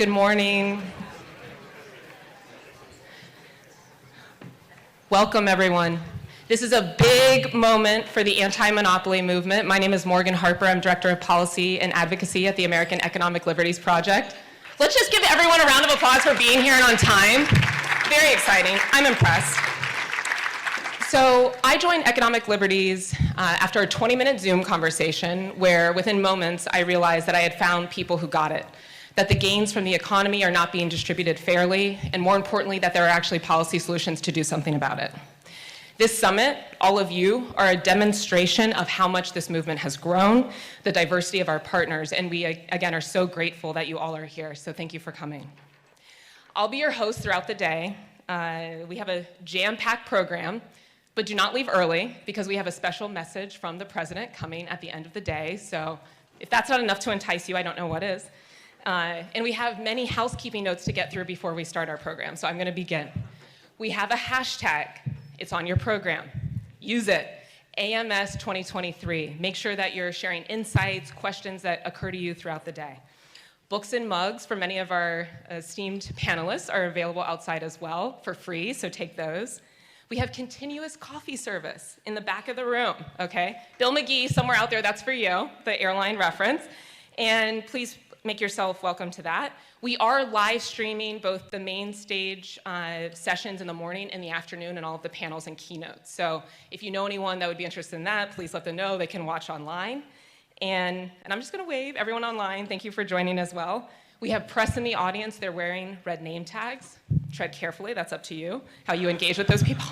Good morning. Welcome, everyone. This is a big moment for the anti-monopoly movement. My name is Morgan Harper. I'm Director of Policy and Advocacy at the American Economic Liberties Project. Let's just give everyone a round of applause for being here and on time. Very exciting. I'm impressed. So I joined Economic Liberties after a 20-minute Zoom conversation where within moments I realized that I had found people who got it, that the gains from the economy are not being distributed fairly, and more importantly, that there are actually policy solutions to do something about it. This summit, all of you, are a demonstration of how much this movement has grown, the diversity of our partners, and we, again, are so grateful that you all are here, so thank you for coming. I'll be your host throughout the day. We have a jam-packed program, but do not leave early because we have a special message from the president coming at the end of the day, so if that's not enough to entice you, I don't know what is. And we have many housekeeping notes to get through before we start our program, so I'm going to begin. We have a hashtag. It's on your program. Use it. AMS 2023. Make sure that you're sharing insights, questions that occur to you throughout the day. Books and mugs for many of our esteemed panelists are available outside as well for free, so take those. We have continuous coffee service in the back of the room, okay? Bill McGee, somewhere out there, that's for you, the airline reference. And please make yourself welcome to that. We are live streaming both the Mainstage sessions in the morning and the afternoon and all of the panels and keynotes. So if you know anyone that would be interested in that, please let them know. They can watch online. And I'm just gonna wave everyone online. Thank you for joining as well. We have press in the audience. They're wearing red name tags. Tread carefully, that's up to you, how you engage with those people.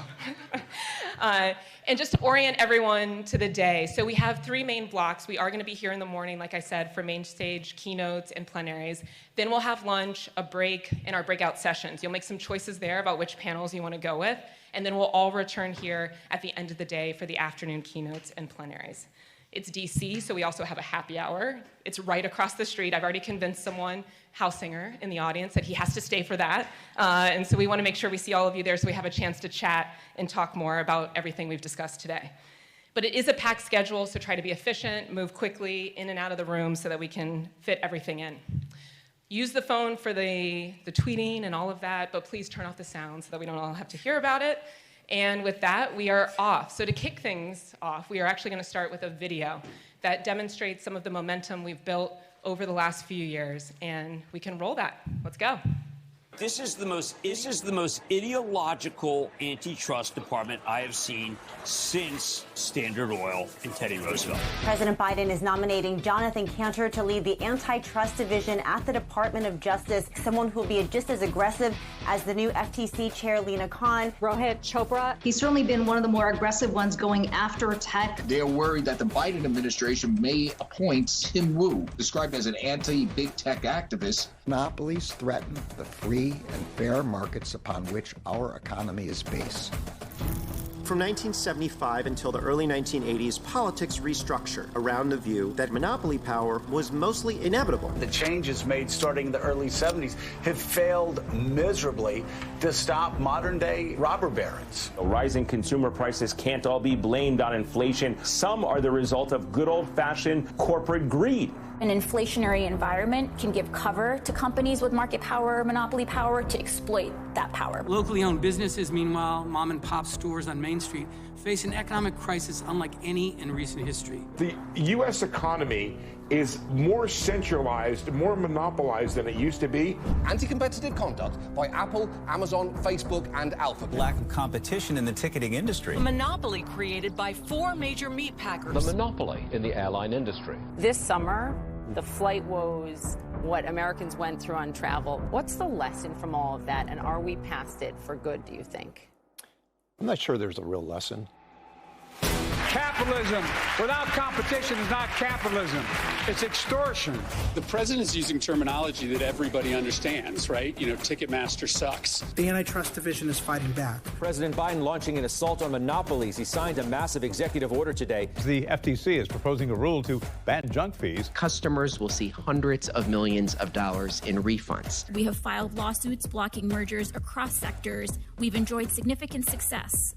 And just to orient everyone to the day, so we have three main blocks. We are gonna be here in the morning, like I said, for Mainstage, keynotes, and plenaries. Then we'll have lunch, a break, and our breakout sessions. You'll make some choices there about which panels you wanna go with, and then we'll all return here at the end of the day for the afternoon keynotes and plenaries. It's DC, so we also have a happy hour. It's right across the street. I've already convinced someone, house singer in the audience, that he has to stay for that. And so we want to make sure we see all of you there so we have a chance to chat and talk more about everything we've discussed today. But it is a packed schedule, so try to be efficient, move quickly in and out of the room so that we can fit everything in. Use the phone for the tweeting and all of that, but please turn off the sound so that we don't all have to hear about it. And with that, we are off. So to kick things off, we are actually going to start with a video that demonstrates some of the momentum we've built over the last few years, and we can roll that. Let's go. This is the most ideological antitrust department I have seen since Standard Oil and Teddy Roosevelt. President Biden is nominating Jonathan Kanter to lead the antitrust division at the Department of Justice, someone who will be just as aggressive as the new FTC chair, Lina. Rohit, Chopra. He's certainly been one of the more aggressive ones going after tech. They're worried that the Biden administration may appoint Tim Wu, described as an anti-big tech activist. Monopolies threaten the free and fair markets upon which our economy is based. From 1975 until the early 1980s, politics restructured around the view that monopoly power was mostly inevitable. The changes made starting in the early 70s have failed miserably to stop modern-day robber barons. Rising consumer prices can't all be blamed on inflation. Some are the result of good old-fashioned corporate greed. An inflationary environment can give cover to companies with market power or monopoly power to exploit that power. Locally owned businesses, meanwhile, mom and pop stores on Main Street, face an economic crisis unlike any in recent history. The U.S. economy is more centralized, more monopolized than it used to be. Anti-competitive conduct by Apple, Amazon, Facebook, and Alphabet. Lack of competition in the ticketing industry. A monopoly created by 4 major meat packers. The monopoly in the airline industry. This summer, the flight woes, what Americans went through on travel. What's the lesson from all of that, and are we past it for good, do you think? I'm not sure there's a real lesson. Capitalism without competition is not capitalism. It's extortion. The president is using terminology that everybody understands, right? You know, Ticketmaster sucks. The antitrust division is fighting back. President Biden launching an assault on monopolies. He signed a massive executive order today. The FTC is proposing a rule to ban junk fees. Customers will see hundreds of millions of dollars in refunds. We have filed lawsuits blocking mergers across sectors. We've enjoyed significant success.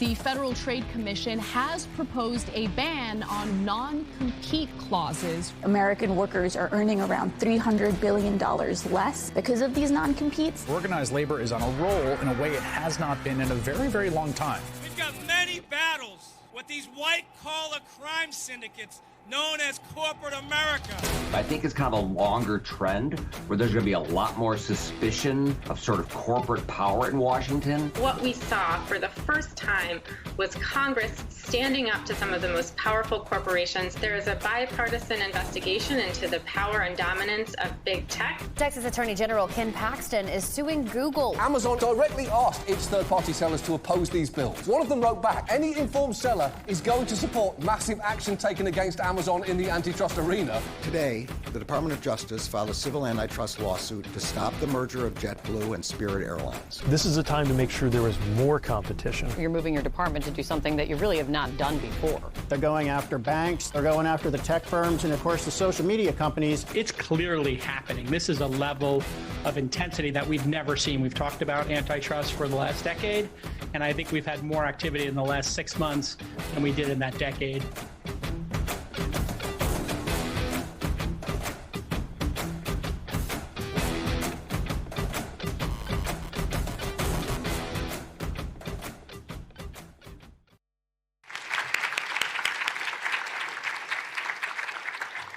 The Federal Trade Commission has proposed a ban on non-compete clauses. American workers are earning around $300 billion less because of these non-competes. Organized labor is on a roll in a way it has not been in a very, very long time. We've got many battles with these white-collar crime syndicates known as corporate America. I think it's kind of a longer trend where there's going to be a lot more suspicion of sort of corporate power in Washington. What we saw for the first time was Congress standing up to some of the most powerful corporations. There is a bipartisan investigation into the power and dominance of big tech. Texas Attorney General Ken Paxton is suing Google. Amazon directly asked its third-party sellers to oppose these bills. One of them wrote back, any informed seller is going to support massive action taken against Amazon in the antitrust arena. Today, the Department of Justice filed a civil antitrust lawsuit to stop the merger of JetBlue and Spirit Airlines. This is a time to make sure there is more competition. You're moving your department to do something that you really have not done before. They're going after banks, they're going after the tech firms, and of course the social media companies. It's clearly happening. This is a level of intensity that we've never seen. We've talked about antitrust for the last decade, and I think we've had more activity in the last 6 months than we did in that decade.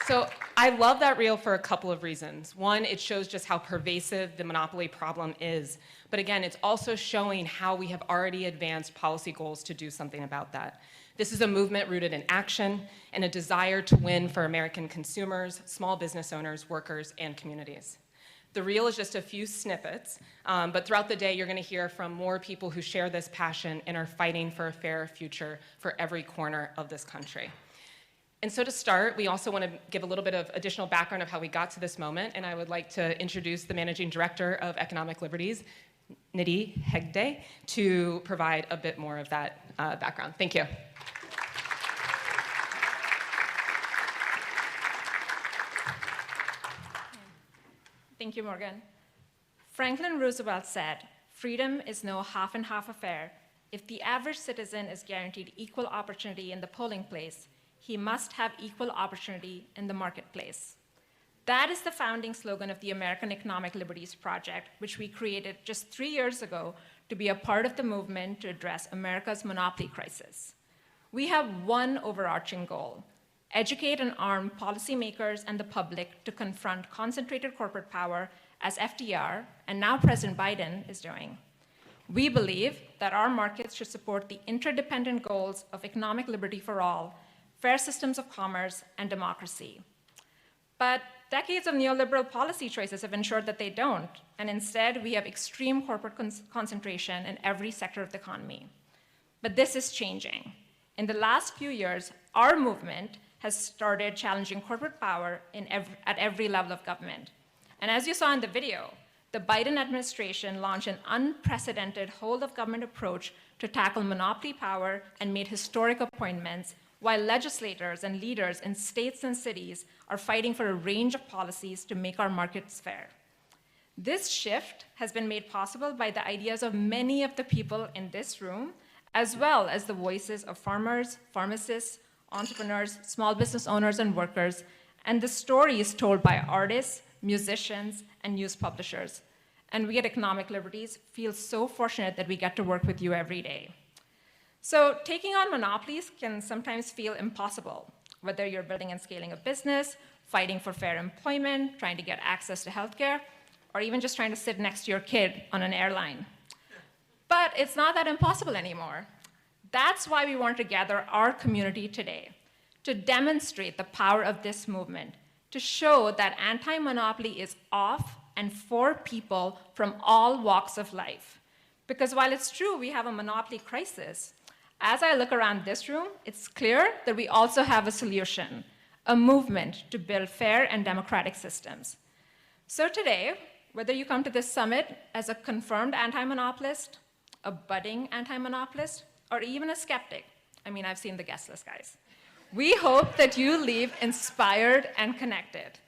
So I love that reel for a couple of reasons. One, it shows just how pervasive the monopoly problem is. But again, it's also showing how we have already advanced policy goals to do something about that. This is a movement rooted in action and a desire to win for American consumers, small business owners, workers, and communities. The reel is just a few snippets, but throughout the day, you're going to hear from more people who share this passion and are fighting for a fairer future for every corner of this country. And so to start, we also want to give a little bit of additional background of how we got to this moment, and I would like to introduce the Managing Director of Economic Liberties, Nidhi Hegde, to provide a bit more of that background. Thank you. Thank you, Morgan. Franklin Roosevelt said, "Freedom is no half and half affair. If the average citizen is guaranteed equal opportunity in the polling place, he must have equal opportunity in the marketplace." That is the founding slogan of the American Economic Liberties Project, which we created just 3 years ago to be a part of the movement to address America's monopoly crisis. We have one overarching goal: educate and arm policymakers and the public to confront concentrated corporate power as FDR and now President Biden is doing. We believe that our markets should support the interdependent goals of economic liberty for all, fair systems of commerce, and democracy. But decades of neoliberal policy choices have ensured that they don't, and instead we have extreme corporate concentration in every sector of the economy. But this is changing. In the last few years, our movement has started challenging corporate power at every level of government. And as you saw in the video, the Biden administration launched an unprecedented whole-of-government approach to tackle monopoly power and made historic appointments, while legislators and leaders in states and cities are fighting for a range of policies to make our markets fair. This shift has been made possible by the ideas of many of the people in this room, as well as the voices of farmers, pharmacists, entrepreneurs, small business owners, and workers, and the stories told by artists, musicians, and news publishers. And we at Economic Liberties feel so fortunate that we get to work with you every day. So taking on monopolies can sometimes feel impossible, whether you're building and scaling a business, fighting for fair employment, trying to get access to healthcare, or even just trying to sit next to your kid on an airline. But it's not that impossible anymore. That's why we want to gather our community today, to demonstrate the power of this movement, to show that anti-monopoly is of and for people from all walks of life. Because while it's true we have a monopoly crisis, as I look around this room, it's clear that we also have a solution, a movement to build fair and democratic systems. So today, whether you come to this summit as a confirmed anti-monopolist, a budding anti-monopolist, or even a skeptic, I mean, I've seen the guest list, guys, we hope that you leave inspired and connected.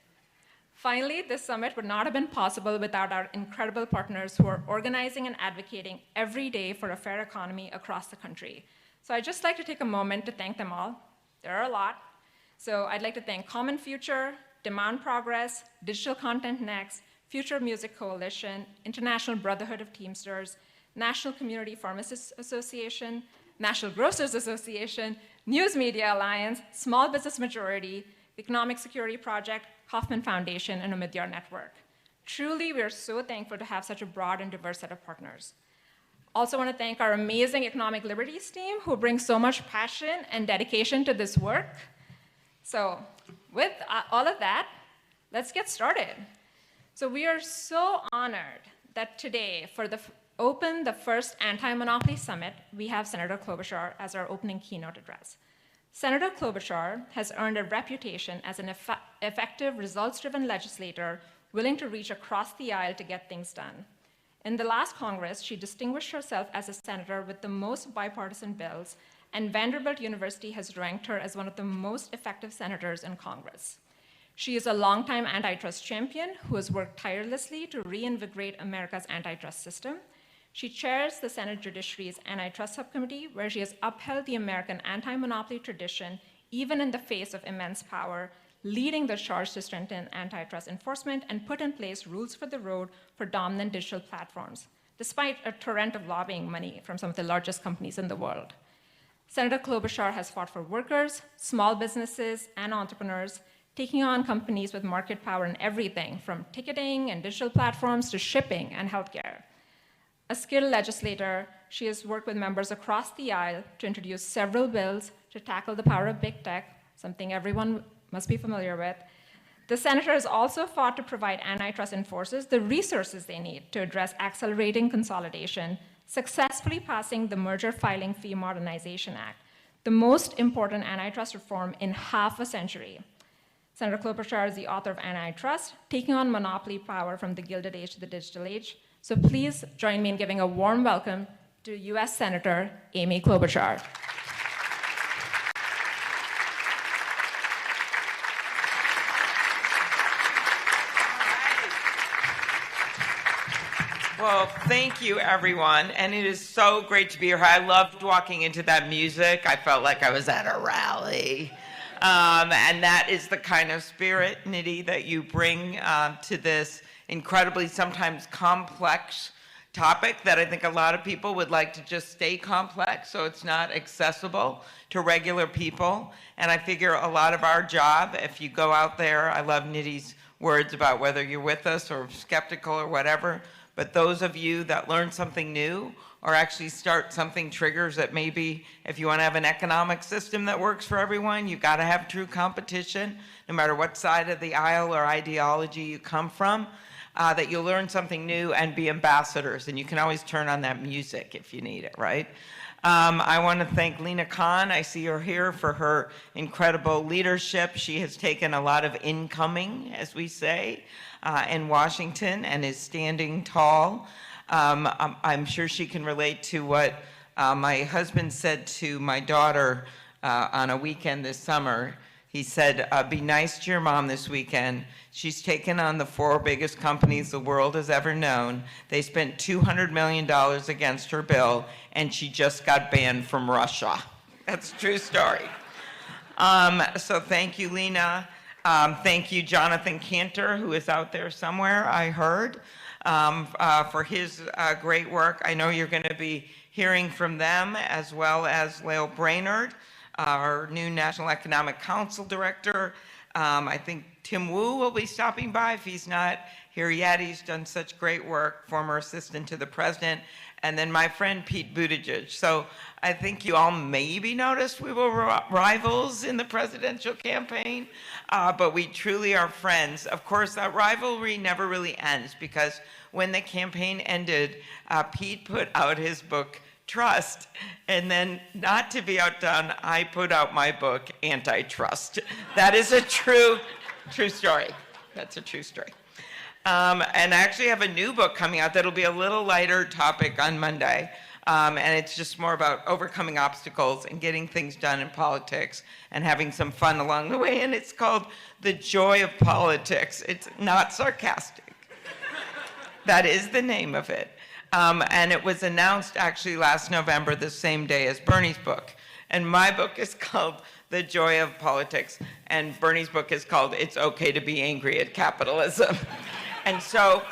Finally, this summit would not have been possible without our incredible partners who are organizing and advocating every day for a fair economy across the country. So I'd just like to take a moment to thank them all. There are a lot. So I'd like to thank Common Future, Demand Progress, Digital Content Next, Future Music Coalition, International Brotherhood of Teamsters, National Community Pharmacists Association, National Grocers Association, News Media Alliance, Small Business Majority, the Economic Security Project, Kauffman Foundation, and Omidyar Network. Truly, we are so thankful to have such a broad and diverse set of partners. Also want to thank our amazing Economic Liberties team who brings so much passion and dedication to this work. So with all of that, let's get started. So we are so honored that today, for open the first Anti-Monopoly Summit, we have Senator Klobuchar as our opening keynote address. Senator Klobuchar has earned a reputation as an effective, results-driven legislator willing to reach across the aisle to get things done. In the last Congress, she distinguished herself as a senator with the most bipartisan bills, and Vanderbilt University has ranked her as one of the most effective senators in Congress. She is a longtime antitrust champion who has worked tirelessly to reinvigorate America's antitrust system. She chairs the Senate Judiciary's Antitrust Subcommittee, where she has upheld the American anti-monopoly tradition, even in the face of immense power, leading the charge to strengthen antitrust enforcement and put in place rules for the road for dominant digital platforms, despite a torrent of lobbying money from some of the largest companies in the world. Senator Klobuchar has fought for workers, small businesses, and entrepreneurs, taking on companies with market power in everything from ticketing and digital platforms to shipping and healthcare. A skilled legislator, she has worked with members across the aisle to introduce several bills to tackle the power of big tech, something everyone must be familiar with. The senator has also fought to provide antitrust enforcers the resources they need to address accelerating consolidation, successfully passing the Merger Filing Fee Modernization Act, the most important antitrust reform in half a century. Senator Klobuchar is the author of Antitrust, Taking on Monopoly Power from the Gilded Age to the Digital Age. So please join me in giving a warm welcome to U.S. Senator Amy Klobuchar. Well, thank you, everyone. And it is so great to be here. I loved walking into that music. I felt like I was at a rally. And that is the kind of spirit, Nidhi, that you bring to this incredibly sometimes complex topic that I think a lot of people would like to just stay complex so it's not accessible to regular people. And I figure a lot of our job, if you go out there, I love Nidhi's words about whether you're with us or skeptical or whatever, but those of you that learn something new or actually start something triggers that maybe if you want to have an economic system that works for everyone, you've got to have true competition, no matter what side of the aisle or ideology you come from. That you'll learn something new and be ambassadors, and you can always turn on that music if you need it, right? I want to thank Lina Khan. I see her here for her incredible leadership. She has taken a lot of incoming, as we say, in Washington and is standing tall. I'm sure she can relate to what my husband said to my daughter on a weekend this summer. He said, be nice to your mom this weekend. She's taken on the 4 biggest companies the world has ever known. They spent $200 million against her bill, and she just got banned from Russia. That's a true story. So thank you, Lina. Thank you, Jonathan Kanter, who is out there somewhere, I heard, for his great work. I know you're going to be hearing from them, as well as Lael Brainard, our new National Economic Council Director. I think Tim Wu will be stopping by if he's not here yet. He's done such great work, former assistant to the president. And then my friend Pete Buttigieg. So I think you all maybe noticed we were rivals in the presidential campaign, but we truly are friends. Of course, that rivalry never really ends because when the campaign ended, Pete put out his book, Trust, and then not to be outdone, I put out my book, Antitrust. That is a true story. That's a true story. And I actually have a new book coming out that'll be a little lighter topic on Monday. And it's just more about overcoming obstacles and getting things done in politics and having some fun along the way. And it's called The Joy of Politics. It's not sarcastic. That is the name of it. And it was announced actually last November, the same day as Bernie's book. And my book is called The Joy of Politics. And Bernie's book is called It's Okay to Be Angry at Capitalism. And so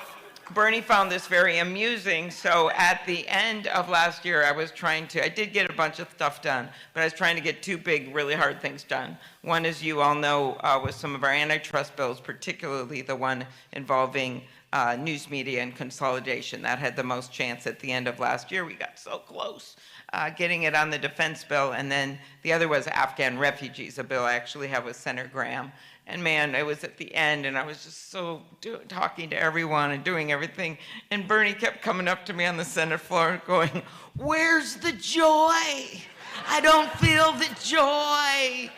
Bernie found this very amusing. So at the end of last year, I did get a bunch of stuff done, but I was trying to get two big, really hard things done. One, as you all know, was some of our antitrust bills, particularly the one involving news media and consolidation. That had the most chance at the end of last year. We got so close getting it on the defense bill. And then the other was Afghan refugees, a bill I actually have with Senator Graham. And man, it was at the end, and I was just so talking to everyone and doing everything. And Bernie kept coming up to me on the Senate floor going, "Where's the joy? I don't feel the joy."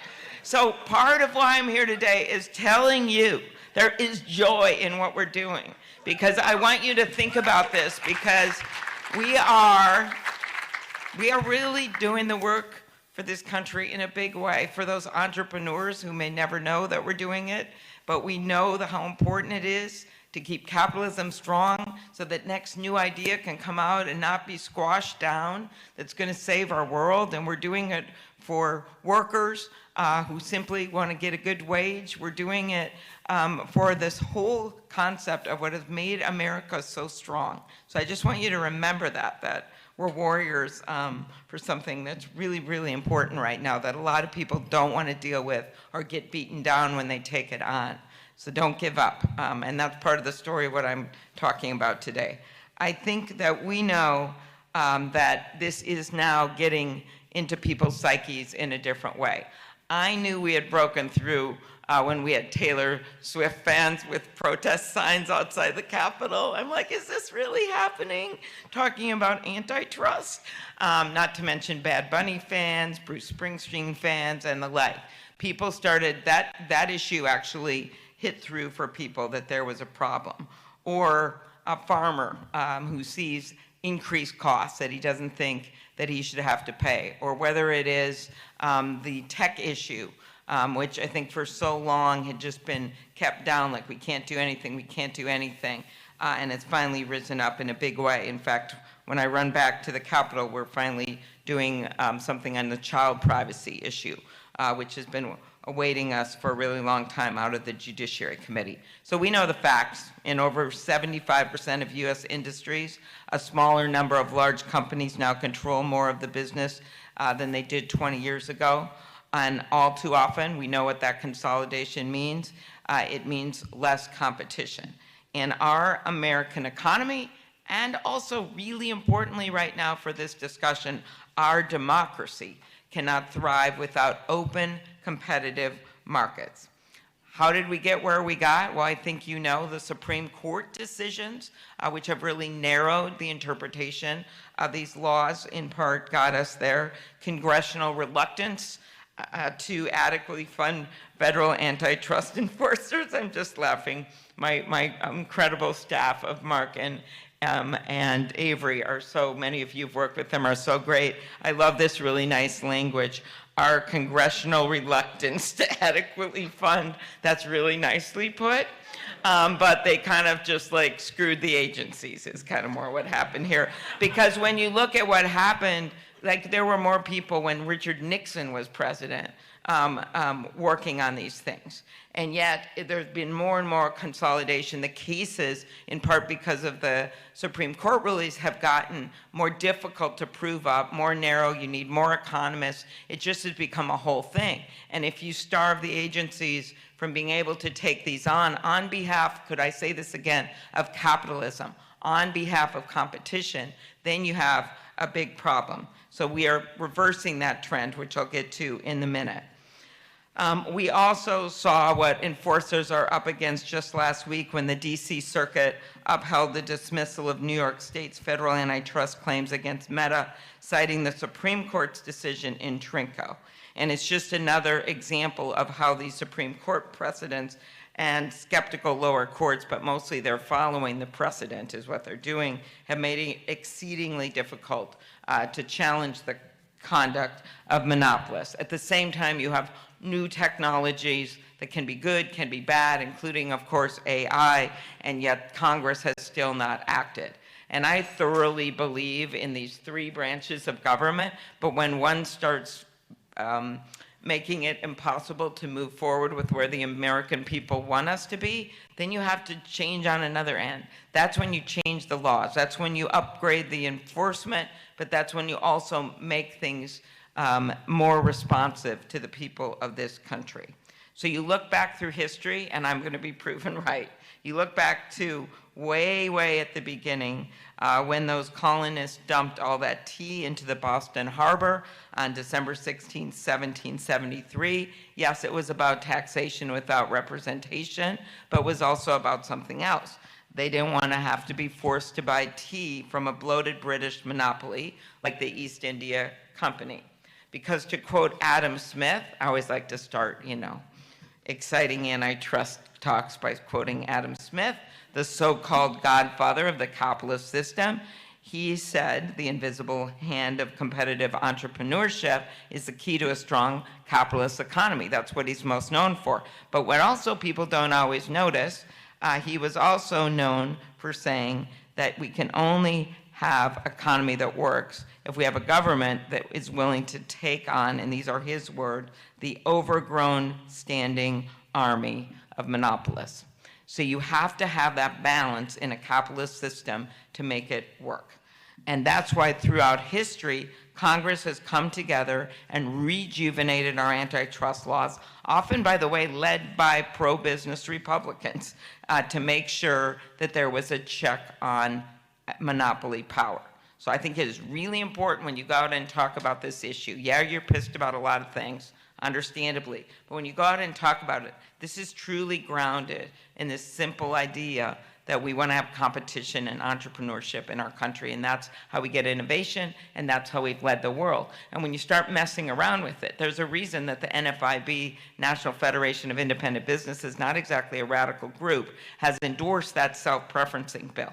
So part of why I'm here today is telling you there is joy in what we're doing. Because I want you to think about this, because we are really doing the work for this country in a big way. For those entrepreneurs who may never know that we're doing it, but we know how important it is to keep capitalism strong so that next new idea can come out and not be squashed down, that's going to save our world. And we're doing it for workers who simply want to get a good wage. We're doing it for this whole concept of what has made America so strong. So I just want you to remember that we're warriors for something that's really, really important right now that a lot of people don't want to deal with or get beaten down when they take it on. So don't give up. And that's part of the story of what I'm talking about today. I think that we know that this is now getting into people's psyches in a different way. I knew we had broken through when we had Taylor Swift fans with protest signs outside the Capitol. I'm like, is this really happening? Talking about antitrust. Not to mention Bad Bunny fans, Bruce Springsteen fans, and the like. People started, that issue actually hit through for people that there was a problem. Or a farmer who sees increased costs that he doesn't think that he should have to pay. Or whether it is the tech issue, which I think for so long had just been kept down, like we can't do anything, and it's finally risen up in a big way. In fact, when I run back to the Capitol, we're finally doing something on the child privacy issue, which has been awaiting us for a really long time out of the Judiciary Committee. So we know the facts. In over 75% of U.S. industries, a smaller number of large companies now control more of the business than they did 20 years ago. And all too often, we know what that consolidation means. It means less competition. And our American economy, and also really importantly right now for this discussion, our democracy cannot thrive without open, competitive markets. How did we get where we got? Well, I think you know the Supreme Court decisions, which have really narrowed the interpretation of these laws, in part got us there. Congressional reluctance to adequately fund federal antitrust enforcers. I'm just laughing. My incredible staff of Mark and Avery are so, many of you have worked with them, are so great. I love this really nice language. Our congressional reluctance to adequately fund, that's really nicely put. But they kind of just like screwed the agencies is kind of more what happened here. Because when you look at what happened, like there were more people when Richard Nixon was president working on these things. And yet there's been more and more consolidation. The cases, in part because of the Supreme Court rulings, have gotten more difficult to prove up, more narrow. You need more economists. It just has become a whole thing. And if you starve the agencies from being able to take these on behalf, could I say this again, of capitalism, on behalf of competition, then you have a big problem. So we are reversing that trend, which I'll get to in a minute. We also saw what enforcers are up against just last week when the DC Circuit upheld the dismissal of New York State's federal antitrust claims against Meta, citing the Supreme Court's decision in Trinco. And it's just another example of how these Supreme Court precedents and skeptical lower courts, but mostly they're following the precedent is what they're doing, have made it exceedingly difficult to challenge the conduct of monopolists. At the same time, you have new technologies that can be good, can be bad, including, of course, AI, and yet Congress has still not acted. And I thoroughly believe in these three branches of government, but when one starts making it impossible to move forward with where the American people want us to be, then you have to change on another end. That's when you change the laws. That's when you upgrade the enforcement, but that's when you also make things more responsive to the people of this country. So you look back through history, and I'm going to be proven right. You look back to way, way at the beginning when those colonists dumped all that tea into the Boston Harbor on December 16, 1773. Yes, it was about taxation without representation, but was also about something else. They didn't want to have to be forced to buy tea from a bloated British monopoly like the East India Company. Because to quote Adam Smith, I always like to start, exciting antitrust talks by quoting Adam Smith, the so-called godfather of the capitalist system. He said the invisible hand of competitive entrepreneurship is the key to a strong capitalist economy. That's what he's most known for. But what also people don't always notice, he was also known for saying that we can only have an economy that works if we have a government that is willing to take on, and these are his words, the overgrown standing army of monopolists. So you have to have that balance in a capitalist system to make it work. And that's why throughout history, Congress has come together and rejuvenated our antitrust laws, often, by the way, led by pro-business Republicans, to make sure that there was a check on monopoly power. So I think it is really important when you go out and talk about this issue. Yeah, you're pissed about a lot of things, understandably, but when you go out and talk about it, this is truly grounded in this simple idea that we want to have competition and entrepreneurship in our country, and that's how we get innovation, and that's how we've led the world. And when you start messing around with it, there's a reason that the NFIB, National Federation of Independent Businesses, not exactly a radical group, has endorsed that self-preferencing bill.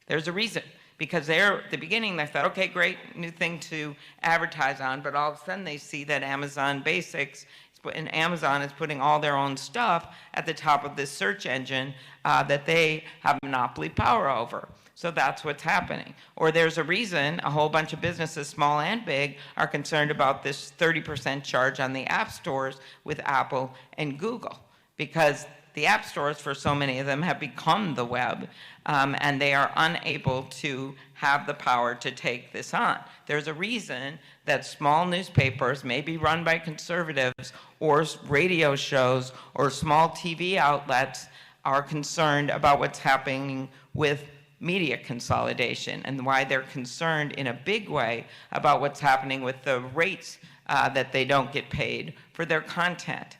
There's a reason, because at the beginning they thought, okay, great, new thing to advertise on, but all of a sudden they see that Amazon Basics, and Amazon is putting all their own stuff at the top of this search engine that they have monopoly power over. So that's what's happening. Or there's a reason a whole bunch of businesses, small and big, are concerned about this 30% charge on the app stores with Apple and Google, because the app stores, for so many of them, have become the web, and they are unable to have the power to take this on. There's a reason that small newspapers may be run by conservatives, or radio shows, or small TV outlets are concerned about what's happening with media consolidation, and why they're concerned in a big way about what's happening with the rates that they don't get paid for their content.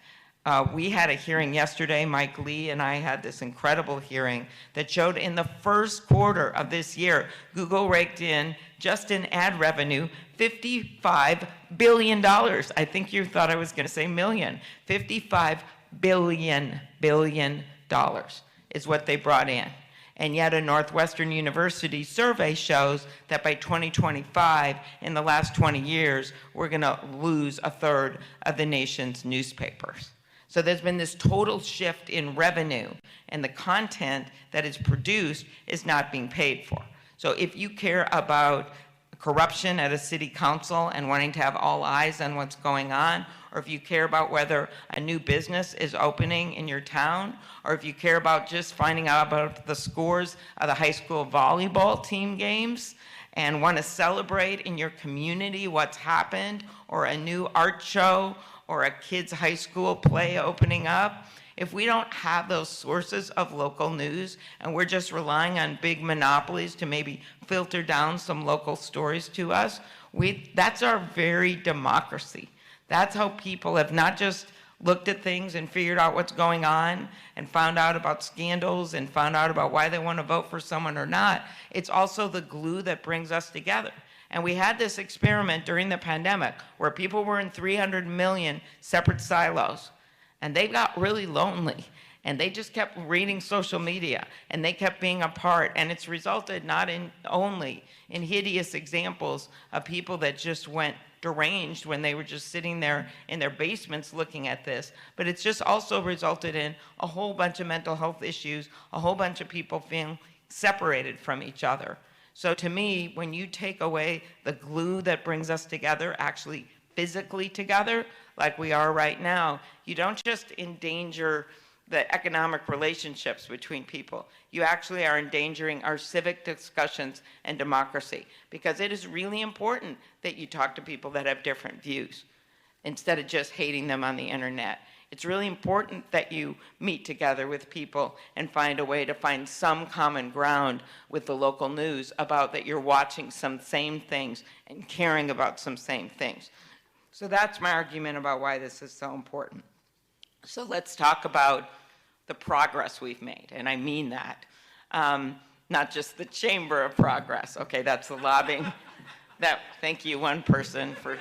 We had a hearing yesterday, Mike Lee and I had this incredible hearing that showed in the first quarter of this year, Google raked in, just in ad revenue, $55 billion. I think you thought I was going to say million. $55 billion is what they brought in. And yet a Northwestern University survey shows that by 2025, in the last 20 years, we're going to lose a third of the nation's newspapers. So there's been this total shift in revenue, and the content that is produced is not being paid for. So if you care about corruption at a city council and wanting to have all eyes on what's going on, or if you care about whether a new business is opening in your town, or if you care about just finding out about the scores of the high school volleyball team games, and want to celebrate in your community what's happened, or a new art show, or a kid's high school play opening up, if we don't have those sources of local news and we're just relying on big monopolies to maybe filter down some local stories to us, that's our very democracy. That's how people have not just looked at things and figured out what's going on and found out about scandals and found out about why they want to vote for someone or not. It's also the glue that brings us together. And we had this experiment during the pandemic where people were in 300 million separate silos, and they got really lonely, and they just kept reading social media, and they kept being apart, and it's resulted not in only in hideous examples of people that just went deranged when they were just sitting there in their basements looking at this, but it's just also resulted in a whole bunch of mental health issues, a whole bunch of people feeling separated from each other. So to me, when you take away the glue that brings us together, actually physically together, like we are right now, you don't just endanger the economic relationships between people. You actually are endangering our civic discussions and democracy, because it is really important that you talk to people that have different views instead of just hating them on the internet. It's really important that you meet together with people and find a way to find some common ground with the local news about that you're watching some same things and caring about some same things. So that's my argument about why this is so important. So let's talk about the progress we've made, and I mean that. Not just the chamber of progress. Okay, that's the lobbying. Thank you, one person, for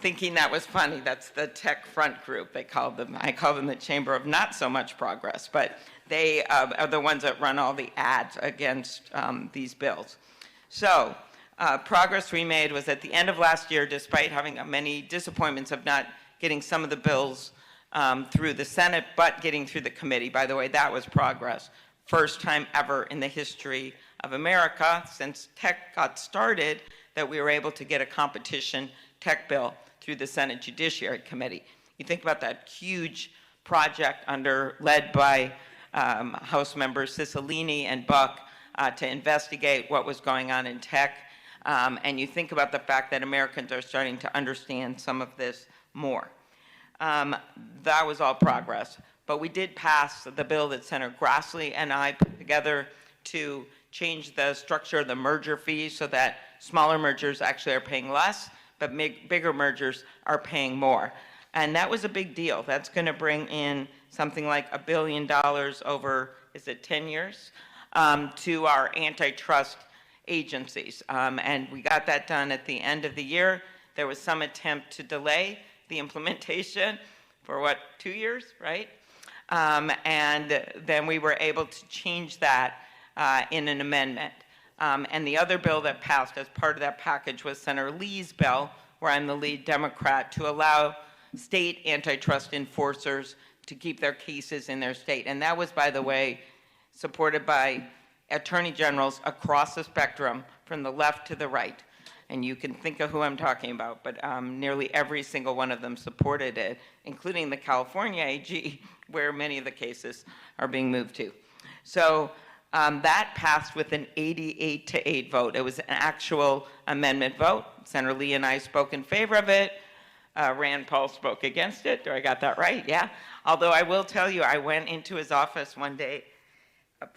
thinking that was funny. That's the tech front group. I call them the chamber of not so much progress, but they are the ones that run all the ads against these bills. So progress we made was at the end of last year, despite having many disappointments of not getting some of the bills through the Senate, but getting through the committee. By the way, that was progress. First time ever in the history of America since tech got started that we were able to get a competition tech bill through the Senate Judiciary Committee. You think about that huge project led by House members Cicilline and Buck to investigate what was going on in tech. And you think about the fact that Americans are starting to understand some of this more. That was all progress. But we did pass the bill that Senator Grassley and I put together to change the structure of the merger fees so that smaller mergers actually are paying less, but bigger mergers are paying more. And that was a big deal. That's going to bring in something like $1 billion over, is it 10 years, to our antitrust agencies. And we got that done at the end of the year. There was some attempt to delay the implementation for 2 years, right? And then we were able to change that in an amendment. And the other bill that passed as part of that package was Senator Lee's bill, where I'm the lead Democrat, to allow state antitrust enforcers to keep their cases in their state. And that was, by the way, supported by attorney generals across the spectrum from the left to the right. And you can think of who I'm talking about, but nearly every single one of them supported it, including the California AG, where many of the cases are being moved to. So that passed with an 88-8 vote. It was an actual amendment vote. Senator Lee and I spoke in favor of it. Rand Paul spoke against it. Do I got that right? Yeah. Although I will tell you, I went into his office one day,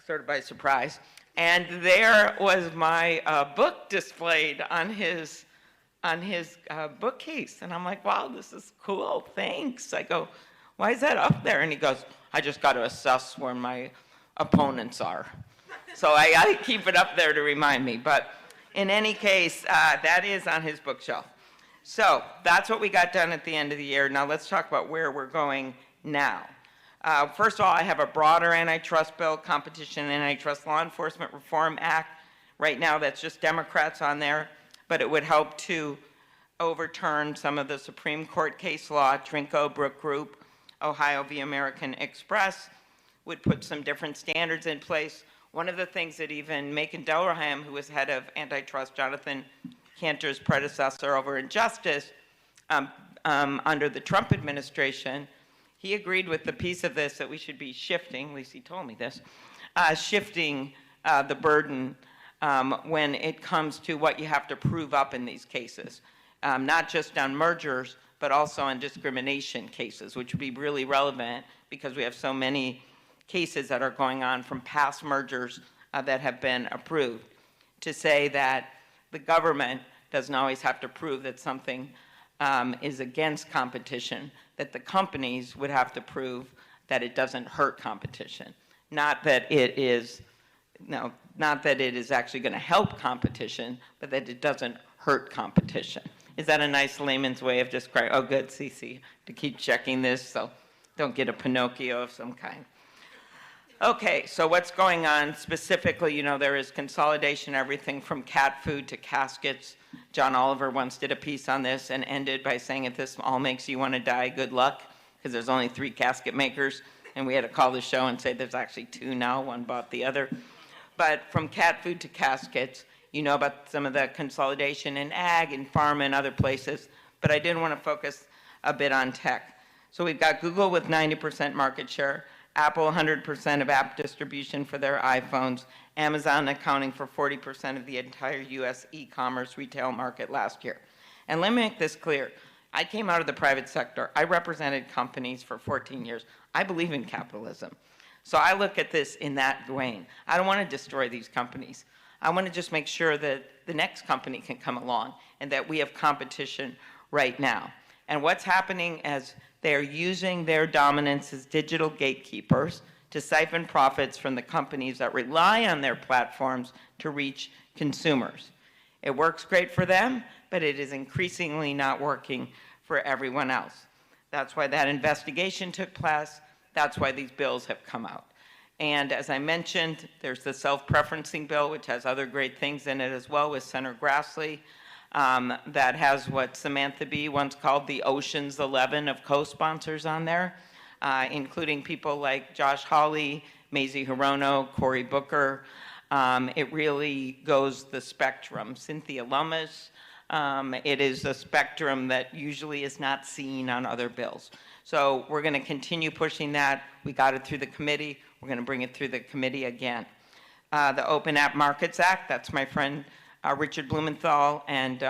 sort of by surprise, and there was my book displayed on his bookcase. And I'm like, wow, this is cool, thanks. I go, why is that up there? And he goes, I just got to assess where my opponents are. So I keep it up there to remind me. But in any case, that is on his bookshelf. So that's what we got done at the end of the year. Now let's talk about where we're going now. First of all, I have a broader antitrust bill, Competition and Antitrust Law Enforcement Reform Act. Right now, that's just Democrats on there, but it would help to overturn some of the Supreme Court case law. Trinco, Brook Group, Ohio v. American Express would put some different standards in place. One of the things that even Macon Delraham, who was head of antitrust, Jonathan Kanter's predecessor over in Justice, under the Trump administration, he agreed with the piece of this that we should be shifting, at least he told me this, shifting the burden when it comes to what you have to prove up in these cases, not just on mergers, but also on discrimination cases, which would be really relevant because we have so many cases that are going on from past mergers that have been approved, to say that the government doesn't always have to prove that something is against competition, that the companies would have to prove that it doesn't hurt competition. Not that it is actually going to help competition, but that it doesn't hurt competition. Is that a nice layman's way of describing? Oh, good, Cece, to keep checking this, so don't get a Pinocchio of some kind. Okay, so what's going on specifically? There is consolidation, everything from cat food to caskets. John Oliver once did a piece on this and ended by saying, if this all makes you want to die, good luck, because there's only 3 casket makers. And we had to call the show and say there's actually 2 now, one bought the other. But from cat food to caskets, about some of the consolidation in ag and pharma and other places. But I did want to focus a bit on tech. So we've got Google with 90% market share, Apple 100% of app distribution for their iPhones, Amazon accounting for 40% of the entire US e-commerce retail market last year. And let me make this clear. I came out of the private sector. I represented companies for 14 years. I believe in capitalism. So I look at this in that vein. I don't want to destroy these companies. I want to just make sure that the next company can come along and that we have competition right now. And what's happening as they're using their dominance as digital gatekeepers to siphon profits from the companies that rely on their platforms to reach consumers. It works great for them, but it is increasingly not working for everyone else. That's why that investigation took place. That's why these bills have come out. And as I mentioned, there's the self-preferencing bill, which has other great things in it as well, with Senator Grassley, that has what Samantha Bee once called the Ocean's 11 of co-sponsors on there, including people like Josh Hawley, Mazie Hirono, Cory Booker. It really goes the spectrum. Cynthia Lummis. It is a spectrum that usually is not seen on other bills. So we're going to continue pushing that. We got it through the committee. We're going to bring it through the committee again. The Open App Markets Act, that's my friend Richard Blumenthal and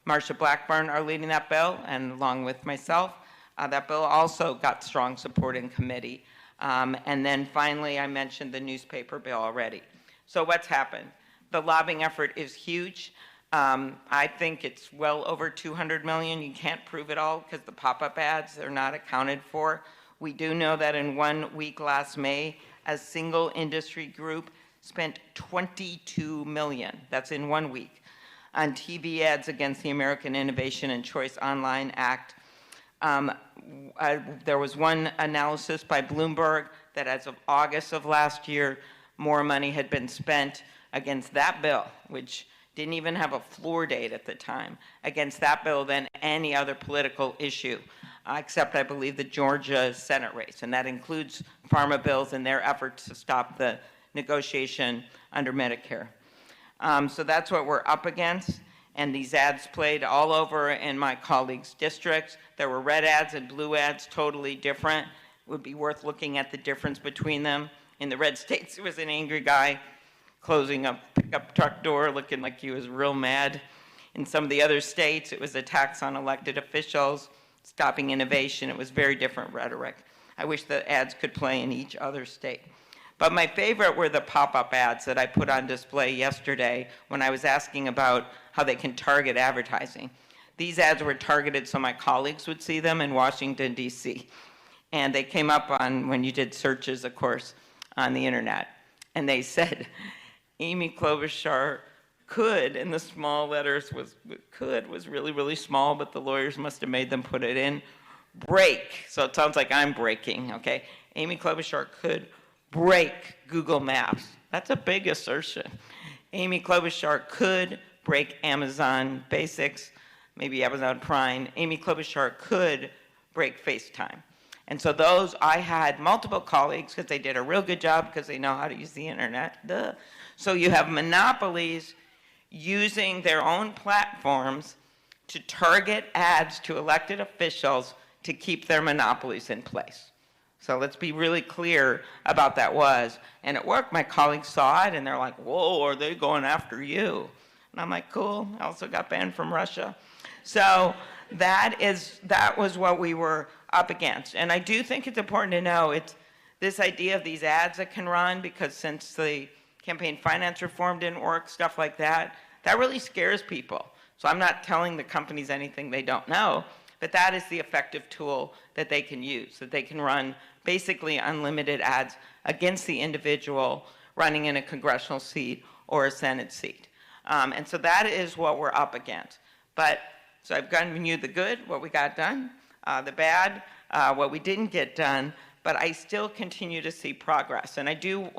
Marsha Blackburn are leading that bill, and along with myself. That bill also got strong support in committee. And then finally, I mentioned the newspaper bill already. So what's happened? The lobbying effort is huge. I think it's well over 200 million. You can't prove it all because the pop-up ads are not accounted for. We do know that in 1 week last May, a single industry group spent 22 million, that's in 1 week, on TV ads against the American Innovation and Choice Online Act. There was one analysis by Bloomberg that as of August of last year, more money had been spent against that bill, which didn't even have a floor date at the time, against that bill than any other political issue, except I believe the Georgia Senate race, and that includes pharma bills and their efforts to stop the negotiation under Medicare. So that's what we're up against, and these ads played all over in my colleagues' districts. There were red ads and blue ads, totally different. It would be worth looking at the difference between them. In the red states, it was an angry guy closing a pickup truck door looking like he was real mad. In some of the other states, it was attacks on elected officials, stopping innovation. It was very different rhetoric. I wish the ads could play in each other state. But my favorite were the pop-up ads that I put on display yesterday when I was asking about how they can target advertising. These ads were targeted so my colleagues would see them in Washington, D.C. And they came up on, when you did searches, of course, on the internet. And they said, Amy Klobuchar could, and the small letters was really, really small, but the lawyers must have made them put it in, break. So it sounds like I'm breaking, okay? Amy Klobuchar could break Google Maps. That's a big assertion. Amy Klobuchar could break Amazon Basics, maybe Amazon Prime. Amy Klobuchar could break FaceTime. And so those, I had multiple colleagues because they did a real good job because they know how to use the internet. Duh. So you have monopolies using their own platforms to target ads to elected officials to keep their monopolies in place. So let's be really clear about that was. And at work, my colleagues saw it and they're like, whoa, are they going after you? And I'm like, cool, I also got banned from Russia. So that was what we were up against. And I do think it's important to know it's this idea of these ads that can run, because since the campaign finance reform didn't work, stuff like that, that really scares people. So I'm not telling the companies anything they don't know, but that is the effective tool that they can use, that they can run basically unlimited ads against the individual running in a congressional seat or a Senate seat. And so that is what we're up against. But, so I've given you the good, what we got done, the bad, what we didn't get done, but I still continue to see progress. And I do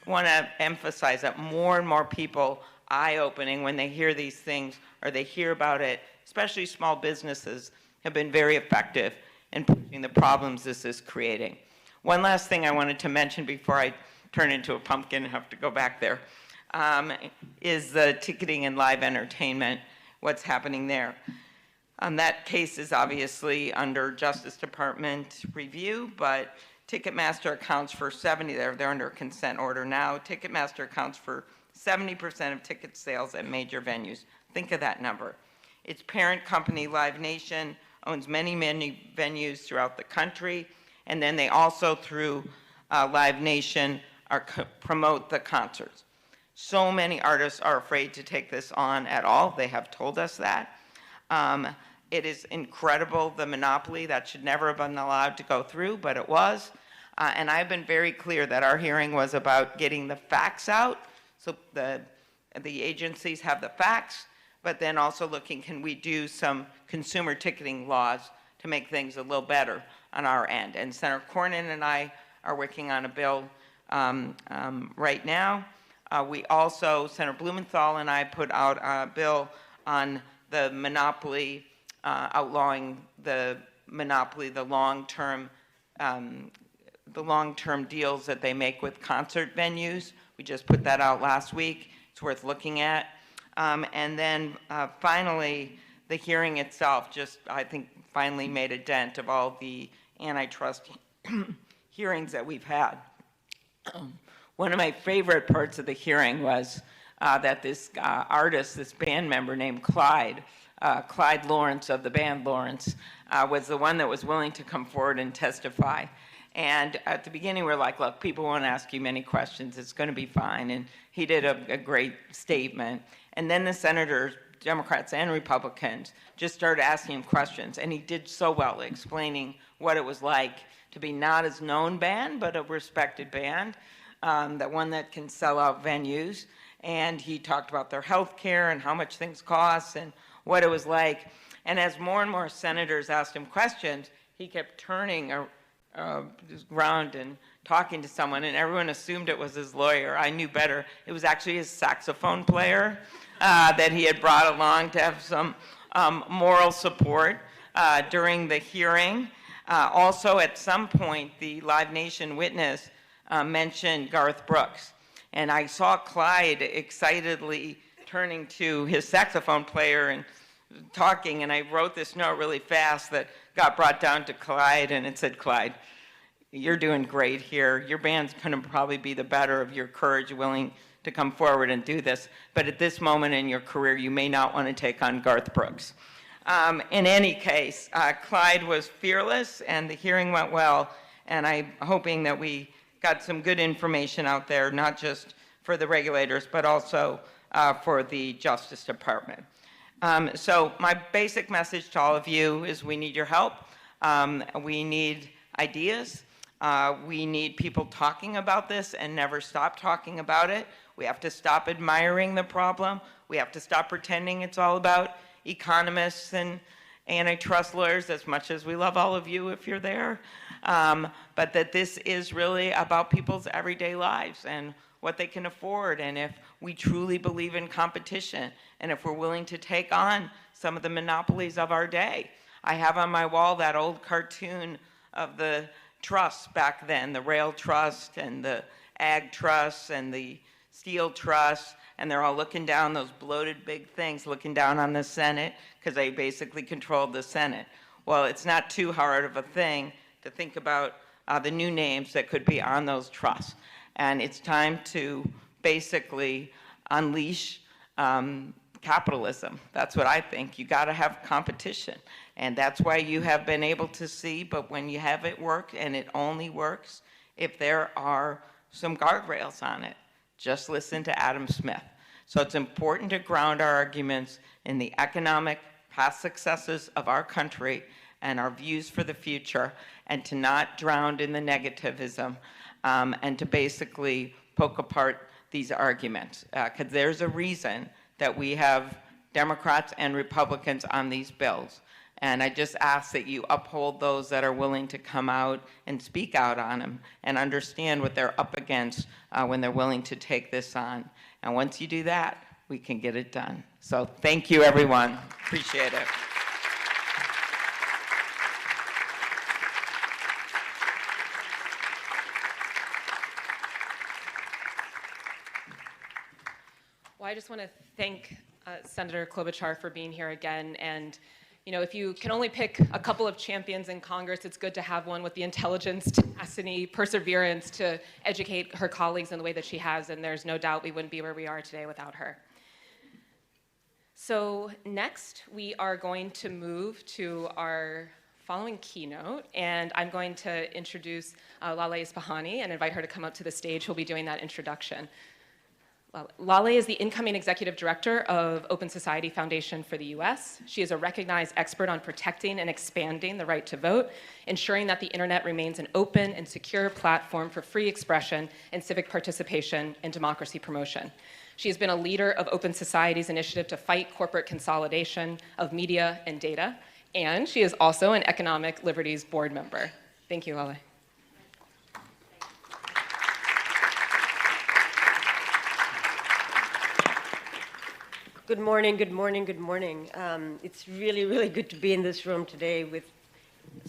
want to emphasize that more and more people, eye-opening when they hear these things or they hear about it, especially small businesses, have been very effective in pushing the problems this is creating. One last thing I wanted to mention before I turn into a pumpkin and have to go back there, is the ticketing and live entertainment, what's happening there. That case is obviously under Justice Department review, but Ticketmaster accounts for 70, they're under a consent order now. Ticketmaster accounts for 70% of ticket sales at major venues. Think of that number. Its parent company, Live Nation, owns many venues throughout the country, and then they also, through Live Nation, promote the concerts. So many artists are afraid to take this on at all. They have told us that. It is incredible, the monopoly that should never have been allowed to go through, but it was. And I've been very clear that our hearing was about getting the facts out, so the agencies have the facts, but then also looking, can we do some consumer ticketing laws to make things a little better on our end? And Senator Cornyn and I are working on a bill right now. We also, Senator Blumenthal and I put out a bill on the monopoly, outlawing the monopoly, the long-term deals that they make with concert venues. We just put that out last week. It's worth looking at. And then finally, the hearing itself just, I think, finally made a dent of all the antitrust hearings that we've had. One of my favorite parts of the hearing was that this artist, this band member named Clyde Lawrence of the band Lawrence, was the one that was willing to come forward and testify. And at the beginning, we're like, look, people won't ask you many questions. It's going to be fine. And he did a great statement. And then the senators, Democrats and Republicans, just started asking him questions. And he did so well explaining what it was like to be not as known band, but a respected band, that one that can sell out venues. And he talked about their health care and how much things cost and what it was like. And as more and more senators asked him questions, he kept turning around and talking to someone, and everyone assumed it was his lawyer. I knew better. It was actually his saxophone player that he had brought along to have some moral support during the hearing. Also, at some point, the Live Nation witness mentioned Garth Brooks. And I saw Clyde excitedly turning to his saxophone player and talking, and I wrote this note really fast that got brought down to Clyde, and it said, Clyde, you're doing great here. Your band's going to probably be the better of your courage, willing to come forward and do this. But at this moment in your career, you may not want to take on Garth Brooks. In any case, Clyde was fearless, and the hearing went well, and I'm hoping that we got some good information out there, not just for the regulators, but also for the Justice Department. So my basic message to all of you is we need your help. We need ideas. We need people talking about this and never stop talking about it. We have to stop admiring the problem. We have to stop pretending it's all about economists and antitrust lawyers, as much as we love all of you if you're there. But that this is really about people's everyday lives and what they can afford, and if we truly believe in competition, and if we're willing to take on some of the monopolies of our day. I have on my wall that old cartoon of the trusts back then, the rail trust and the ag trusts and the steel trust, and they're all looking down, those bloated big things, looking down on the Senate, because they basically controlled the Senate. Well, it's not too hard of a thing to think about the new names that could be on those trusts. And it's time to basically unleash capitalism. That's what I think. You got to have competition. And that's why you have been able to see, but when you have it work, and it only works if there are some guardrails on it. Just listen to Adam Smith. So it's important to ground our arguments in the economic past successes of our country and our views for the future, and to not drown in the negativism, and to basically poke apart these arguments. Because there's a reason that we have Democrats and Republicans on these bills. And I just ask that you uphold those that are willing to come out and speak out on them and understand what they're up against when they're willing to take this on. And once you do that, we can get it done. So thank you, everyone. Appreciate it. Well, I just want to thank Senator Klobuchar for being here again. And you know, if you can only pick a couple of champions in Congress, it's good to have one with the intelligence, tenacity, perseverance to educate her colleagues in the way that she has, and there's no doubt we wouldn't be where we are today without her. So next, we are going to move to our following keynote, and I'm going to introduce Laleh Ispahani and invite her to come up to the stage. Who'll be doing that introduction. Laleh is the incoming executive director of Open Society Foundation for the US. She is a recognized expert on protecting and expanding the right to vote, ensuring that the internet remains an open and secure platform for free expression and civic participation and democracy promotion. She has been a leader of Open Society's initiative to fight corporate consolidation of media and data, and she is also an Economic Liberties board member. Thank you, Laleh. Good morning, good morning, good morning. It's really, really good to be in this room today with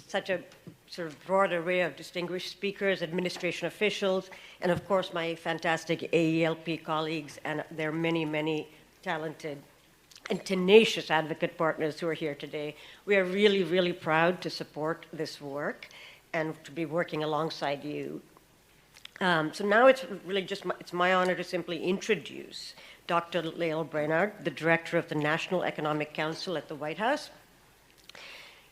such a sort of broad array of distinguished speakers, administration officials, and of course my fantastic AELP colleagues and their many, many talented and tenacious advocate partners who are here today. We are really, really proud to support this work and to be working alongside you. So now it's really just it's my honor to simply introduce Dr. Lael Brainard, the director of the National Economic Council at the White House.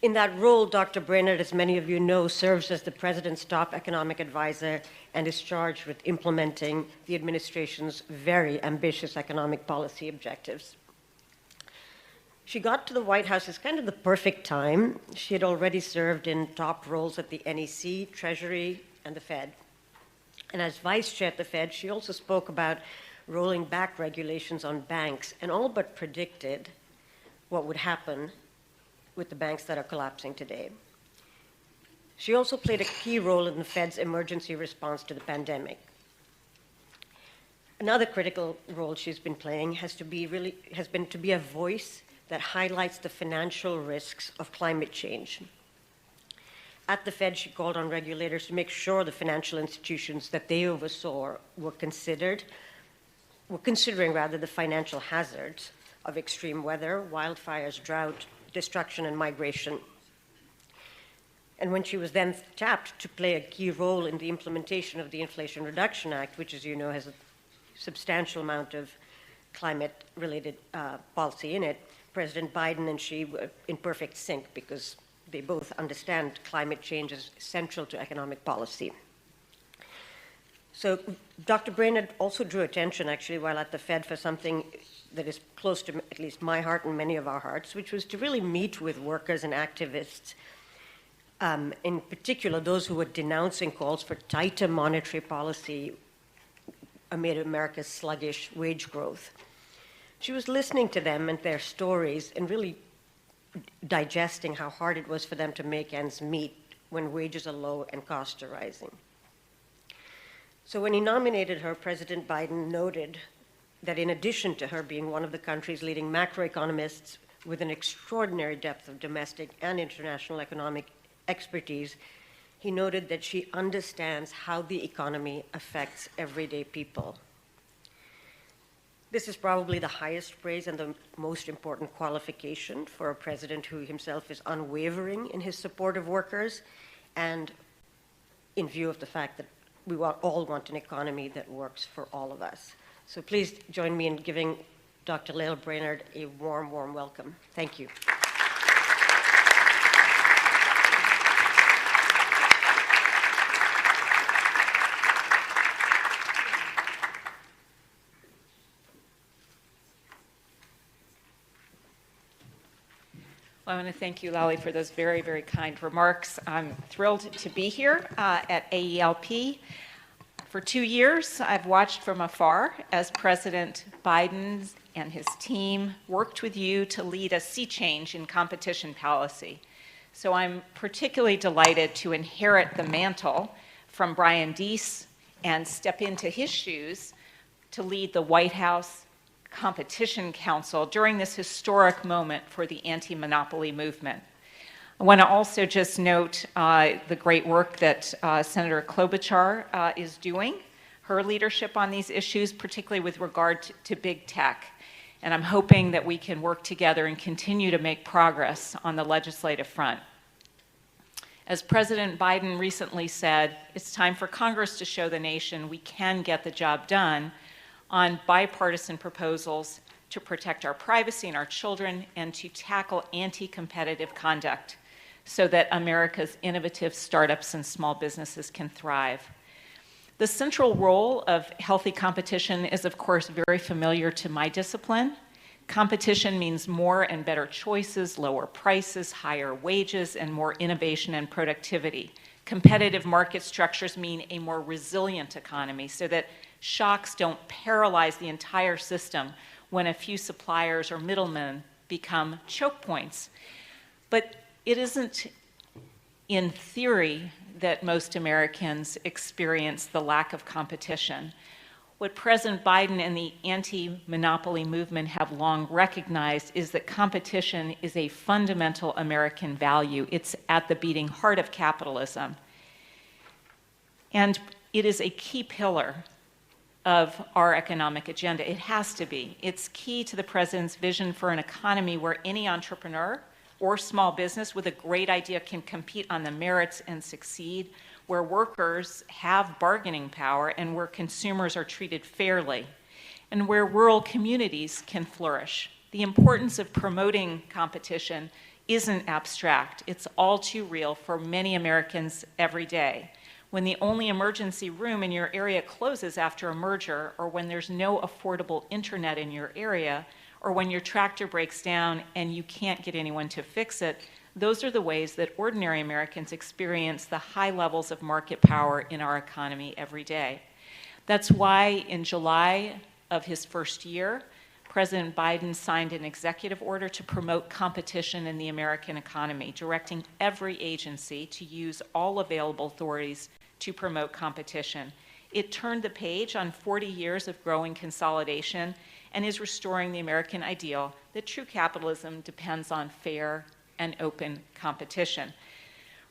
In that role, Dr. Brainard, as many of you know, serves as the president's top economic advisor and is charged with implementing the administration's very ambitious economic policy objectives. She got to the White House at kind of the perfect time. She had already served in top roles at the NEC, Treasury, and the Fed. And as vice chair at the Fed, she also spoke about rolling back regulations on banks and all but predicted what would happen with the banks that are collapsing today. She also played a key role in the Fed's emergency response to the pandemic. Another critical role she's been playing has been to be a voice that highlights the financial risks of climate change. At the Fed, she called on regulators to make sure the financial institutions that they oversaw were considering the financial hazards of extreme weather, wildfires, drought, destruction, and migration. And when she was then tapped to play a key role in the implementation of the Inflation Reduction Act, which, as you know, has a substantial amount of climate-related policy in it, President Biden and she were in perfect sync because they both understand climate change is central to economic policy. So Dr. Brainard also drew attention, actually, while at the Fed for something that is close to at least my heart and many of our hearts, which was to really meet with workers and activists, in particular those who were denouncing calls for tighter monetary policy amid America's sluggish wage growth. She was listening to them and their stories and really digesting how hard it was for them to make ends meet when wages are low and costs are rising. So when he nominated her, President Biden noted that in addition to her being one of the country's leading macroeconomists with an extraordinary depth of domestic and international economic expertise, he noted that she understands how the economy affects everyday people. This is probably the highest praise and the most important qualification for a president who himself is unwavering in his support of workers and in view of the fact that we all want an economy that works for all of us. So please join me in giving Dr. Lael Brainard a warm, warm welcome. Thank you. Well, I want to thank you, Laleh, for those very, very kind remarks. I'm thrilled to be here at AELP. For 2 years, I've watched from afar as President Biden and his team worked with you to lead a sea change in competition policy. So I'm particularly delighted to inherit the mantle from Brian Deese and step into his shoes to lead the White House Competition Council during this historic moment for the anti-monopoly movement. I want to also just note the great work that Senator Klobuchar is doing, her leadership on these issues, particularly with regard to big tech. And I'm hoping that we can work together and continue to make progress on the legislative front. As President Biden recently said, it's time for Congress to show the nation we can get the job done on bipartisan proposals to protect our privacy and our children and to tackle anti-competitive conduct so that America's innovative startups and small businesses can thrive. The central role of healthy competition is, of course, very familiar to my discipline. Competition means more and better choices, lower prices, higher wages, and more innovation and productivity. Competitive market structures mean a more resilient economy so that shocks don't paralyze the entire system when a few suppliers or middlemen become choke points. But it isn't in theory that most Americans experience the lack of competition. What President Biden and the anti-monopoly movement have long recognized is that competition is a fundamental American value. It's at the beating heart of capitalism. And it is a key pillar of our economic agenda. It has to be. It's key to the president's vision for an economy where any entrepreneur or small business with a great idea can compete on the merits and succeed, where workers have bargaining power and where consumers are treated fairly, and where rural communities can flourish. The importance of promoting competition isn't abstract. It's all too real for many Americans every day. When the only emergency room in your area closes after a merger, or when there's no affordable internet in your area, or when your tractor breaks down and you can't get anyone to fix it, those are the ways that ordinary Americans experience the high levels of market power in our economy every day. That's why in July of his first year, President Biden signed an executive order to promote competition in the American economy, directing every agency to use all available authorities to promote competition. It turned the page on 40 years of growing consolidation and is restoring the American ideal that true capitalism depends on fair and open competition.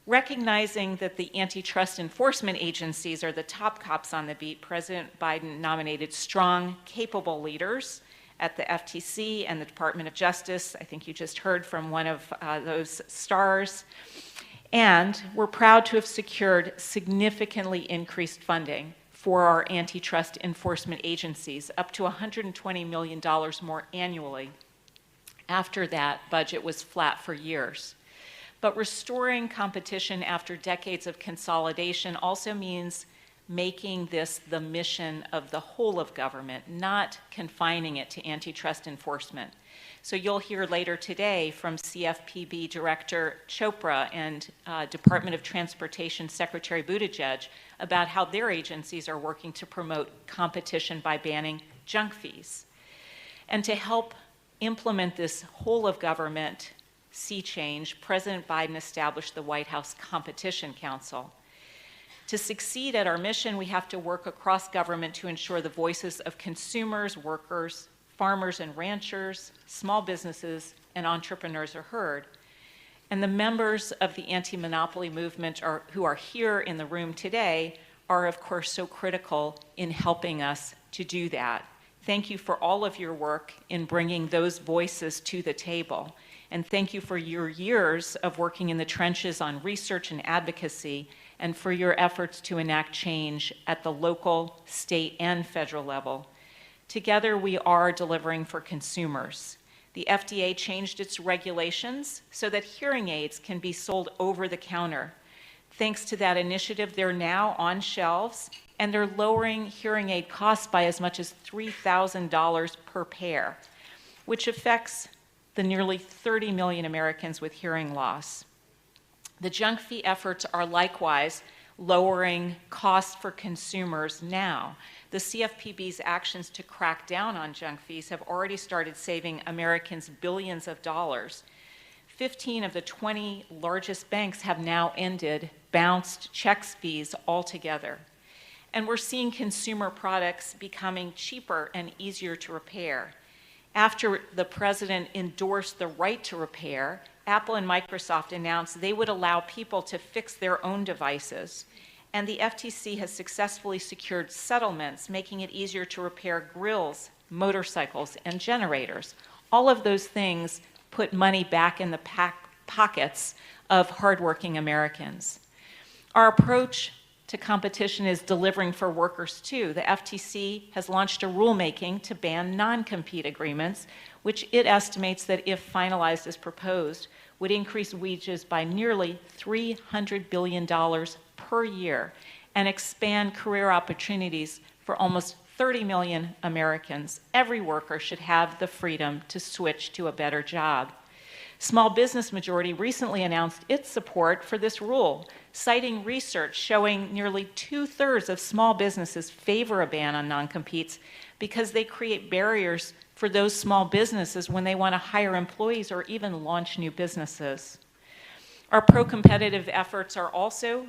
Recognizing that the antitrust enforcement agencies are the top cops on the beat, President Biden nominated strong, capable leaders at the FTC and the Department of Justice. I think you just heard from one of those stars. And we're proud to have secured significantly increased funding for our antitrust enforcement agencies, up to $120 million more annually. After that, budget was flat for years. But restoring competition after decades of consolidation also means making this the mission of the whole of government, not confining it to antitrust enforcement. So you'll hear later today from CFPB Director Chopra and Department of Transportation Secretary Buttigieg about how their agencies are working to promote competition by banning junk fees. And to help implement this whole of government sea change, President Biden established the White House Competition Council. To succeed at our mission, we have to work across government to ensure the voices of consumers, workers, farmers and ranchers, small businesses, and entrepreneurs are heard. And the members of the anti-monopoly movement who are here in the room today are, of course, so critical in helping us to do that. Thank you for all of your work in bringing those voices to the table. And thank you for your years of working in the trenches on research and advocacy, and for your efforts to enact change at the local, state, and federal level. Together, we are delivering for consumers. The FDA changed its regulations so that hearing aids can be sold over the counter. Thanks to that initiative, they're now on shelves, and they're lowering hearing aid costs by as much as $3,000 per pair, which affects the nearly 30 million Americans with hearing loss. The junk fee efforts are likewise lowering costs for consumers now. The CFPB's actions to crack down on junk fees have already started saving Americans billions of dollars. 15 of the 20 largest banks have now ended bounced checks fees altogether. And we're seeing consumer products becoming cheaper and easier to repair. After the president endorsed the right to repair, Apple and Microsoft announced they would allow people to fix their own devices. And the FTC has successfully secured settlements, making it easier to repair grills, motorcycles, and generators. All of those things put money back in the pockets of hardworking Americans. Our approach to competition is delivering for workers too. The FTC has launched a rulemaking to ban non-compete agreements, which it estimates that if finalized as proposed, would increase wages by nearly $300 billion per year and expand career opportunities for almost 30 million Americans. Every worker should have the freedom to switch to a better job. Small Business Majority recently announced its support for this rule, citing research showing nearly 2/3 of small businesses favor a ban on non-competes because they create barriers for those small businesses when they want to hire employees or even launch new businesses. Our pro-competitive efforts are also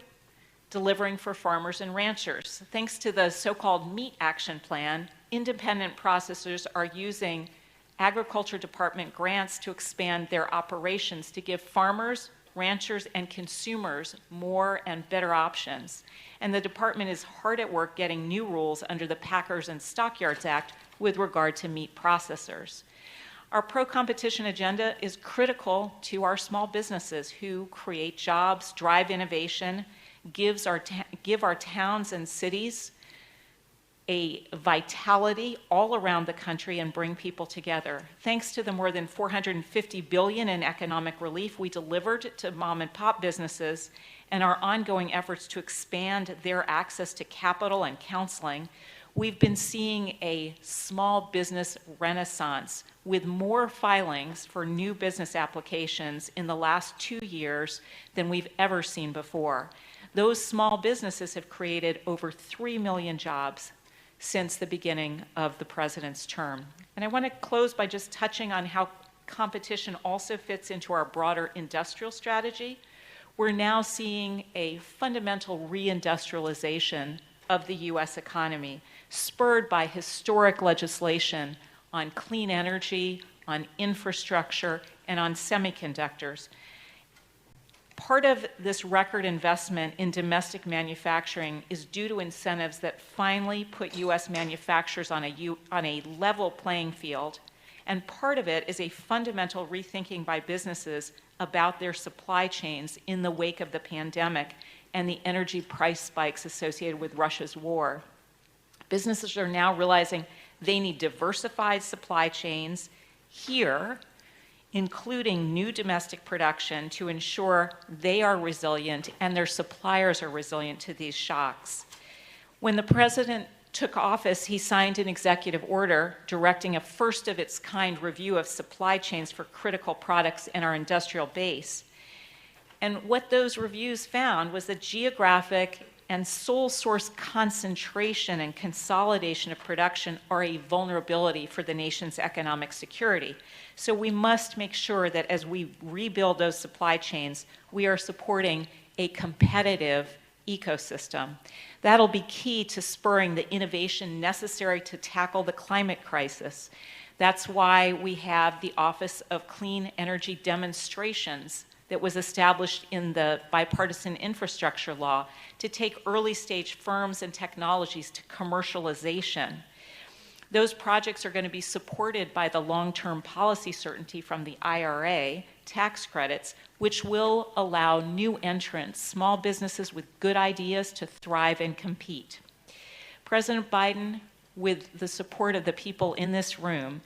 delivering for farmers and ranchers. Thanks to the so-called Meat Action Plan, independent processors are using Agriculture Department grants to expand their operations to give farmers, ranchers, and consumers more and better options. And the department is hard at work getting new rules under the Packers and Stockyards Act with regard to meat processors. Our pro-competition agenda is critical to our small businesses who create jobs, drive innovation, give our towns and cities a vitality all around the country and bring people together. Thanks to the more than $450 billion in economic relief we delivered to mom and pop businesses and our ongoing efforts to expand their access to capital and counseling, we've been seeing a small business renaissance with more filings for new business applications in the last 2 years than we've ever seen before. Those small businesses have created over 3 million jobs since the beginning of the president's term. And I want to close by just touching on how competition also fits into our broader industrial strategy. We're now seeing a fundamental reindustrialization of the U.S. economy, spurred by historic legislation on clean energy, on infrastructure, and on semiconductors. Part of this record investment in domestic manufacturing is due to incentives that finally put U.S. manufacturers on a level playing field, and part of it is a fundamental rethinking by businesses about their supply chains in the wake of the pandemic and the energy price spikes associated with Russia's war. Businesses are now realizing they need diversified supply chains here, including new domestic production, to ensure they are resilient and their suppliers are resilient to these shocks. When the president took office, he signed an executive order directing a first-of-its-kind review of supply chains for critical products in our industrial base. And what those reviews found was that geographic and sole source concentration and consolidation of production are a vulnerability for the nation's economic security. So we must make sure that as we rebuild those supply chains, we are supporting a competitive ecosystem. That'll be key to spurring the innovation necessary to tackle the climate crisis. That's why we have the Office of Clean Energy Demonstrations that was established in the bipartisan infrastructure law to take early stage firms and technologies to commercialization. Those projects are going to be supported by the long-term policy certainty from the IRA, tax credits, which will allow new entrants, small businesses with good ideas, to thrive and compete. President Biden, with the support of the people in this room,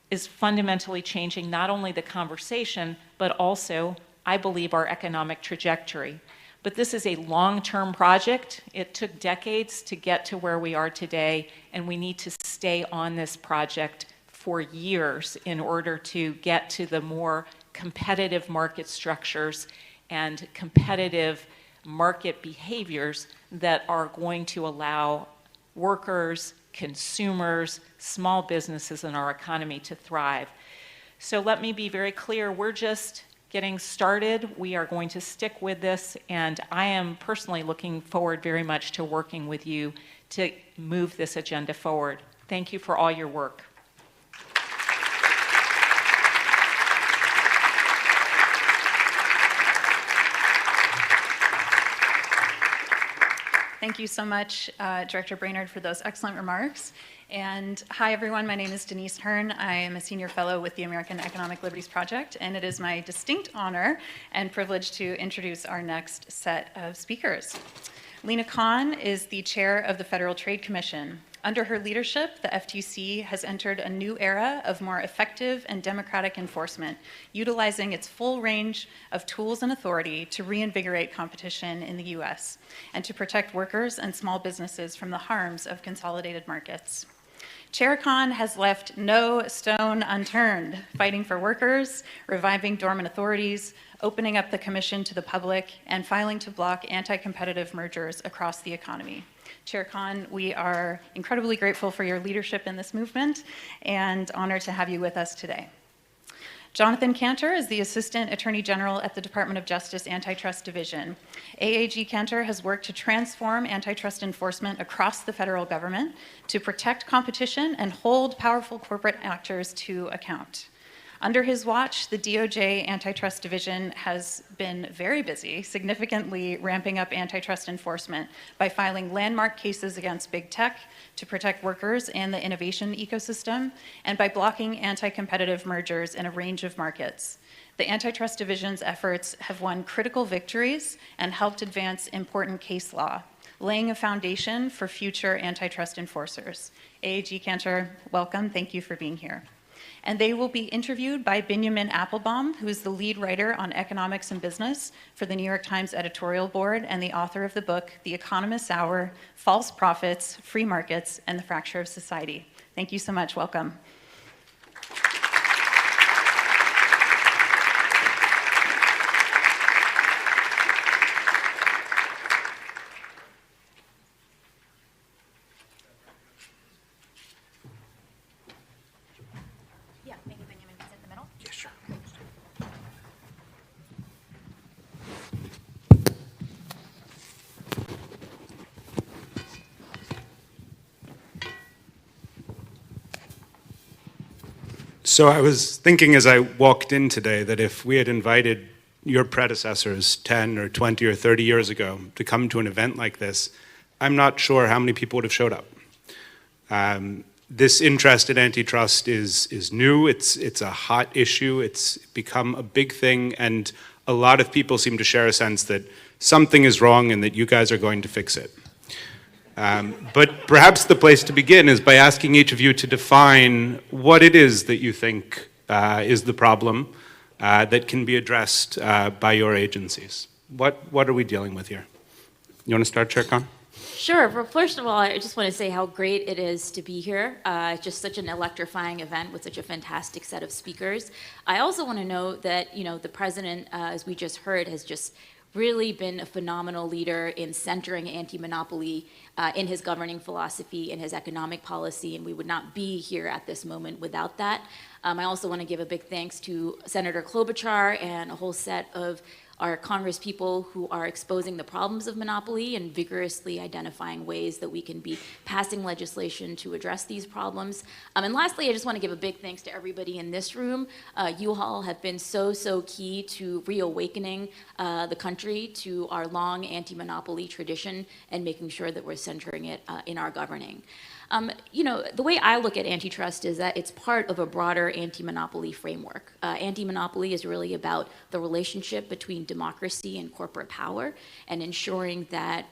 is fundamentally changing not only the conversation, but also, I believe, our economic trajectory. But this is a long-term project. It took decades to get to where we are today, and we need to stay on this project for years in order to get to the more competitive market structures and competitive market behaviors that are going to allow workers, consumers, small businesses in our economy to thrive. So let me be very clear, we're just getting started. We are going to stick with this, and I am personally looking forward very much to working with you to move this agenda forward. Thank you for all your work. Thank you so much, Director Brainard, for those excellent remarks. And hi, everyone. My name is Denise Hearn. I am a senior fellow with the American Economic Liberties Project, and it is my distinct honor and privilege to introduce our next set of speakers. Lina is the chair of the Federal Trade Commission. Under her leadership, the FTC has entered a new era of more effective and democratic enforcement, utilizing its full range of tools and authority to reinvigorate competition in the U.S. and to protect workers and small businesses from the harms of consolidated markets. Chair Khan has left no stone unturned, fighting for workers, reviving dormant authorities, opening up the commission to the public, and filing to block anti-competitive mergers across the economy. Chair Khan, we are incredibly grateful for your leadership in this movement and honored to have you with us today. Jonathan Kanter is the Assistant Attorney General at the Department of Justice Antitrust Division. AAG Kanter has worked to transform antitrust enforcement across the federal government to protect competition and hold powerful corporate actors to account. Under his watch, the DOJ Antitrust Division has been very busy, significantly ramping up antitrust enforcement by filing landmark cases against big tech to protect workers and the innovation ecosystem, and by blocking anti-competitive mergers in a range of markets. The Antitrust Division's efforts have won critical victories and helped advance important case law, laying a foundation for future antitrust enforcers. AAG Kanter, welcome. Thank you for being here. And they will be interviewed by Binyamin Appelbaum, who is the lead writer on economics and business for the New York Times editorial board and the author of the book, The Economist's Hour, False Profits, Free Markets, and the Fracture of Society. Thank you so much. Welcome. So I was thinking as I walked in today that if we had invited your predecessors 10 or 20 or 30 years ago to come to an event like this, I'm not sure how many people would have showed up. This interest in antitrust is new, it's a hot issue, it's become a big thing, and a lot of people seem to share a sense that something is wrong and that you guys are going to fix it. But perhaps the place to begin is by asking each of you to define what it is that you think is the problem that can be addressed by your agencies. What are we dealing with here? You want to start, Chair Khan? Sure. Well, first of all, I just want to say how great it is to be here. Just such an electrifying event with such a fantastic set of speakers. I also want to note that, the president, as we just heard, has just really been a phenomenal leader in centering anti-monopoly in his governing philosophy, in his economic policy, and we would not be here at this moment without that. I also want to give a big thanks to Senator Klobuchar and a whole set of our Congress people who are exposing the problems of monopoly and vigorously identifying ways that we can be passing legislation to address these problems. And lastly, I just want to give a big thanks to everybody in this room. You all have been so key to reawakening the country to our long anti-monopoly tradition and making sure that we're centering it in our governing. The way I look at antitrust is that it's part of a broader anti-monopoly framework. Anti-monopoly is really about the relationship between democracy and corporate power and ensuring that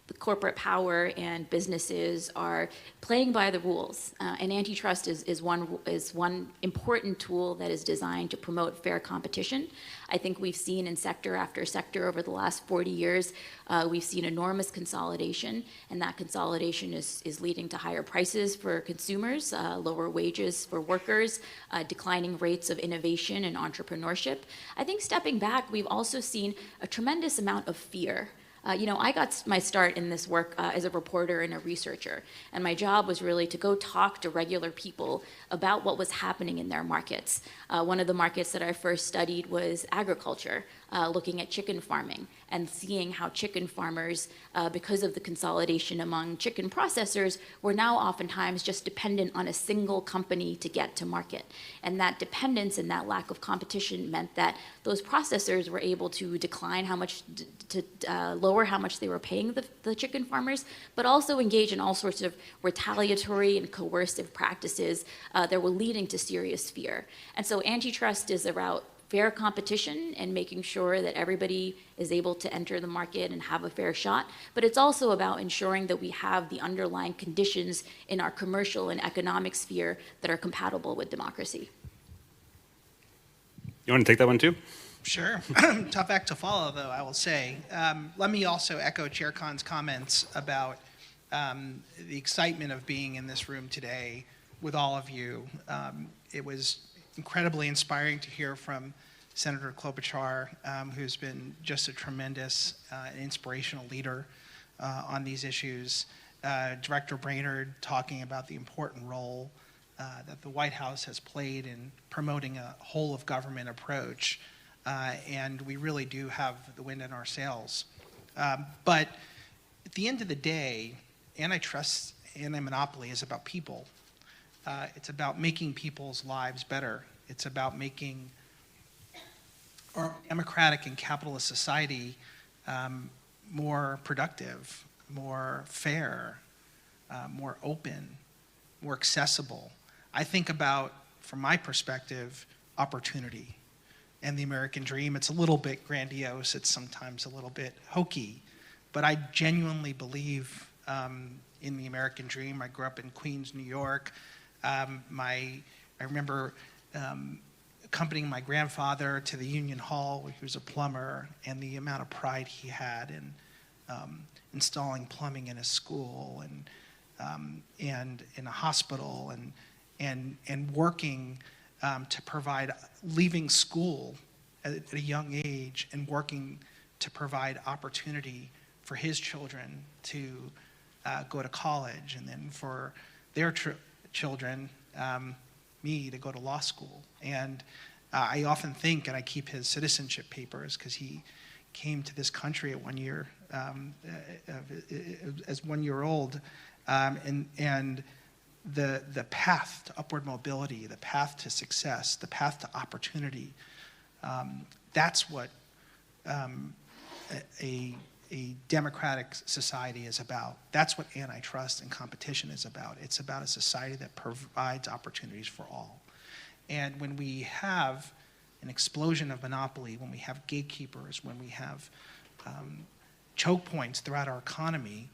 the corporate power and businesses are playing by the rules. And antitrust is one important tool that is designed to promote fair competition. I think we've seen in sector after sector over the last 40 years, we've seen enormous consolidation, and that consolidation is leading to higher prices for consumers, lower wages for workers, declining rates of innovation and entrepreneurship. I think stepping back, we've also seen a tremendous amount of fear. I got my start in this work as a reporter and a researcher, and my job was really to go talk to regular people about what was happening in their markets. One of the markets that I first studied was agriculture, looking at chicken farming and seeing how chicken farmers, because of the consolidation among chicken processors, were now oftentimes just dependent on a single company to get to market. And that dependence and that lack of competition meant that those processors were able to decline how much, to lower how much they were paying the chicken farmers, but also engage in all sorts of retaliatory and coercive practices that were leading to serious fear. And so antitrust is about fair competition and making sure that everybody is able to enter the market and have a fair shot, but it's also about ensuring that we have the underlying conditions in our commercial and economic sphere that are compatible with democracy. You want to take that one too? Sure. Tough act to follow, though, I will say. Let me also echo Chair Khan's comments about the excitement of being in this room today with all of you. It was incredibly inspiring to hear from Senator Klobuchar, who's been just a tremendous and inspirational leader on these issues. Director Brainard talking about the important role that the White House has played in promoting a whole of government approach. And we really do have the wind in our sails. But at the end of the day, antitrust, anti-monopoly is about people. It's about making people's lives better. It's about making our democratic and capitalist society more productive, more fair, more open, more accessible. I think about, from my perspective, opportunity and the American dream. It's a little bit grandiose. It's sometimes a little bit hokey. But I genuinely believe in the American dream. I grew up in Queens, New York. I remember accompanying my grandfather to the Union Hall, where he was a plumber, and the amount of pride he had in installing plumbing in a school and in a hospital and working to provide, leaving school at a young age and working to provide opportunity for his children to go to college, and then for their children, me, to go to law school. And I often think, and I keep his citizenship papers, because he came to this country at 1 year, as 1 year old, and the path to upward mobility, the path to success, the path to opportunity, that's what a democratic society is about. That's what antitrust and competition is about. It's about a society that provides opportunities for all. And when we have an explosion of monopoly, when we have gatekeepers, when we have choke points throughout our economy,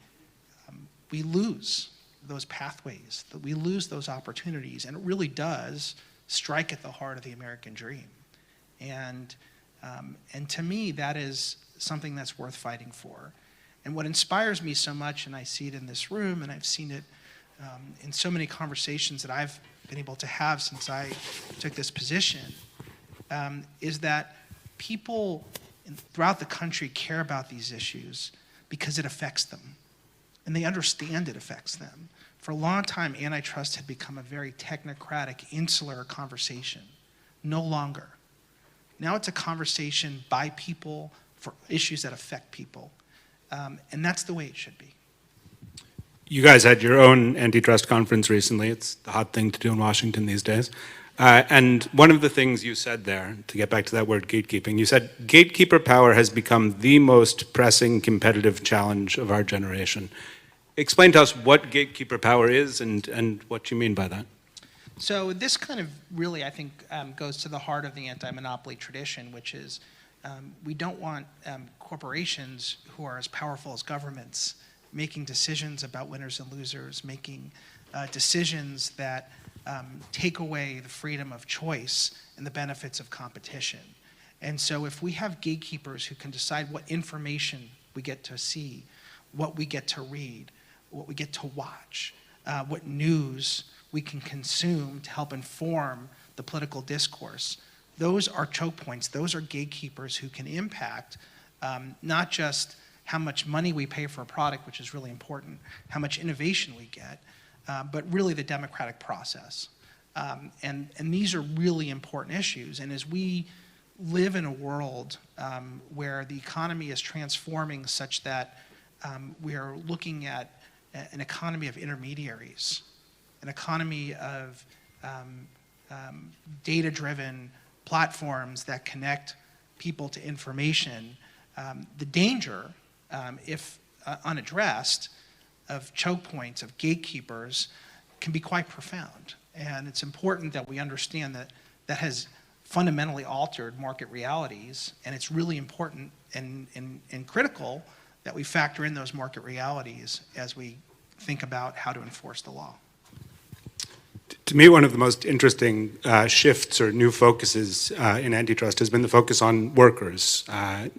we lose those pathways, that we lose those opportunities, and it really does strike at the heart of the American dream. And to me, that is something that's worth fighting for. And what inspires me so much, and I see it in this room, and I've seen it in so many conversations that I've been able to have since I took this position, is that people throughout the country care about these issues because it affects them, and they understand it affects them. For a long time, antitrust had become a very technocratic, insular conversation. No longer. Now it's a conversation by people for issues that affect people. And that's the way it should be. You guys had your own antitrust conference recently. It's the hot thing to do in Washington these days. And one of the things you said there, to get back to that word gatekeeping, you said gatekeeper power has become the most pressing competitive challenge of our generation. Explain to us what gatekeeper power is and what you mean by that. So this kind of really, I think, goes to the heart of the anti-monopoly tradition, which is we don't want corporations who are as powerful as governments making decisions about winners and losers, making decisions that take away the freedom of choice and the benefits of competition. And so if we have gatekeepers who can decide what information we get to see, what we get to read, what we get to watch, what news we can consume to help inform the political discourse, those are choke points. Those are gatekeepers who can impact not just how much money we pay for a product, which is really important, how much innovation we get, but really the democratic process. And these are really important issues. And as we live in a world where the economy is transforming such that we are looking at an economy of intermediaries, an economy of data-driven platforms that connect people to information, the danger, if unaddressed, of choke points, of gatekeepers, can be quite profound. And it's important that we understand that that has fundamentally altered market realities, and it's really important and critical that we factor in those market realities as we think about how to enforce the law. To me, one of the most interesting shifts or new focuses in antitrust has been the focus on workers,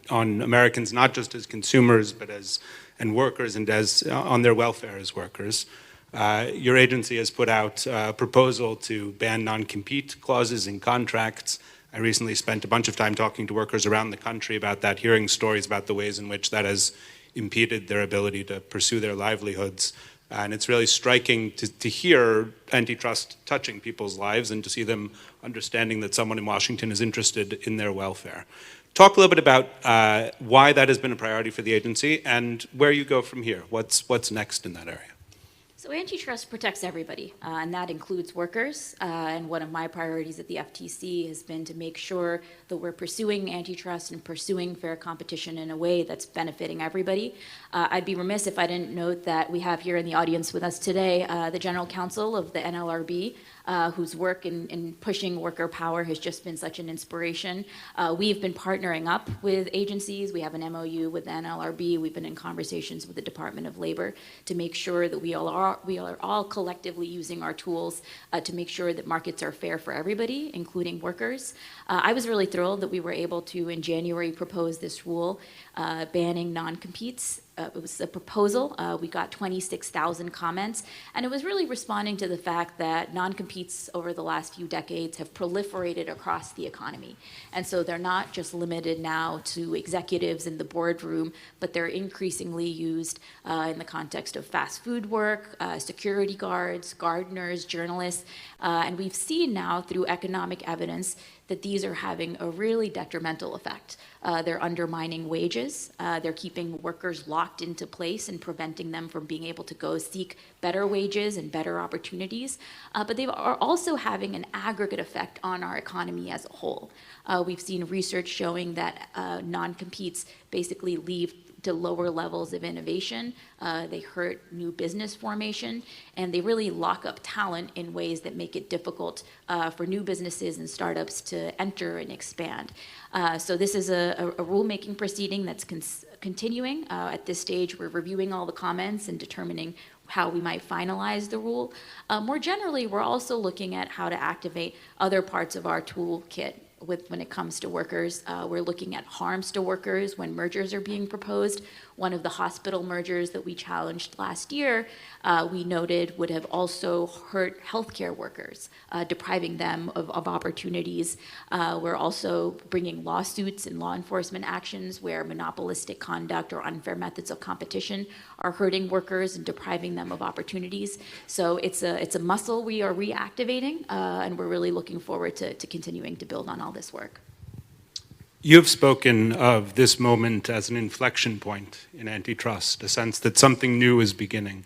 on Americans not just as consumers, but as workers and as on their welfare as workers. Your agency has put out a proposal to ban non-compete clauses in contracts. I recently spent a bunch of time talking to workers around the country about that, hearing stories about the ways in which that has impeded their ability to pursue their livelihoods. And it's really striking to hear antitrust touching people's lives and to see them understanding that someone in Washington is interested in their welfare. Talk a little bit about why that has been a priority for the agency and where you go from here. What's next in that area? So antitrust protects everybody, and that includes workers. And one of my priorities at the FTC has been to make sure that we're pursuing antitrust and pursuing fair competition in a way that's benefiting everybody. I'd be remiss if I didn't note that we have here in the audience with us today the General Counsel of the NLRB, whose work in pushing worker power has just been such an inspiration. We've been partnering up with agencies. We have an MOU with the NLRB. We've been in conversations with the Department of Labor to make sure that we are all collectively using our tools to make sure that markets are fair for everybody, including workers. I was really thrilled that we were able to, in January, propose this rule banning non-competes. It was a proposal. We got 26,000 comments, and it was really responding to the fact that non-competes over the last few decades have proliferated across the economy. And so they're not just limited now to executives in the boardroom, but they're increasingly used in the context of fast food work, security guards, gardeners, journalists. And we've seen now through economic evidence that these are having a really detrimental effect. They're undermining wages. They're keeping workers locked into place and preventing them from being able to go seek better wages and better opportunities. But they are also having an aggregate effect on our economy as a whole. We've seen research showing that non-competes basically lead to lower levels of innovation. They hurt new business formation, and they really lock up talent in ways that make it difficult for new businesses and startups to enter and expand. So this is a rulemaking proceeding that's continuing. At this stage, we're reviewing all the comments and determining how we might finalize the rule. More generally, we're also looking at how to activate other parts of our toolkit when it comes to workers. We're looking at harms to workers when mergers are being proposed. One of the hospital mergers that we challenged last year, we noted would have also hurt healthcare workers, depriving them of opportunities. We're also bringing lawsuits and law enforcement actions where monopolistic conduct or unfair methods of competition are hurting workers and depriving them of opportunities. So it's a muscle we are reactivating, and we're really looking forward to continuing to build on all this work. You've spoken of this moment as an inflection point in antitrust, a sense that something new is beginning.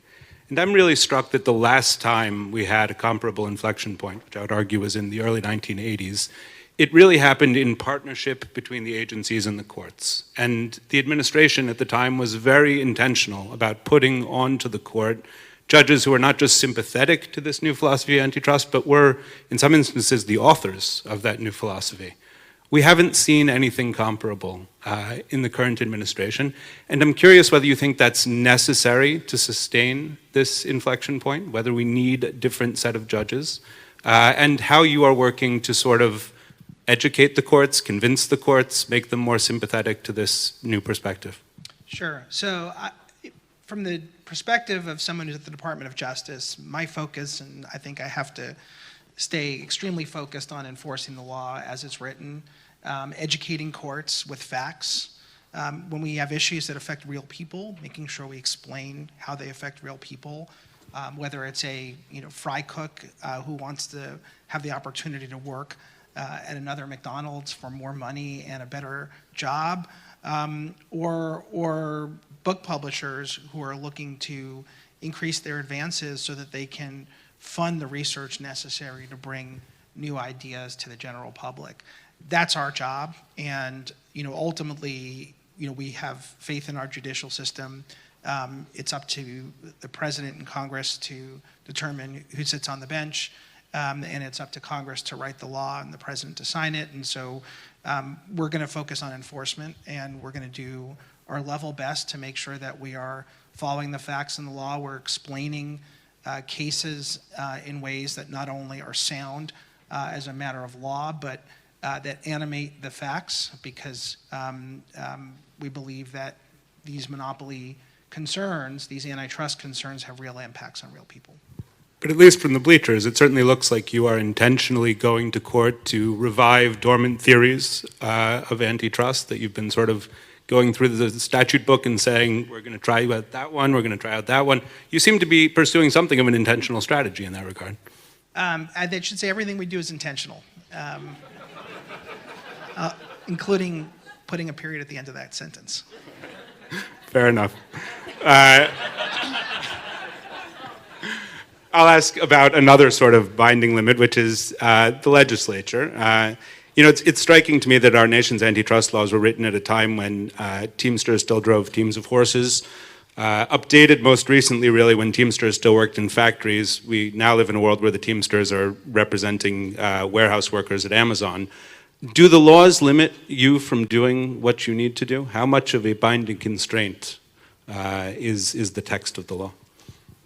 And I'm really struck that the last time we had a comparable inflection point, which I would argue was in the early 1980s, it really happened in partnership between the agencies and the courts. And the administration at the time was very intentional about putting onto the court judges who were not just sympathetic to this new philosophy of antitrust, but were, in some instances, the authors of that new philosophy. We haven't seen anything comparable in the current administration, and I'm curious whether you think that's necessary to sustain this inflection point, whether we need a different set of judges, and how you are working to sort of educate the courts, convince the courts, make them more sympathetic to this new perspective. Sure. So from the perspective of someone who's at the Department of Justice, my focus, and I think I have to stay extremely focused on enforcing the law as it's written, educating courts with facts. When we have issues that affect real people, making sure we explain how they affect real people, whether it's a fry cook who wants to have the opportunity to work at another McDonald's for more money and a better job, or book publishers who are looking to increase their advances so that they can fund the research necessary to bring new ideas to the general public. That's our job, and ultimately, we have faith in our judicial system. It's up to the president and Congress to determine who sits on the bench, and it's up to Congress to write the law and the president to sign it. And so we're going to focus on enforcement, and we're going to do our level best to make sure that we are following the facts in the law. We're explaining cases in ways that not only are sound as a matter of law, but that animate the facts, because we believe that these monopoly concerns, these antitrust concerns, have real impacts on real people. But at least from the bleachers, it certainly looks like you are intentionally going to court to revive dormant theories of antitrust, that you've been sort of going through the statute book and saying, we're going to try out that one, we're going to try out that one. You seem to be pursuing something of an intentional strategy in that regard. I should say everything we do is intentional, including putting a period at the end of that sentence. Fair enough. I'll ask about another sort of binding limit, which is the legislature. It's striking to me that our nation's antitrust laws were written at a time when Teamsters still drove teams of horses, updated most recently really when Teamsters still worked in factories. We now live in a world where the Teamsters are representing warehouse workers at Amazon. Do the laws limit you from doing what you need to do? How much of a binding constraint is the text of the law?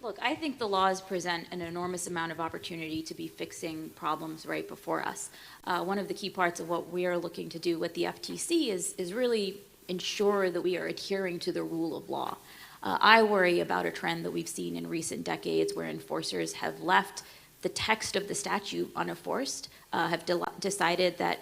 Look, I think the laws present an enormous amount of opportunity to be fixing problems right before us. One of the key parts of what we are looking to do with the FTC is really ensure that we are adhering to the rule of law. I worry about a trend that we've seen in recent decades where enforcers have left the text of the statute unenforced, have decided that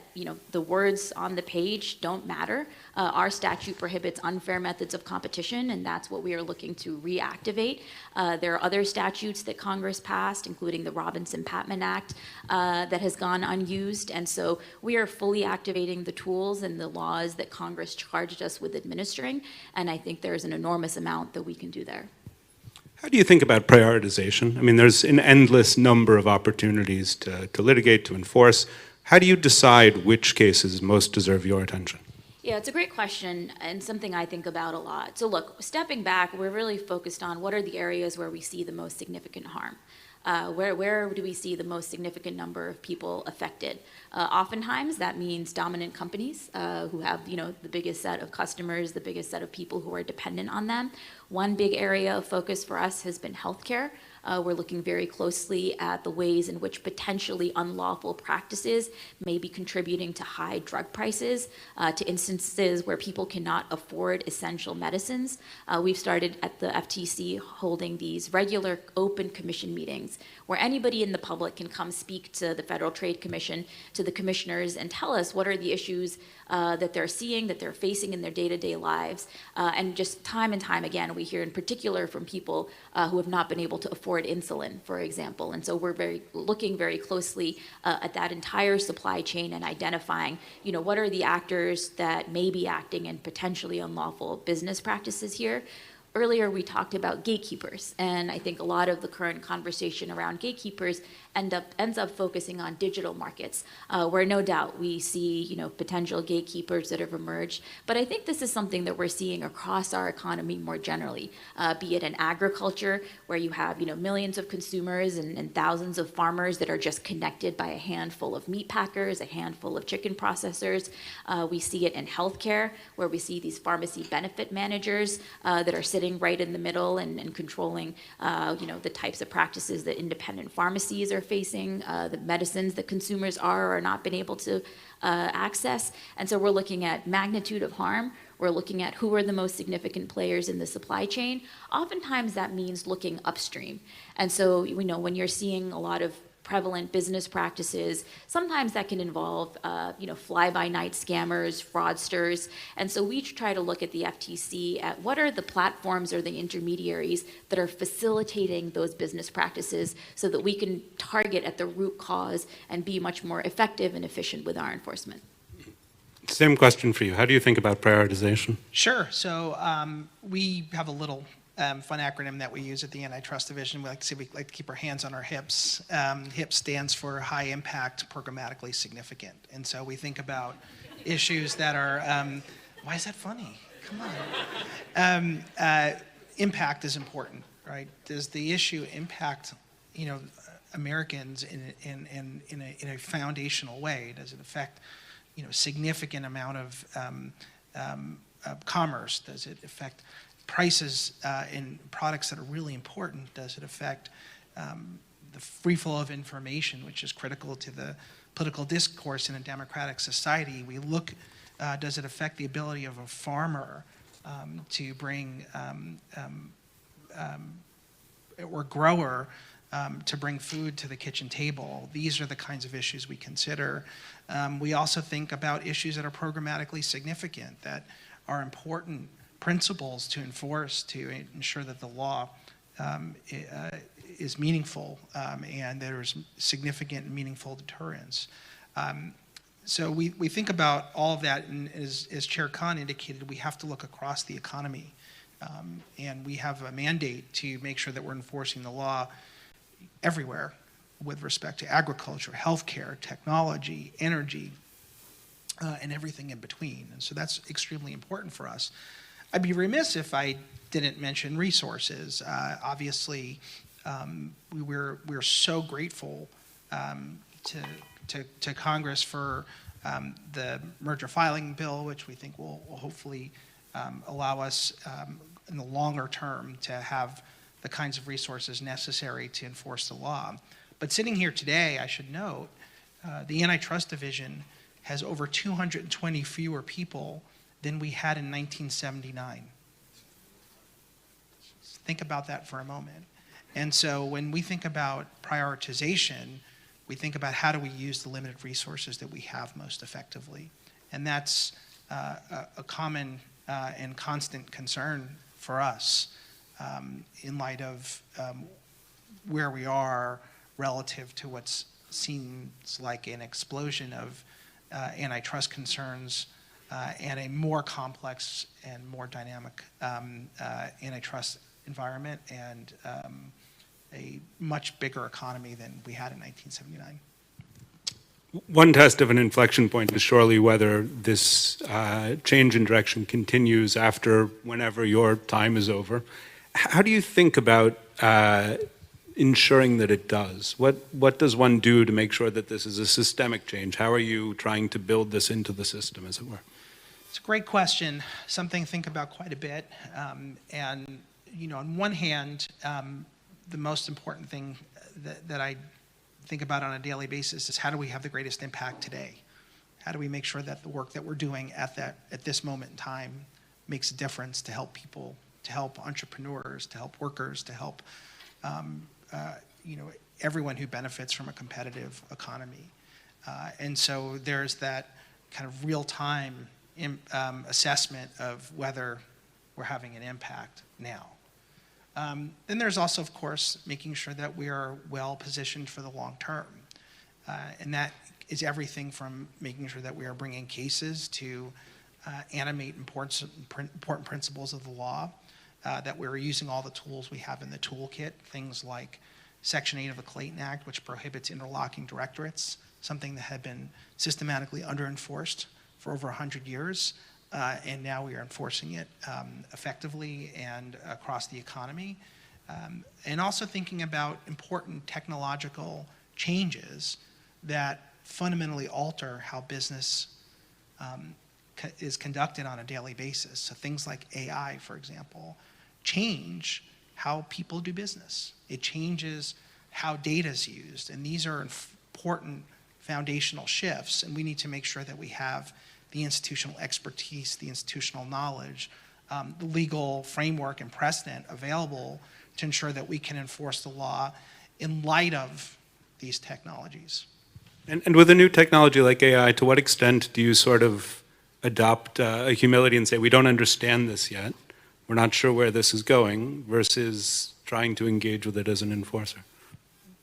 the words on the page don't matter. Our statute prohibits unfair methods of competition, and that's what we are looking to reactivate. There are other statutes that Congress passed, including the Robinson-Patman Act, that has gone unused, and so we are fully activating the tools and the laws that Congress charged us with administering, and I think there's an enormous amount that we can do there. How do you think about prioritization? I mean, there's an endless number of opportunities to litigate, to enforce. How do you decide which cases most deserve your attention? Yeah, it's a great question and something I think about a lot. So look, stepping back, we're really focused on what are the areas where we see the most significant harm. Where do we see the most significant number of people affected? Oftentimes that means dominant companies who have the biggest set of customers, the biggest set of people who are dependent on them. One big area of focus for us has been healthcare. We're looking very closely at the ways in which potentially unlawful practices may be contributing to high drug prices, to instances where people cannot afford essential medicines. We've started at the FTC holding these regular open commission meetings where anybody in the public can come speak to the Federal Trade Commission, to the commissioners, and tell us what are the issues that they're seeing, that they're facing in their day-to-day lives. And just time and time again, we hear in particular from people who have not been able to afford insulin, for example. And so we're looking very closely at that entire supply chain and identifying, what are the actors that may be acting in potentially unlawful business practices here. Earlier, we talked about gatekeepers, and I think a lot of the current conversation around gatekeepers ends up focusing on digital markets, where no doubt we see, potential gatekeepers that have emerged. But I think this is something that we're seeing across our economy more generally, be it in agriculture, where you have, millions of consumers and thousands of farmers that are just connected by a handful of meat packers, a handful of chicken processors. We see it in healthcare, where we see these pharmacy benefit managers that are sitting right in the middle and controlling, the types of practices that independent pharmacies are facing, the medicines that consumers are or not been able to access. And so we're looking at magnitude of harm. We're looking at who are the most significant players in the supply chain. Oftentimes that means looking upstream. And so, when you're seeing a lot of prevalent business practices, sometimes that can involve, fly-by-night scammers, fraudsters. And so we try to look at the FTC at what are the platforms or the intermediaries that are facilitating those business practices so that we can target at the root cause and be much more effective and efficient with our enforcement. Same question for you. How do you think about prioritization? Sure. So we have a little fun acronym that we use at the Antitrust Division. We like to say we like to keep our hands on our hips. HIPS stands for high impact, programmatically significant. And so we think about issues that are, why is that funny? Come on. Impact is important, right? Does the issue impact, Americans in a foundational way? Does it affect, significant amount of commerce? Does it affect prices in products that are really important? Does it affect the free flow of information, which is critical to the political discourse in a democratic society? We look, does it affect the ability of a farmer to bring, or grower to bring food to the kitchen table? These are the kinds of issues we consider. We also think about issues that are programmatically significant, that are important principles to enforce to ensure that the law is meaningful and there's significant and meaningful deterrence. So we think about all of that, and as Chair Khan indicated, we have to look across the economy. And we have a mandate to make sure that we're enforcing the law everywhere with respect to agriculture, healthcare, technology, energy, and everything in between. And so that's extremely important for us. I'd be remiss if I didn't mention resources. Obviously, we're so grateful to Congress for the merger filing bill, which we think will hopefully allow us in the longer term to have the kinds of resources necessary to enforce the law. But sitting here today, I should note, the Antitrust Division has over 220 fewer people than we had in 1979. Think about that for a moment. And so when we think about prioritization, we think about how do we use the limited resources that we have most effectively. And that's a common and constant concern for us in light of where we are relative to what seems like an explosion of antitrust concerns and a more complex and more dynamic antitrust environment and a much bigger economy than we had in 1979. One test of an inflection point is surely whether this change in direction continues after whenever your time is over. How do you think about ensuring that it does? What does one do to make sure that this is a systemic change? How are you trying to build this into the system, as it were? It's a great question, something to think about quite a bit. And, on one hand, the most important thing that I think about on a daily basis is how do we have the greatest impact today? How do we make sure that the work that we're doing at this moment in time makes a difference to help people, to help entrepreneurs, to help workers, to help everyone who benefits from a competitive economy. And so there's that kind of real-time assessment of whether we're having an impact now. Then there's also, of course, making sure that we are well positioned for the long term. And that is everything from making sure that we are bringing cases to animate important principles of the law, that we're using all the tools we have in the toolkit, things like Section 8 of the Clayton Act, which prohibits interlocking directorates, something that had been systematically under-enforced for over 100 years, and now we are enforcing it effectively and across the economy. And also thinking about important technological changes that fundamentally alter how business is conducted on a daily basis. So things like AI, for example, change how people do business. It changes how data is used, and these are important foundational shifts, and we need to make sure that we have the institutional expertise, the institutional knowledge, the legal framework and precedent available to ensure that we can enforce the law in light of these technologies. And with a new technology like AI, to what extent do you sort of adopt a humility and say, we don't understand this yet, we're not sure where this is going, versus trying to engage with it as an enforcer?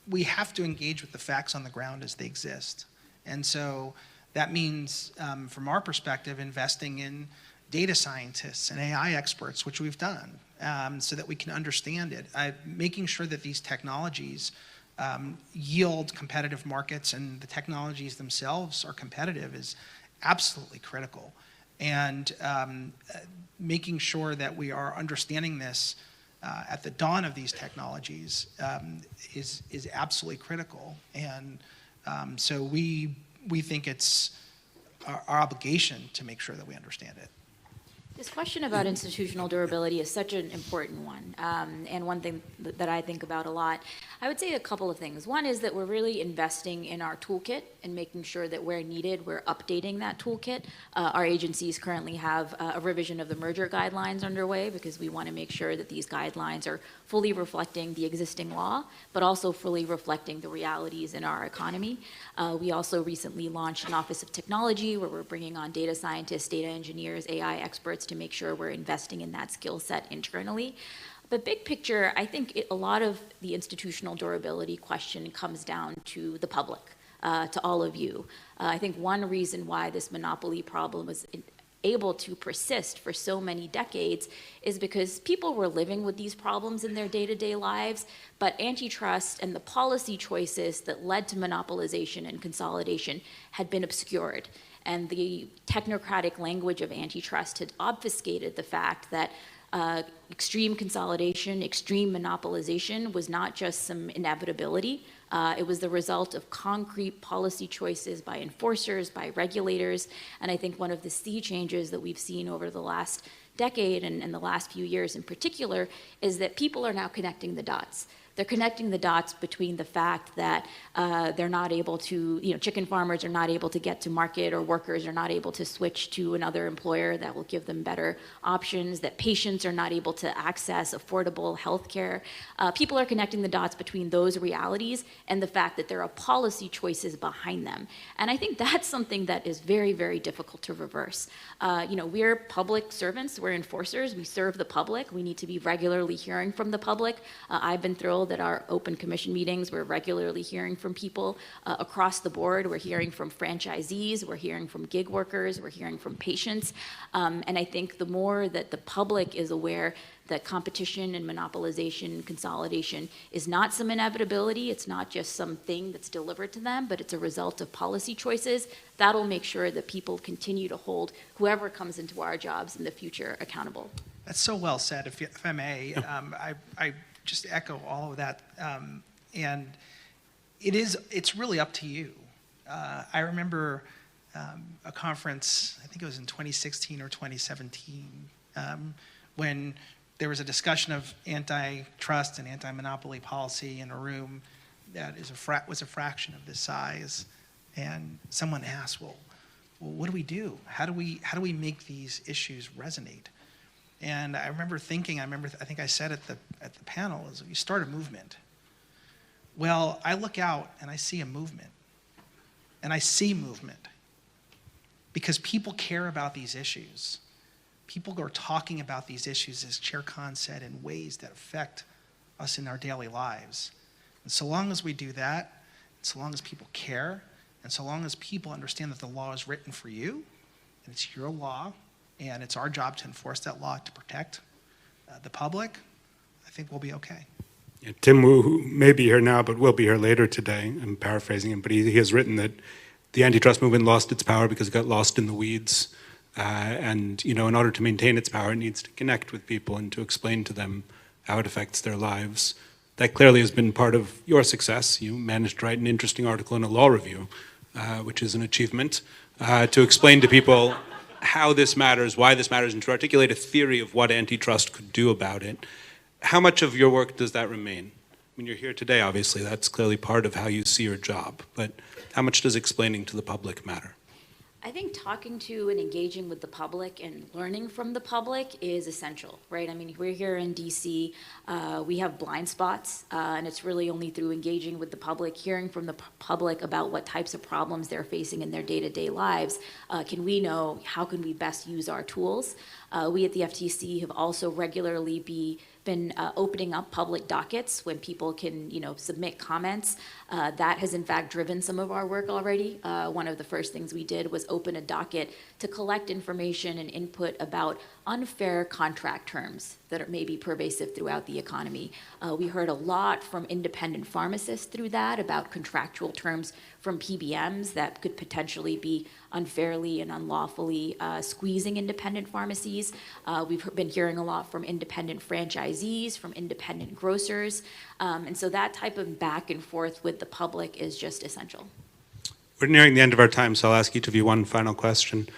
We have to engage with the facts on the ground as they exist. And so that means, from our perspective, investing in data scientists and AI experts, which we've done, so that we can understand it. Making sure that these technologies yield competitive markets and the technologies themselves are competitive is absolutely critical. And making sure that we are understanding this at the dawn of these technologies is absolutely critical. And so we think it's our obligation to make sure that we understand it. This question about institutional durability is such an important one, and one thing that I think about a lot. I would say a couple of things. One is that we're really investing in our toolkit and making sure that where needed, we're updating that toolkit. Our agencies currently have a revision of the merger guidelines underway because we want to make sure that these guidelines are fully reflecting the existing law, but also fully reflecting the realities in our economy. We also recently launched an Office of Technology where we're bringing on data scientists, data engineers, AI experts to make sure we're investing in that skill set internally. But big picture, I think a lot of the institutional durability question comes down to the public, to all of you. I think one reason why this monopoly problem is able to persist for so many decades is because people were living with these problems in their day-to-day lives, but antitrust and the policy choices that led to monopolization and consolidation had been obscured. And the technocratic language of antitrust had obfuscated the fact that extreme consolidation, extreme monopolization was not just some inevitability. It was the result of concrete policy choices by enforcers, by regulators. And I think one of the sea changes that we've seen over the last decade and the last few years in particular is that people are now connecting the dots. They're connecting the dots between the fact that they're not able to, chicken farmers are not able to get to market, or workers are not able to switch to another employer that will give them better options, that patients are not able to access affordable health care. People are connecting the dots between those realities and the fact that there are policy choices behind them. And I think that's something that is very, very difficult to reverse. We're public servants, we're enforcers, we serve the public, we need to be regularly hearing from the public. I've been thrilled that our open commission meetings, we're regularly hearing from people across the board. We're hearing from franchisees, we're hearing from gig workers, we're hearing from patients. And I think the more that the public is aware that competition and monopolization, consolidation is not some inevitability, it's not just something that's delivered to them, but it's a result of policy choices, that'll make sure that people continue to hold whoever comes into our jobs in the future accountable. That's so well said, if I may. I just echo all of that. And it's really up to you. I remember a conference, I think it was in 2016 or 2017, when there was a discussion of antitrust and anti-monopoly policy in a room that was a fraction of this size. And someone asked, well, what do we do? How do we make these issues resonate? And I remember thinking, I think I said at the panel, is you start a movement. Well, I look out and I see a movement. And I see movement. Because people care about these issues. People are talking about these issues, as Chair Khan said, in ways that affect us in our daily lives. And so long as we do that, so long as people care, and so long as people understand that the law is written for you, and it's your law, and it's our job to enforce that law to protect the public, I think we'll be okay. Yeah, Tim Wu, who may be here now but will be here later today, I'm paraphrasing him, but he has written that the antitrust movement lost its power because it got lost in the weeds. And in order to maintain its power, it needs to connect with people and to explain to them how it affects their lives. That clearly has been part of your success. You managed to write an interesting article in a law review, which is an achievement, to explain to people how this matters, why this matters, and to articulate a theory of what antitrust could do about it. How much of your work does that remain? I mean, you're here today, obviously. That's clearly part of how you see your job. But how much does explaining to the public matter? I think talking to and engaging with the public and learning from the public is essential, right? I mean, we're here in DC, we have blind spots, and it's really only through engaging with the public, hearing from the public about what types of problems they're facing in their day-to-day lives, can we know how can we best use our tools. We at the FTC have also regularly been opening up public dockets when people can, submit comments. That has in fact driven some of our work already. One of the first things we did was open a docket to collect information and input about unfair contract terms that may be pervasive throughout the economy. We heard a lot from independent pharmacists through that about contractual terms from PBMs that could potentially be unfairly and unlawfully squeezing independent pharmacies. We've been hearing a lot from independent franchisees, from independent grocers, and so that type of back and forth with the public is just essential. We're nearing the end of our time, so I'll ask each of you one final question.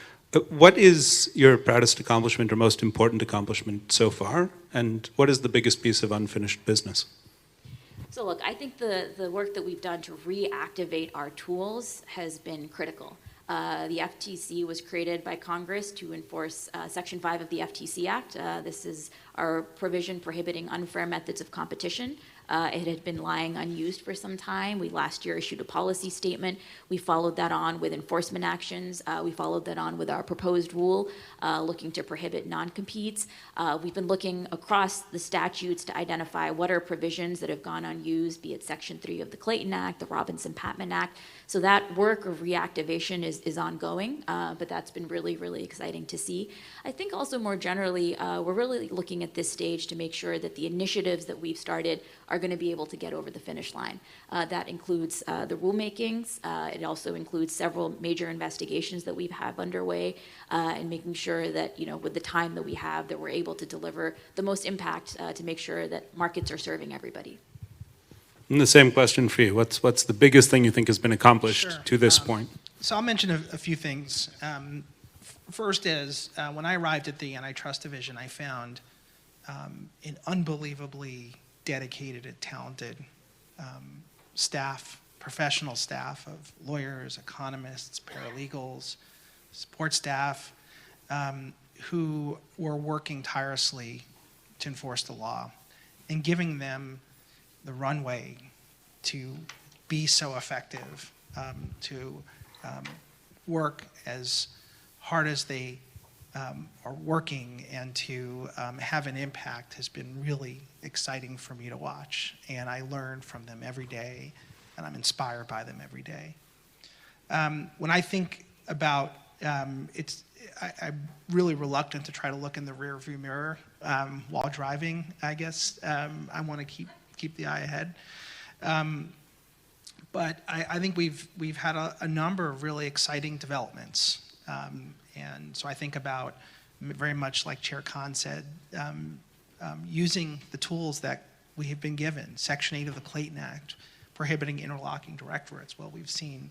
What is your proudest accomplishment or most important accomplishment so far, and what is the biggest piece of unfinished business? So look, I think the work that we've done to reactivate our tools has been critical. The FTC was created by Congress to enforce Section 5 of the FTC Act. This is our provision prohibiting unfair methods of competition. It had been lying unused for some time. We last year issued a policy statement. We followed that on with enforcement actions. We followed that on with our proposed rule looking to prohibit non-competes. We've been looking across the statutes to identify what are provisions that have gone unused, be it Section 3 of the Clayton Act, the Robinson-Patman Act. So that work of reactivation is ongoing, but that's been really, really exciting to see. I think also more generally, we're really looking at this stage to make sure that the initiatives that we've started are going to be able to get over the finish line. That includes the rulemakings. It also includes several major investigations that we have underway, and making sure that, with the time that we have, that we're able to deliver the most impact to make sure that markets are serving everybody. And the same question for you. What's the biggest thing you think has been accomplished to this point? So I'll mention a few things. First is, when I arrived at the Antitrust Division, I found an unbelievably dedicated and talented staff, professional staff of lawyers, economists, paralegals, support staff, who were working tirelessly to enforce the law and giving them the runway to be so effective, to work as hard as they are working and to have an impact has been really exciting for me to watch. And I learn from them every day, and I'm inspired by them every day. When I think about I'm really reluctant to try to look in the rearview mirror while driving, I guess. I want to keep the eye ahead. But I think we've had a number of really exciting developments. And so I think about, very much like Chair Khan said, using the tools that we have been given. Section 8 of the Clayton Act, prohibiting interlocking directorates. Well, we've seen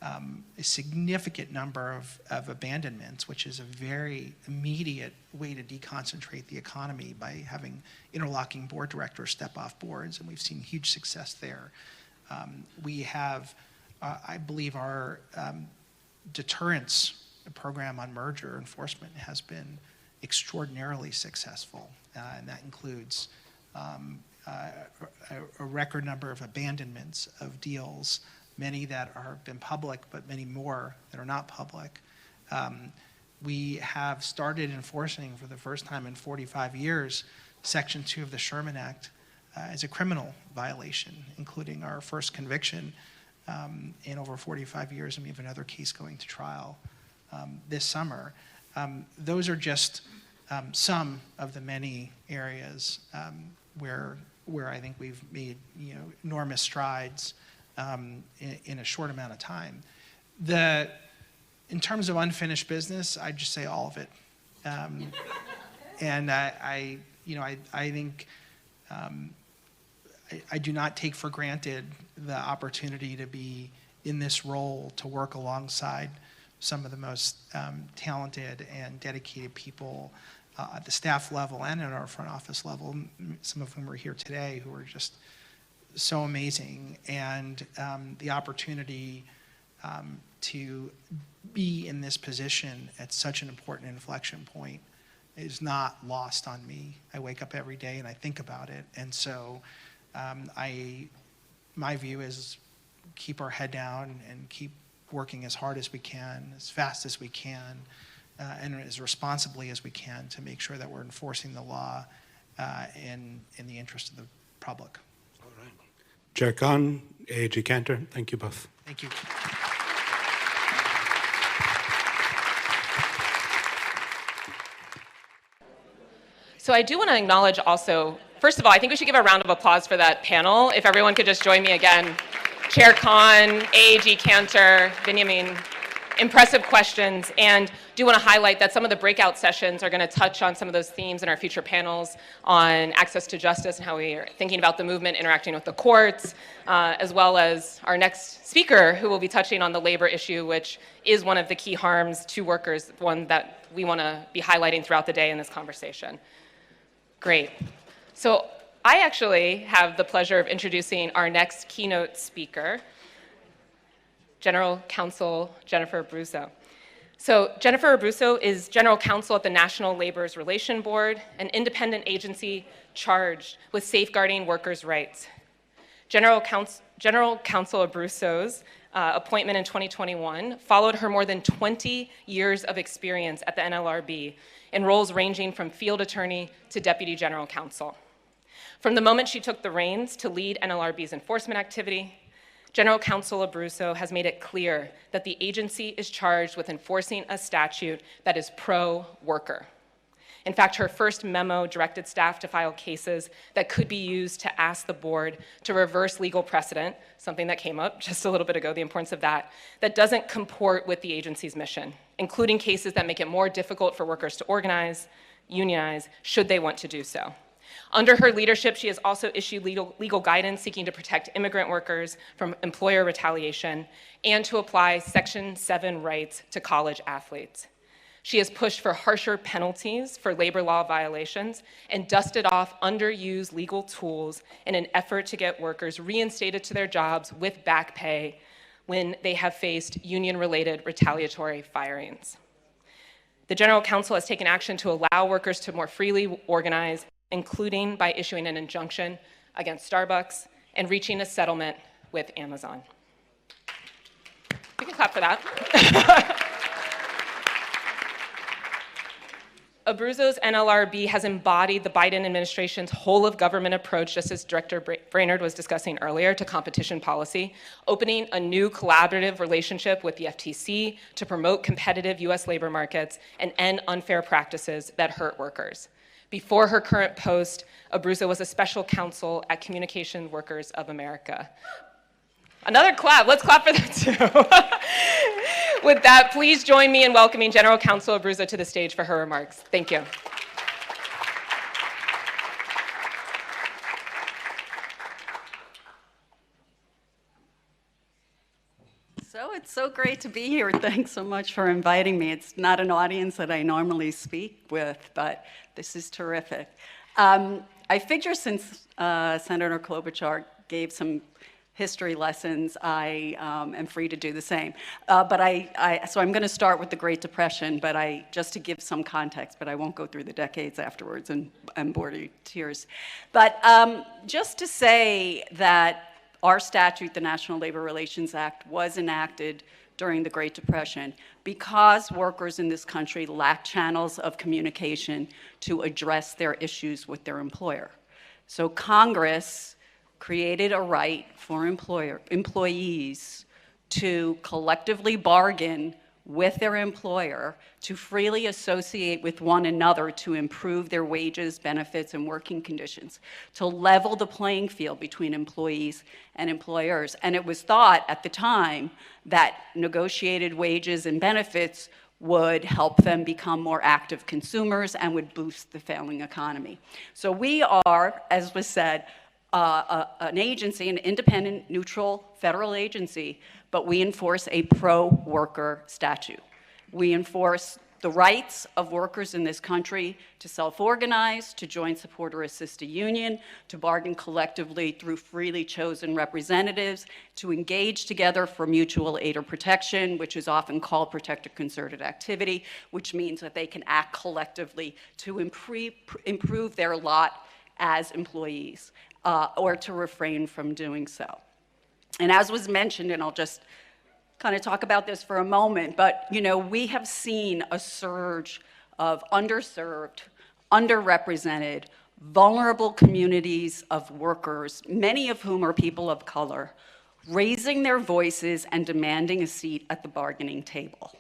a significant number of abandonments, which is a very immediate way to deconcentrate the economy by having interlocking board directors step off boards, and we've seen huge success there. We have, I believe, our deterrence program on merger enforcement has been extraordinarily successful, and that includes a record number of abandonments of deals, many that have been public, but many more that are not public. We have started enforcing for the first time in 45 years Section 2 of the Sherman Act as a criminal violation, including our first conviction in over 45 years, and we have another case going to trial this summer. Those are just some of the many areas where I think we've made enormous strides in a short amount of time. In terms of unfinished business, I'd just say all of it. And I think I do not take for granted the opportunity to be in this role, to work alongside some of the most talented and dedicated people at the staff level and at our front office level, some of whom are here today, who are just so amazing. And the opportunity to be in this position at such an important inflection point is not lost on me. I wake up every day and I think about it. And so my view is keep our head down and keep working as hard as we can, as fast as we can, and as responsibly as we can to make sure that we're enforcing the law in the interest of the public. All right. Chair Khan, AAG Kanter, thank you both. Thank you. So I do want to acknowledge also, first of all, I think we should give a round of applause for that panel. If everyone could just join me again. Chair Khan, AAG Kanter, Binyamin, impressive questions, and do want to highlight that some of the breakout sessions are going to touch on some of those themes in our future panels on access to justice and how we are thinking about the movement interacting with the courts, as well as our next speaker who will be touching on the labor issue, which is one of the key harms to workers, one that we want to be highlighting throughout the day in this conversation. Great. So I actually have the pleasure of introducing our next keynote speaker, General Counsel Jennifer Abruzzo. So Jennifer Abruzzo is General Counsel at the National Labor Relations Board, an independent agency charged with safeguarding workers' rights. General Counsel Abruzzo's appointment in 2021 followed her more than 20 years of experience at the NLRB in roles ranging from field attorney to deputy general counsel. From the moment she took the reins to lead NLRB's enforcement activity, General Counsel Abruzzo has made it clear that the agency is charged with enforcing a statute that is pro-worker. In fact, her first memo directed staff to file cases that could be used to ask the board to reverse legal precedent, something that came up just a little bit ago, the importance of that doesn't comport with the agency's mission, including cases that make it more difficult for workers to organize, unionize, should they want to do so. Under her leadership, she has also issued legal guidance seeking to protect immigrant workers from employer retaliation and to apply Section 7 rights to college athletes. She has pushed for harsher penalties for labor law violations and dusted off underused legal tools in an effort to get workers reinstated to their jobs with back pay when they have faced union-related retaliatory firings. The General Counsel has taken action to allow workers to more freely organize, including by issuing an injunction against Starbucks and reaching a settlement with Amazon. We can clap for that. Abruzzo's NLRB has embodied the Biden administration's whole of government approach, just as Director Brainard was discussing earlier, to competition policy, opening a new collaborative relationship with the FTC to promote competitive US labor markets and end unfair practices that hurt workers. Before her current post, Abruzzo was a special counsel at Communication Workers of America. Another clap, let's clap for that too. With that, please join me in welcoming General Counsel Abruzzo to the stage for her remarks. Thank you. So it's so great to be here. Thanks so much for inviting me. It's not an audience that I normally speak with, but this is terrific. I figure since Senator Klobuchar gave some history lessons, I am free to do the same. So I'm going to start with the Great Depression, but just to give some context, but I won't go through the decades afterwards and bore you to tears. But just to say that our statute, the National Labor Relations Act, was enacted during the Great Depression because workers in this country lacked channels of communication to address their issues with their employer. So Congress created a right for employees to collectively bargain with their employer to freely associate with one another to improve their wages, benefits, and working conditions, to level the playing field between employees and employers. And it was thought at the time that negotiated wages and benefits would help them become more active consumers and would boost the failing economy. So we are, as was said, an agency, an independent, neutral federal agency, but we enforce a pro-worker statute. We enforce the rights of workers in this country to self-organize, to join, support, or assist a union, to bargain collectively through freely chosen representatives, to engage together for mutual aid or protection, which is often called protected concerted activity, which means that they can act collectively to improve their lot as employees, or to refrain from doing so. And as was mentioned, and I'll just kind of talk about this for a moment, but we have seen a surge of underserved, underrepresented, vulnerable communities of workers, many of whom are people of color, raising their voices and demanding a seat at the bargaining table.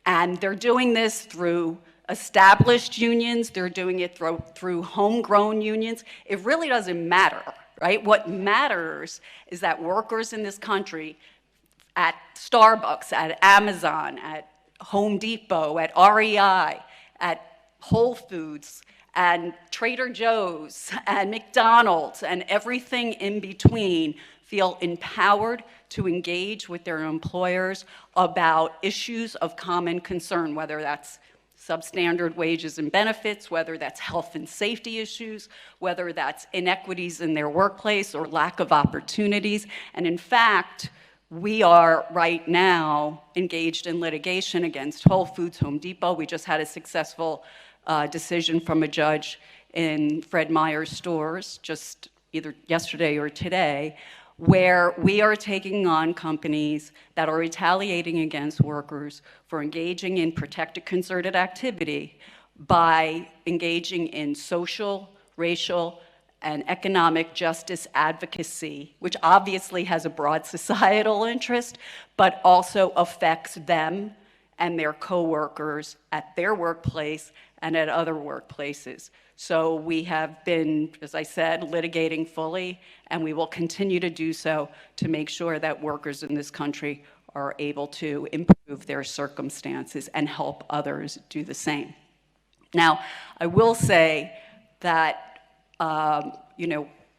And they're doing this through established unions, they're doing it through homegrown unions. It really doesn't matter, right? What matters is that workers in this country at Starbucks, at Amazon, at Home Depot, at REI, at Whole Foods, and Trader Joe's, and McDonald's, and everything in between feel empowered to engage with their employers about issues of common concern, whether that's substandard wages and benefits, whether that's health and safety issues, whether that's inequities in their workplace or lack of opportunities. And in fact, we are right now engaged in litigation against Whole Foods, Home Depot. We just had a successful decision from a judge in Fred Meyer's stores just either yesterday or today, where we are taking on companies that are retaliating against workers for engaging in protected concerted activity by engaging in social, racial, and economic justice advocacy, which obviously has a broad societal interest, but also affects them and their coworkers at their workplace and at other workplaces. So we have been, as I said, litigating fully, and we will continue to do so to make sure that workers in this country are able to improve their circumstances and help others do the same. Now, I will say that,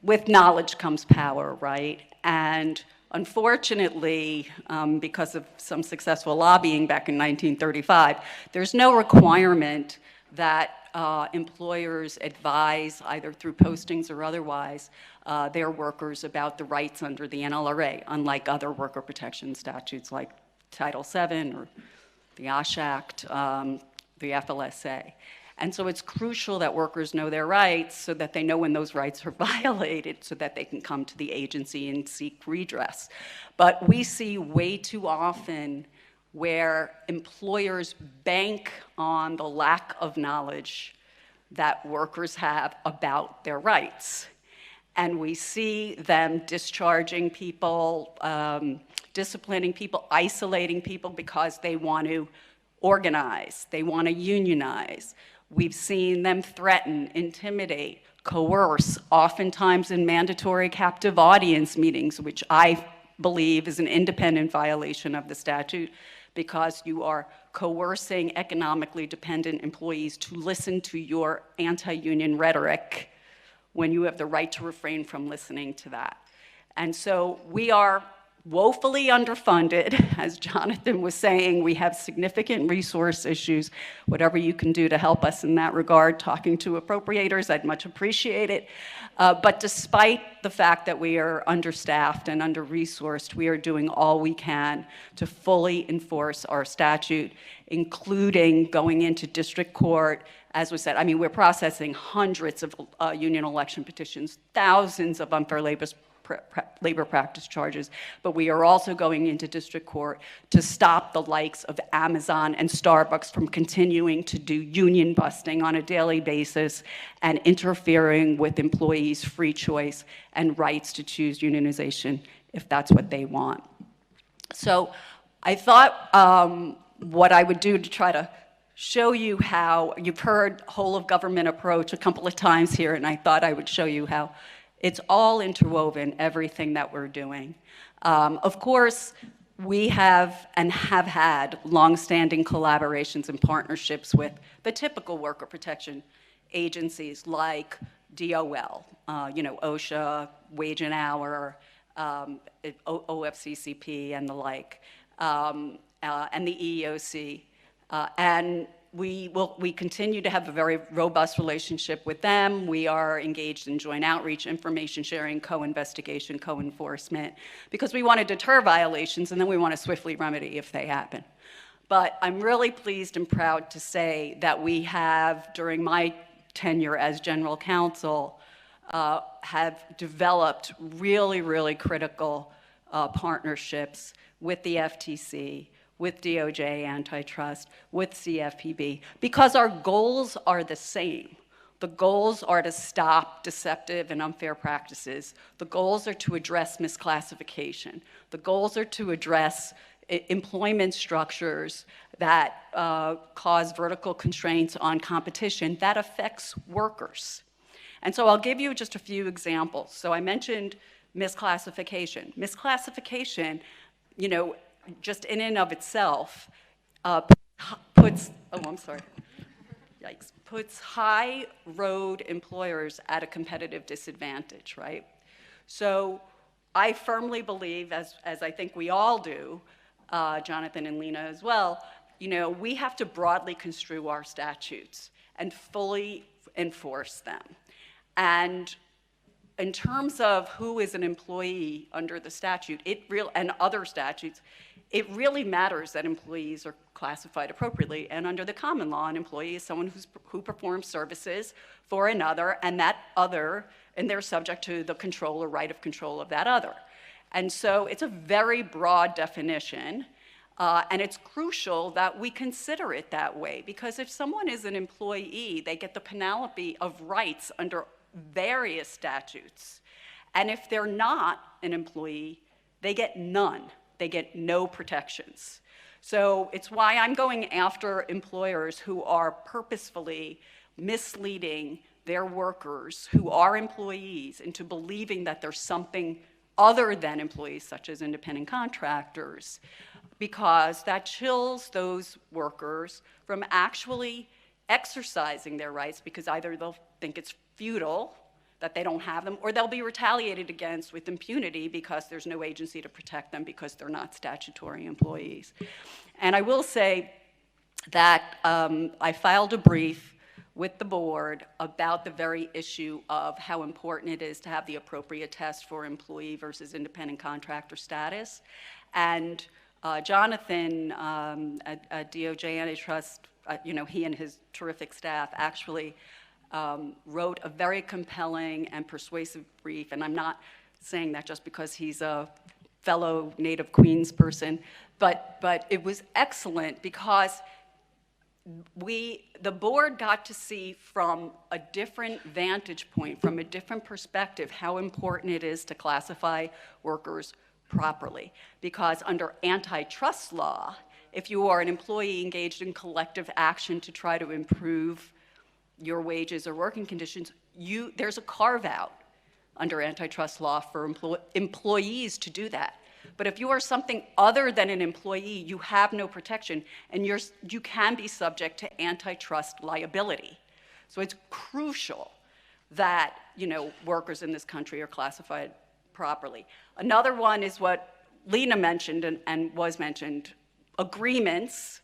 with knowledge comes power, right? And unfortunately, because of some successful lobbying back in 1935, there's no requirement that employers advise, either through postings or otherwise, their workers about the rights under the NLRA, unlike other worker protection statutes like Title VII or the OSH Act, the FLSA. And so it's crucial that workers know their rights so that they know when those rights are violated so that they can come to the agency and seek redress. But we see way too often where employers bank on the lack of knowledge that workers have about their rights. And we see them discharging people, disciplining people, isolating people because they want to organize, they want to unionize. We've seen them threaten, intimidate, coerce, oftentimes in mandatory captive audience meetings, which I believe is an independent violation of the statute, because you are coercing economically dependent employees to listen to your anti-union rhetoric when you have the right to refrain from listening to that. And so we are woefully underfunded. As Jonathan was saying, we have significant resource issues. Whatever you can do to help us in that regard, talking to appropriators, I'd much appreciate it. But despite the fact that we are understaffed and under-resourced, we are doing all we can to fully enforce our statute, including going into district court. As was said, I mean, we're processing hundreds of union election petitions, thousands of unfair labor practice charges, but we are also going into district court to stop the likes of Amazon and Starbucks from continuing to do union busting on a daily basis and interfering with employees' free choice and rights to choose unionization if that's what they want. So I thought what I would do to try to show you how, you've heard whole of government approach a couple of times here, and I thought I would show you how it's all interwoven, everything that we're doing. Of course, we have and have had longstanding collaborations and partnerships with the typical worker protection agencies like DOL, OSHA, Wage and Hour, OFCCP, and the like, and the EEOC. And we continue to have a very robust relationship with them. We are engaged in joint outreach, information sharing, co-investigation, co-enforcement, because we want to deter violations and then we want to swiftly remedy if they happen. But I'm really pleased and proud to say that we have, during my tenure as general counsel, have developed really, really critical partnerships with the FTC, with DOJ antitrust, with CFPB, because our goals are the same. The goals are to stop deceptive and unfair practices. The goals are to address misclassification. The goals are to address employment structures that cause vertical constraints on competition that affects workers. And so I'll give you just a few examples. So I mentioned misclassification. Misclassification, just in and of itself, puts high road employers at a competitive disadvantage, right? So I firmly believe, as I think we all do, Jonathan and Lina as well, we have to broadly construe our statutes and fully enforce them. And in terms of who is an employee under the statute, and other statutes, it really matters that employees are classified appropriately. And under the common law, an employee is someone who performs services for another, and that other, and they're subject to the control or right of control of that other. And so it's a very broad definition, and it's crucial that we consider it that way, because if someone is an employee, they get the panoply of rights under various statutes. And if they're not an employee, they get none. They get no protections. So it's why I'm going after employers who are purposefully misleading their workers who are employees into believing that there's something other than employees, such as independent contractors, because that chills those workers from actually exercising their rights, because either they'll think it's futile, that they don't have them, or they'll be retaliated against with impunity because there's no agency to protect them because they're not statutory employees. And I will say that I filed a brief with the board about the very issue of how important it is to have the appropriate test for employee versus independent contractor status. And Jonathan at DOJ Antitrust, he and his terrific staff actually wrote a very compelling and persuasive brief, and I'm not saying that just because he's a fellow native Queens person, but it was excellent because the board got to see from a different vantage point, from a different perspective, how important it is to classify workers properly. Because under antitrust law, if you are an employee engaged in collective action to try to improve your wages or working conditions, there's a carve-out under antitrust law for employees to do that. But if you are something other than an employee, you have no protection, and you can be subject to antitrust liability. So it's crucial that workers in this country are classified properly. Another one is what Lina mentioned and was mentioned, agreements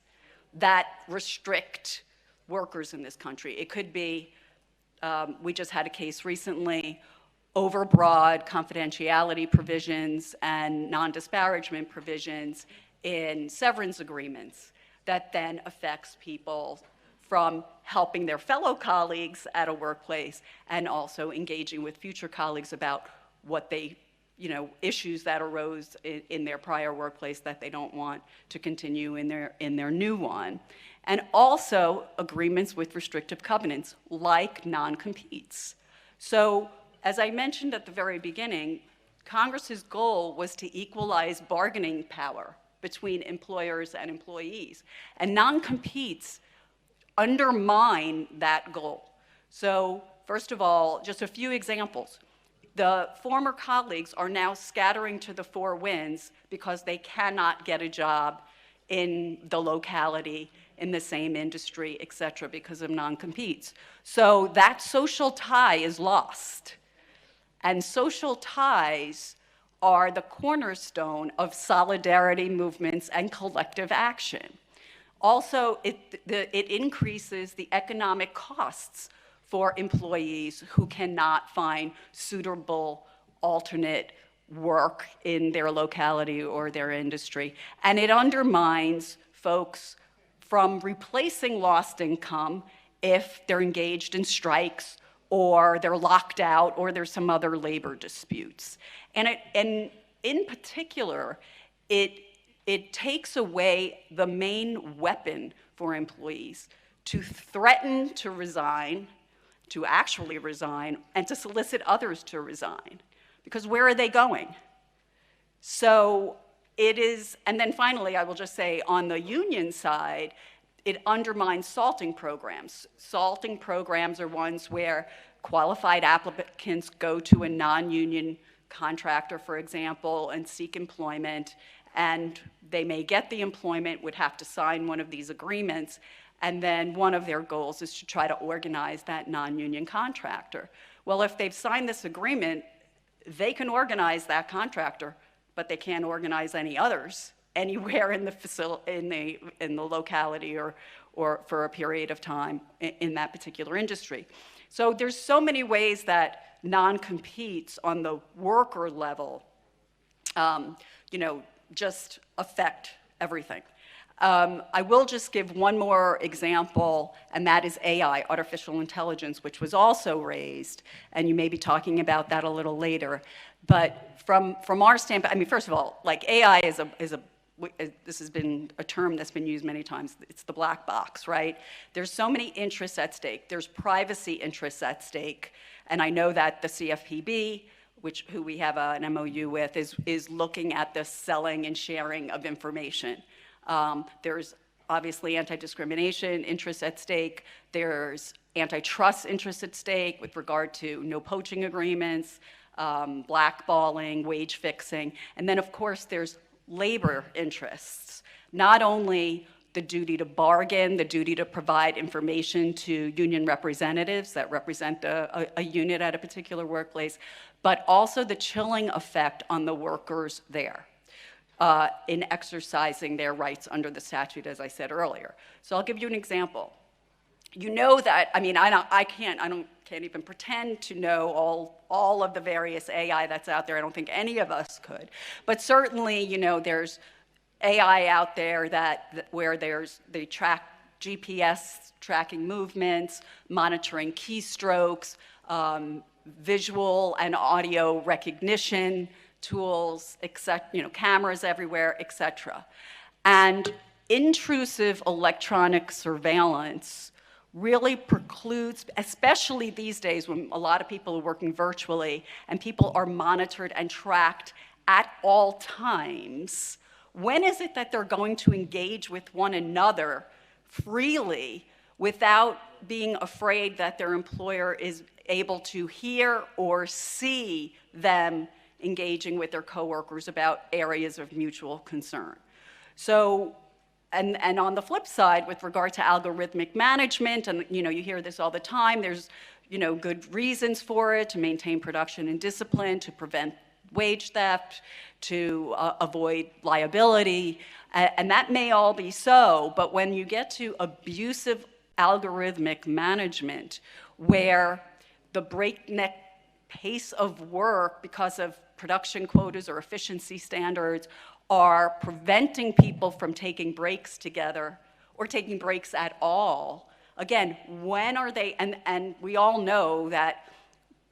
that restrict workers in this country. It could be, we just had a case recently, overbroad confidentiality provisions and non-disparagement provisions in severance agreements that then affects people from helping their fellow colleagues at a workplace and also engaging with future colleagues about what they, issues that arose in their prior workplace that they don't want to continue in their new one. And also agreements with restrictive covenants like non-competes. So as I mentioned at the very beginning, Congress's goal was to equalize bargaining power between employers and employees. And non-competes undermine that goal. So first of all, just a few examples. The former colleagues are now scattering to the four winds because they cannot get a job in the locality, in the same industry, et cetera, because of non-competes. So that social tie is lost. And social ties are the cornerstone of solidarity movements and collective action. Also, it increases the economic costs for employees who cannot find suitable alternate work in their locality or their industry. And it undermines folks from replacing lost income if they're engaged in strikes or they're locked out or there's some other labor disputes. And in particular, it takes away the main weapon for employees to threaten to resign, to actually resign, and to solicit others to resign. Because where are they going? So it is, and then finally, I will just say on the union side, it undermines salting programs. Salting programs are ones where qualified applicants go to a non-union contractor, for example, and seek employment, and they may get the employment, would have to sign one of these agreements, and then one of their goals is to try to organize that non-union contractor. Well, if they've signed this agreement, they can organize that contractor, but they can't organize any others anywhere in the in the locality or for a period of time in that particular industry. So there's so many ways that non-competes on the worker level, just affect everything. I will just give one more example, and that is AI, artificial intelligence, which was also raised, and you may be talking about that a little later. But from our standpoint, I mean, first of all, like AI this has been a term that's been used many times. It's the black box, right? There's so many interests at stake. There's privacy interests at stake, and I know that the CFPB, who we have an MOU with, is looking at the selling and sharing of information. There's obviously anti-discrimination interests at stake. There's antitrust interests at stake with regard to no poaching agreements, blackballing, wage fixing. And then, of course, there's labor interests. Not only the duty to bargain, the duty to provide information to union representatives that represent a unit at a particular workplace, but also the chilling effect on the workers there. In exercising their rights under the statute, as I said earlier. So I'll give you an example. You know that, I mean, I can't even pretend to know all of the various AI that's out there. I don't think any of us could. But certainly, there's AI out there where they track GPS tracking movements, monitoring keystrokes, visual and audio recognition tools, cameras everywhere, etc. And intrusive electronic surveillance really precludes, especially these days when a lot of people are working virtually and people are monitored and tracked at all times, when is it that they're going to engage with one another freely without being afraid that their employer is able to hear or see them engaging with their coworkers about areas of mutual concern? So, and on the flip side, with regard to algorithmic management, and you hear this all the time, there's good reasons for it, to maintain production and discipline, to prevent wage theft, to avoid liability, and that may all be so, but when you get to abusive algorithmic management, where the breakneck pace of work because of production quotas or efficiency standards are preventing people from taking breaks together or taking breaks at all. Again, when are they, and we all know that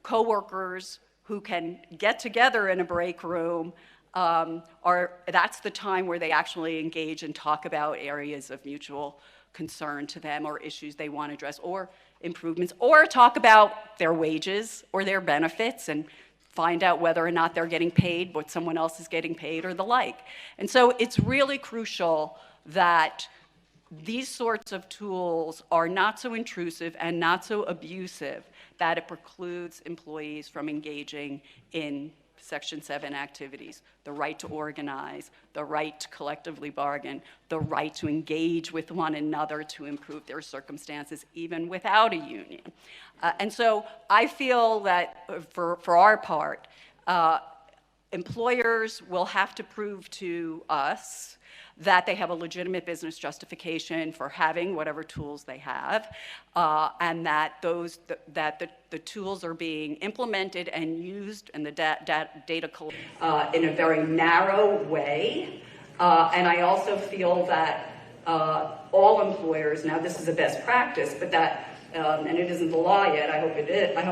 coworkers who can get together in a break room that's the time where they actually engage and talk about areas of mutual concern to them or issues they want to address or improvements, or talk about their wages or their benefits and find out whether or not they're getting paid, what someone else is getting paid, or the like. And so it's really crucial that these sorts of tools are not so intrusive and not so abusive that it precludes employees from engaging in Section 7 activities, the right to organize, the right to collectively bargain, the right to engage with one another to improve their circumstances, even without a union. And so I feel that for our part, employers will have to prove to us that they have a legitimate business justification for having whatever tools they have, and that the tools are being implemented and used and the data collected in a very narrow way. And I also feel that all employers, now this is a best practice, but that and it isn't the law yet. I hope it is. I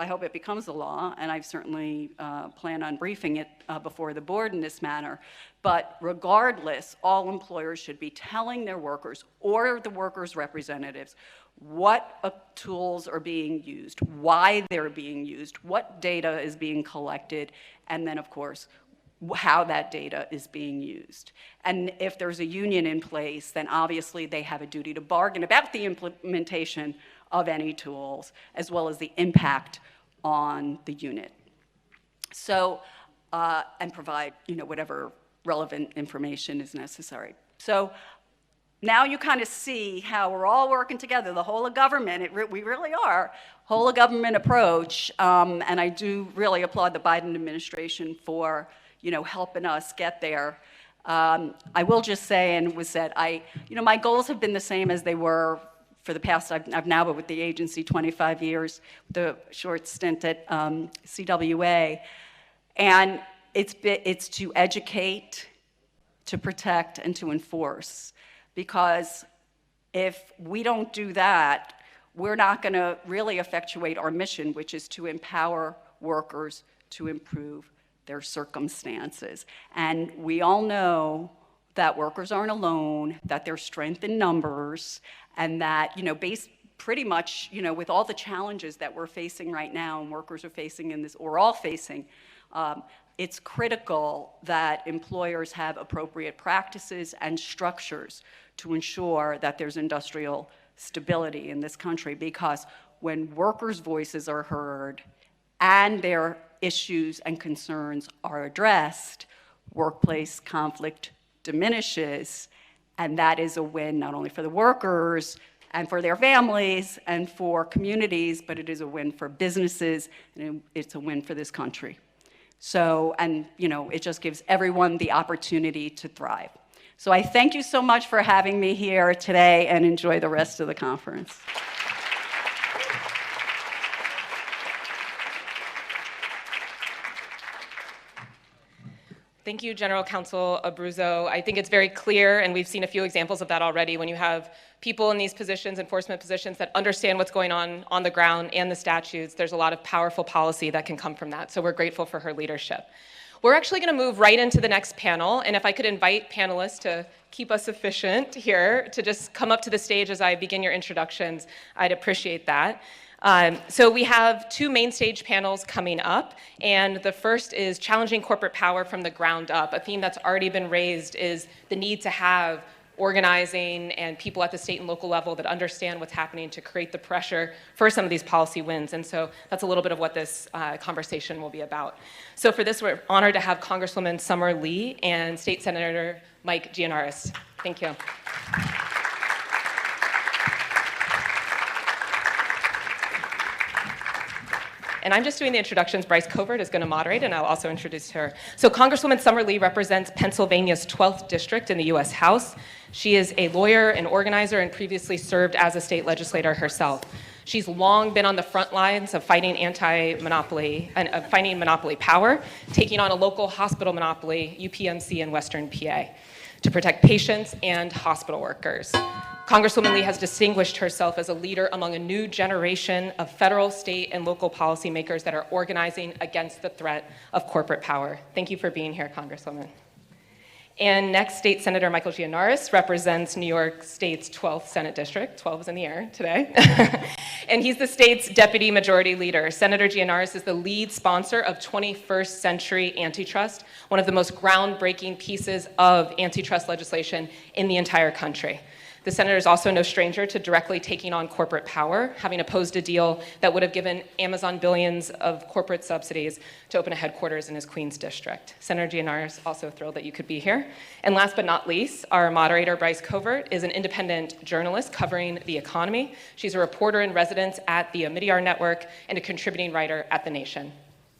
hope it becomes the law, and I certainly plan on briefing it before the board in this manner. But regardless, all employers should be telling their workers or the workers' representatives what tools are being used, why they're being used, what data is being collected, and then, of course, how that data is being used. And if there's a union in place, then obviously they have a duty to bargain about the implementation of any tools, as well as the impact on the unit. So, and provide, whatever relevant information is necessary. So now you kind of see how we're all working together, the whole of government, we really are, whole of government approach, and I do really applaud the Biden administration for helping us get there. I will just say, and was said, my goals have been the same as they were for the past, I've now been with the agency 25 years, the short stint at CWA, and it's to educate, to protect, and to enforce, because if we don't do that, we're not going to really effectuate our mission, which is to empower workers to improve their circumstances. And we all know that workers aren't alone, that there's strength in numbers, and that, based pretty much, with all the challenges that we're facing right now and workers are facing in this, or all facing, it's critical that employers have appropriate practices and structures to ensure that there's industrial stability in this country, because when workers' voices are heard and their issues and concerns are addressed, workplace conflict diminishes, and that is a win not only for the workers and for their families and for communities, but it is a win for businesses, and it's a win for this country. So, and it just gives everyone the opportunity to thrive. So I thank you so much for having me here today, and enjoy the rest of the conference. Thank you, General Counsel Abruzzo. I think it's very clear, and we've seen a few examples of that already, when you have people in these positions, enforcement positions, that understand what's going on the ground and the statutes, there's a lot of powerful policy that can come from that. So we're grateful for her leadership. We're actually going to move right into the next panel, and if I could invite panelists to keep us efficient here, to just come up to the stage as I begin your introductions, I'd appreciate that. So we have two Mainstage panels coming up, and the first is Challenging Corporate Power from the Ground Up. A theme that's already been raised is the need to have organizing and people at the state and local level that understand what's happening to create the pressure for some of these policy wins. And so that's a little bit of what this conversation will be about. So for this, we're honored to have Congresswoman Summer Lee and State Senator Mike Gianaris. Thank you. And I'm just doing the introductions. Bryce Covert is going to moderate, and I'll also introduce her. So Congresswoman Summer Lee represents Pennsylvania's 12th district in the U.S. House. She is a lawyer and organizer and previously served as a state legislator herself. She's long been on the front lines of fighting anti-monopoly and fighting monopoly power, taking on a local hospital monopoly, UPMC in Western PA, to protect patients and hospital workers. Congresswoman Lee has distinguished herself as a leader among a new generation of federal, state, and local policymakers that are organizing against the threat of corporate power. Thank you for being here, Congresswoman. And next, State Senator Michael Gianaris represents New York State's 12th Senate District. 12 is in the air today. and he's the state's deputy majority leader. Senator Gianaris is the lead sponsor of 21st century antitrust, one of the most groundbreaking pieces of antitrust legislation in the entire country. The senator is also no stranger to directly taking on corporate power, having opposed a deal that would have given Amazon billions of corporate subsidies to open a headquarters in his Queens district. Senator Gianaris, also thrilled that you could be here. And last but not least, our moderator, Bryce Covert, is an independent journalist covering the economy. She's a reporter in residence at the Omidyar Network and a contributing writer at The Nation.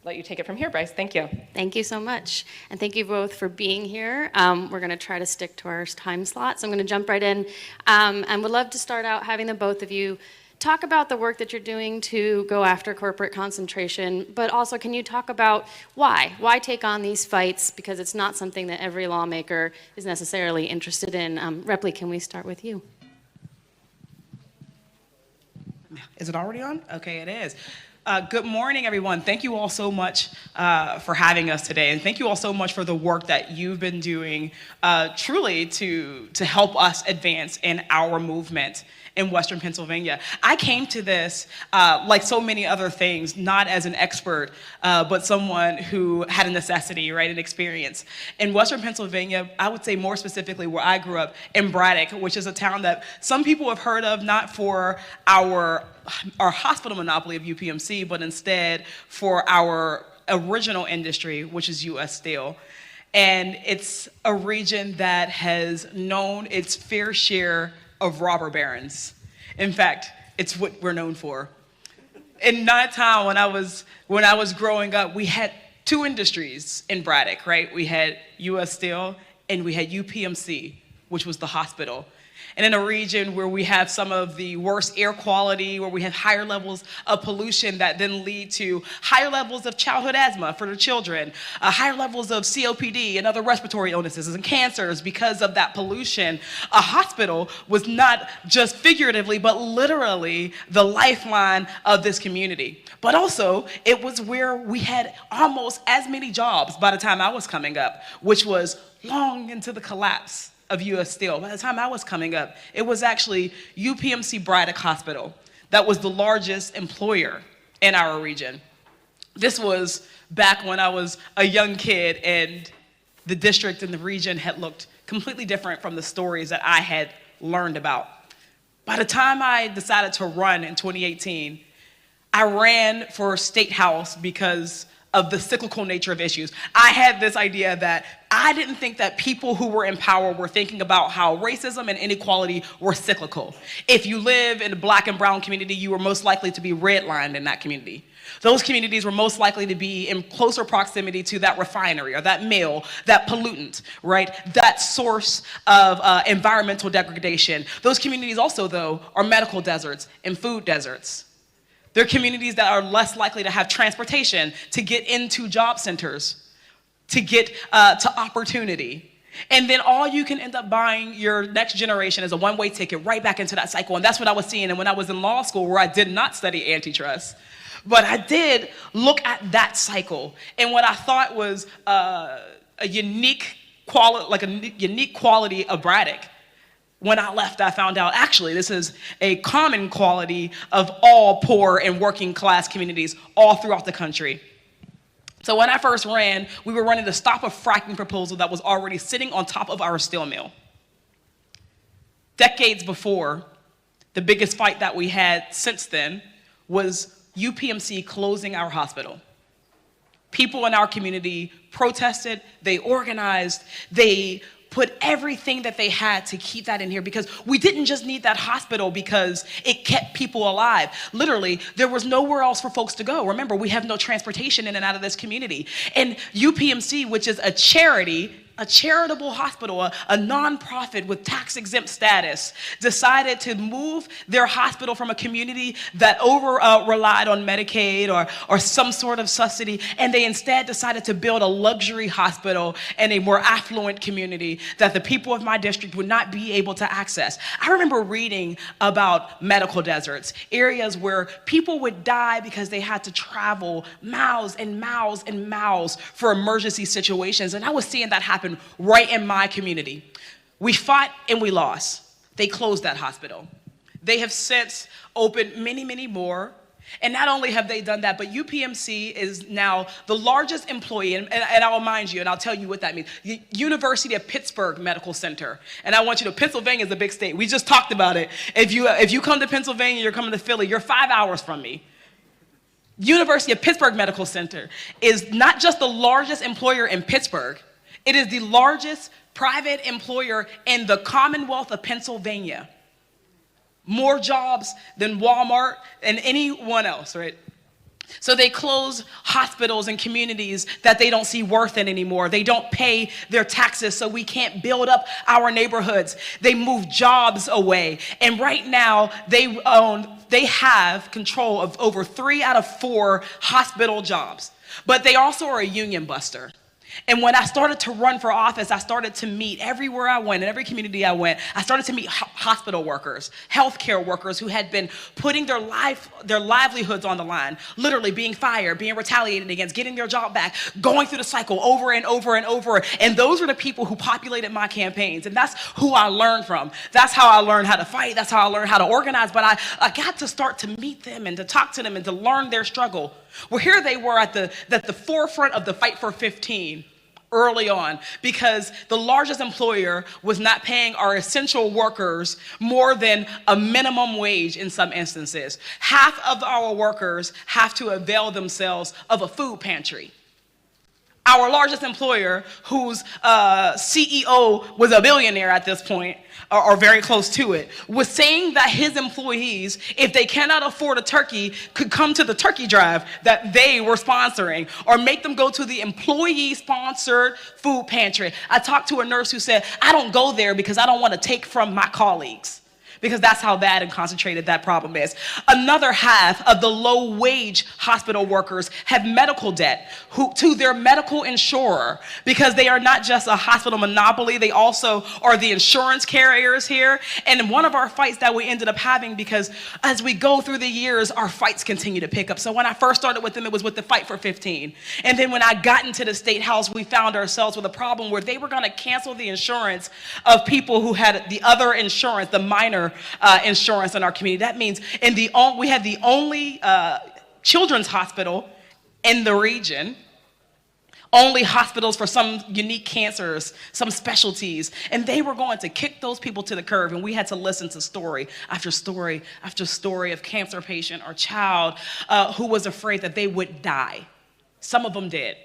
Let you take it from here, Bryce. Thank you. Thank you so much. And thank you both for being here. We're going to try to stick to our time slot. So I'm going to jump right in and would love to start out having the both of you talk about the work that you're doing to go after corporate concentration, but also can you talk about why? Why take on these fights? Because it's not something that every lawmaker is necessarily interested in. Repli, can we start with you? Is it already on? Okay, it is. Good morning, everyone. Thank you all so much for having us today, and thank you all so much for the work that you've been doing truly to help us advance in our movement in Western Pennsylvania. I came to this, like so many other things, not as an expert, but someone who had a necessity, right, an experience. In Western Pennsylvania, I would say more specifically where I grew up, in Braddock, which is a town that some people have heard of, not for our hospital monopoly of UPMC, but instead for our original industry, which is U.S. Steel. And it's a region that has known its fair share of robber barons. In fact, it's what we're known for. In my time, when I was growing up, we had two industries in Braddock, right? We had U.S. Steel and we had UPMC, which was the hospital. And in a region where we have some of the worst air quality, where we have higher levels of pollution that then lead to higher levels of childhood asthma for the children, higher levels of COPD and other respiratory illnesses and cancers because of that pollution, a hospital was not just figuratively, but literally the lifeline of this community. But also, it was where we had almost as many jobs by the time I was coming up, which was long into the collapse of U.S. Steel. By the time I was coming up, it was actually UPMC Braddock Hospital that was the largest employer in our region. This was back when I was a young kid and the district and the region had looked completely different from the stories that I had learned about. By the time I decided to run in 2018, I ran for State House because of the cyclical nature of issues. I had this idea that I didn't think that people who were in power were thinking about how racism and inequality were cyclical. If you live in a black and brown community, you were most likely to be redlined in that community. Those communities were most likely to be in closer proximity to that refinery or that mill, that pollutant, right? That source of environmental degradation. Those communities also, though, are medical deserts and food deserts. They're communities that are less likely to have transportation to get into job centers, to get to opportunity. And then all you can end up buying your next generation is a one-way ticket right back into that cycle. And that's what I was seeing. And when I was in law school, where I did not study antitrust, but I did look at that cycle. And what I thought was a unique quality of Braddock. When I left, I found out, actually, this is a common quality of all poor and working class communities all throughout the country. So when I first ran, we were running the stop of fracking proposal that was already sitting on top of our steel mill. Decades before, the biggest fight that we had since then was UPMC closing our hospital. People in our community protested, they organized, they put everything that they had to keep that in here, because we didn't just need that hospital because it kept people alive. Literally, there was nowhere else for folks to go. Remember, we have no transportation in and out of this community. And UPMC, which is a charity, a charitable hospital, a nonprofit with tax-exempt status, decided to move their hospital from a community that relied on Medicaid or some sort of subsidy, and they instead decided to build a luxury hospital in a more affluent community that the people of my district would not be able to access. I remember reading about medical deserts, areas where people would die because they had to travel miles and miles and miles for emergency situations, and I was seeing that happen right in my community. We fought and we lost. They closed that hospital. They have since opened many, many more. And not only have they done that, but UPMC is now the largest employee, and I'll remind you, and I'll tell you what that means. The University of Pittsburgh Medical Center. And I want you to know, Pennsylvania is a big state. We just talked about it. If you come to Pennsylvania, you're coming to Philly, you're 5 hours from me. University of Pittsburgh Medical Center is not just the largest employer in Pittsburgh, it is the largest private employer in the Commonwealth of Pennsylvania. More jobs than Walmart and anyone else, right? So they close hospitals and communities that they don't see worth in anymore. They don't pay their taxes, so we can't build up our neighborhoods. They move jobs away. And right now, they have control of over 3 out of 4 hospital jobs. But they also are a union buster. And when I started to run for office, I started to meet everywhere I went, in every community I went, I started to meet hospital workers, healthcare workers who had been putting their livelihoods on the line, literally being fired, being retaliated against, getting their job back, going through the cycle over and over and over. And those were the people who populated my campaigns. And that's who I learned from. That's how I learned how to fight. That's how I learned how to organize. But I got to start to meet them and to talk to them and to learn their struggle. Well, here they were at the forefront of the fight for 15 early on, because the largest employer was not paying our essential workers more than a minimum wage in some instances. Half of our workers have to avail themselves of a food pantry. Our largest employer, whose CEO was a billionaire at this point, or very close to it, was saying that his employees, if they cannot afford a turkey, could come to the turkey drive that they were sponsoring, or make them go to the employee-sponsored food pantry. I talked to a nurse who said, I don't go there because I don't want to take from my colleagues, because that's how bad and concentrated that problem is. Another half of the low-wage hospital workers have medical debt to their medical insurer, because they are not just a hospital monopoly, they also are the insurance carriers here. And one of our fights that we ended up having, because as we go through the years, our fights continue to pick up. So when I first started with them, it was with the Fight for 15. And then when I got into the State House, we found ourselves with a problem where they were gonna cancel the insurance of people who had the other insurance, the minor insurance in our community. That means we had the only children's hospital in the region, only hospitals for some unique cancers, some specialties, and they were going to kick those people to the curb, and we had to listen to story after story after story of cancer patient or child who was afraid that they would die. Some of them did.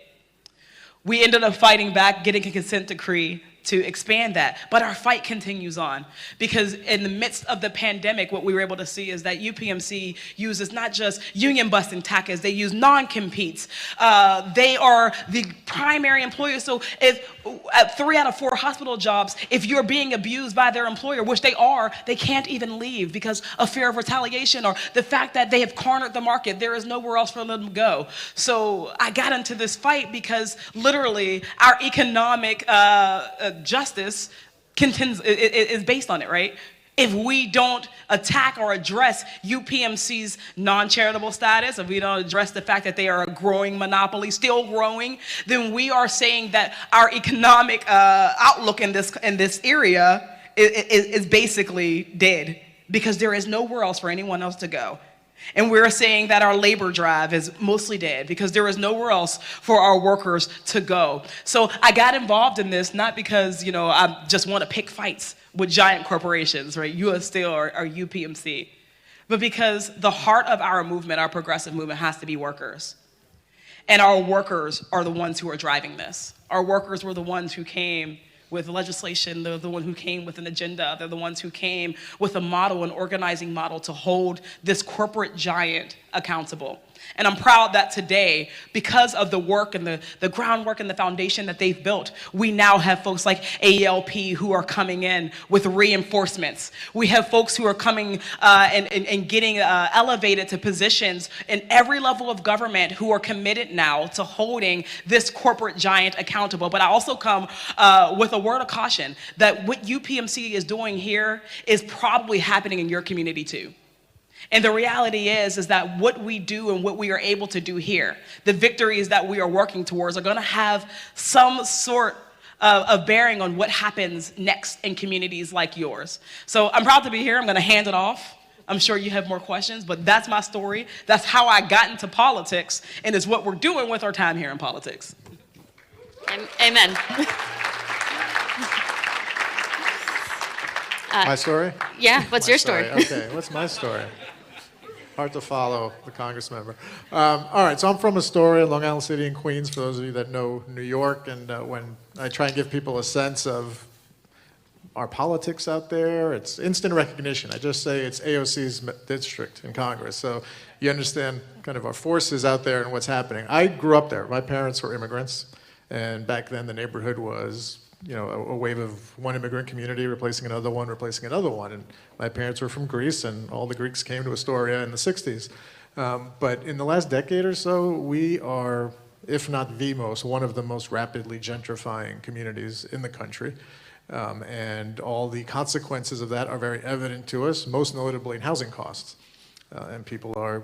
We ended up fighting back, getting a consent decree to expand that. But our fight continues on, because in the midst of the pandemic, what we were able to see is that UPMC uses not just union busting tactics, they use non-competes. They are the primary employer. So if at 3 out of 4 hospital jobs, if you're being abused by their employer, which they are, they can't even leave because of fear of retaliation or the fact that they have cornered the market. There is nowhere else for them to go. So I got into this fight because literally our economic justice is based on it, right? If we don't attack or address UPMC's non-charitable status, if we don't address the fact that they are a growing monopoly, still growing, then we are saying that our economic outlook in this area is basically dead, because there is nowhere else for anyone else to go. And we're saying that our labor drive is mostly dead because there is nowhere else for our workers to go. So I got involved in this not because, I just want to pick fights with giant corporations, right? US Steel or UPMC, but because the heart of our movement, our progressive movement, has to be workers. And our workers are the ones who are driving this. Our workers were the ones who came with legislation. They're the ones who came with an agenda. They're the ones who came with a model, an organizing model to hold this corporate giant accountable. And I'm proud that today, because of the work and the groundwork and the foundation that they've built, we now have folks like AELP who are coming in with reinforcements. We have folks who are coming and getting elevated to positions in every level of government who are committed now to holding this corporate giant accountable. But I also come with a word of caution that what UPMC is doing here is probably happening in your community too. And the reality is that what we do and what we are able to do here, the victories that we are working towards, are going to have some sort of bearing on what happens next in communities like yours. So I'm proud to be here. I'm going to hand it off I'm sure you have more questions, but that's my story. That's how I got into politics, and it's what we're doing with our time here in politics. Amen. My story? Yeah, what's your story? Okay, what's my story? Hard to follow the Congress member. All right, so I'm from Astoria, Long Island City in Queens, for those of you that know New York, and when I try and give people a sense of our politics out there, it's instant recognition. I just say it's AOC's district in Congress, so you understand kind of our forces out there and what's happening. I grew up there. My parents were immigrants, and back then the neighborhood was, you know, a wave of one immigrant community replacing another one, and my parents were from Greece, and all the Greeks came to Astoria in the 60s. But in the last decade or so, we are, if not the most, one of the most rapidly gentrifying communities in the country. And all the consequences of that are very evident to us, most notably in housing costs. And people are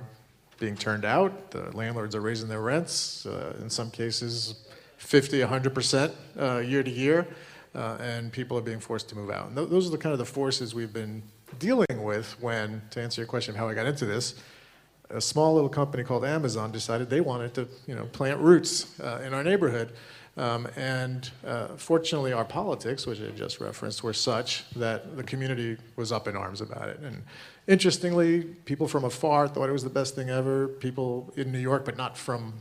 being turned out, the landlords are raising their rents, in some cases 50, 100% year to year, and people are being forced to move out. And those are the kind of the forces we've been dealing with when, to answer your question of how I got into this, a small little company called Amazon decided they wanted to, you know, plant roots in our neighborhood. Fortunately, our politics, which I just referenced, were such that the community was up in arms about it. And interestingly, people from afar thought it was the best thing ever. People in New York, but not from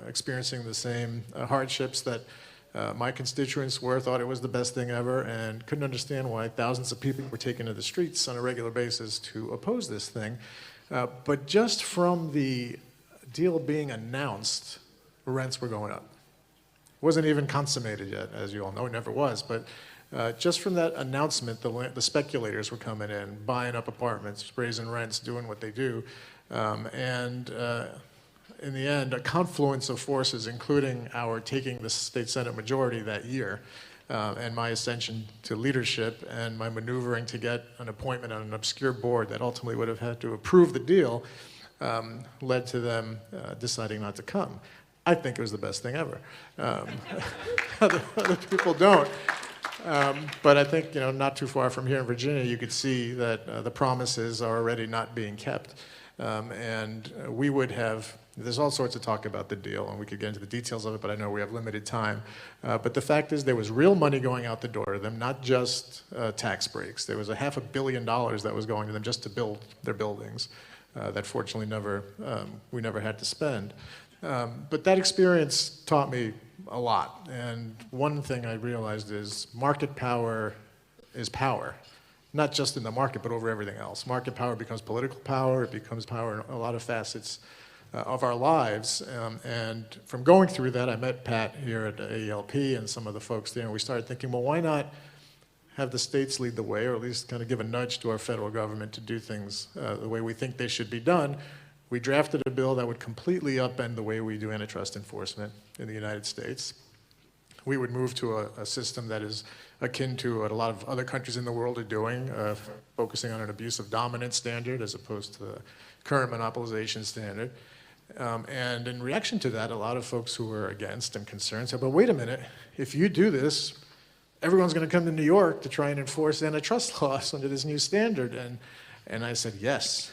experiencing the same hardships that my constituents were, thought it was the best thing ever, and couldn't understand why thousands of people were taken to the streets on a regular basis to oppose this thing. But just from the deal being announced, rents were going up. Wasn't even consummated yet, as you all know, it never was, but just from that announcement, the speculators were coming in, buying up apartments, raising rents, doing what they do, and in the end, a confluence of forces, including our taking the state Senate majority that year, and my ascension to leadership and my maneuvering to get an appointment on an obscure board that ultimately would have had to approve the deal, led to them deciding not to come. I think it was the best thing ever. Other people don't. But I think, you know, not too far from here in Virginia, you could see that the promises are already not being kept. And we would have, there's all sorts of talk about the deal, and we could get into the details of it, but I know we have limited time. But the fact is there was real money going out the door to them, not just tax breaks. There was $500 million that was going to them just to build their buildings that fortunately we never had to spend. But that experience taught me a lot. And one thing I realized is market power is power, not just in the market, but over everything else. Market power becomes political power. It becomes power in a lot of facets of our lives. And from going through that, I met Pat here at AELP and some of the folks there, and we started thinking, well, why not have the states lead the way, or at least kind of give a nudge to our federal government to do things the way we think they should be done. We drafted a bill that would completely upend the way we do antitrust enforcement in the United States. We would move to a system that is akin to what a lot of other countries in the world are doing, focusing on an abuse of dominance standard as opposed to the current monopolization standard. And in reaction to that, a lot of folks who were against and concerned said, but wait a minute, if you do this, everyone's going to come to New York to try and enforce antitrust laws under this new standard. And I said, yes.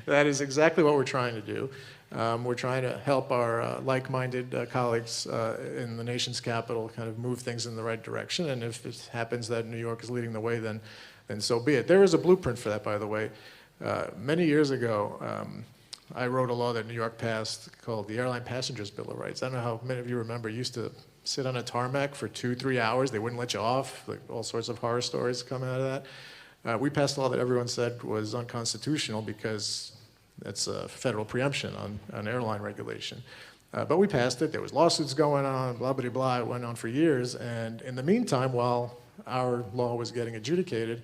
That is exactly what we're trying to do. We're trying to help our like-minded colleagues in the nation's capital kind of move things in the right direction. And if it happens that New York is leading the way, then so be it. There is a blueprint for that, by the way. Many years ago, I wrote a law that New York passed called the Airline Passengers Bill of Rights. I don't know how many of you remember, you used to sit on a tarmac for 2-3 hours. They wouldn't let you off. Like all sorts of horror stories come out of that. We passed a law that everyone said was unconstitutional because that's a federal preemption on airline regulation. But we passed it. There was lawsuits going on, blah, blah, blah. It went on for years. And in the meantime, while our law was getting adjudicated,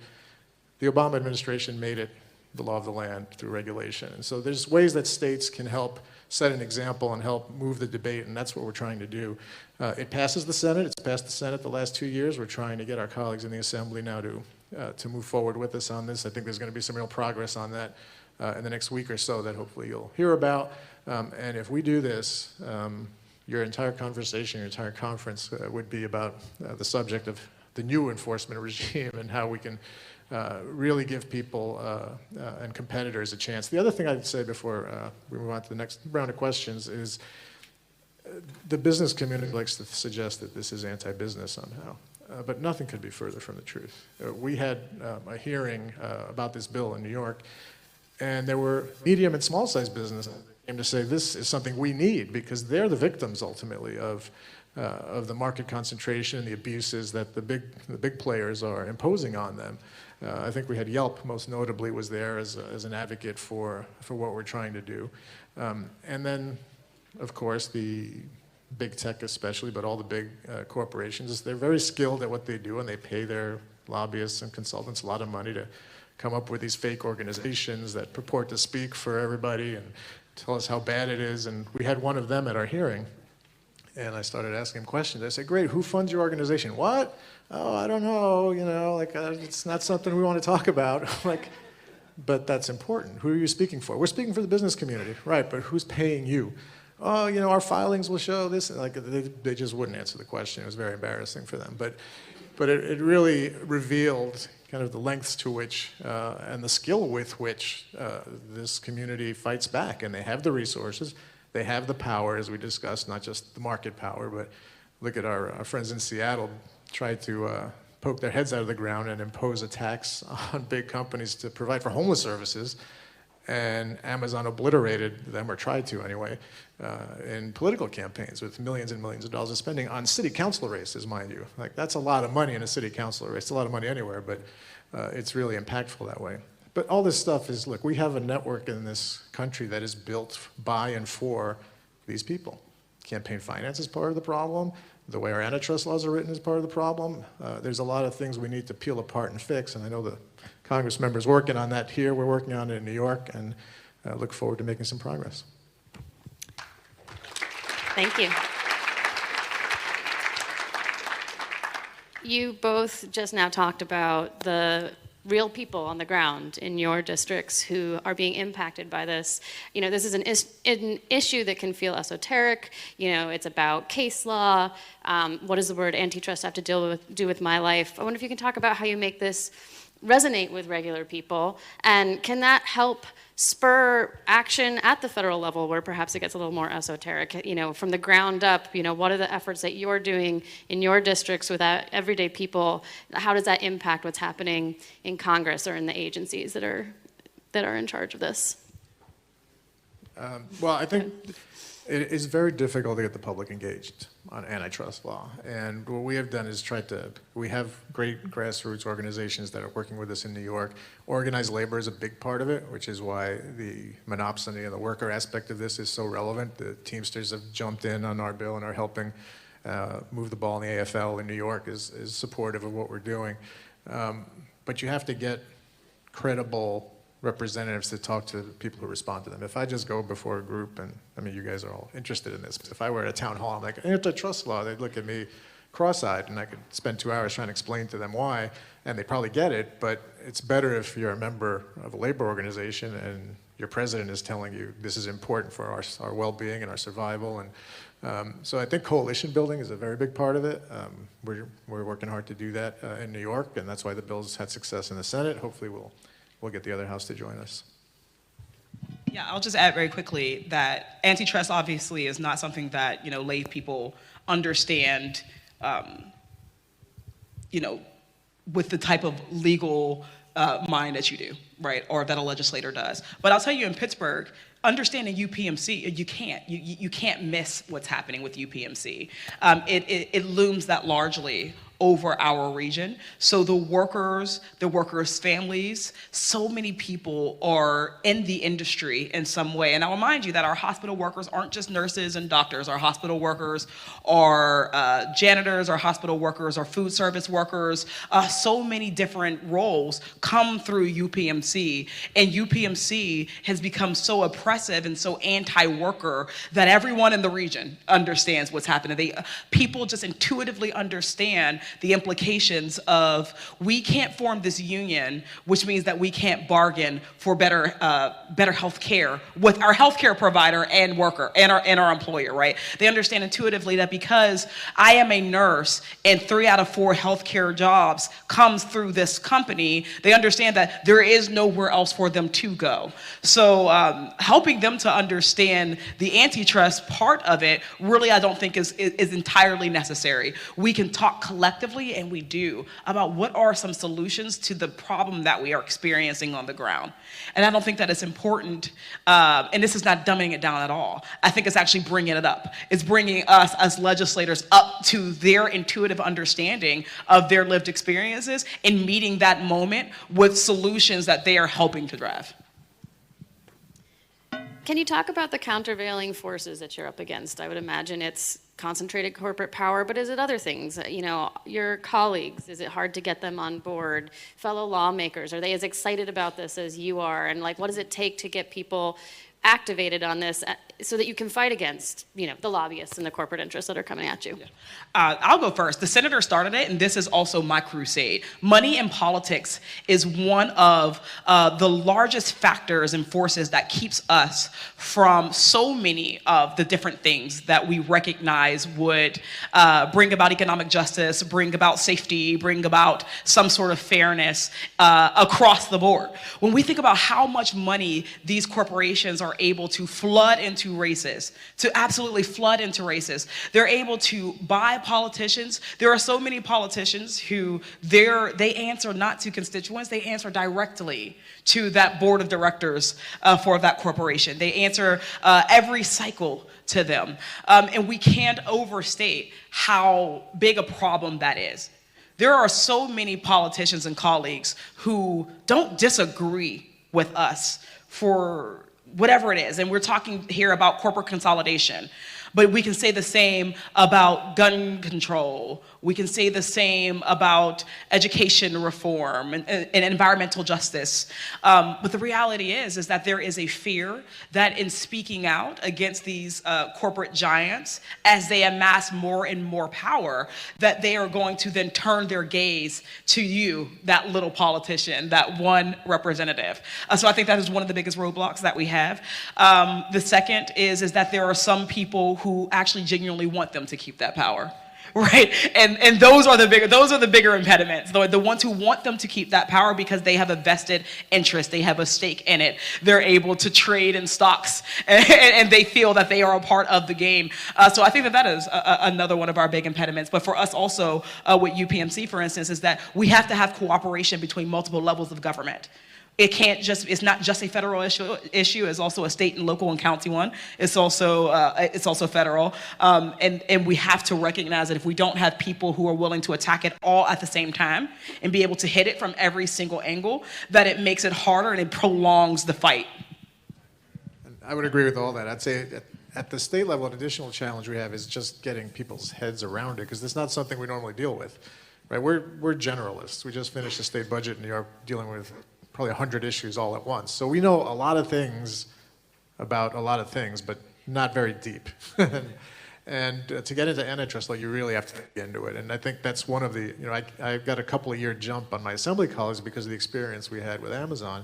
the Obama administration made it the law of the land through regulation. And so there's ways that states can help set an example and help move the debate, and that's what we're trying to do. It passes the Senate. It's passed the Senate the last 2 years. We're trying to get our colleagues in the Assembly now to move forward with us on this. I think there's going to be some real progress on that in the next week or so that hopefully you'll hear about. And if we do this, your entire conversation, your entire conference would be about the subject of the new enforcement regime and how we can really give people and competitors a chance. The other thing I'd say before we move on to the next round of questions is the business community likes to suggest that this is anti-business somehow, but nothing could be further from the truth. We had a hearing about this bill in New York, and there were medium and small-sized businesses that came to say this is something we need because they're the victims ultimately of the market concentration and the abuses that the big players are imposing on them. I think we had Yelp, most notably, was there as an advocate for what we're trying to do. And then, of course, the big tech especially, but all the big corporations, they're very skilled at what they do, and they pay their lobbyists and consultants a lot of money to come up with these fake organizations that purport to speak for everybody and tell us how bad it is. And we had one of them at our hearing, and I started asking him questions. I said, great, who funds your organization? What? Oh, I don't know, it's not something we want to talk about. But that's important. Who are you speaking for? We're speaking for the business community, right, but who's paying you? Oh, our filings will show this. They just wouldn't answer the question. It was very embarrassing for them. But it really revealed kind of the lengths to which and the skill with which this community fights back. And they have the resources. They have the power, as we discussed, not just the market power, but look at our friends in Seattle try to poke their heads out of the ground and impose a tax on big companies to provide for homeless services. And Amazon obliterated them, or tried to anyway, in political campaigns with millions and millions of dollars of spending on city council races, mind you. That's a lot of money in a city council race. It's a lot of money anywhere, but it's really impactful that way. But all this stuff is, look, we have a network in this country that is built by and for these people. Campaign finance is part of the problem. The way our antitrust laws are written is part of the problem. There's a lot of things we need to peel apart and fix, and I know the Congress members working on that here. We're working on it in New York, and look forward to making some progress. Thank you. You both just now talked about the real people on the ground in your districts who are being impacted by this. This is an issue that can feel esoteric. It's about case law. What does the word antitrust have to do with my life? I wonder if you can talk about how you make this resonate with regular people, and can that help spur action at the federal level where perhaps it gets a little more esoteric, from the ground up, what are the efforts that you're doing in your districts with everyday people? How does that impact what's happening in Congress or in the agencies that are in charge of this? Well, I think it is very difficult to get the public engaged on antitrust law. And what we have done is we have great grassroots organizations that are working with us in New York. Organized labor is a big part of it, which is why the monopsony and the worker aspect of this is so relevant. The Teamsters have jumped in on our bill and are helping move the ball in the AFL in New York is supportive of what we're doing. But you have to get credible representatives to talk to people who respond to them. If I just go before a group, and you guys are all interested in this, but if I were at a town hall, I'm like, antitrust law, they'd look at me cross-eyed, and I could spend 2 hours trying to explain to them why, and they probably get it, but it's better if you're a member of a labor organization and your president is telling you this is important for our well-being and our survival. And so I think coalition building is a very big part of it. We're working hard to do that in New York, and that's why the bill's had success in the Senate. Hopefully we'll get the other house to join us. Yeah, I'll just add very quickly that antitrust obviously is not something that lay people understand, with the type of legal mind that you do, right, or that a legislator does. But I'll tell you, in Pittsburgh, understanding UPMC, you can't miss what's happening with UPMC. It looms that largely over our region. So the workers' families, so many people are in the industry in some way. And I'll remind you that our hospital workers aren't just nurses and doctors. Our hospital workers are janitors, our hospital workers are food service workers. So many different roles come through UPMC. And UPMC has become so oppressive and so anti-worker that everyone in the region understands what's happening. People just intuitively understand the implications of we can't form this union, which means that we can't bargain for better health care with our healthcare provider and worker and our employer, right? They understand intuitively that because I am a nurse and 3 out of 4 healthcare jobs comes through this company, they understand that there is nowhere else for them to go. So helping them to understand the antitrust part of it really, I don't think is entirely necessary. We can talk collectively, and we do, about what are some solutions to the problem that we are experiencing on the ground. And I don't think that it's important, and this is not dumbing it down at all. I think it's actually bringing it up. It's bringing us as legislators up to their intuitive understanding of their lived experiences and meeting that moment with solutions that they are helping to drive. Can you talk about the countervailing forces that you're up against? I would imagine it's concentrated corporate power, but is it other things? You know, your colleagues, is it hard to get them on board? Fellow lawmakers, are they as excited about this as you are? And like, what does it take to get people activated on this so that you can fight against, you know, the lobbyists and the corporate interests that are coming at you? I'll go first. The senator started it, and this is also my crusade. Money in politics is one of the largest factors and forces that keeps us from so many of the different things that we recognize would bring about economic justice, bring about safety, bring about some sort of fairness across the board. When we think about how much money these corporations are able to flood into races, to absolutely flood into races, they're able to buy politicians. There are so many politicians who they answer not to constituents, they answer directly to that board of directors for that corporation. They answer every cycle to them. And we can't overstate how big a problem that is. There are so many politicians and colleagues who don't disagree with us for whatever it is. And we're talking here about corporate consolidation. But we can say the same about gun control. We can say the same about education reform and environmental justice. But the reality is that there is a fear that in speaking out against these corporate giants, as they amass more and more power, that they are going to then turn their gaze to you, that little politician, that one representative. So I think that is one of the biggest roadblocks that we have. The second is that there are some people who actually genuinely want them to keep that power, right? And those are the bigger impediments. The ones who want them to keep that power because they have a vested interest, they have a stake in it. They're able to trade in stocks, and they feel that they are a part of the game. So I think that is another one of our big impediments. But for us also, with UPMC, for instance, is that we have to have cooperation between multiple levels of government. It's not just a federal issue, it's also a state and local and county one. It's also federal. And we have to recognize that if we don't have people who are willing to attack it all at the same time and be able to hit it from every single angle, that it makes it harder and it prolongs the fight. I would agree with all that. I'd say at the state level, an additional challenge we have is just getting people's heads around it, because it's not something we normally deal with. Right? We're generalists. We just finished the state budget in New York dealing with probably 100 issues all at once. So we know a lot of things about a lot of things, but not very deep. And to get into antitrust law, you really have to get into it. And I think that's one of the, I got a couple of year jump on my assembly colleagues because of the experience we had with Amazon.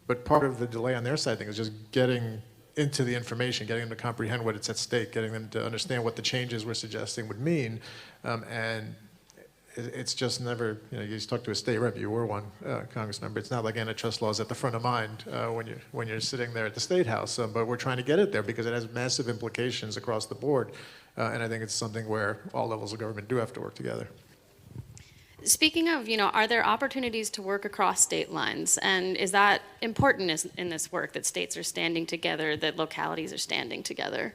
But part of the delay on their side thing is just getting into the information, getting them to comprehend what it's at stake, getting them to understand what the changes we're suggesting would mean. And it's just never, you just talk to a state rep, you were one, Congressman, it's not like antitrust law is at the front of mind when you're sitting there at the State House, but we're trying to get it there because it has massive implications across the board, and I think it's something where all levels of government do have to work together. Speaking of, are there opportunities to work across state lines, and is that important in this work, that states are standing together, that localities are standing together?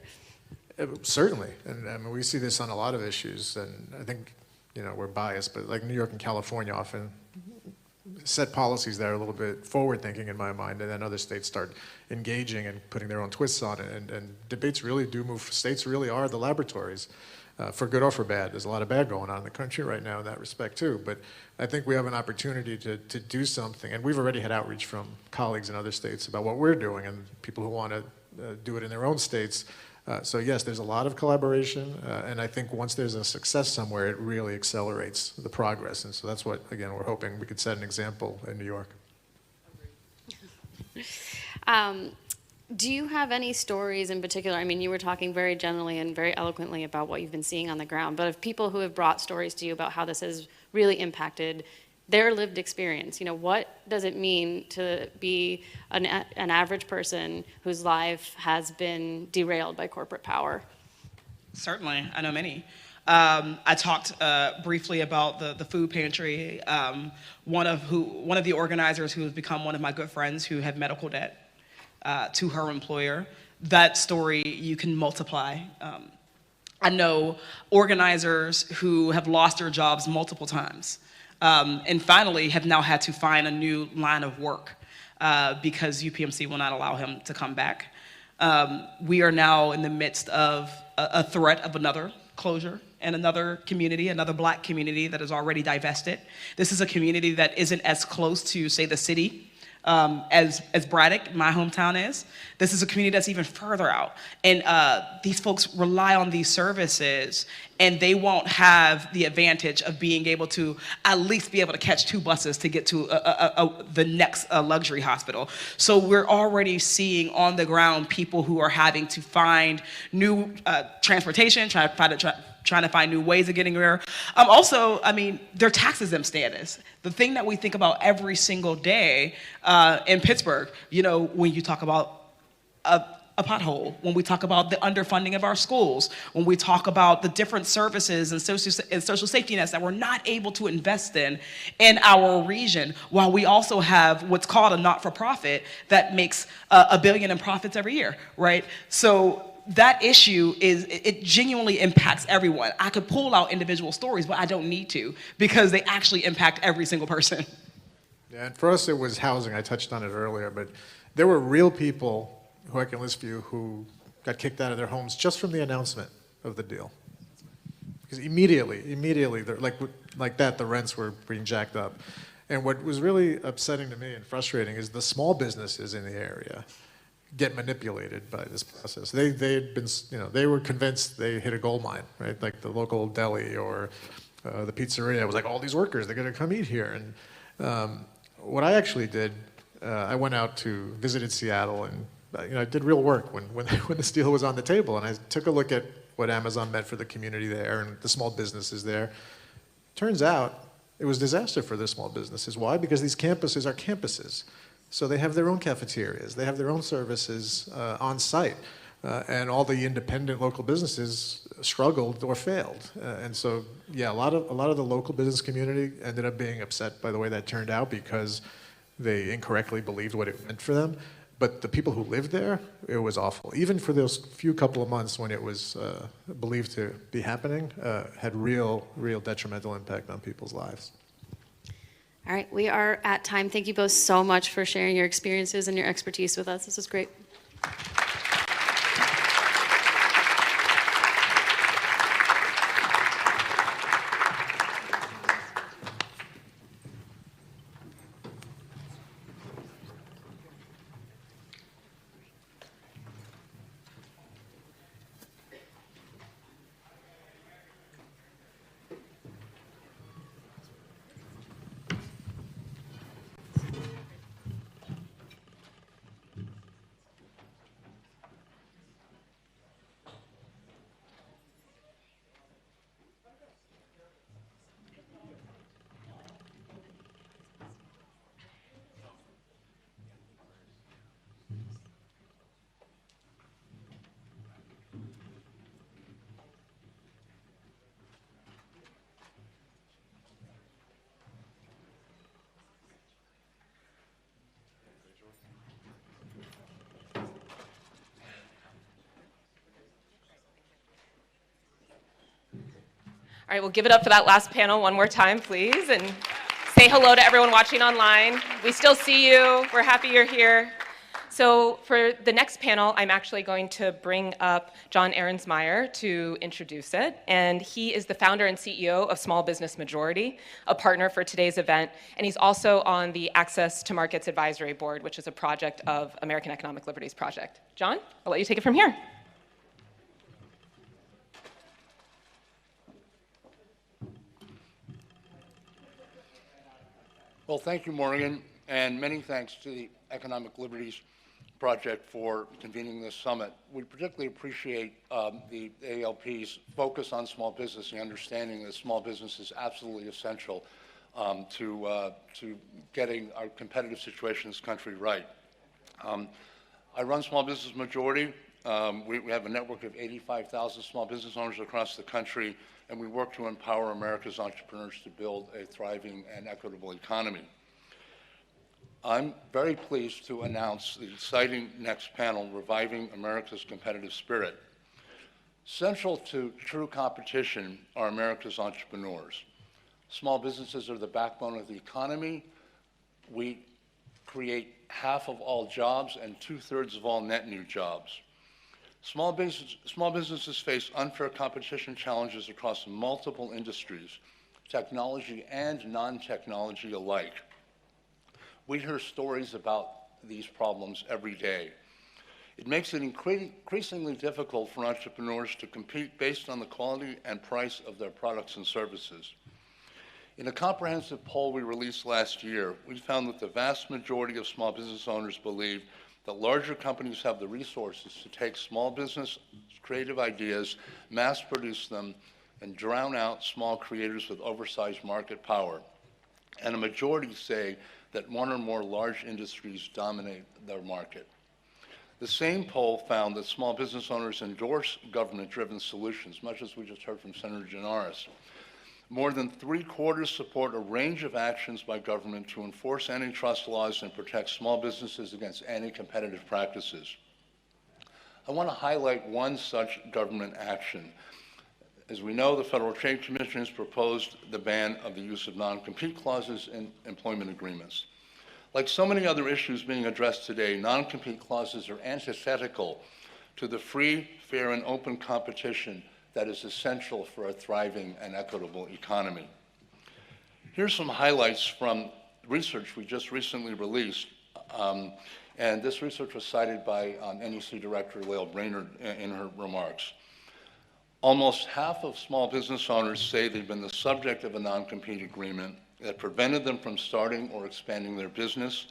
Certainly, and I mean, we see this on a lot of issues, and I think we're biased, but like New York and California often set policies that are a little bit forward-thinking in my mind, and then other states start engaging and putting their own twists on it, and debates really do move. States really are the laboratories, for good or for bad. There's a lot of bad going on in the country right now in that respect too, but I think we have an opportunity to do something, and we've already had outreach from colleagues in other states about what we're doing, and people who want to do it in their own states. So yes, there's a lot of collaboration, and I think once there's a success somewhere, it really accelerates the progress. And so that's what, again, we're hoping we could set an example in New York. Do you have any stories in particular? I mean, you were talking very generally and very eloquently about what you've been seeing on the ground, but of people who have brought stories to you about how this has really impacted their lived experience. You know, what does it mean to be an average person whose life has been derailed by corporate power? Certainly, I know many. I talked briefly about the food pantry. One of the organizers who has become one of my good friends who had medical debt to her employer. That story you can multiply. I know organizers who have lost their jobs multiple times. And finally have now had to find a new line of work because UPMC will not allow him to come back. We are now in the midst of a threat of another closure in another community, another Black community that is already divested. This is a community that isn't as close to, say, the city as Braddock, my hometown, is. This is a community that's even further out. And these folks rely on these services, and they won't have the advantage of being able to at least be able to catch 2 buses to get to the next luxury hospital. So we're already seeing on the ground people who are having to find new transportation, trying to find new ways of getting there. Also, I mean, their tax exempt status. The thing that we think about every single day in Pittsburgh, you know, when you talk about a pothole, when we talk about the underfunding of our schools, when we talk about the different services and social safety nets that we're not able to invest in our region, while we also have what's called a not-for-profit that makes $1 billion in profits every year, right? So that issue it genuinely impacts everyone. I could pull out individual stories, but I don't need to because they actually impact every single person. Yeah, and for us it was housing. I touched on it earlier, but there were real people who I can list for you who got kicked out of their homes just from the announcement of the deal. Because immediately, like that, the rents were being jacked up. And what was really upsetting to me and frustrating is the small businesses in the area get manipulated by this process. They had been, you know, they were convinced they hit a gold mine, right? Like the local deli or the pizzeria was like, all these workers, they're gonna come eat here. And what I actually did, I went out to visited Seattle and you know, I did real work when this deal was on the table, and I took a look at what Amazon meant for the community there and the small businesses there. Turns out it was disaster for the small businesses. Why? Because these campuses are campuses. So they have their own cafeterias, they have their own services on site, and all the independent local businesses struggled or failed. And so, yeah, a lot of the local business community ended up being upset by the way that turned out because they incorrectly believed what it meant for them. But the people who lived there, it was awful. Even for those few couple of months when it was believed to be happening, had real detrimental impact on people's lives. All right, we are at time. Thank you both so much for sharing your experiences and your expertise with us. This was great. All right, we'll give it up for that last panel one more time, please, and say hello to everyone watching online. We still see you. We're happy you're here. So for the next panel, I'm actually going to bring up John Arensmeyer to introduce it. And he is the founder and CEO of Small Business Majority, a partner for today's event. And he's also on the Access to Markets Advisory Board, which is a project of American Economic Liberties Project. John, I'll let you take it from here. Well, thank you, Morgan, and many thanks to the Economic Liberties Project for convening this summit. We particularly appreciate the ALP's focus on small business and understanding that small business is absolutely essential to getting our competitive situation in this country right. I run Small Business Majority. We have a network of 85,000 small business owners across the country, and we work to empower America's entrepreneurs to build a thriving and equitable economy. I'm very pleased to announce the exciting next panel, Reviving America's Competitive Spirit. Central to true competition are America's entrepreneurs. Small businesses are the backbone of the economy. We create half of all jobs and 2/3 of all net new jobs. Small businesses face unfair competition challenges across multiple industries, technology and non-technology alike. We hear stories about these problems every day. It makes it increasingly difficult for entrepreneurs to compete based on the quality and price of their products and services. In a comprehensive poll we released last year, we found that the vast majority of small business owners believe that larger companies have the resources to take small business creative ideas, mass produce them, and drown out small creators with oversized market power. And a majority say that one or more large industries dominate their market. The same poll found that small business owners endorse government-driven solutions, much as we just heard from Senator Gianaris. More than 3/4 support a range of actions by government to enforce antitrust laws and protect small businesses against anti-competitive practices. I want to highlight one such government action. As we know, the Federal Trade Commission has proposed the ban of the use of non-compete clauses in employment agreements. Like so many other issues being addressed today, non-compete clauses are antithetical to the free, fair, and open competition that is essential for a thriving and equitable economy. Here's some highlights from research we just recently released, and this research was cited by NEC Director Lael Brainard in her remarks. Almost half of small business owners say they've been the subject of a non-compete agreement that prevented them from starting or expanding their business,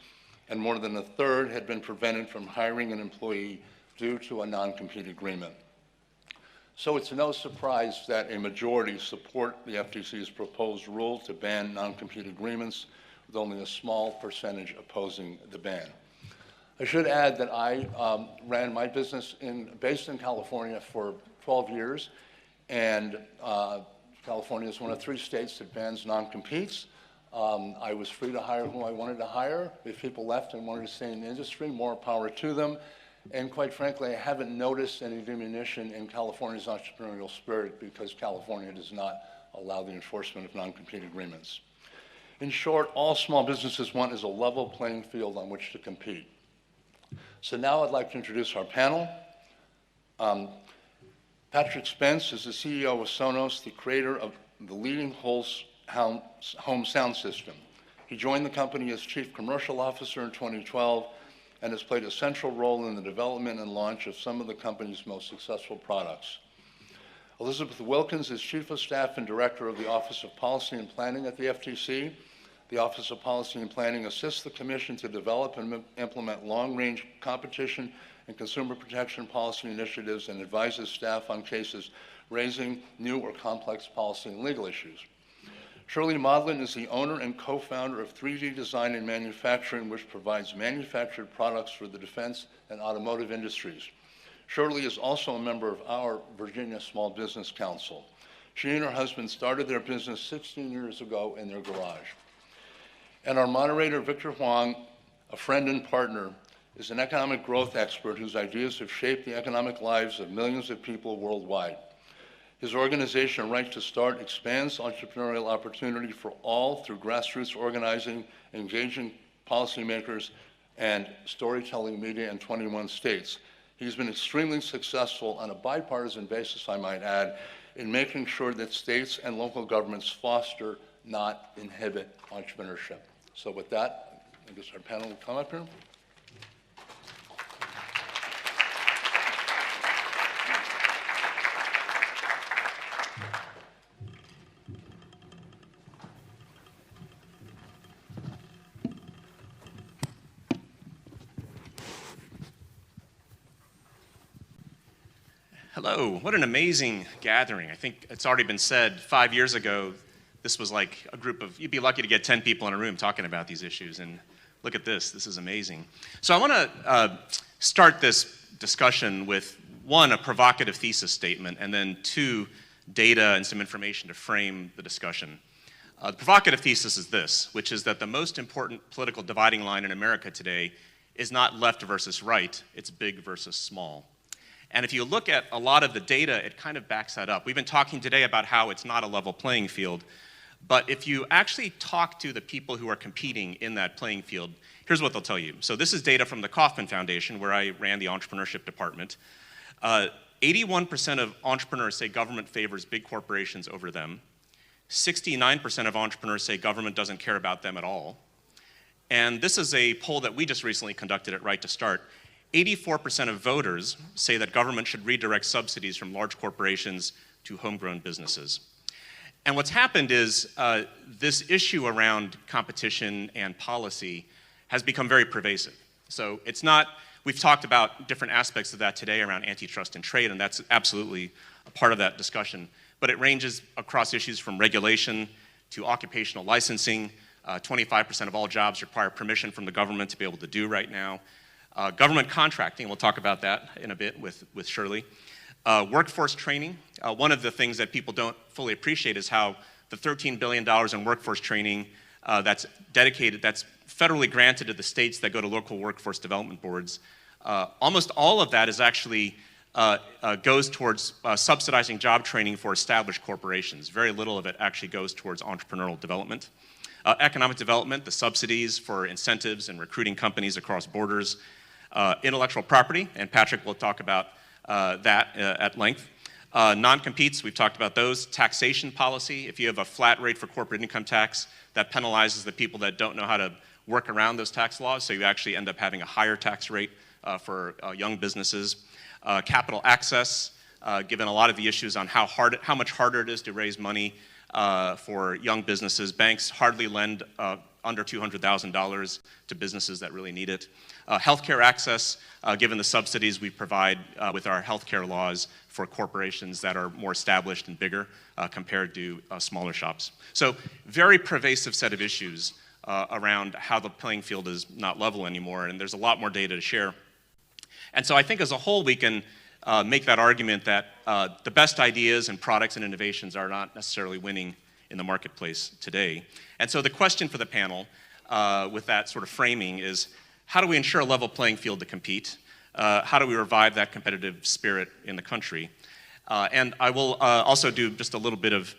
and more than 1/3 had been prevented from hiring an employee due to a non-compete agreement. So it's no surprise that a majority support the FTC's proposed rule to ban non-compete agreements, with only a small percentage opposing the ban. I should add that I ran my business based in California for 12 years, and California is one of 3 states that bans non-competes. I was free to hire who I wanted to hire. If people left and wanted to stay in the industry, more power to them. And quite frankly, I haven't noticed any diminution in California's entrepreneurial spirit because California does not allow the enforcement of non-compete agreements. In short, all small businesses want is a level playing field on which to compete. So now I'd like to introduce our panel. Patrick Spence is the CEO of Sonos, the creator of the leading home sound system. He joined the company as Chief Commercial Officer in 2012 and has played a central role in the development and launch of some of the company's most successful products. Elizabeth Wilkins is Chief of Staff and Director of the Office of Policy and Planning at the FTC. The Office of Policy and Planning assists the Commission to develop and implement long-range competition and consumer protection policy initiatives and advises staff on cases raising new or complex policy and legal issues. Shirley Modlin is the owner and co-founder of 3D Design and Manufacturing, which provides manufactured products for the defense and automotive industries. Shirley is also a member of our Virginia Small Business Council. She and her husband started their business 16 years ago in their garage. And our moderator, Victor Hwang, a friend and partner, is an economic growth expert whose ideas have shaped the economic lives of millions of people worldwide. His organization, Right to Start, expands entrepreneurial opportunity for all through grassroots organizing, engaging policymakers, and storytelling media in 21 states. He's been extremely successful on a bipartisan basis, I might add, in making sure that states and local governments foster, not inhibit, entrepreneurship. So with that, I guess our panel will come up here. Hello, what an amazing gathering. I think it's already been said 5 years ago, this was like a group of, you'd be lucky to get 10 people in a room talking about these issues, and look at this is amazing. So I want to start this discussion with one, a provocative thesis statement, and then two, data and some information to frame the discussion. The provocative thesis is this, which is that the most important political dividing line in America today is not left versus right, it's big versus small. And if you look at a lot of the data, it kind of backs that up. We've been talking today about how it's not a level playing field, but if you actually talk to the people who are competing in that playing field, here's what they'll tell you. So this is data from the Kauffman Foundation, where I ran the entrepreneurship department. 81% of entrepreneurs say government favors big corporations over them. 69% of entrepreneurs say government doesn't care about them at all. And this is a poll that we just recently conducted at Right to Start. 84% of voters say that government should redirect subsidies from large corporations to homegrown businesses. And what's happened is this issue around competition and policy has become very pervasive. So it's not, we've talked about different aspects of that today around antitrust and trade, and that's absolutely a part of that discussion. But it ranges across issues from regulation to occupational licensing. 25% of all jobs require permission from the government to be able to do right now. Government contracting, we'll talk about that in a bit with Shirley. Workforce training. One of the things that people don't fully appreciate is how the $13 billion in workforce training that's dedicated, that's federally granted to the states that go to local workforce development boards, almost all of that is actually goes towards subsidizing job training for established corporations. Very little of it actually goes towards entrepreneurial development. Economic development, the subsidies for incentives and recruiting companies across borders. Intellectual property, and Patrick will talk about that at length. Non-competes, we've talked about those. Taxation policy, if you have a flat rate for corporate income tax, that penalizes the people that don't know how to work around those tax laws, so you actually end up having a higher tax rate for young businesses. Capital access, given a lot of the issues on how much harder it is to raise money for young businesses. Banks hardly lend under $200,000 to businesses that really need it. Healthcare access, given the subsidies we provide with our healthcare laws for corporations that are more established and bigger compared to smaller shops. So very pervasive set of issues around how the playing field is not level anymore, and there's a lot more data to share. And so I think as a whole we can make that argument that the best ideas and products and innovations are not necessarily winning in the marketplace today. And so the question for the panel with that sort of framing is, how do we ensure a level playing field to compete? How do we revive that competitive spirit in the country? And I will also do just a little bit of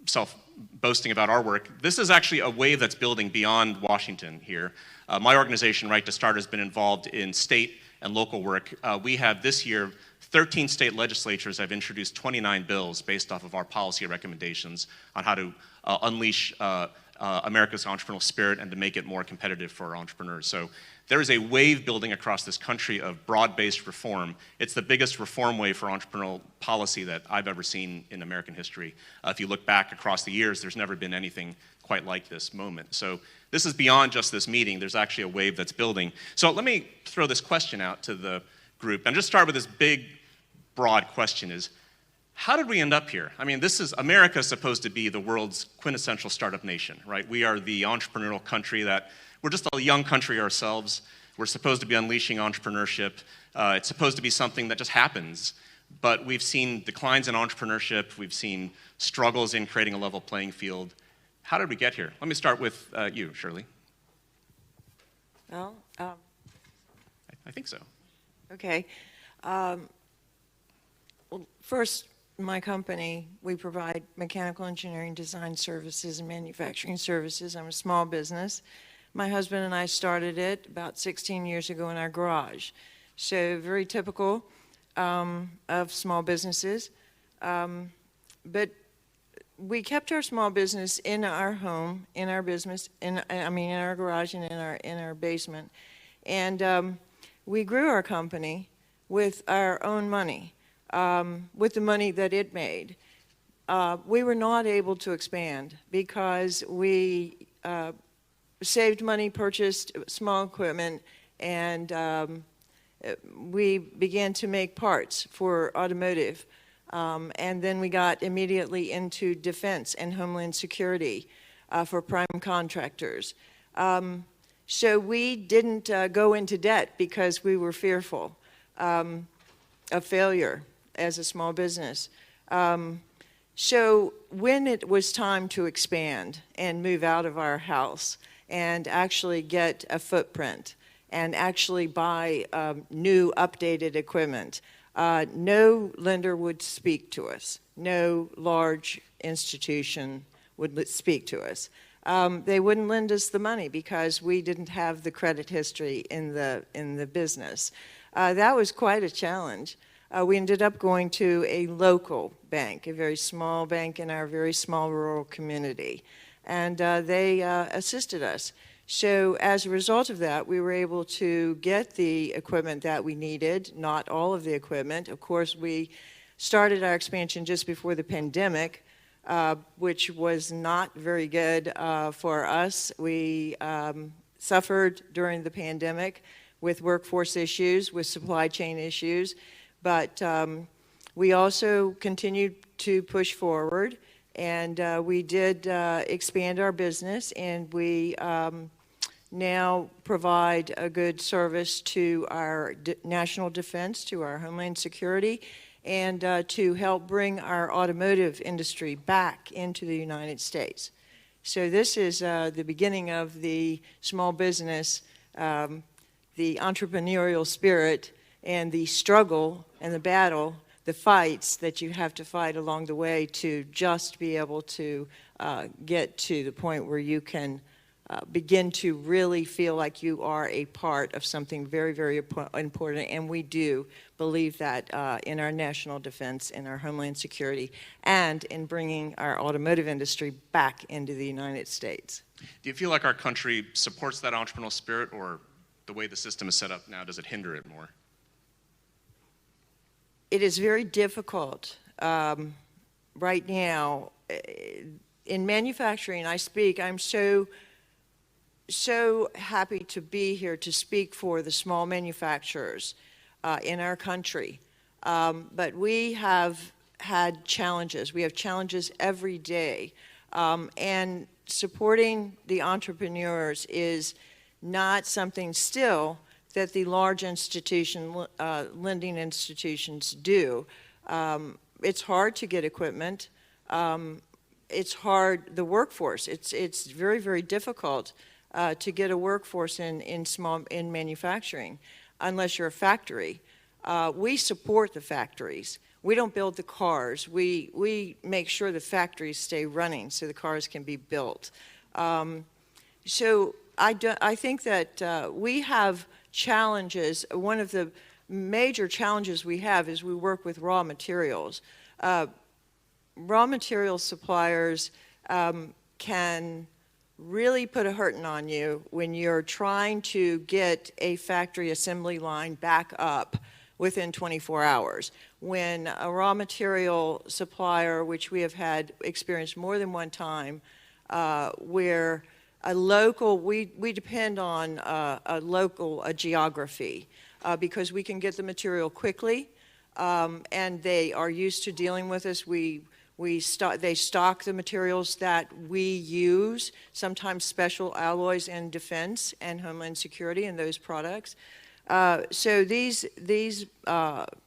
self-boasting about our work. This is actually a wave that's building beyond Washington here. My organization, Right to Start, has been involved in state and local work. We have this year 13 state legislatures have introduced 29 bills based off of our policy recommendations on how to unleash America's entrepreneurial spirit and to make it more competitive for our entrepreneurs. So there is a wave building across this country of broad-based reform. It's the biggest reform wave for entrepreneurial policy that I've ever seen in American history. If you look back across the years, there's never been anything quite like this moment. So this is beyond just this meeting. There's actually a wave that's building. So let me throw this question out to the group and just start with this big, broad question is, how did we end up here? I mean, America is supposed to be the world's quintessential startup nation, right? We are the entrepreneurial country we're just a young country ourselves. We're supposed to be unleashing entrepreneurship. It's supposed to be something that just happens. But we've seen declines in entrepreneurship. We've seen struggles in creating a level playing field. How did we get here? Let me start with you, Shirley. Well, I think so. okay. Well, first, my company, we provide mechanical engineering design services and manufacturing services. I'm a small business. My husband and I started it about 16 years ago in our garage. So very typical of small businesses. But we kept our small business in our home, in our business, in our garage and in our basement. And we grew our company with our own money, with the money that it made. We were not able to expand because we saved money, purchased small equipment, and we began to make parts for automotive. And then we got immediately into defense and homeland security for prime contractors. So we didn't go into debt because we were fearful of failure as a small business. So when it was time to expand and move out of our house and actually get a footprint and actually buy new updated equipment, no lender would speak to us. No large institution would speak to us. They wouldn't lend us the money because we didn't have the credit history in the business. That was quite a challenge. We ended up going to a local bank, a very small bank in our very small rural community, and they assisted us. So as a result of that, we were able to get the equipment that we needed, not all of the equipment. Of course, we started our expansion just before the pandemic, which was not very good for us. We suffered during the pandemic with workforce issues, with supply chain issues, but we also continued to push forward, and we did expand our business, and we now provide a good service to our national defense, to our homeland security, and to help bring our automotive industry back into the United States. So this is the beginning of the small business, the entrepreneurial spirit, and the struggle and the battle, the fights that you have to fight along the way to just be able to get to the point where you can begin to really feel like you are a part of something very, very important. And we do believe that in our national defense, in our homeland security, and in bringing our automotive industry back into the United States. Do you feel like our country supports that entrepreneurial spirit, or the way the system is set up now, does it hinder it more? It is very difficult right now. In manufacturing, I'm so happy to be here to speak for the small manufacturers in our country. But we have had challenges. We have challenges every day. And supporting the entrepreneurs is not something still that the large lending institutions do. It's hard to get equipment. It's hard, the workforce, it's very, very difficult to get a workforce in manufacturing, unless you're a factory. We support the factories. We don't build the cars. We make sure the factories stay running so the cars can be built. So I think that we have challenges. One of the major challenges we have is we work with raw materials. Raw material suppliers can really put a hurting on you when you're trying to get a factory assembly line back up within 24 hours. When a raw material supplier, which we have had experienced more than one time, where a local, we depend on a local geography because we can get the material quickly, and they are used to dealing with us. They stock the materials that we use, sometimes special alloys in defense and homeland security and those products. So these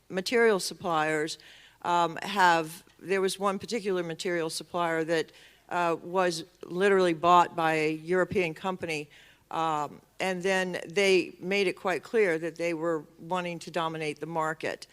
material suppliers there was one particular material supplier that was literally bought by a European company, and then they made it quite clear that they were wanting to dominate the market.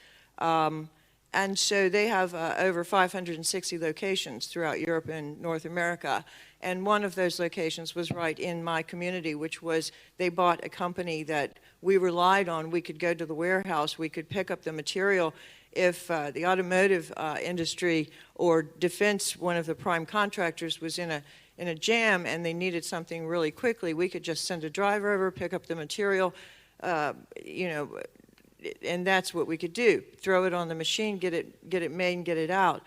And so they have over 560 locations throughout Europe and North America. And one of those locations was right in my community, which was they bought a company that we relied on. We could go to the warehouse, we could pick up the material. If the automotive industry or defense, one of the prime contractors, was in a jam and they needed something really quickly, we could just send a driver over, pick up the material, and that's what we could do. Throw it on the machine, get it made, and get it out.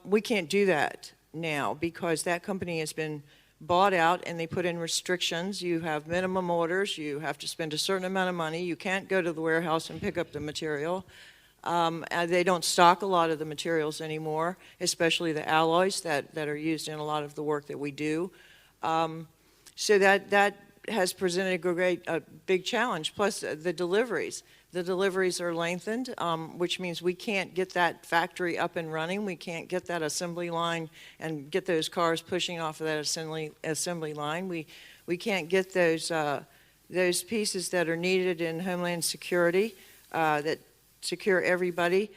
We can't do that now because that company has been bought out and they put in restrictions. You have minimum orders. You have to spend a certain amount of money. You can't go to the warehouse and pick up the material. And they don't stock a lot of the materials anymore, especially the alloys that are used in a lot of the work that we do. So that has presented a big challenge. Plus the deliveries. The deliveries are lengthened, which means we can't get that factory up and running. We can't get that assembly line and get those cars pushing off of that assembly line. We can't get those pieces that are needed in Homeland Security that secure everybody.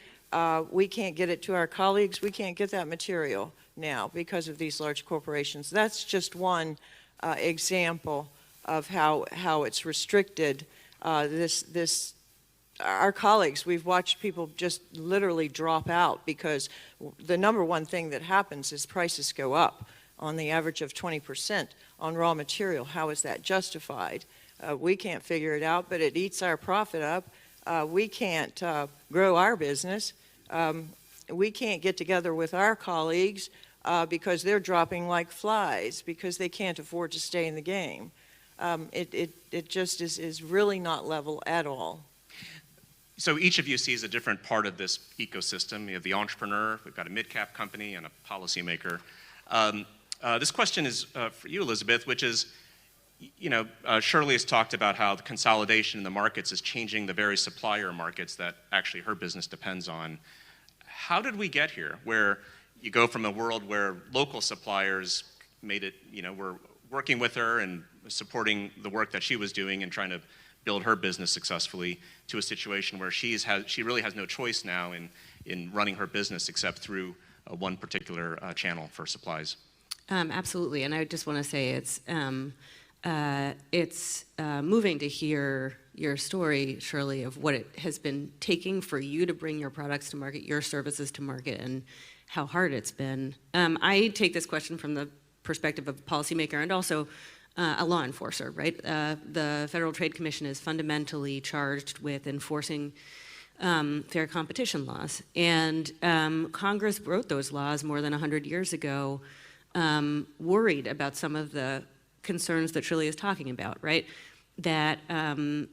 We can't get it to our colleagues. We can't get that material now because of these large corporations. That's just one example of how it's restricted. Our colleagues, we've watched people just literally drop out because the number one thing that happens is prices go up on the average of 20% on raw material. How is that justified? We can't figure it out, but it eats our profit up. We can't grow our business. We can't get together with our colleagues because they're dropping like flies because they can't afford to stay in the game. It just is really not level at all. So each of you sees a different part of this ecosystem. You have the entrepreneur, we've got a mid-cap company, and a policymaker. This question is for you, Elizabeth, which is, Shirley has talked about how the consolidation in the markets is changing the very supplier markets that actually her business depends on. How did we get here, where you go from a world where local suppliers made it, were working with her and supporting the work that she was doing and trying to build her business successfully, to a situation where she really has no choice now in running her business except through one particular channel for supplies? Absolutely, and I just want to say it's moving to hear your story, Shirley, of what it has been taking for you to bring your products to market, your services to market, and how hard it's been. I take this question from the perspective of a policymaker and also a law enforcer, right? The Federal Trade Commission is fundamentally charged with enforcing fair competition laws. And Congress wrote those laws more than 100 years ago, worried about some of the concerns that Shirley is talking about, right? That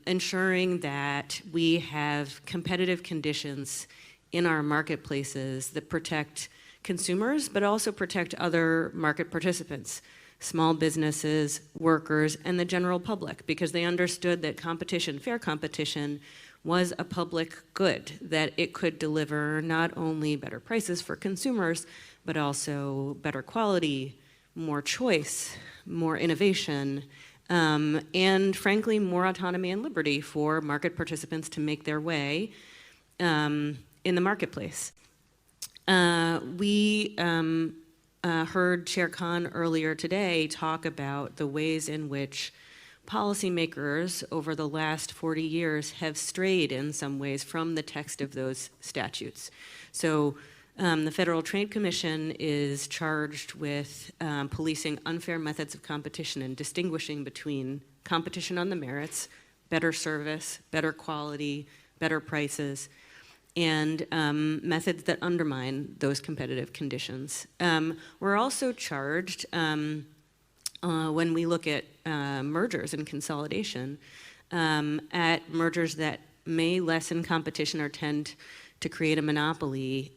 ensuring that we have competitive conditions in our marketplaces that protect consumers, but also protect other market participants, small businesses, workers, and the general public, because they understood that competition, fair competition, was a public good, that it could deliver not only better prices for consumers, but also better quality, more choice, more innovation, and frankly, more autonomy and liberty for market participants to make their way in the marketplace. We heard Chair Khan earlier today talk about the ways in which policymakers over the last 40 years have strayed in some ways from the text of those statutes. So the Federal Trade Commission is charged with policing unfair methods of competition and distinguishing between competition on the merits, better service, better quality, better prices, and methods that undermine those competitive conditions. We're also charged, when we look at mergers and consolidation, at mergers that may lessen competition or tend to create a monopoly.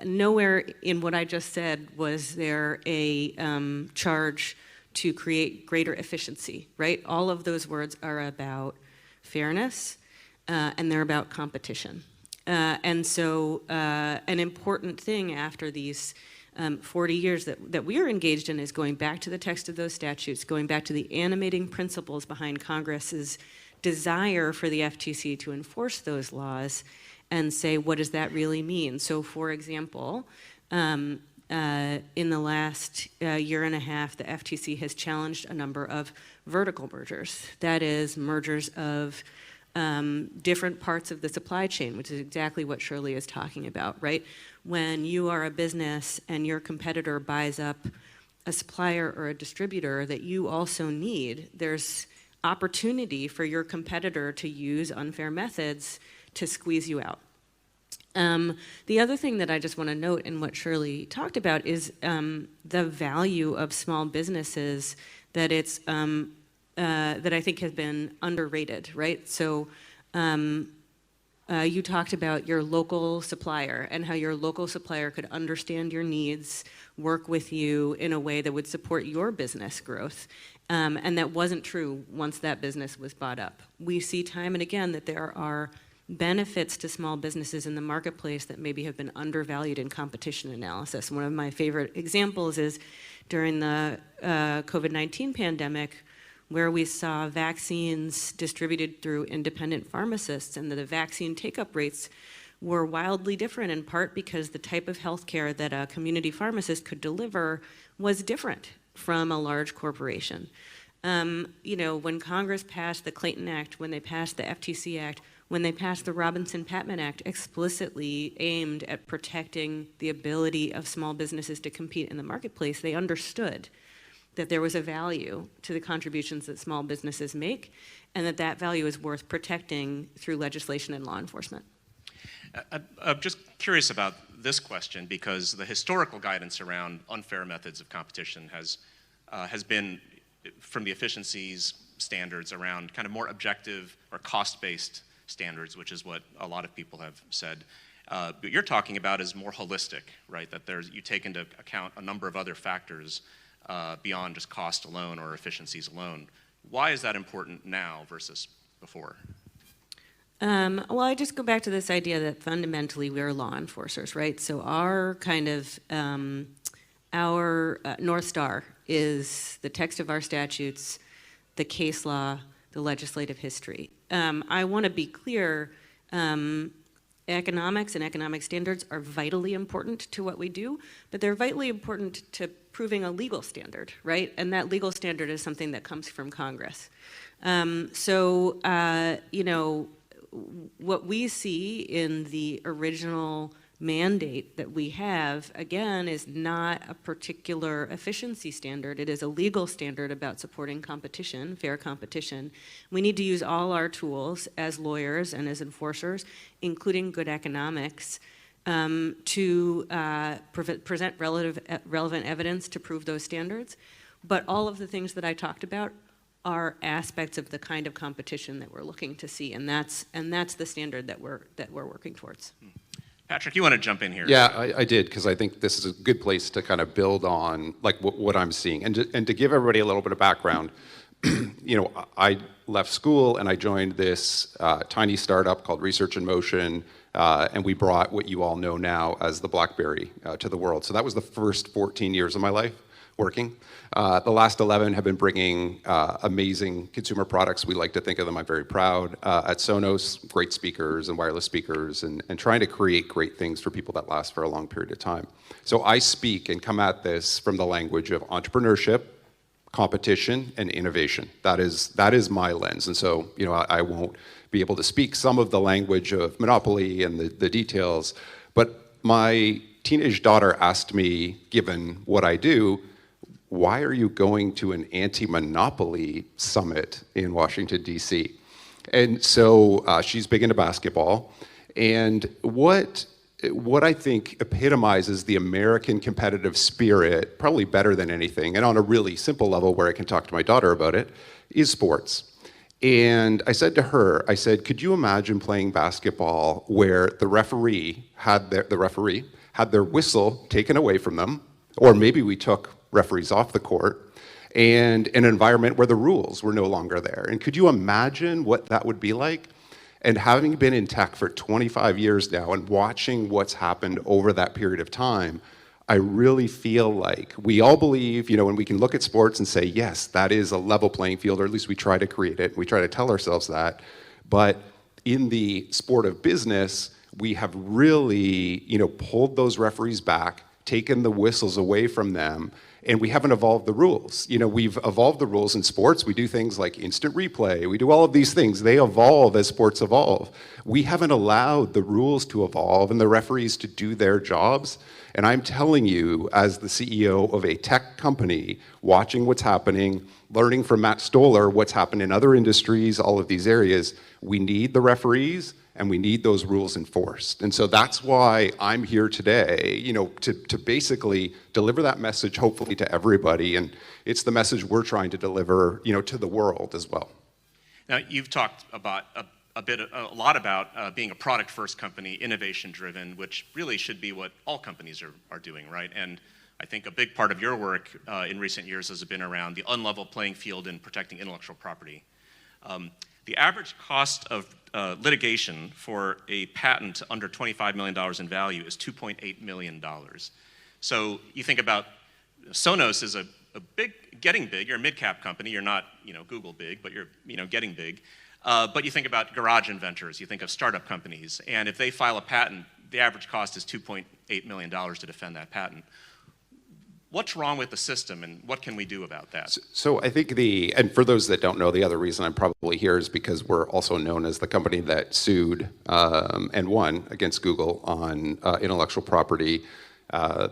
Nowhere in what I just said was there a charge to create greater efficiency, right? All of those words are about fairness, and they're about competition. And so an important thing after these 40 years that we are engaged in is going back to the text of those statutes, going back to the animating principles behind Congress's desire for the FTC to enforce those laws and say, what does that really mean? So for example, in the last year and a half, the FTC has challenged a number of vertical mergers. That is, mergers of different parts of the supply chain, which is exactly what Shirley is talking about, right? When you are a business and your competitor buys up a supplier or a distributor that you also need, there's opportunity for your competitor to use unfair methods to squeeze you out. The other thing that I just want to note in what Shirley talked about is the value of small businesses that it's that I think has been underrated, right? So you talked about your local supplier and how your local supplier could understand your needs, work with you in a way that would support your business growth. And that wasn't true once that business was bought up. We see time and again that there are benefits to small businesses in the marketplace that maybe have been undervalued in competition analysis. One of my favorite examples is during the COVID-19 pandemic, where we saw vaccines distributed through independent pharmacists, and the vaccine take-up rates were wildly different, in part because the type of healthcare that a community pharmacist could deliver was different from a large corporation. You know, when Congress passed the Clayton Act, when they passed the FTC Act, when they passed the Robinson-Patman Act, explicitly aimed at protecting the ability of small businesses to compete in the marketplace, they understood that there was a value to the contributions that small businesses make, and that that value is worth protecting through legislation and law enforcement. I'm just curious about this question, because the historical guidance around unfair methods of competition has been from the efficiencies standards around kind of more objective or cost-based standards, which is what a lot of people have said. What you're talking about is more holistic, right? That you take into account a number of other factors beyond just cost alone or efficiencies alone. Why is that important now versus before? Well, I just go back to this idea that fundamentally we are law enforcers, right? So our kind of, our North Star is the text of our statutes, the case law, the legislative history. I want to be clear, economics and economic standards are vitally important to what we do, but they're vitally important to proving a legal standard, right? And that legal standard is something that comes from Congress. You know, what we see in the original mandate that we have, again, is not a particular efficiency standard. It is a legal standard about supporting competition, fair competition. We need to use all our tools as lawyers and as enforcers, including good economics, to present relevant evidence to prove those standards. But all of the things that I talked about are aspects of the kind of competition that we're looking to see, and that's the standard that we're working towards. Patrick, you want to jump in here? Yeah, I did, because I think this is a good place to kind of build on like what I'm seeing, and to give everybody a little bit of background. You know, I left school and I joined this tiny startup called Research in Motion, and we brought what you all know now as the BlackBerry to the world. So that was the first 14 years of my life working. The last 11 have been bringing amazing consumer products. We like to think of them, I'm very proud, at Sonos, great speakers and wireless speakers, and trying to create great things for people that last for a long period of time. So I speak and come at this from the language of entrepreneurship, competition, and innovation. That is my lens. And so, you know, I won't be able to speak some of the language of monopoly and the details, but my teenage daughter asked me, given what I do, why are you going to an anti-monopoly summit in Washington, D.C.? And so she's big into basketball. And what I think epitomizes the American competitive spirit, probably better than anything, and on a really simple level where I can talk to my daughter about it, is sports. And I said to her, I said, could you imagine playing basketball where the referee had their whistle taken away from them, or maybe we took referees off the court, and an environment where the rules were no longer there? And could you imagine what that would be like? And having been in tech for 25 years now and watching what's happened over that period of time, I really feel like we all believe, you know, when we can look at sports and say, yes, that is a level playing field, or at least we try to create it, we try to tell ourselves that. But in the sport of business, we have really, you know, pulled those referees back, taken the whistles away from them, and we haven't evolved the rules. You know, we've evolved the rules in sports. We do things like instant replay. We do all of these things. They evolve as sports evolve. We haven't allowed the rules to evolve and the referees to do their jobs. And I'm telling you, as the CEO of a tech company, watching what's happening, learning from Matt Stoller what's happened in other industries, all of these areas, we need the referees, and we need those rules enforced. And so that's why I'm here today, to basically deliver that message, hopefully to everybody. And it's the message we're trying to deliver, to the world as well. Now, you've talked about a lot about being a product-first company, innovation-driven, which really should be what all companies are doing, right? And I think a big part of your work in recent years has been around the unlevel playing field in protecting intellectual property. The average cost of litigation for a patent under $25 million in value is $2.8 million. So you think about Sonos is a big, getting big. You're a mid-cap company. You're not, Google big, but you're, getting big. But you think about garage inventors. You think of startup companies. And if they file a patent, the average cost is $2.8 million to defend that patent. What's wrong with the system, and what can we do about that? So I think and for those that don't know, the other reason I'm probably here is because we're also known as the company that sued and won against Google on intellectual property.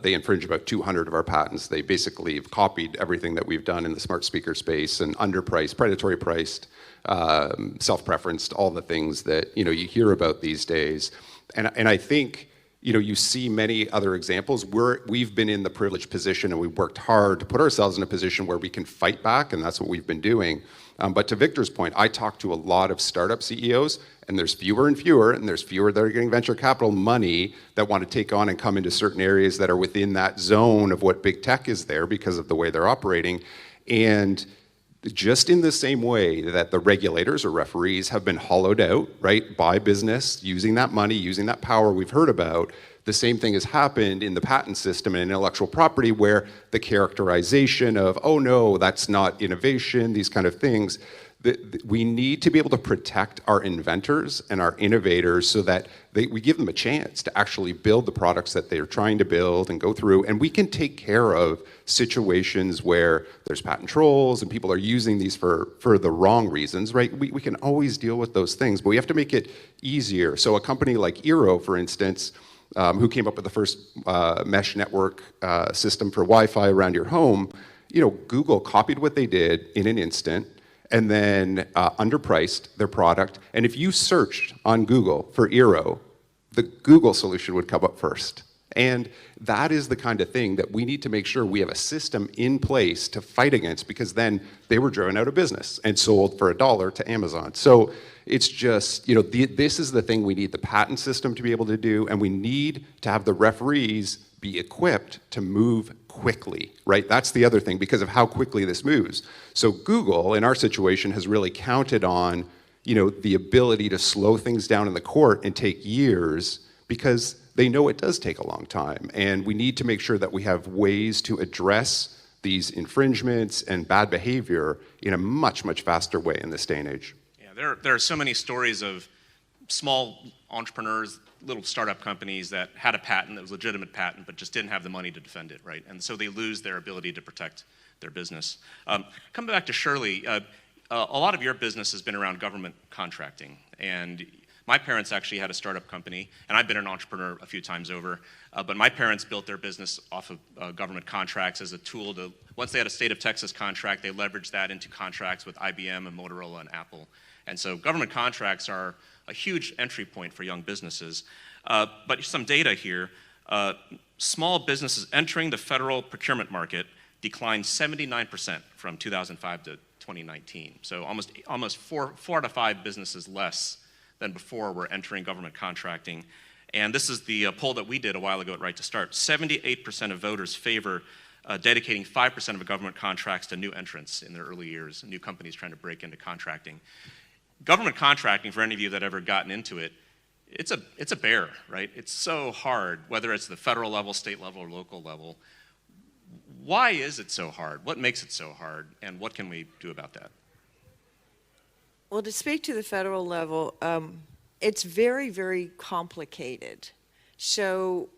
They infringe about 200 of our patents. They basically have copied everything that we've done in the smart speaker space and underpriced, predatory priced, self-preferenced, all the things that you hear about these days. And I think you see many other examples. We've been in the privileged position, and we've worked hard to put ourselves in a position where we can fight back, and that's what we've been doing. But to Victor's point, I talk to a lot of startup CEOs, and there's fewer and fewer, and there's fewer that are getting venture capital money that want to take on and come into certain areas that are within that zone of what big tech is there because of the way they're operating. And just in the same way that the regulators or referees have been hollowed out, right, by business, using that money, using that power we've heard about, the same thing has happened in the patent system and intellectual property, where the characterization of, oh no, that's not innovation, these kind of things, we need to be able to protect our inventors and our innovators so that we give them a chance to actually build the products that they're trying to build and go through. And we can take care of situations where there's patent trolls and people are using these for the wrong reasons, right? We can always deal with those things, but we have to make it easier. So a company like Eero, for instance, who came up with the first mesh network system for Wi-Fi around your home, Google copied what they did in an instant, and then underpriced their product. And if you searched on Google for Eero, the Google solution would come up first. And that is the kind of thing that we need to make sure we have a system in place to fight against, because then they were driven out of business and sold for $1 to Amazon. So it's just, this is the thing we need the patent system to be able to do, and we need to have the referees be equipped to move quickly, right? That's the other thing, because of how quickly this moves. So Google, in our situation, has really counted on, the ability to slow things down in the court and take years, because they know it does take a long time. And we need to make sure that we have ways to address these infringements and bad behavior in a much, much faster way in this day and age. Yeah, there are so many stories of small entrepreneurs, little startup companies that had a patent that was a legitimate patent, but just didn't have the money to defend it, right? And so they lose their ability to protect their business. Coming back to Shirley, a lot of your business has been around government contracting. And my parents actually had a startup company, and I've been an entrepreneur a few times over, but my parents built their business off of government contracts as a tool to, once they had a state of Texas contract, they leveraged that into contracts with IBM and Motorola and Apple. And so government contracts are a huge entry point for young businesses. But some data here, small businesses entering the federal procurement market declined 79% from 2005 to 2019. So almost four out of 5 businesses less than before were entering government contracting. And this is the poll that we did a while ago at Right to Start. 78% of voters favor dedicating 5% of government contracts to new entrants in their early years, new companies trying to break into contracting. Government contracting, for any of you that ever gotten into it, it's a bear, right? It's so hard, whether it's the federal level, state level, or local level. Why is it so hard? What makes it so hard? And what can we do about that? Well, to speak to the federal level, it's very, very complicated. So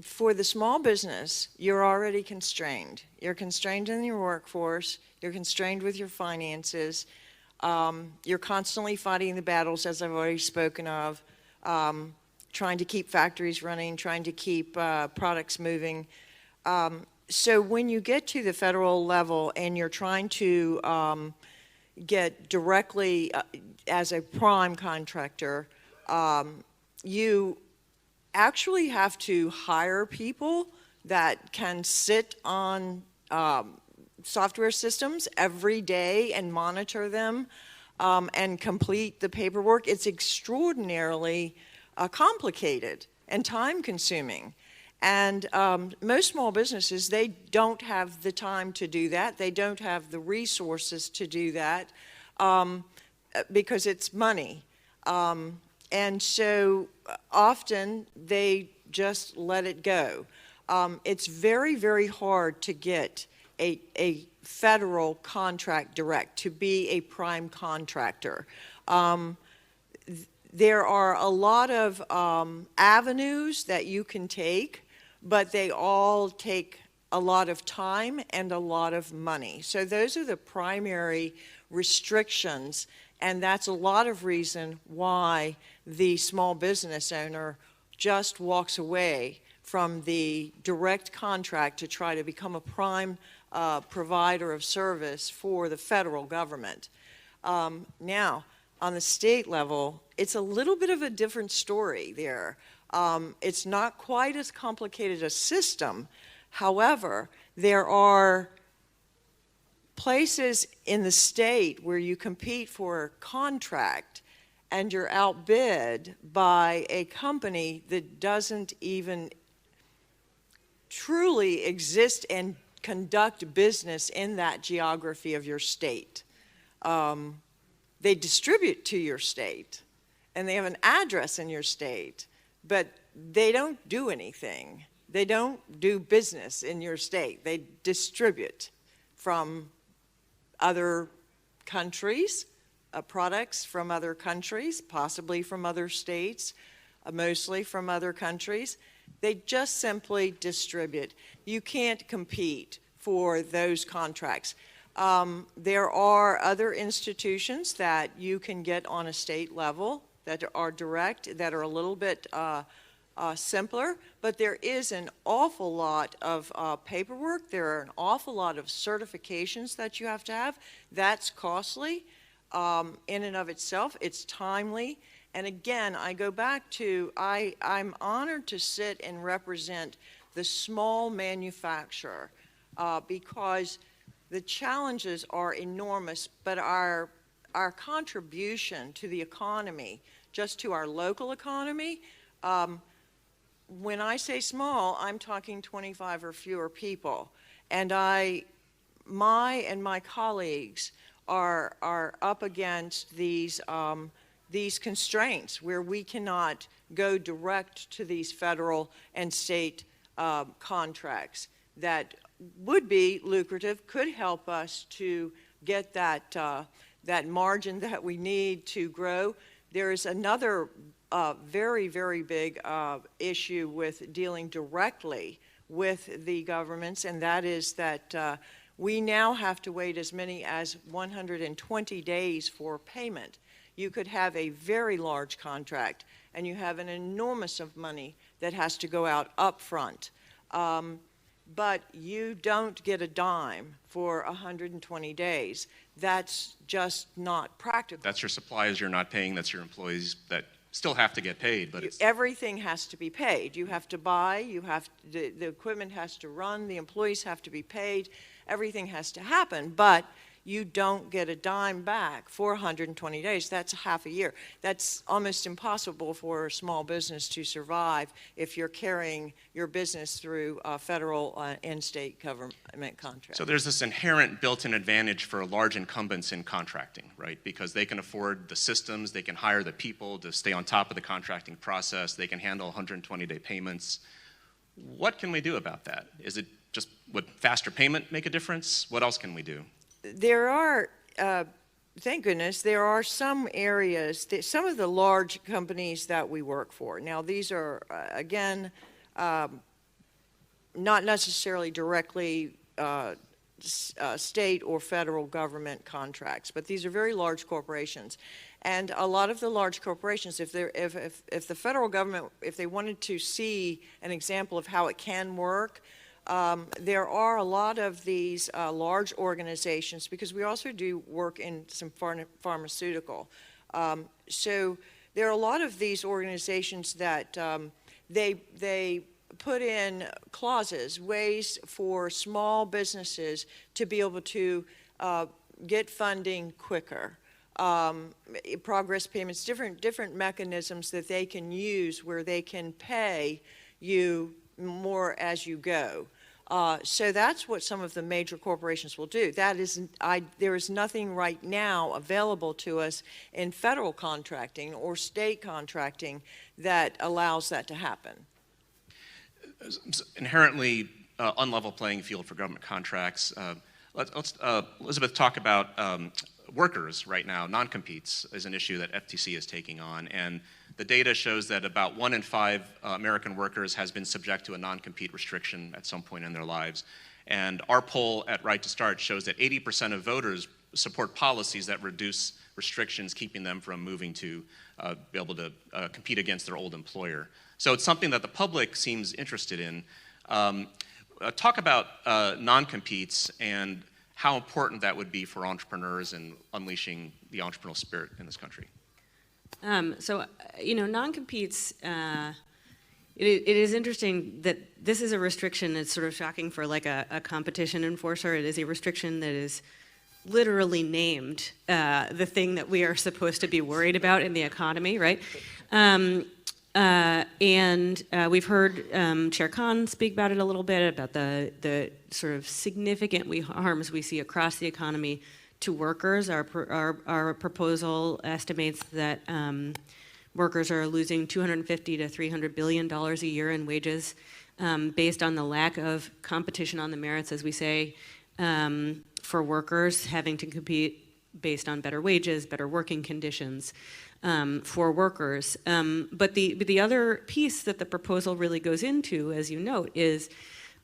for the small business, you're already constrained. You're constrained in your workforce. You're constrained with your finances. You're constantly fighting the battles, as I've already spoken of, trying to keep factories running, trying to keep products moving. So when you get to the federal level and you're trying to get directly, as a prime contractor, You actually have to hire people that can sit on software systems every day and monitor them and complete the paperwork. It's extraordinarily complicated and time-consuming. And most small businesses, they don't have the time to do that. They don't have the resources to do that because it's money. And so often they just let it go. It's very, very hard to get a federal contract direct, to be a prime contractor. There are a lot of avenues that you can take, but they all take a lot of time and a lot of money. So those are the primary restrictions, and that's a lot of reason why the small business owner just walks away from the direct contract to try to become a prime provider of service for the federal government. Now, on the state level, it's a little bit of a different story there. It's not quite as complicated a system. However, there are places in the state where you compete for a contract and you're outbid by a company that doesn't even truly exist and conduct business in that geography of your state. They distribute to your state, and they have an address in your state, but they don't do anything. They don't do business in your state. They distribute from other countries, products from other countries, possibly from other states, mostly from other countries. They just simply distribute. You can't compete for those contracts. There are other institutions that you can get on a state level that are direct, that are a little bit simpler, but there is an awful lot of paperwork. There are an awful lot of certifications that you have to have. That's costly in and of itself. It's timely. And again, I go back to, I'm honored to sit and represent the small manufacturer because the challenges are enormous, but our contribution to the economy, just to our local economy, when I say small, I'm talking 25 or fewer people. And my colleagues are up against these constraints where we cannot go direct to these federal and state contracts that would be lucrative, could help us to get that margin that we need to grow. There is another very, very big issue with dealing directly with the governments, and that is that we now have to wait as many as 120 days for payment. You could have a very large contract, and you have an enormous of money that has to go out up front. But you don't get a dime for 120 days. That's just not practical. That's your suppliers you're not paying, that's your employees that still have to get paid, but everything has to be paid. You have to buy, the equipment has to run, the employees have to be paid, everything has to happen, but you don't get a dime back for 120 days. That's half a year. That's almost impossible for a small business to survive if you're carrying your business through federal and state government contracts. So there's this inherent built-in advantage for large incumbents in contracting, right? Because they can afford the systems, they can hire the people to stay on top of the contracting process, they can handle 120-day payments. What can we do about that? Is it just, would faster payment make a difference? What else can we do? There are, thank goodness, there are some areas, some of the large companies that we work for. Now, these are, again, not necessarily directly state or federal government contracts, but these are very large corporations. And a lot of the large corporations, if the federal government, if they wanted to see an example of how it can work, there are a lot of these large organizations, because we also do work in some pharmaceutical. So There are a lot of these organizations that they put in clauses, ways for small businesses to be able to get funding quicker. Progress payments, different mechanisms that they can use where they can pay you more as you go. So that's what some of the major corporations will do. There is nothing right now available to us in federal contracting or state contracting that allows that to happen. Inherently unlevel playing field for government contracts. Let's Elizabeth, talk about workers right now. Non-competes is an issue that FTC is taking on, and the data shows that about 1 in 5 American workers has been subject to a non-compete restriction at some point in their lives. And our poll at Right to Start shows that 80% of voters support policies that reduce restrictions, keeping them from moving to be able to compete against their old employer. So it's something that the public seems interested in. Talk about non-competes and how important that would be for entrepreneurs and unleashing the entrepreneurial spirit in this country. Non-competes, it is interesting that this is a restriction that's sort of shocking for like a competition enforcer. It is a restriction that is literally named the thing that we are supposed to be worried about in the economy, right? We've heard Chair Khan speak about it a little bit, about the sort of significant harms we see across the economy to workers. Our proposal estimates that workers are losing $250 to $300 billion a year in wages based on the lack of competition on the merits, as we say, for workers having to compete based on better wages, better working conditions for workers. But the other piece that the proposal really goes into, as you note, is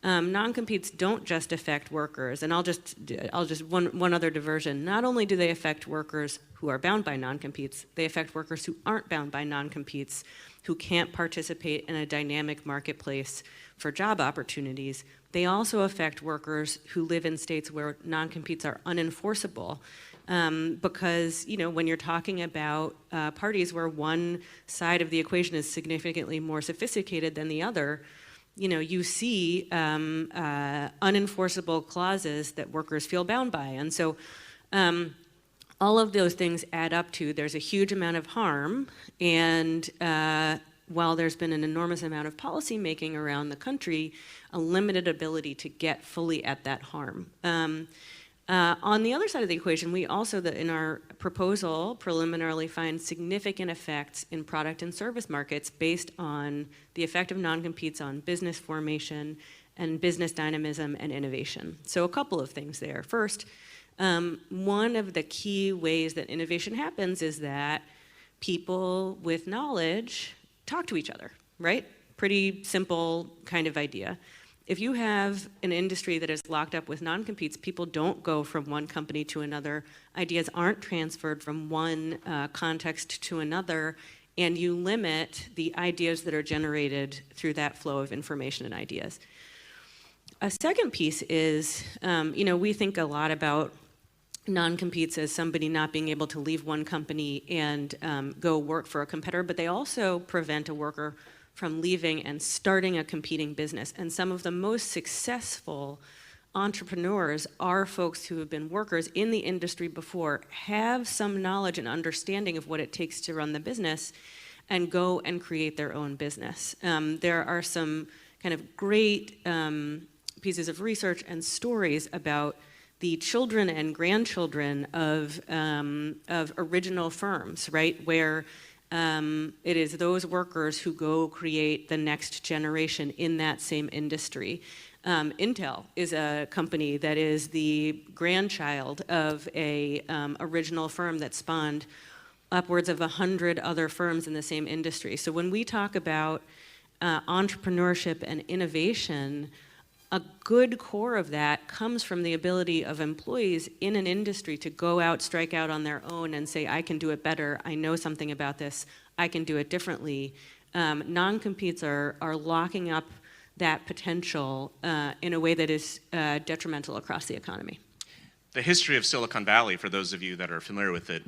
non-competes don't just affect workers, and I'll just one other diversion. Not only do they affect workers who are bound by non-competes, they affect workers who aren't bound by non-competes, who can't participate in a dynamic marketplace for job opportunities. They also affect workers who live in states where non-competes are unenforceable. Because, when you're talking about parties where one side of the equation is significantly more sophisticated than the other, you see unenforceable clauses that workers feel bound by. And so all of those things add up to there's a huge amount of harm, and while there's been an enormous amount of policy making around the country, a limited ability to get fully at that harm. On the other side of the equation, we also, in our proposal, preliminarily find significant effects in product and service markets based on the effect of non-competes on business formation and business dynamism and innovation. So a couple of things there. First, one of the key ways that innovation happens is that people with knowledge talk to each other, right? Pretty simple kind of idea. If you have an industry that is locked up with non-competes, people don't go from one company to another. Ideas aren't transferred from one context to another, and you limit the ideas that are generated through that flow of information and ideas. A second piece is, we think a lot about non-competes as somebody not being able to leave one company and go work for a competitor, but they also prevent a worker from leaving and starting a competing business. And some of the most successful entrepreneurs are folks who have been workers in the industry before, have some knowledge and understanding of what it takes to run the business, and go and create their own business. There are some kind of great pieces of research and stories about the children and grandchildren of original firms, right, where it is those workers who go create the next generation in that same industry. Intel is a company that is the grandchild of a original firm that spawned upwards of 100 other firms in the same industry. So when we talk about entrepreneurship and innovation, a good core of that comes from the ability of employees in an industry to go out, strike out on their own and say, I can do it better, I know something about this, I can do it differently. Non-competes are locking up that potential in a way that is detrimental across the economy. the history of Silicon Valley, for those of you that are familiar with it,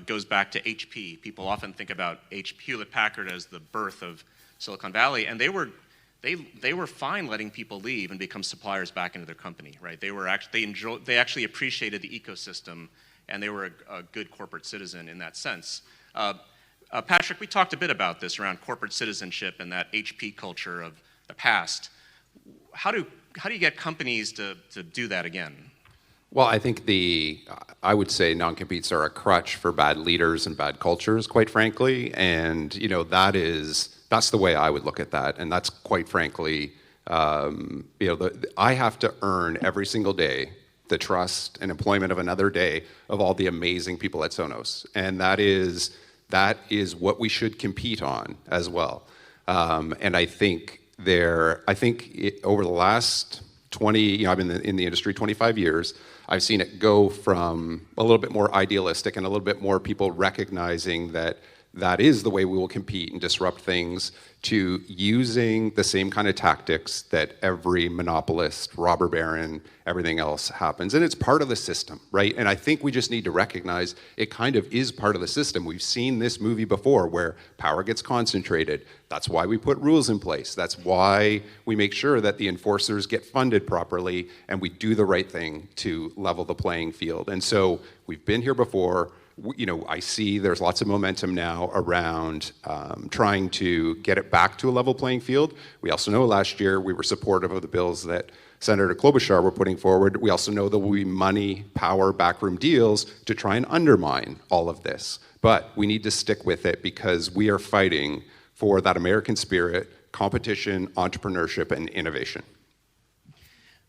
goes back to HP. People often think about Hewlett-Packard as the birth of Silicon Valley, and they were fine letting people leave and become suppliers back into their company, right? They actually appreciated the ecosystem, and they were a good corporate citizen in that sense. Patrick, we talked a bit about this around corporate citizenship and that HP culture of the past. How do you get companies to do that again? Well, I think I would say non-competes are a crutch for bad leaders and bad cultures, quite frankly. And, that's the way I would look at that. And that's quite frankly, I have to earn every single day the trust and employment of another day of all the amazing people at Sonos. And that is what we should compete on as well. And I think over the last 20, I've been in the industry 25 years, I've seen it go from a little bit more idealistic and a little bit more people recognizing that is the way we will compete and disrupt things, to using the same kind of tactics that every monopolist, robber baron, everything else happens. And it's part of the system, right? And I think we just need to recognize it kind of is part of the system. We've seen this movie before where power gets concentrated. That's why we put rules in place. That's why we make sure that the enforcers get funded properly and we do the right thing to level the playing field. And so we've been here before. I see there's lots of momentum now around trying to get it back to a level playing field. We also know last year we were supportive of the bills that Senator Klobuchar were putting forward. We also know there will be money, power, backroom deals to try and undermine all of this. But we need to stick with it because we are fighting for that American spirit, competition, entrepreneurship, and innovation.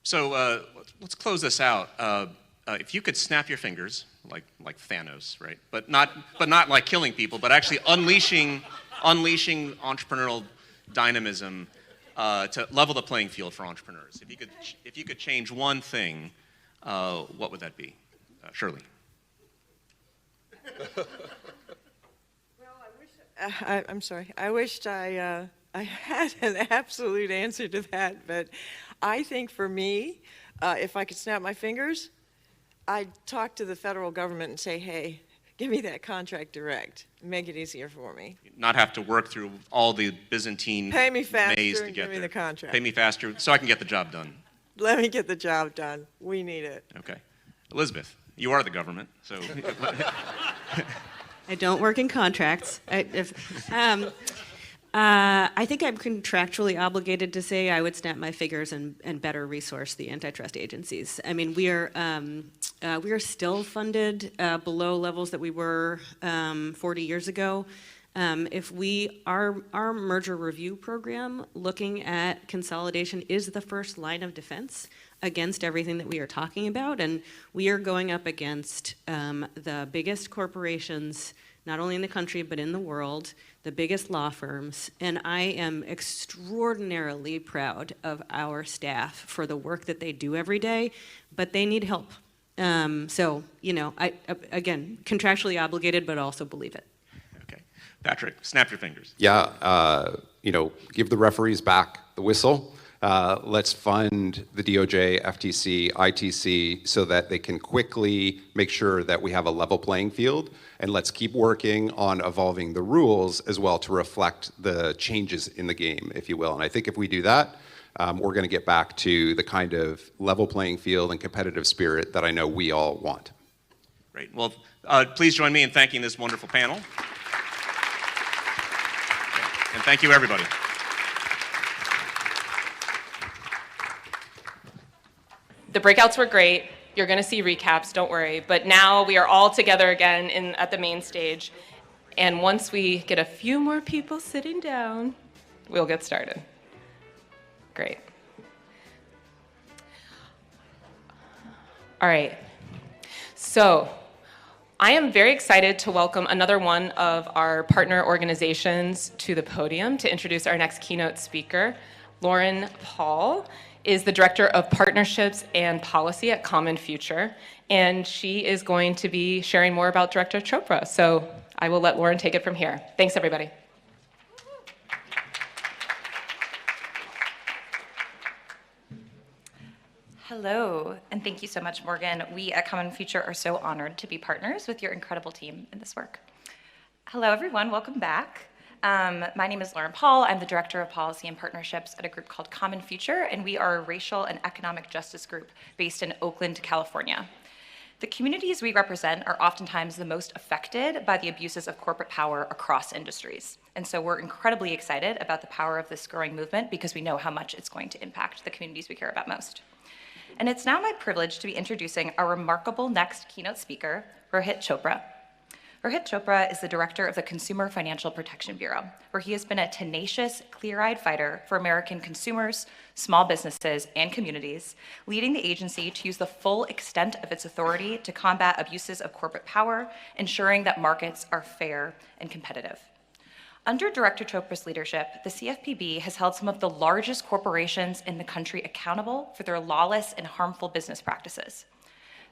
So let's close this out. If you could snap your fingers, like Thanos, right? But not like killing people, but actually unleashing entrepreneurial dynamism to level the playing field for entrepreneurs. If you could change one thing, what would that be? Shirley. Well, I'm sorry. I wished I had an absolute answer to that, but I think for me, if I could snap my fingers, I'd talk to the federal government and say, hey, give me that contract direct. Make it easier for me. Not have to work through all the Byzantine Pay me faster maze to and get give me there. the contract. Pay me faster so I can get the job done. Let me get the job done. We need it. Okay. Elizabeth, you are the government, so. I don't work in contracts. I think I'm contractually obligated to say I would snap my fingers and better resource the antitrust agencies. I mean, we are still funded below levels that we were 40 years ago. If our merger review program, looking at consolidation, is the first line of defense against everything that we are talking about, and we are going up against the biggest corporations, not only in the country but in the world, the biggest law firms, and I am extraordinarily proud of our staff for the work that they do every day, but they need help. So, I again, contractually obligated, but also believe it. Okay. Patrick, snap your fingers. Yeah, give the referees back the whistle. Let's fund the DOJ, FTC, ITC so that they can quickly make sure that we have a level playing field. And let's keep working on evolving the rules as well to reflect the changes in the game, if you will. And I think if we do that, we're going to get back to the kind of level playing field and competitive spirit that I know we all want. Great. Well, please join me in thanking this wonderful panel. And thank you, everybody. The breakouts were great. You're going to see recaps, don't worry. But now we are all together again at the main stage. And once we get a few more people sitting down, we'll get started. Great. All right. So I am very excited to welcome another one of our partner organizations to the podium to introduce our next keynote speaker. Lauren Paul is the Director of Partnerships and Policy at Common Future, and she is going to be sharing more about Director Chopra. So I will let Lauren take it from here. Thanks, everybody. Hello, and thank you so much, Morgan. We at Common Future are so honored to be partners with your incredible team in this work. Hello, everyone. Welcome back. My name is Lauren Paul. I'm the Director of Policy and Partnerships at a group called Common Future, and we are a racial and economic justice group based in Oakland, California. The communities we represent are oftentimes the most affected by the abuses of corporate power across industries. And so we're incredibly excited about the power of this growing movement because we know how much it's going to impact the communities we care about most. And it's now my privilege to be introducing our remarkable next keynote speaker, Rohit Chopra. Rohit Chopra is the director of the Consumer Financial Protection Bureau, where he has been a tenacious, clear-eyed fighter for American consumers, small businesses, and communities, leading the agency to use the full extent of its authority to combat abuses of corporate power, ensuring that markets are fair and competitive. Under Director Chopra's leadership, the CFPB has held some of the largest corporations in the country accountable for their lawless and harmful business practices.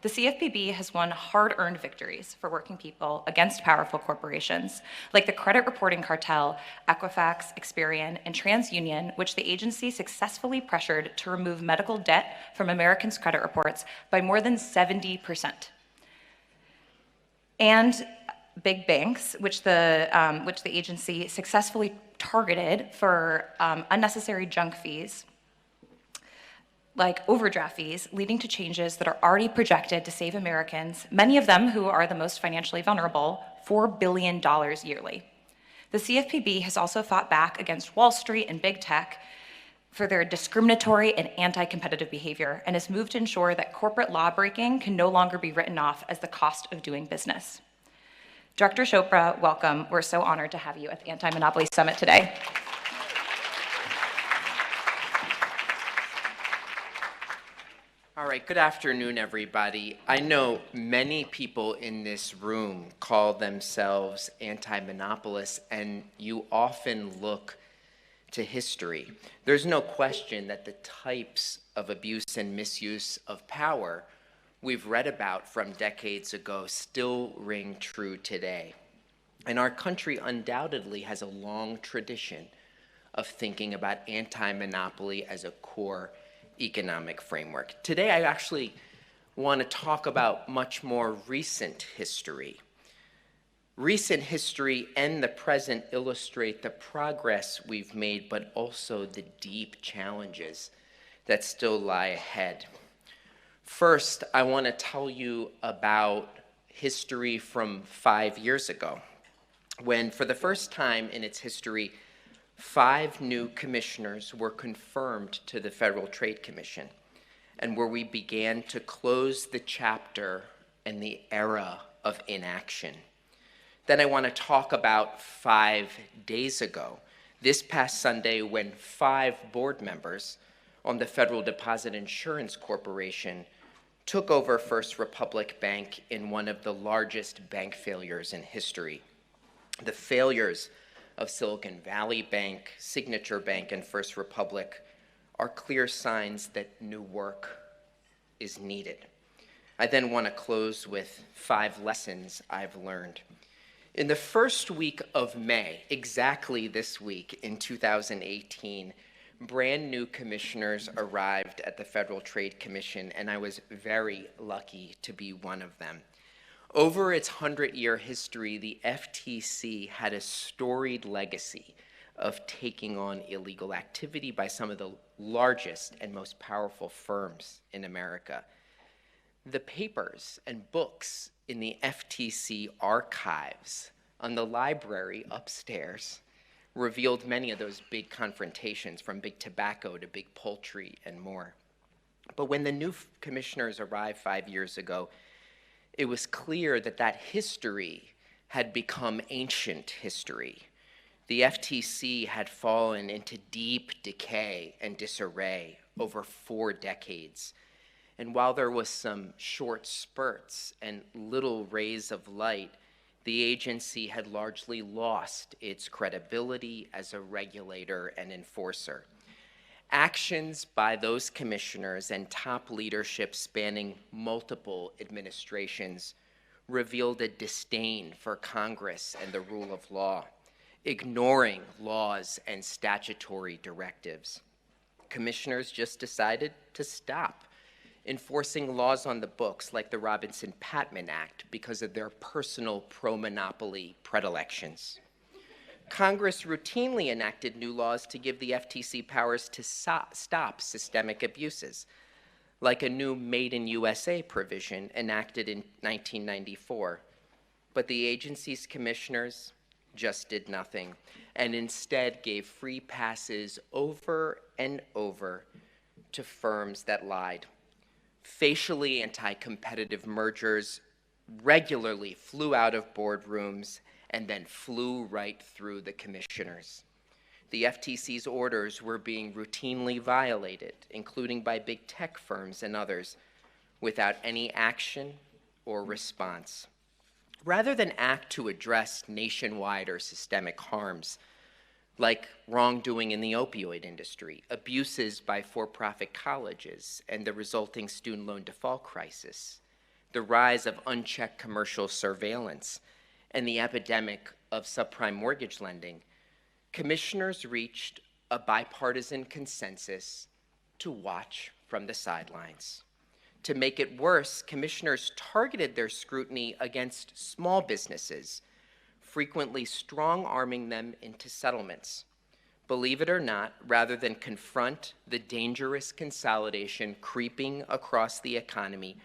The CFPB has won hard-earned victories for working people against powerful corporations, like the credit reporting cartel, Equifax, Experian, and TransUnion, which the agency successfully pressured to remove medical debt from Americans' credit reports by more than 70%. And big banks, which the agency successfully targeted for unnecessary junk fees, like overdraft fees, leading to changes that are already projected to save Americans, many of them who are the most financially vulnerable, $4 billion yearly. The CFPB has also fought back against Wall Street and big tech for their discriminatory and anti-competitive behavior and has moved to ensure that corporate law breaking can no longer be written off as the cost of doing business. Director Chopra, welcome. We're so honored to have you at the Anti-Monopoly Summit today. All right, good afternoon, everybody. I know many people in this room call themselves anti-monopolists, and you often look to history. There's no question that the types of abuse and misuse of power we've read about from decades ago still ring true today. And our country undoubtedly has a long tradition of thinking about anti-monopoly as a core economic framework. Today, I actually want to talk about much more recent history. Recent history and the present illustrate the progress we've made, but also the deep challenges that still lie ahead. First, I want to tell you about history from 5 years ago, when for the first time in its history, 5 new commissioners were confirmed to the Federal Trade Commission, and where we began to close the chapter and the era of inaction. Then I want to talk about 5 days ago, this past Sunday, when 5 board members on the Federal Deposit Insurance Corporation took over First Republic Bank in one of the largest bank failures in history. The failures of Silicon Valley Bank, Signature Bank, and First Republic are clear signs that new work is needed. I then want to close with 5 lessons I've learned. In the first week of May, exactly this week in 2018, brand new commissioners arrived at the Federal Trade Commission, and I was very lucky to be one of them. Over its 100-year history, the FTC had a storied legacy of taking on illegal activity by some of the largest and most powerful firms in America. The papers and books in the FTC archives on the library upstairs revealed many of those big confrontations, from big tobacco to big poultry and more. But when the new commissioners arrived 5 years ago, it was clear that that history had become ancient history. The FTC had fallen into deep decay and disarray over 4 decades. And while there was some short spurts and little rays of light, the agency had largely lost its credibility as a regulator and enforcer. Actions by those commissioners and top leadership spanning multiple administrations revealed a disdain for Congress and the rule of law, ignoring laws and statutory directives. Commissioners just decided to stop enforcing laws on the books like the Robinson-Patman Act because of their personal pro-monopoly predilections. Congress routinely enacted new laws to give the FTC powers to stop systemic abuses, like a new Made in USA provision enacted in 1994. But the agency's commissioners just did nothing, and instead gave free passes over and over to firms that lied. Facially anti-competitive mergers regularly flew out of boardrooms and then flew right through the commissioners. The FTC's orders were being routinely violated, including by big tech firms and others, without any action or response. Rather than act to address nationwide or systemic harms, like wrongdoing in the opioid industry, abuses by for-profit colleges, and the resulting student loan default crisis, the rise of unchecked commercial surveillance, and the epidemic of subprime mortgage lending, commissioners reached a bipartisan consensus to watch from the sidelines. To make it worse, commissioners targeted their scrutiny against small businesses, frequently strong-arming them into settlements. Believe it or not, rather than confront the dangerous consolidation creeping across the economy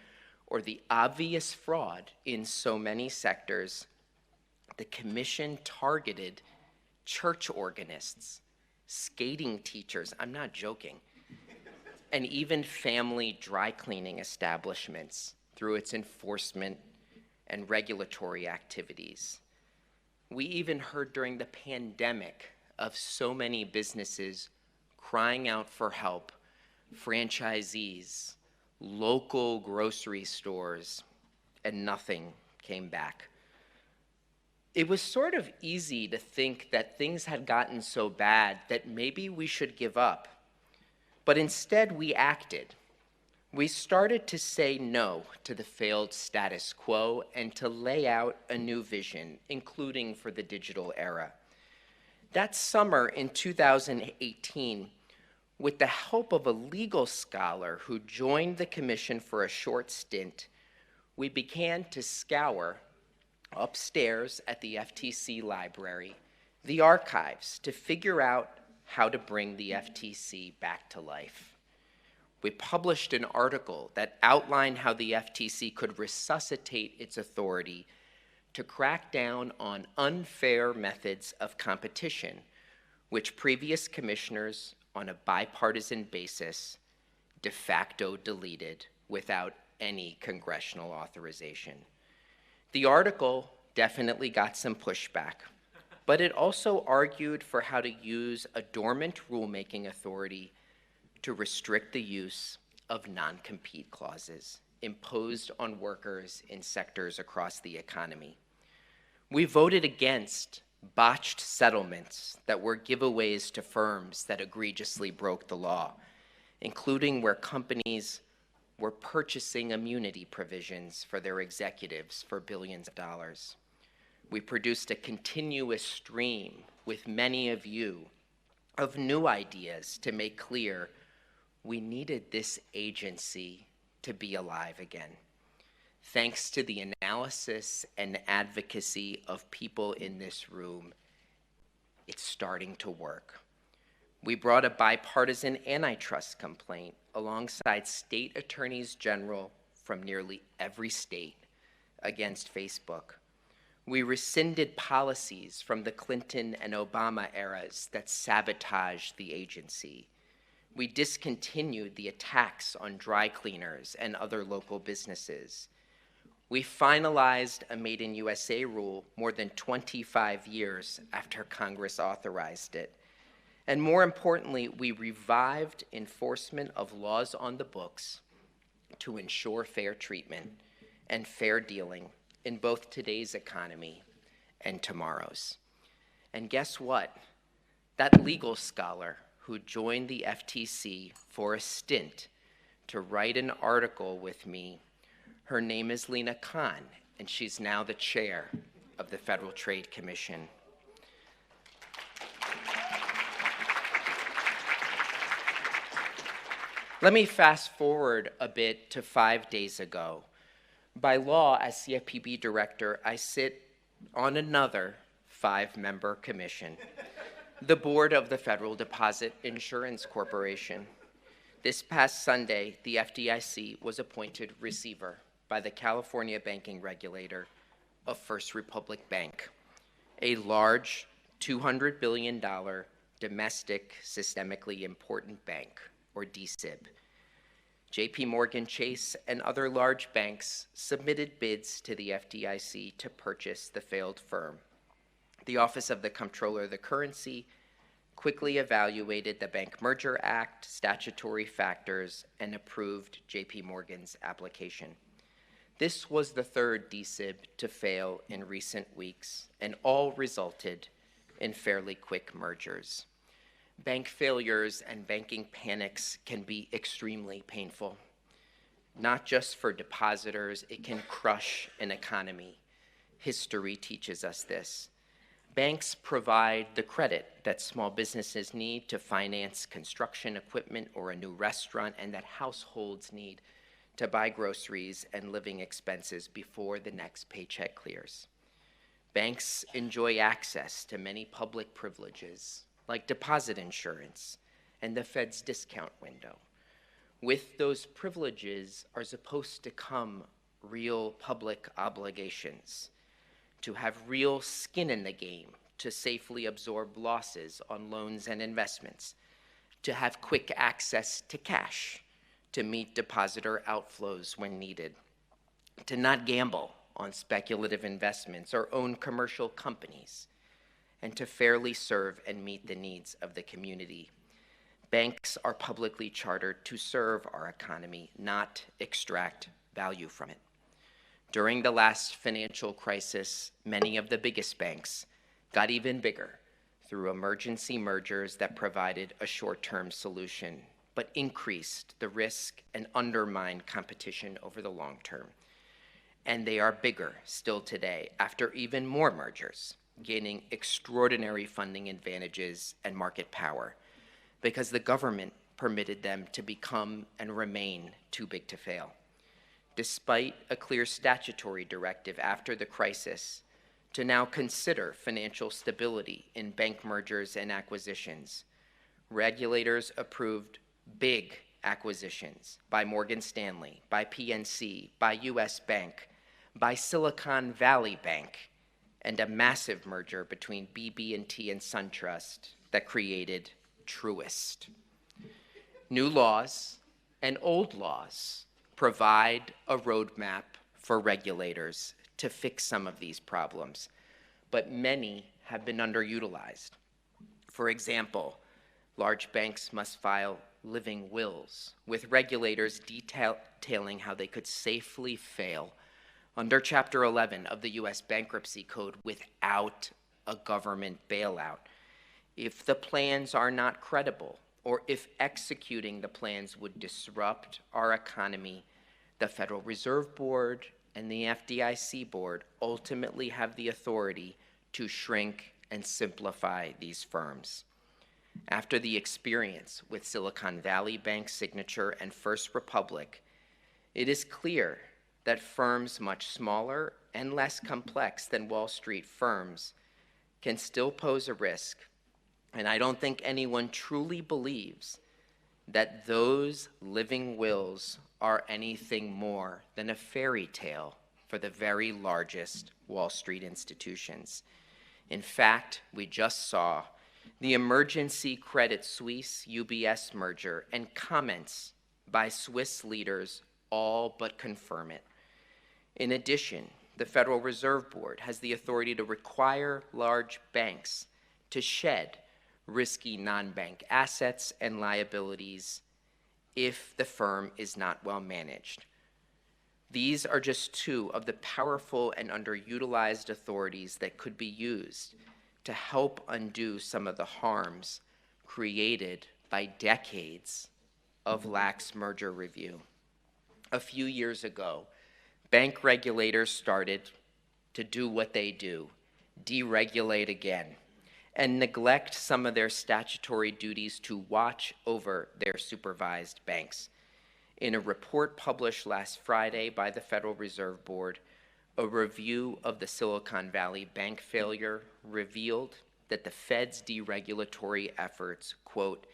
or the obvious fraud in so many sectors, the commission targeted church organists, skating teachers, I'm not joking, and even family dry cleaning establishments through its enforcement and regulatory activities. We even heard during the pandemic of so many businesses crying out for help, franchisees, local grocery stores, and nothing came back. It was sort of easy to think that things had gotten so bad that maybe we should give up. But instead, we acted. We started to say no to the failed status quo and to lay out a new vision, including for the digital era. That summer in 2018, with the help of a legal scholar who joined the commission for a short stint, we began to scour upstairs at the FTC library, the archives, to figure out how to bring the FTC back to life. We published an article that outlined how the FTC could resuscitate its authority to crack down on unfair methods of competition, which previous commissioners on a bipartisan basis de facto deleted without any congressional authorization. The article definitely got some pushback, but it also argued for how to use a dormant rulemaking authority to restrict the use of non-compete clauses imposed on workers in sectors across the economy. We voted against botched settlements that were giveaways to firms that egregiously broke the law, including where companies were purchasing immunity provisions for their executives for billions of dollars. We produced a continuous stream with many of you of new ideas to make clear we needed this agency to be alive again. Thanks to the analysis and advocacy of people in this room, it's starting to work. We brought a bipartisan antitrust complaint alongside state attorneys general from nearly every state against Facebook. We rescinded policies from the Clinton and Obama eras that sabotaged the agency. We discontinued the attacks on dry cleaners and other local businesses. We finalized a Made in USA rule more than 25 years after Congress authorized it. And more importantly, we revived enforcement of laws on the books to ensure fair treatment and fair dealing in both today's economy and tomorrow's. And guess what? That legal scholar who joined the FTC for a stint to write an article with me, her name is Lina, and she's now the chair of the Federal Trade Commission. Let me fast forward a bit to 5 days ago. By law, as CFPB director, I sit on another 5-member commission, the board of the Federal Deposit Insurance Corporation. This past Sunday, the FDIC was appointed receiver by the California banking regulator of First Republic Bank, a large $200 billion domestic systemically important bank, or DSIB. JP Morgan Chase and other large banks submitted bids to the FDIC to purchase the failed firm. The Office of the Comptroller of the Currency quickly evaluated the Bank Merger Act, statutory factors, and approved JP Morgan's application. This was the third DSIB to fail in recent weeks, and all resulted in fairly quick mergers. Bank failures and banking panics can be extremely painful. Not just for depositors, it can crush an economy. History teaches us this. Banks provide the credit that small businesses need to finance construction equipment or a new restaurant, and that households need to buy groceries and living expenses before the next paycheck clears. Banks enjoy access to many public privileges, like deposit insurance and the Fed's discount window. With those privileges are supposed to come real public obligations, to have real skin in the game, to safely absorb losses on loans and investments, to have quick access to cash, to meet depositor outflows when needed, to not gamble on speculative investments or own commercial companies, and to fairly serve and meet the needs of the community. Banks are publicly chartered to serve our economy, not extract value from it. During the last financial crisis, many of the biggest banks got even bigger through emergency mergers that provided a short-term solution, but increased the risk and undermined competition over the long term. And they are bigger still today after even more mergers, gaining extraordinary funding advantages and market power because the government permitted them to become and remain too big to fail. Despite a clear statutory directive after the crisis to now consider financial stability in bank mergers and acquisitions, regulators approved big acquisitions by Morgan Stanley, by PNC, by US Bank, by Silicon Valley Bank, and a massive merger between BB&T and SunTrust that created Truist. New laws and old laws provide a roadmap for regulators to fix some of these problems, but many have been underutilized. For example, large banks must file living wills, with regulators detailing how they could safely fail under Chapter 11 of the U.S. Bankruptcy Code without a government bailout. If the plans are not credible, or if executing the plans would disrupt our economy, the Federal Reserve Board and the FDIC Board ultimately have the authority to shrink and simplify these firms. After the experience with Silicon Valley Bank, Signature, and First Republic, it is clear that firms much smaller and less complex than Wall Street firms can still pose a risk, and I don't think anyone truly believes that those living wills are anything more than a fairy tale for the very largest Wall Street institutions. In fact, we just saw the emergency Credit Suisse UBS merger and comments by Swiss leaders all but confirm it. In addition, the Federal Reserve Board has the authority to require large banks to shed risky non-bank assets and liabilities if the firm is not well managed. These are just two of the powerful and underutilized authorities that could be used to help undo some of the harms created by decades of lax merger review. A few years ago, bank regulators started to do what they do, deregulate again, and neglect some of their statutory duties to watch over their supervised banks. In a report published last Friday by the Federal Reserve Board, a review of the Silicon Valley bank failure revealed that the Fed's deregulatory efforts, quote,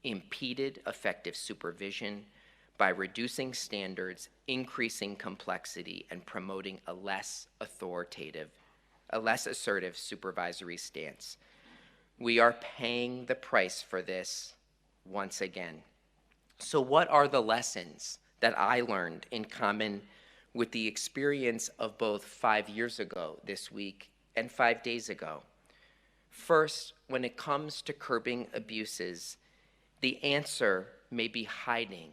impeded effective supervision by reducing standards, increasing complexity, and promoting a less assertive supervisory stance. We are paying the price for this once again. So what are the lessons that I learned in common with the experience of both 5 years ago this week and 5 days ago? First, when it comes to curbing abuses, the answer may be hiding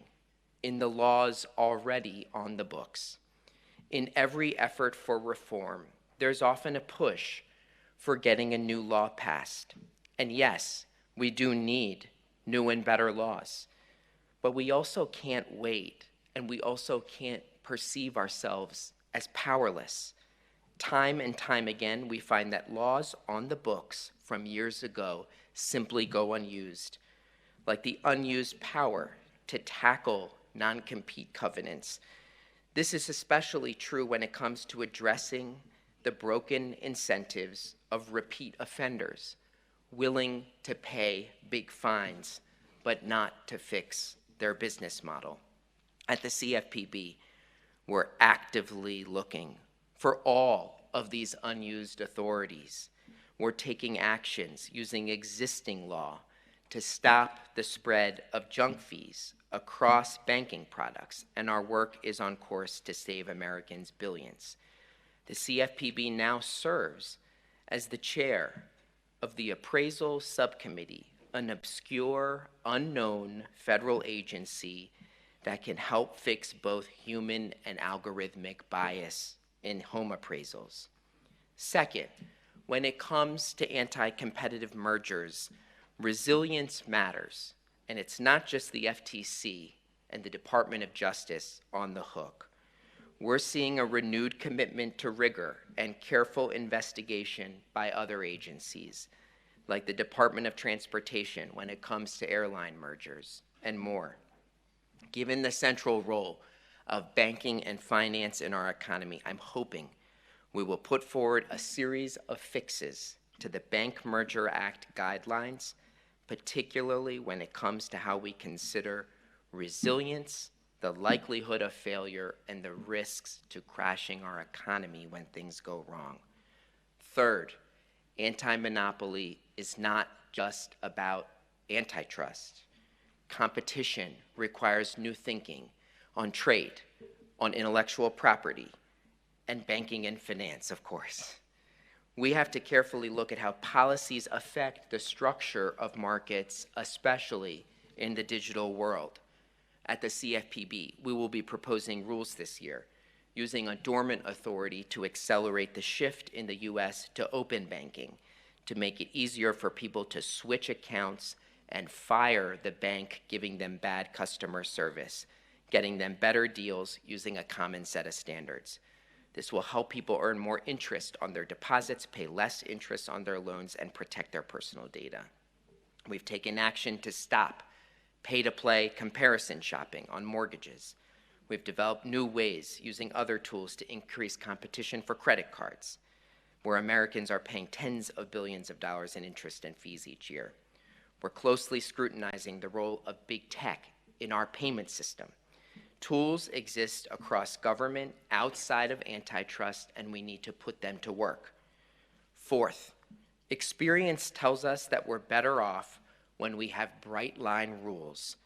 in the laws already on the books. In every effort for reform, there's often a push for getting a new law passed. And yes, we do need new and better laws, but we also can't wait, and we also can't perceive ourselves as powerless. Time and time again, we find that laws on the books from years ago simply go unused, like the unused power to tackle non-compete covenants. This is especially true when it comes to addressing the broken incentives of repeat offenders, willing to pay big fines, but not to fix their business model. At the CFPB, we're actively looking for all of these unused authorities. We're taking actions using existing law to stop the spread of junk fees across banking products, and our work is on course to save Americans billions. The CFPB now serves as the chair of the Appraisal Subcommittee, an obscure, unknown federal agency that can help fix both human and algorithmic bias in home appraisals. Second, when it comes to anti-competitive mergers, resilience matters, and it's not just the FTC and the Department of Justice on the hook. We're seeing a renewed commitment to rigor and careful investigation by other agencies, like the Department of Transportation when it comes to airline mergers, and more. Given the central role of banking and finance in our economy, I'm hoping we will put forward a series of fixes to the Bank Merger Act guidelines, particularly when it comes to how we consider resilience, the likelihood of failure, and the risks to crashing our economy when things go wrong. Third, anti-monopoly is not just about antitrust. Competition requires new thinking on trade, on intellectual property, and banking and finance, of course. We have to carefully look at how policies affect the structure of markets, especially in the digital world. At the CFPB, we will be proposing rules this year, using a dormant authority to accelerate the shift in the US to open banking, to make it easier for people to switch accounts and fire the bank giving them bad customer service, getting them better deals using a common set of standards. This will help people earn more interest on their deposits, pay less interest on their loans, and protect their personal data. We've taken action to stop pay-to-play comparison shopping on mortgages. We've developed new ways using other tools to increase competition for credit cards, where Americans are paying tens of billions of dollars in interest and fees each year. We're closely scrutinizing the role of big tech in our payment system. Tools exist across government, outside of antitrust, and we need to put them to work. Fourth, experience tells us that we're better off when we have bright line rules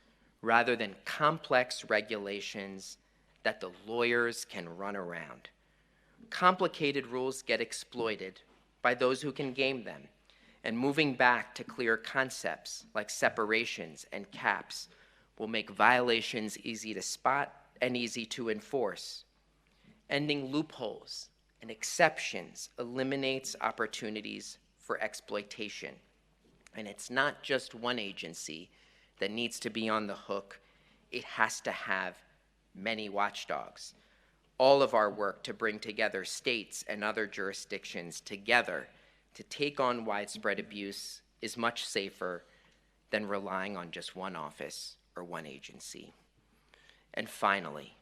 rather than complex regulations that the lawyers can run around. Complicated rules get exploited by those who can game them, and moving back to clear concepts like separations and caps will make violations easy to spot and easy to enforce. Ending loopholes and exceptions eliminates opportunities for exploitation. And it's not just one agency that needs to be on the hook. It has to have many watchdogs. All of our work to bring together states and other jurisdictions together to take on widespread abuse is much safer than relying on just one office or one agency. And finally,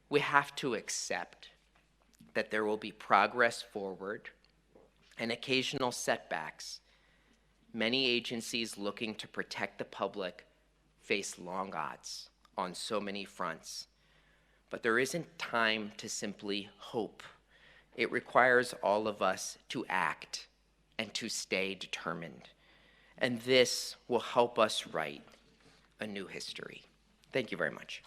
we have to accept that there will be progress forward and occasional setbacks. Many agencies looking to protect the public face long odds on so many fronts. But there isn't time to simply hope. It requires all of us to act and to stay determined. And this will help us write a new history. Thank you very much.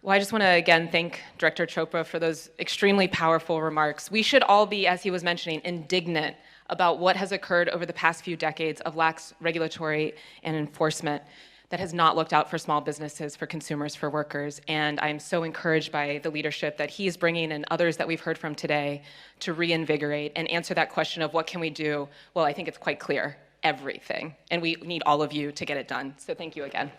Well, I just want to again thank Director Chopra for those extremely powerful remarks. We should all be, as he was mentioning, indignant about what has occurred over the past few decades of lax regulatory and enforcement that has not looked out for small businesses, for consumers, for workers. And I'm so encouraged by the leadership that he is bringing and others that we've heard from today to reinvigorate and answer that question of what can we do? Well, I think it's quite clear, everything. And we need all of you to get it done. So thank you again.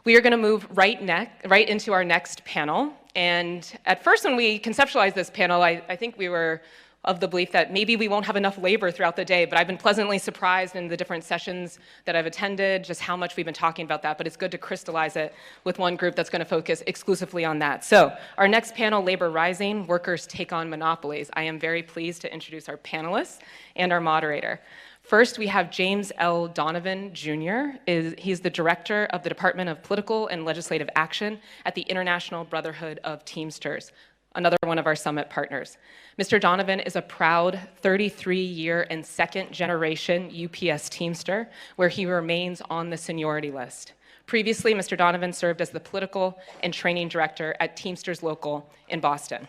We are going to move right into our next panel. And at first, when we conceptualized this panel, I think we were of the belief that maybe we won't have enough labor throughout the day, but I've been pleasantly surprised in the different sessions that I've attended, just how much we've been talking about that, but it's good to crystallize it with one group that's going to focus exclusively on that. So our next panel, Labor Rising, Workers Take on Monopolies. I am very pleased to introduce our panelists and our moderator. First, we have James L. Donovan, Jr. He's the Director of the Department of Political and Legislative Action at the International Brotherhood of Teamsters, another one of our summit partners. Mr. Donovan is a proud 33-year and second-generation UPS Teamster, where he remains on the seniority list. Previously, Mr. Donovan served as the Political and Training Director at Teamsters Local in Boston.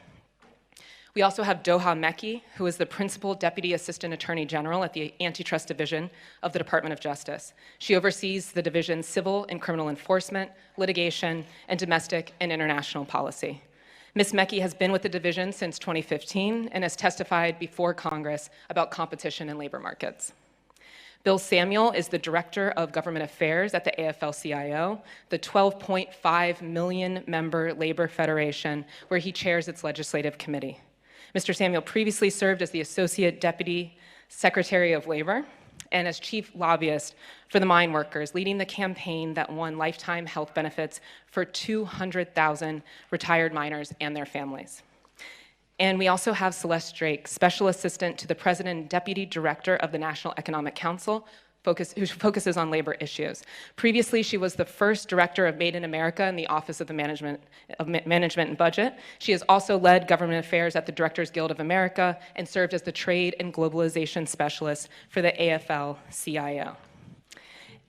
We also have Doha Mekki, who is the Principal Deputy Assistant Attorney General at the Antitrust Division of the Department of Justice. She oversees the division's civil and criminal enforcement, litigation, and domestic and international policy. Ms. Mekki has been with the division since 2015 and has testified before Congress about competition in labor markets. Bill Samuel is the Director of Government Affairs at the AFL-CIO, the 12.5 million member labor federation, where he chairs its legislative committee. Mr. Samuel previously served as the Associate Deputy Secretary of Labor and as Chief Lobbyist for the mine workers, leading the campaign that won lifetime health benefits for 200,000 retired miners and their families. And we also have Celeste Drake, Special Assistant to the President and Deputy Director of the National Economic Council, who focuses on labor issues. Previously, she was the first director of Made in America in the Office of the Management and Budget. She has also led government affairs at the Directors Guild of America and served as the Trade and Globalization Specialist for the AFL-CIO.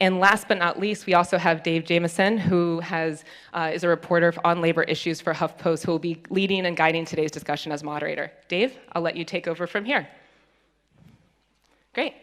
And last but not least, we also have Dave Jamieson, who is a reporter on labor issues for HuffPost, who will be leading and guiding today's discussion as moderator. Dave, I'll let you take over from here. Great.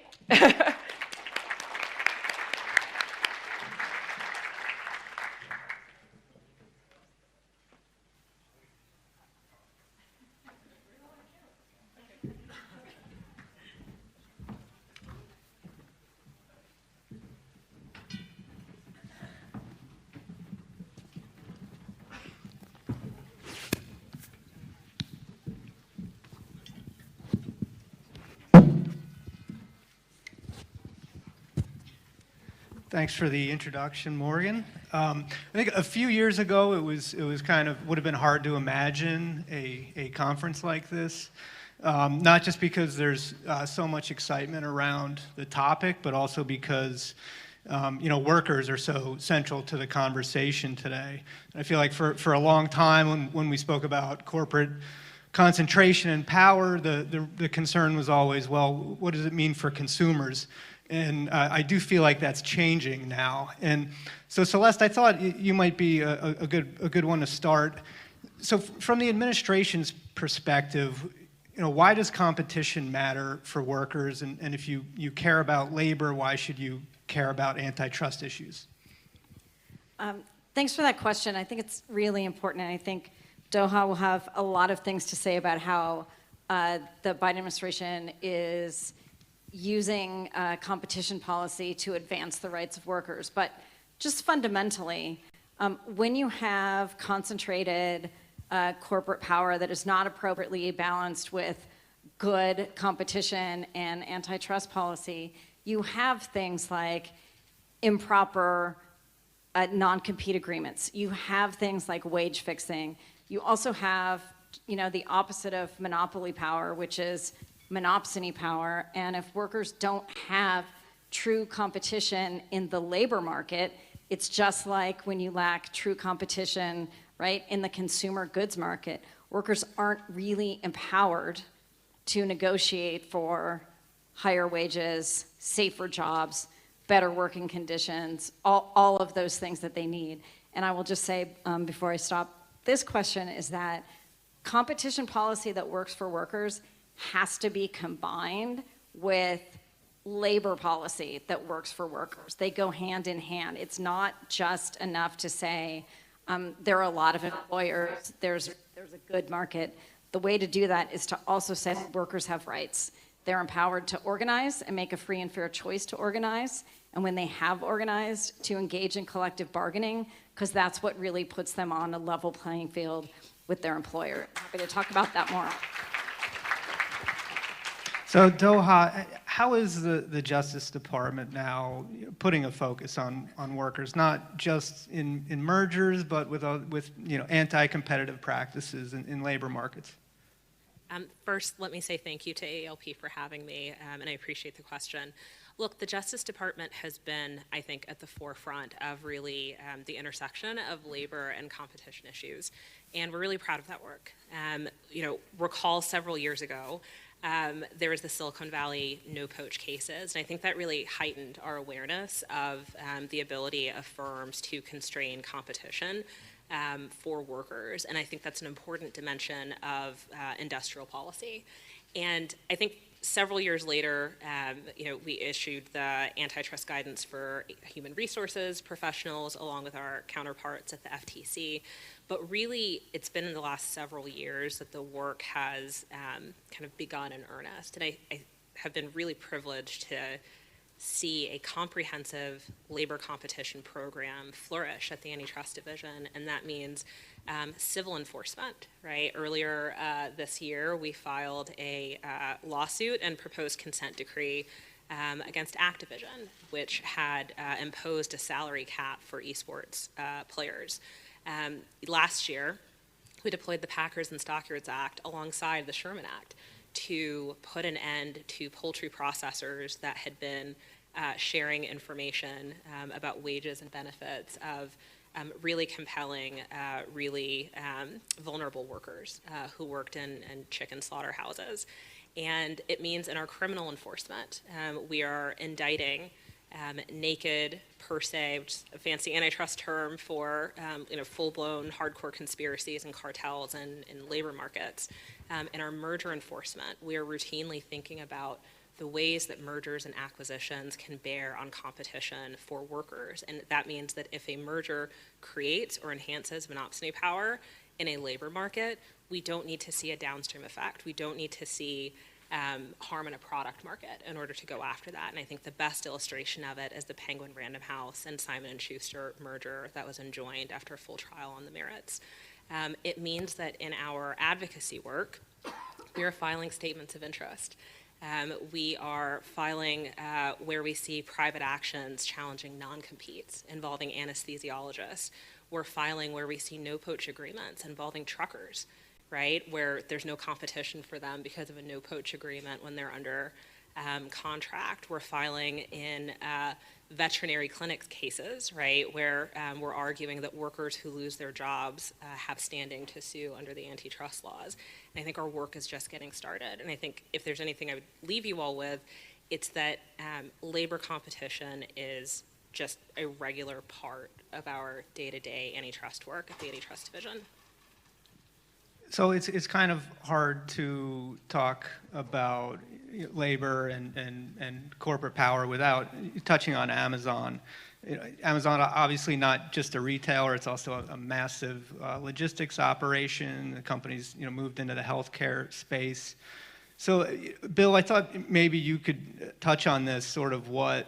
Thanks for the introduction, Morgan. I think a few years ago, it was kind of, would have been hard to imagine a conference like this. Not just because there's so much excitement around the topic, but also because workers are so central to the conversation today. I feel like for a long time when we spoke about corporate concentration and power, the concern was always, well, what does it mean for consumers? And I do feel like that's changing now. And so Celeste, I thought you might be a good one to start. So from the administration's perspective, why does competition matter for workers? And if you care about labor, why should you care about antitrust issues? Thanks for that question. I think it's really important, and I think Doha will have a lot of things to say about how the Biden administration is using competition policy to advance the rights of workers. But just fundamentally, when you have concentrated corporate power that is not appropriately balanced with good competition and antitrust policy, you have things like improper non-compete agreements. You have things like wage fixing. You also have, the opposite of monopoly power, which is monopsony power. And if workers don't have true competition in the labor market, it's just like when you lack true competition, right, in the consumer goods market. Workers aren't really empowered to negotiate for higher wages, safer jobs, better working conditions, all of those things that they need. And I will just say, before I stop this question, is that competition policy that works for workers has to be combined with labor policy that works for workers. They go hand in hand. It's not just enough to say there are a lot of employers, there's a good market. The way to do that is to also say that workers have rights. They're empowered to organize and make a free and fair choice to organize. And when they have organized, to engage in collective bargaining, because that's what really puts them on a level playing field with their employer. I'm happy to talk about that more. So Doha, how is the Justice Department now putting a focus on workers, not just in mergers, but with anti-competitive practices in labor markets? First, let me say thank you to AALP for having me, and I appreciate the question. Look, the Justice Department has been, I think, at the forefront of really the intersection of labor and competition issues, and we're really proud of that work. Recall several years ago, there was the Silicon Valley no-poach cases, and I think that really heightened our awareness of the ability of firms to constrain competition for workers, and I think that's an important dimension of industrial policy. And I think several years later, we issued the antitrust guidance for human resources professionals along with our counterparts at the FTC. But really, it's been in the last several years that the work has kind of begun in earnest. And I have been really privileged to see a comprehensive labor competition program flourish at the Antitrust Division, and that means civil enforcement, right? Earlier this year, we filed a lawsuit and proposed consent decree against Activision, which had imposed a salary cap for esports players. Last year, we deployed the Packers and Stockyards Act alongside the Sherman Act to put an end to poultry processors that had been sharing information about wages and benefits of really compelling, really vulnerable workers who worked in chicken slaughterhouses. And it means in our criminal enforcement, we are indicting naked per se, which is a fancy antitrust term for full-blown hardcore conspiracies and cartels in labor markets. In our merger enforcement, we are routinely thinking about the ways that mergers and acquisitions can bear on competition for workers. And that means that if a merger creates or enhances monopsony power in a labor market, we don't need to see a downstream effect. We don't need to see harm in a product market in order to go after that. And I think the best illustration of it is the Penguin Random House and Simon & Schuster merger that was enjoined after a full trial on the merits. It means that in our advocacy work, we are filing statements of interest. We are filing where we see private actions challenging non-competes involving anesthesiologists. We're filing where we see no-poach agreements involving truckers, right, where there's no competition for them because of a no-poach agreement when they're under contract. We're filing in veterinary clinic cases, right, where we're arguing that workers who lose their jobs have standing to sue under the antitrust laws. And I think our work is just getting started. And I think if there's anything I would leave you all with, it's that labor competition is just a regular part of our day-to-day antitrust work at the Antitrust Division. So it's kind of hard to talk about labor and corporate power without touching on Amazon. Amazon, obviously not just a retailer, it's also a massive logistics operation. The company's moved into the healthcare space. So Bill, I thought maybe you could touch on this, sort of what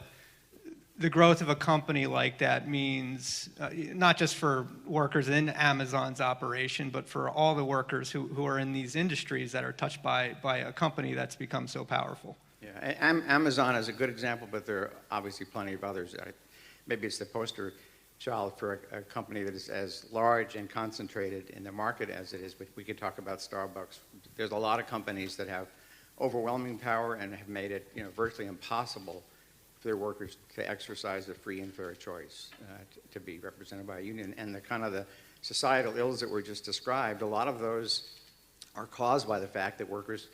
the growth of a company like that means not just for workers in Amazon's operation, but for all the workers who are in these industries that are touched by a company that's become so powerful. Yeah, Amazon is a good example, but there are obviously plenty of others. Maybe it's the poster child for a company that is as large and concentrated in the market as it is, but we could talk about Starbucks. There's a lot of companies that have overwhelming power and have made it, virtually impossible for their workers to exercise a free and fair choice to be represented by a union. And the kind of the societal ills that were just described, a lot of those are caused by the fact that workers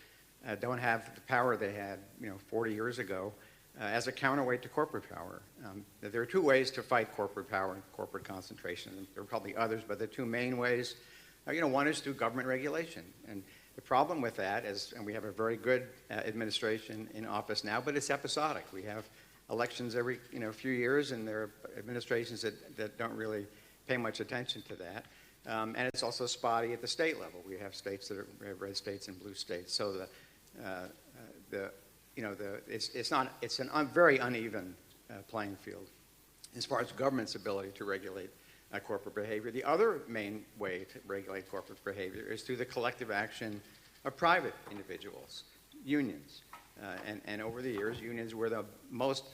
don't have the power they had, 40 years ago as a counterweight to corporate power. There are two ways to fight corporate power and corporate concentration. There are probably others, but the two main ways, one is through government regulation. And the problem with that is, and we have a very good administration in office now, but it's episodic. We have elections every few years, and there are administrations that don't really pay much attention to that. And it's also spotty at the state level. We have states that we have red states and blue states. So it's a very uneven playing field as far as government's ability to regulate corporate behavior. The other main way to regulate corporate behavior is through the collective action of private individuals, unions. And over the years, unions were the most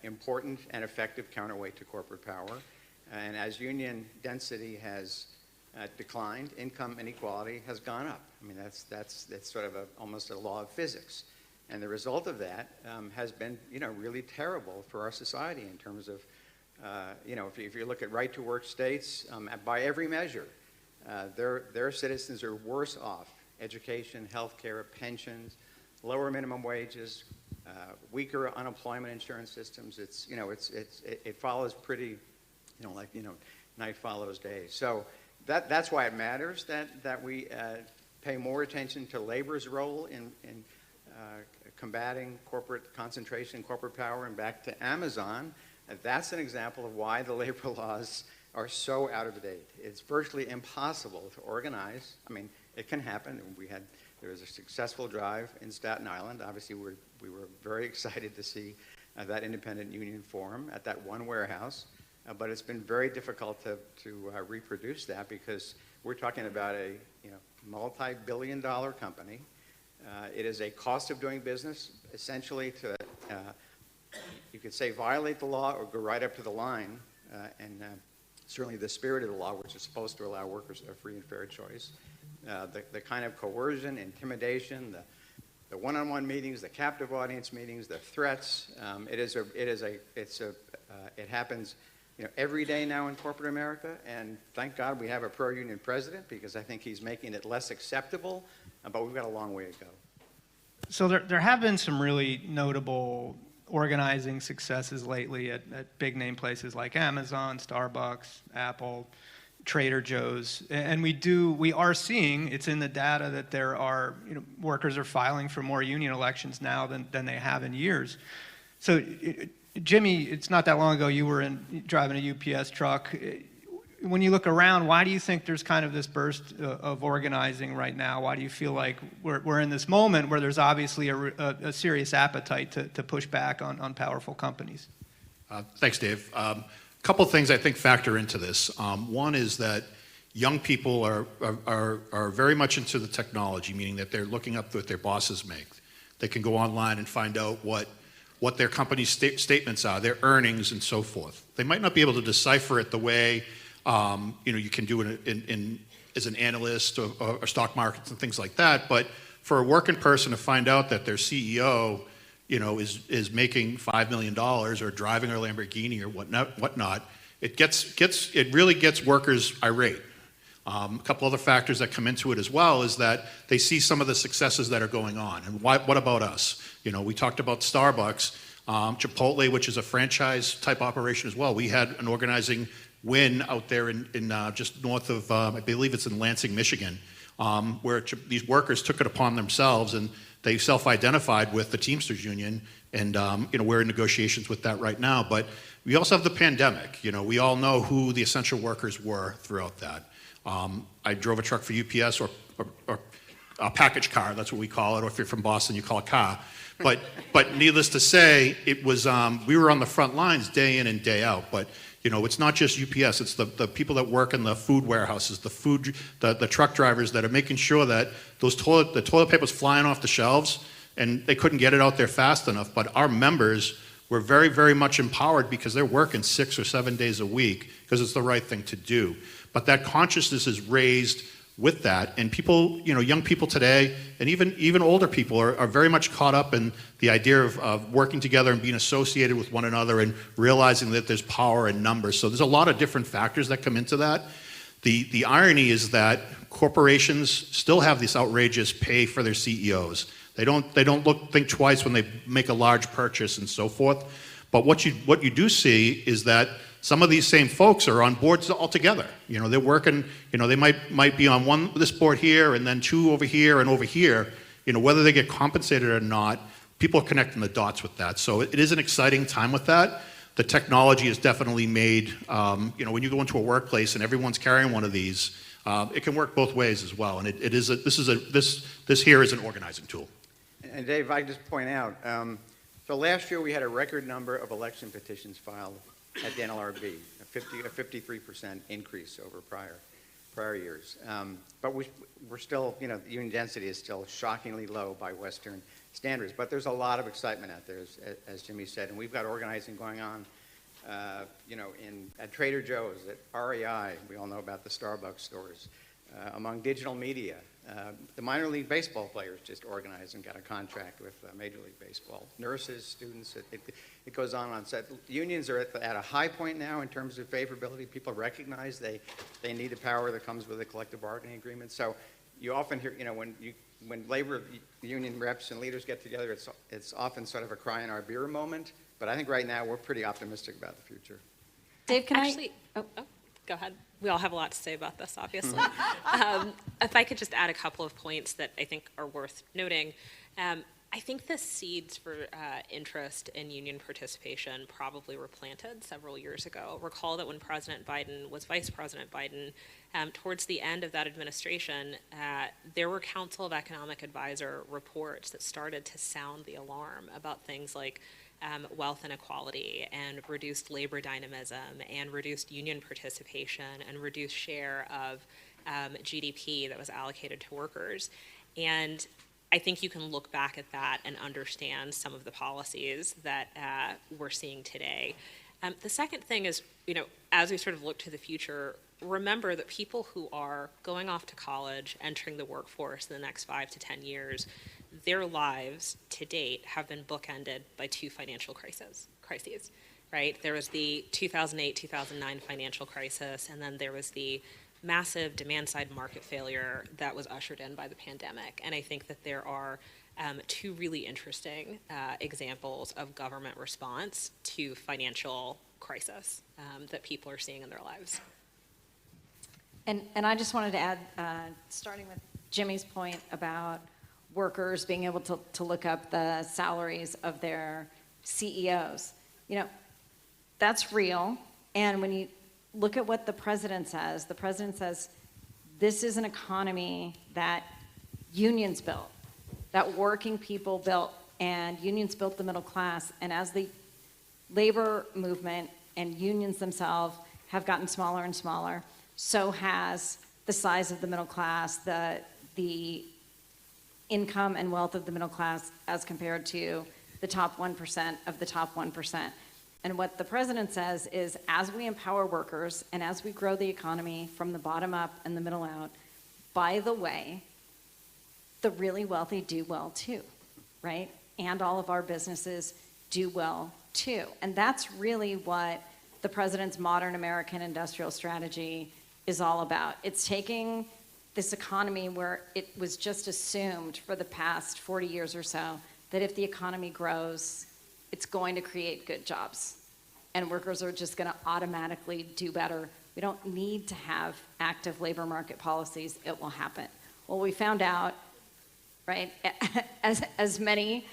important and effective counterweight to corporate power. And as union density has declined, income inequality has gone up. I mean, that's sort of almost a law of physics. And the result of that has been, really terrible for our society in terms of, if you look at right-to-work states, by every measure, their citizens are worse off. Education, healthcare, pensions, lower minimum wages, weaker unemployment insurance systems. It follows pretty, night follows day. So that's why it matters that we pay more attention to labor's role in combating corporate concentration, corporate power, and back to Amazon. That's an example of why the labor laws are so out of date. It's virtually impossible to organize. I mean, it can happen. There was a successful drive in Staten Island. Obviously, we were very excited to see that independent union form at that one warehouse. But it's been very difficult to reproduce that because we're talking about a multi-billion-dollar company. It is a cost of doing business, essentially to, you could say, violate the law or go right up to the line, and certainly the spirit of the law, which is supposed to allow workers a free and fair choice. The kind of coercion, intimidation, the one-on-one meetings, the captive audience meetings, the threats. It happens, every day now in corporate America. And thank God we have a pro-union president because I think he's making it less acceptable. But we've got a long way to go. So there have been some really notable organizing successes lately at big name places like Amazon, Starbucks, Apple, Trader Joe's, and we are seeing, it's in the data, that there are, workers are filing for more union elections now than they have in years. So Jimmy, it's not that long ago you were driving a UPS truck. When you look around, why do you think there's kind of this burst of organizing right now? Why do you feel like we're in this moment where there's obviously a serious appetite to push back on powerful companies? Thanks, Dave. A couple of things I think factor into this. One is that young people are very much into the technology, meaning that they're looking up what their bosses make. They can go online and find out what their company's statements are, their earnings, and so forth. They might not be able to decipher it the way you can do it as an analyst or stock markets and things like that. But for a working person to find out that their CEO, is making $5 million or driving a Lamborghini or whatnot, it really gets workers irate. A couple other factors that come into it as well is that they see some of the successes that are going on. And what about us? We talked about Starbucks, Chipotle, which is a franchise type operation as well. We had an organizing win out there in just north of, I believe it's in Lansing, Michigan, where these workers took it upon themselves and they self-identified with the Teamsters Union, and we're in negotiations with that right now. But we also have the pandemic. We all know who the essential workers were throughout that. I drove a truck for UPS or a package car, that's what we call it, or if you're from Boston, you call it car. But needless to say, it was, we were on the front lines day in and day out. But, you know, it's not just UPS, it's the people that work in the food warehouses, the truck drivers that are making sure that the toilet paper's flying off the shelves, and they couldn't get it out there fast enough. But our members were very, very much empowered because they're working 6 or 7 days a week because it's the right thing to do. But that consciousness is raised with that, and people, you know, young people today, and even older people are very much caught up in the idea of working together and being associated with one another and realizing that there's power in numbers. So there's a lot of different factors that come into that. The irony is that corporations still have this outrageous pay for their CEOs. They don't think twice when they make a large purchase and so forth. But what you do see is that some of these same folks are on boards altogether. You know, they're working, you know, they might be on this board here and then 2 over here and over here. You know, whether they get compensated or not, people are connecting the dots with that. So it is an exciting time with that. The technology has definitely made, you know, when you go into a workplace and everyone's carrying one of these, it can work both ways as well. And this here is an organizing tool. And Dave, if I just point out, so last year we had a record number of election petitions filed at the NLRB, a 53% increase over prior years. But we're still, you know, the union density is still shockingly low by Western standards. But there's a lot of excitement out there, as Jimmy said, and we've got organizing going on, you know, at Trader Joe's, at REI. We all know about the Starbucks stores, among digital media. The minor league baseball players just organized and got a contract with Major League Baseball. Nurses, students, it goes on and on. Unions are at a high point now in terms of favorability. People recognize they need the power that comes with a collective bargaining agreement. So you often hear, you know, when labor union reps and leaders get together, it's often sort of a cry in our beer moment. But I think right now we're pretty optimistic about the future. Dave, can Actually, go ahead. We all have a lot to say about this, obviously. If I could just add a couple of points that I think are worth noting. I think the seeds for interest in union participation probably were planted several years ago. Recall that when President Biden was Vice President Biden, towards the end of that administration, there were Council of Economic Advisor reports that started to sound the alarm about things like wealth inequality and reduced labor dynamism and reduced union participation and reduced share of GDP that was allocated to workers. And I think you can look back at that and understand some of the policies that we're seeing today. The second thing is, you know, as we sort of look to the future, remember that people who are going off to college, entering the workforce in the next 5 to 10 years, their lives to date have been bookended by 2 financial crises, right? There was the 2008-2009 financial crisis, and then there was the massive demand-side market failure that was ushered in by the pandemic. And I think that there are 2 really interesting examples of government response to financial crisis that people are seeing in their lives. And I just wanted to add, starting with Jimmy's point about workers being able to look up the salaries of their CEOs. You know, that's real. And when you look at what the president says this is an economy that unions built, that working people built, and unions built the middle class. And as the labor movement and unions themselves have gotten smaller and smaller, so has the size of the middle class, the income and wealth of the middle class as compared to the top 1% of the top 1%. And what the president says is, as we empower workers and as we grow the economy from the bottom up and the middle out, by the way, the really wealthy do well too, right? And all of our businesses do well too. And that's really what the president's modern American industrial strategy is all about. It's taking this economy where it was just assumed for the past 40 years or so that if the economy grows, it's going to create good jobs. And workers are just going to automatically do better. We don't need to have active labor market policies. It will happen. Well, we found out, right, as many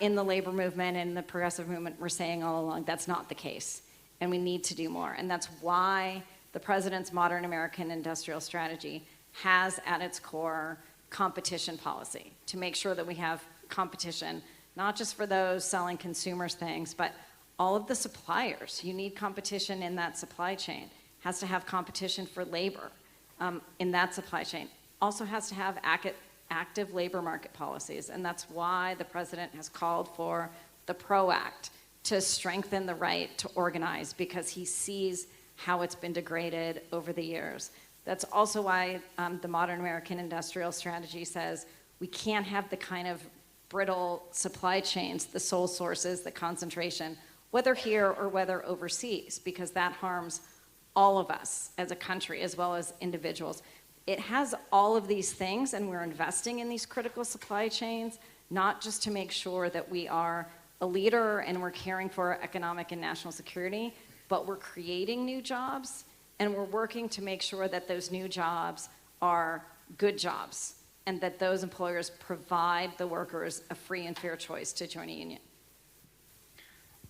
in the labor movement and the progressive movement were saying all along, that's not the case. And we need to do more. And that's why the president's modern American industrial strategy has at its core competition policy to make sure that we have competition, not just for those selling consumers things, but all of the suppliers. You need competition in that supply chain. Has to have competition for labor in that supply chain. Also has to have active labor market policies, and that's why the president has called for the PRO Act to strengthen the right to organize, because he sees how it's been degraded over the years. That's also why the modern American industrial strategy says we can't have the kind of brittle supply chains, the sole sources, the concentration, whether here or whether overseas, because that harms all of us as a country as well as individuals. It has all of these things, and we're investing in these critical supply chains, not just to make sure that we are a leader and we're caring for economic and national security, but we're creating new jobs, and we're working to make sure that those new jobs are good jobs and that those employers provide the workers a free and fair choice to join a union.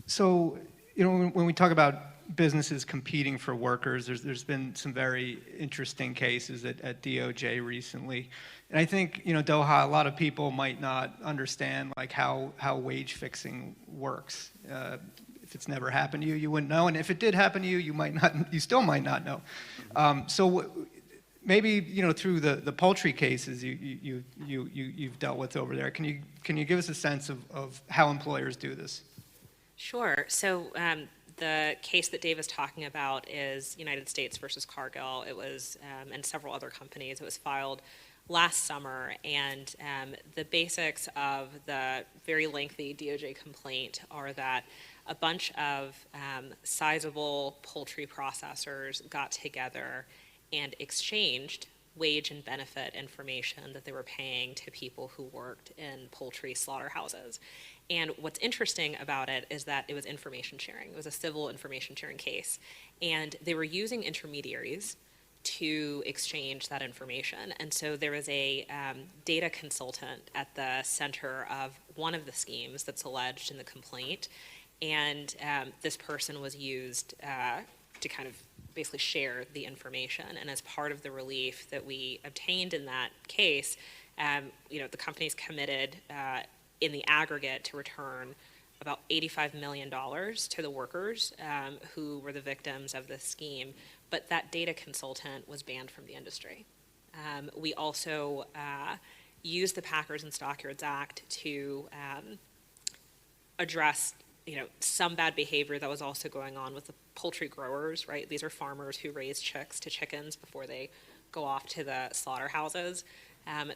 So, you know, when we talk about businesses competing for workers, there's been some very interesting cases at DOJ recently. And I think, you know, Doha, a lot of people might not understand like how wage fixing works. If it's never happened to you, you wouldn't know. And if it did happen to you, you still might not know. Maybe, you know, through the poultry cases you've dealt with over there, can you give us a sense of how employers do this? Sure. So the case that Dave is talking about is United States versus Cargill. It was, and several other companies. It was filed last summer, and the basics of the very lengthy DOJ complaint are that a bunch of sizable poultry processors got together and exchanged wage and benefit information that they were paying to people who worked in poultry slaughterhouses. And what's interesting about it is that it was information sharing. It was a civil information sharing case. And they were using intermediaries to exchange that information. And so there was a data consultant at the center of one of the schemes that's alleged in the complaint. And this person was used to kind of basically share the information. And as part of the relief that we obtained in that case, you know, the company's committed in the aggregate to return about $85 million to the workers who were the victims of this scheme, but that data consultant was banned from the industry. We also used the Packers and Stockyards Act to address, you know, some bad behavior that was also going on with the poultry growers, right? These are farmers who raise chicks to chickens before they go off to the slaughterhouses.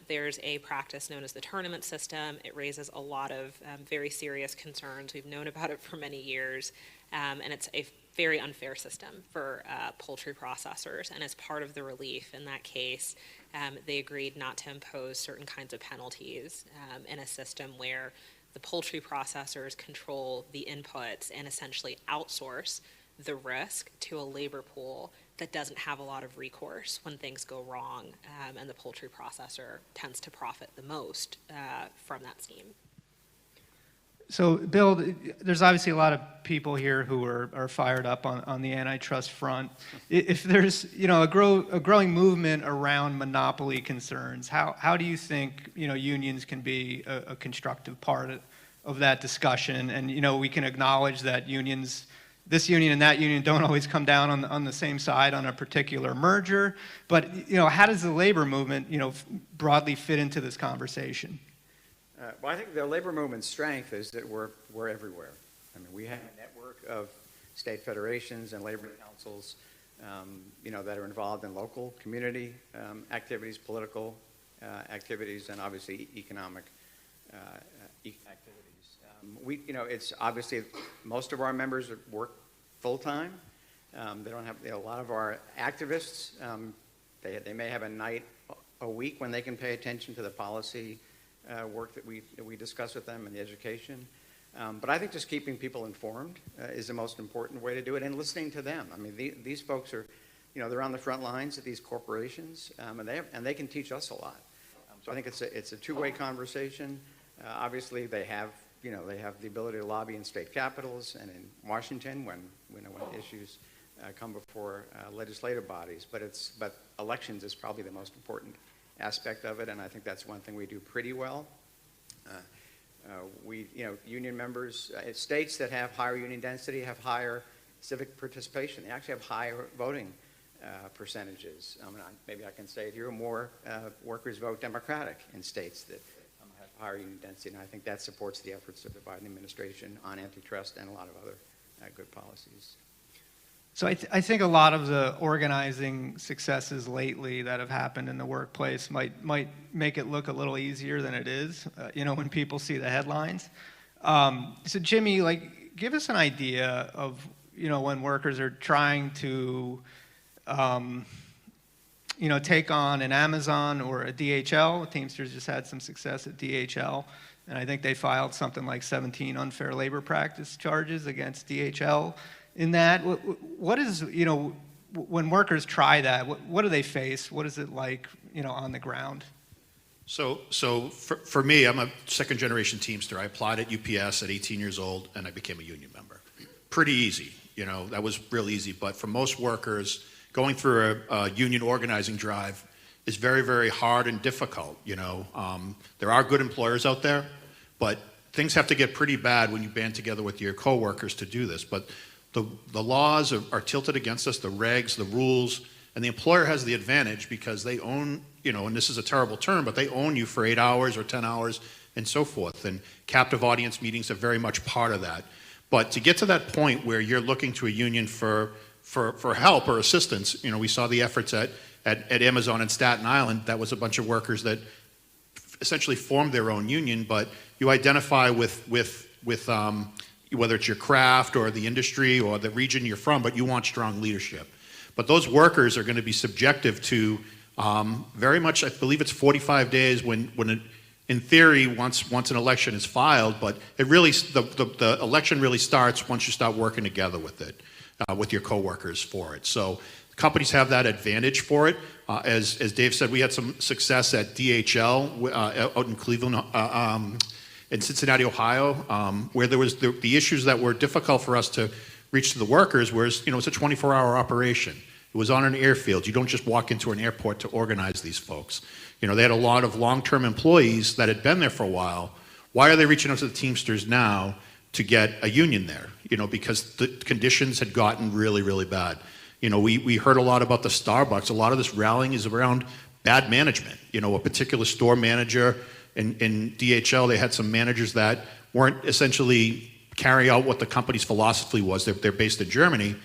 There's a practice known as the tournament system. It raises a lot of very serious concerns. We've known about it for many years, and it's a very unfair system for poultry processors. And as part of the relief in that case, they agreed not to impose certain kinds of penalties in a system where the poultry processors control the inputs and essentially outsource the risk to a labor pool that doesn't have a lot of recourse when things go wrong, and the poultry processor tends to profit the most from that scheme. So, Bill, there's obviously a lot of people here who are fired up on the antitrust front. If there's, you know, a growing movement around monopoly concerns, how do you think, you know, unions can be a constructive part of that discussion? And, you know, we can acknowledge that unions, this union and that union, don't always come down on the same side on a particular merger. But, you know, how does the labor movement, you know, broadly fit into this conversation? Well, I think the labor movement's strength is that we're everywhere. I mean, we have a network of state federations and labor councils, you know, that are involved in local community activities, political activities, and obviously economic activities. You know, it's obviously most of our members work full time. They don't have, you know, a lot of our activists. They may have a night a week when they can pay attention to the policy work that we discuss with them and the education. But I think just keeping people informed is the most important way to do it, and listening to them. I mean, these folks are, you know, they're on the front lines at these corporations, and they can teach us a lot. So I think it's a two-way conversation. Obviously, they have the ability to lobby in state capitals and in Washington when issues come before legislative bodies. But elections is probably the most important aspect of it, and I think that's one thing we do pretty well. Union members, states that have higher union density have higher civic participation. They actually have higher voting percentages. Maybe I can say it here, more workers vote Democratic in states that have higher union density, and I think that supports the efforts of the Biden administration on antitrust and a lot of other good policies. So I think a lot of the organizing successes lately that have happened in the workplace might make it look a little easier than it is, when people see the headlines. So Jimmy, give us an idea of, when workers are trying to, take on an Amazon or a DHL. Teamsters just had some success at DHL, and I think they filed something like 17 unfair labor practice charges against DHL. In that, what is, when workers try that, what do they face? What is it like, on the ground? So for me, I'm a second generation Teamster. I applied at UPS at 18 years old and I became a union member. Pretty easy, that was real easy. But for most workers, going through a union organizing drive is very, very hard and difficult. There are good employers out there, but things have to get pretty bad when you band together with your coworkers to do this. But the laws are tilted against us, the regs, the rules, and the employer has the advantage because they own, and this is a terrible term, but they own you for 8 hours or 10 hours and so forth. And captive audience meetings are very much part of that. But to get to that point where you're looking to a union for help or assistance, we saw the efforts at Amazon in Staten Island. That was a bunch of workers that essentially formed their own union, but you identify with whether it's your craft or the industry or the region you're from, but you want strong leadership. But those workers are going to be subjective to very much, I believe it's 45 days when in theory, once an election is filed, but it really, the election really starts once you start working together with it, with your coworkers for it. So companies have that advantage for it. As Dave said, we had some success at DHL out in Cleveland, in Cincinnati, Ohio, where there was the issues that were difficult for us to reach to the workers, whereas, it's a 24-hour operation. It was on an airfield. You don't just walk into an airport to organize these folks. They had a lot of long-term employees that had been there for a while. Why are they reaching out to the Teamsters now to get a union there? Because the conditions had gotten really, really bad. We heard a lot about the Starbucks. A lot of this rallying is around bad management. A particular store manager in DHL, they had some managers that weren't essentially carrying out what the company's philosophy was. They're based in Germany,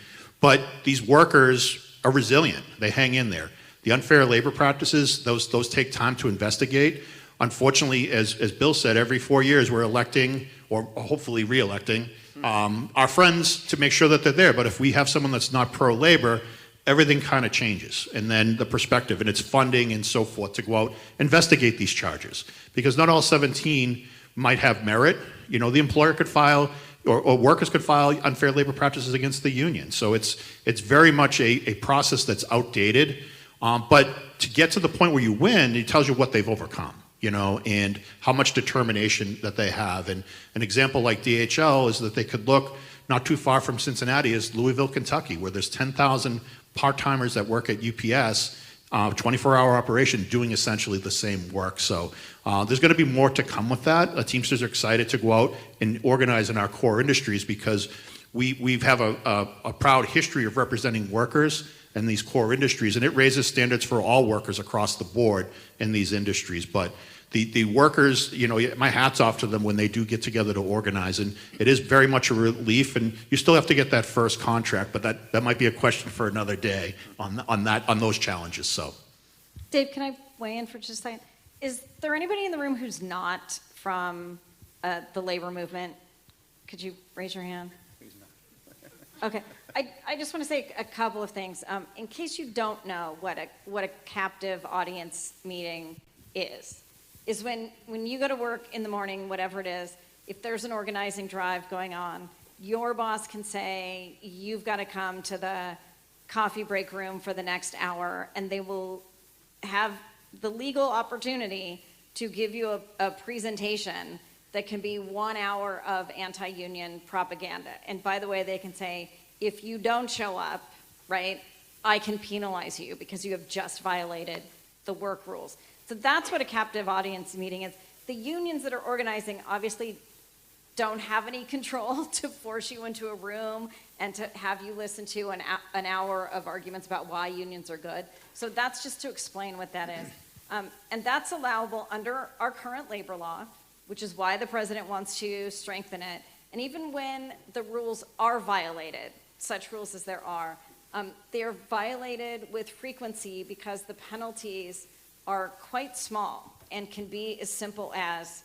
but these workers are resilient. They hang in there. The unfair labor practices, those take time to investigate. Unfortunately, as Bill said, every 4 years we're electing, or hopefully re-electing, our friends to make sure that they're there. But if we have someone that's not pro-labor, everything kind of changes. And then the perspective and its funding and so forth to go out, investigate these charges. Because not all 17 might have merit. The employer could file, or workers could file unfair labor practices against the union. So it's very much a process that's outdated. But to get to the point where you win, it tells you what they've overcome, and how much determination that they have. And an example like DHL is that they could look not too far from Cincinnati is Louisville, Kentucky, where there's 10,000 part-timers that work at UPS, 24-hour operation, doing essentially the same work. So there's going to be more to come with that. Teamsters are excited to go out and organize in our core industries because we have a proud history of representing workers in these core industries, and it raises standards for all workers across the board in these industries. But the workers, my hat's off to them when they do get together to organize, and it is very much a relief, and you still have to get that first contract, but that might be a question for another day on those challenges. So, Dave, can I weigh in for just a second? Is there anybody in the room who's not from the labor movement? Could you raise your hand? Okay, I just want to say a couple of things. In case you don't know what a captive audience meeting is when you go to work in the morning, whatever it is, if there's an organizing drive going on, your boss can say, you've got to come to the coffee break room for the next hour, and they will have the legal opportunity to give you a presentation that can be 1 hour of anti-union propaganda. And by the way, they can say, if you don't show up, right, I can penalize you because you have just violated the work rules. So that's what a captive audience meeting is. The unions that are organizing obviously don't have any control to force you into a room and to have you listen to an hour of arguments about why unions are good. So that's just to explain what that is. And that's allowable under our current labor law, which is why the president wants to strengthen it. And even when the rules are violated, such rules as there are, they are violated with frequency because the penalties are quite small and can be as simple as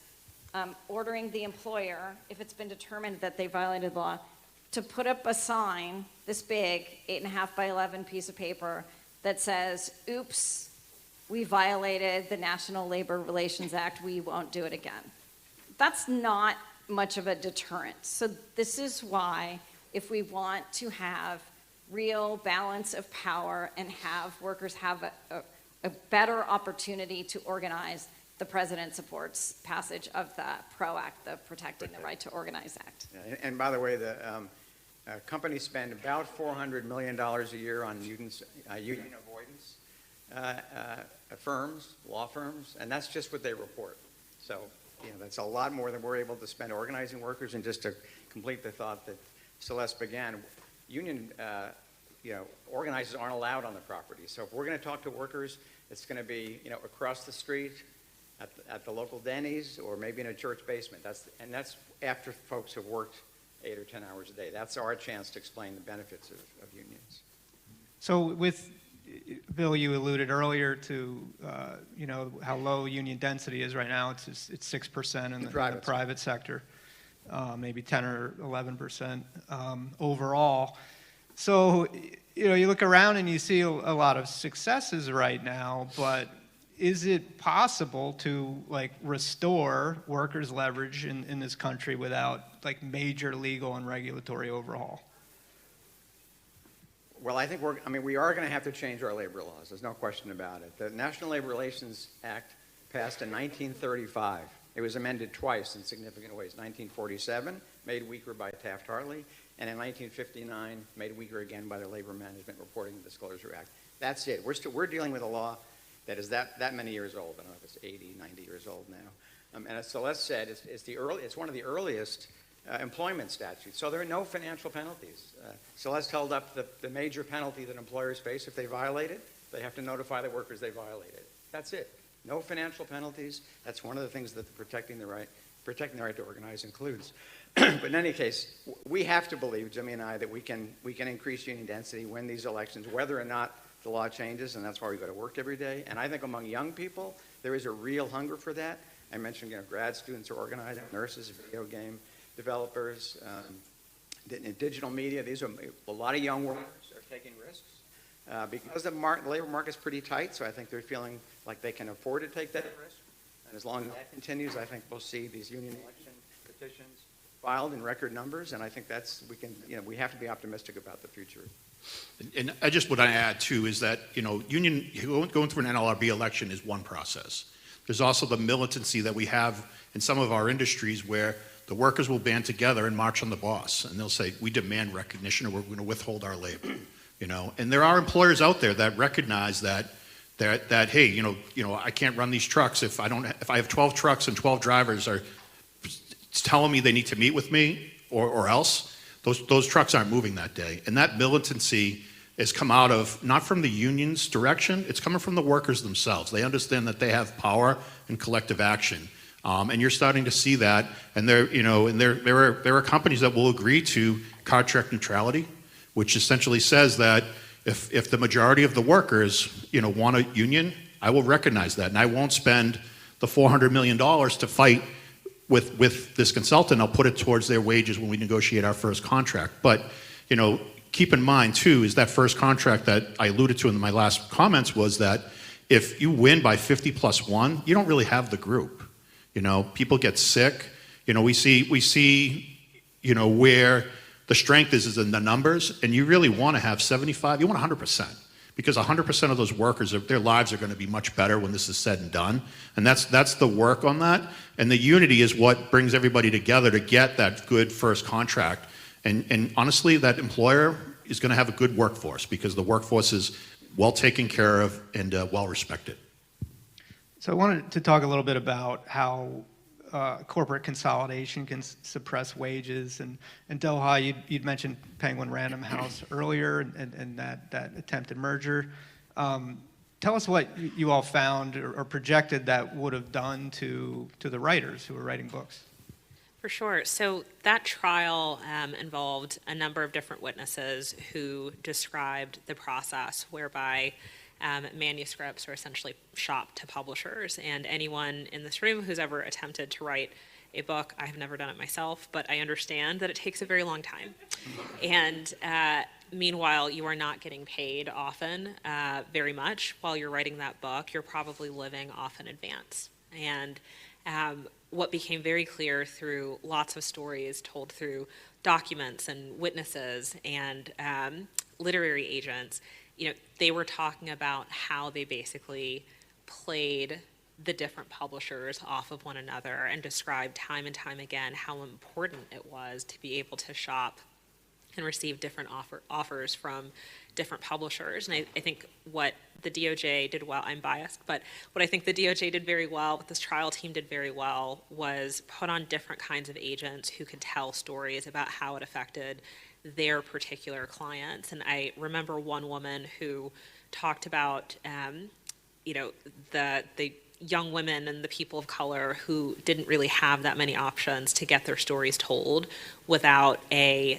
ordering the employer, if it's been determined that they violated law, to put up a sign this big, 8.5 by 11 piece of paper that says, oops, we violated the National Labor Relations Act, we won't do it again. That's not much of a deterrent. So this is why, if we want to have real balance of power and have workers have a better opportunity to organize, the president supports passage of the PRO Act, the Protecting the Right to Organize Act. Yeah, and by the way, the companies spend about $400 million a year on union avoidance, firms, law firms, and that's just what they report. So, that's a lot more than we're able to spend organizing workers. And just to complete the thought that Celeste began, union organizers aren't allowed on the property. So if we're going to talk to workers, it's going to be across the street, at the local Denny's, or maybe in a church basement. That's after folks have worked 8 or 10 hours a day. That's our chance to explain the benefits of unions. So with Bill, you alluded earlier to how low union density is right now. It's 6% in the private sector, maybe 10 or 11% overall. So you look around and you see a lot of successes right now, but is it possible to restore workers' leverage in this country without major legal and regulatory overhaul? Well, I think we are going to have to change our labor laws. There's no question about it. The National Labor Relations Act passed in 1935. It was amended twice in significant ways. 1947, made weaker by Taft-Hartley, and in 1959, made weaker again by the Labor Management Reporting and Disclosure Act. That's it. We're dealing with a law that is that many years old. I don't know if it's 80, 90 years old now. And as Celeste said, it's one of the earliest employment statutes. So there are no financial penalties. Celeste held up the major penalty that employers face if they violate it. They have to notify the workers they violated. That's it. No financial penalties. That's one of the things that protecting the right to organize includes. But in any case, we have to believe, Jimmy and I, that we can increase union density, win these elections, whether or not the law changes, and that's why we go to work every day. And I think among young people, there is a real hunger for that. I mentioned, grad students are organizing, nurses, video game developers, digital media. These are a lot of young workers are taking risks because the labor market's pretty tight. So I think they're feeling like they can afford to take that risk. And as long as that continues, I think we'll see these union election petitions filed in record numbers. And I think we have to be optimistic about the future. And I just what I add too is that union going through an NLRB election is one process. There's also the militancy that we have in some of our industries where the workers will band together and march on the boss, and they'll say, "We demand recognition, or we're going to withhold our labor." And there are employers out there that recognize that hey, I can't run these trucks if I have 12 trucks and 12 drivers are telling me they need to meet with me or else. Those trucks aren't moving that day. And that militancy has come out of, not from the union's direction, it's coming from the workers themselves. They understand that they have power and collective action. And you're starting to see that. And there are companies that will agree to contract neutrality, which essentially says that if the majority of the workers, want a union, I will recognize that. And I won't spend the $400 million to fight with this consultant. I'll put it towards their wages when we negotiate our first contract. But, keep in mind too, is that first contract that I alluded to in my last comments was that if you win by 50+1, you don't really have the group. People get sick. We see, where the strength is in the numbers, and you really want to have 75, you want 100%. Because 100% of those workers, their lives are going to be much better when this is said and done. And that's the work on that. And the unity is what brings everybody together to get that good first contract. And honestly, that employer is going to have a good workforce because the workforce is well taken care of and well respected. So I wanted to talk a little bit about how corporate consolidation can suppress wages. And Doha, you'd mentioned Penguin Random House earlier and that attempted merger. Tell us what you all found or projected that would have done to the writers who were writing books. For sure. So that trial involved a number of different witnesses who described the process whereby manuscripts are essentially shopped to publishers. And anyone in this room who's ever attempted to write a book, I have never done it myself, but I understand that it takes a very long time. And meanwhile, you are not getting paid often very much while you're writing that book. You're probably living off in advance. And what became very clear through lots of stories told through documents and witnesses and literary agents, they were talking about how they basically played the different publishers off of one another and described time and time again how important it was to be able to shop and receive different offers from different publishers. And I think what the DOJ did well, I'm biased, but what I think the DOJ did very well, what this trial team did very well, was put on different kinds of agents who could tell stories about how it affected their particular clients. And I remember one woman who talked about, the young women and the people of color who didn't really have that many options to get their stories told without a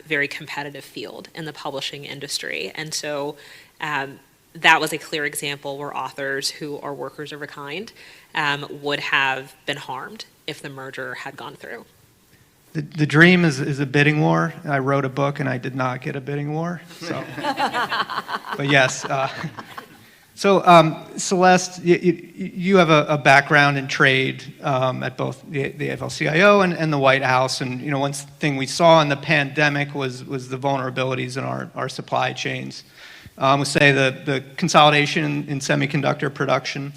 very competitive field in the publishing industry. And so that was a clear example where authors who are workers of a kind would have been harmed if the merger had gone through. The dream is a bidding war. I wrote a book and I did not get a bidding war. So, but yes. So Celeste, you have a background in trade at both the AFL-CIO and the White House. And one thing we saw in the pandemic was the vulnerabilities in our supply chains. We say the consolidation in semiconductor production.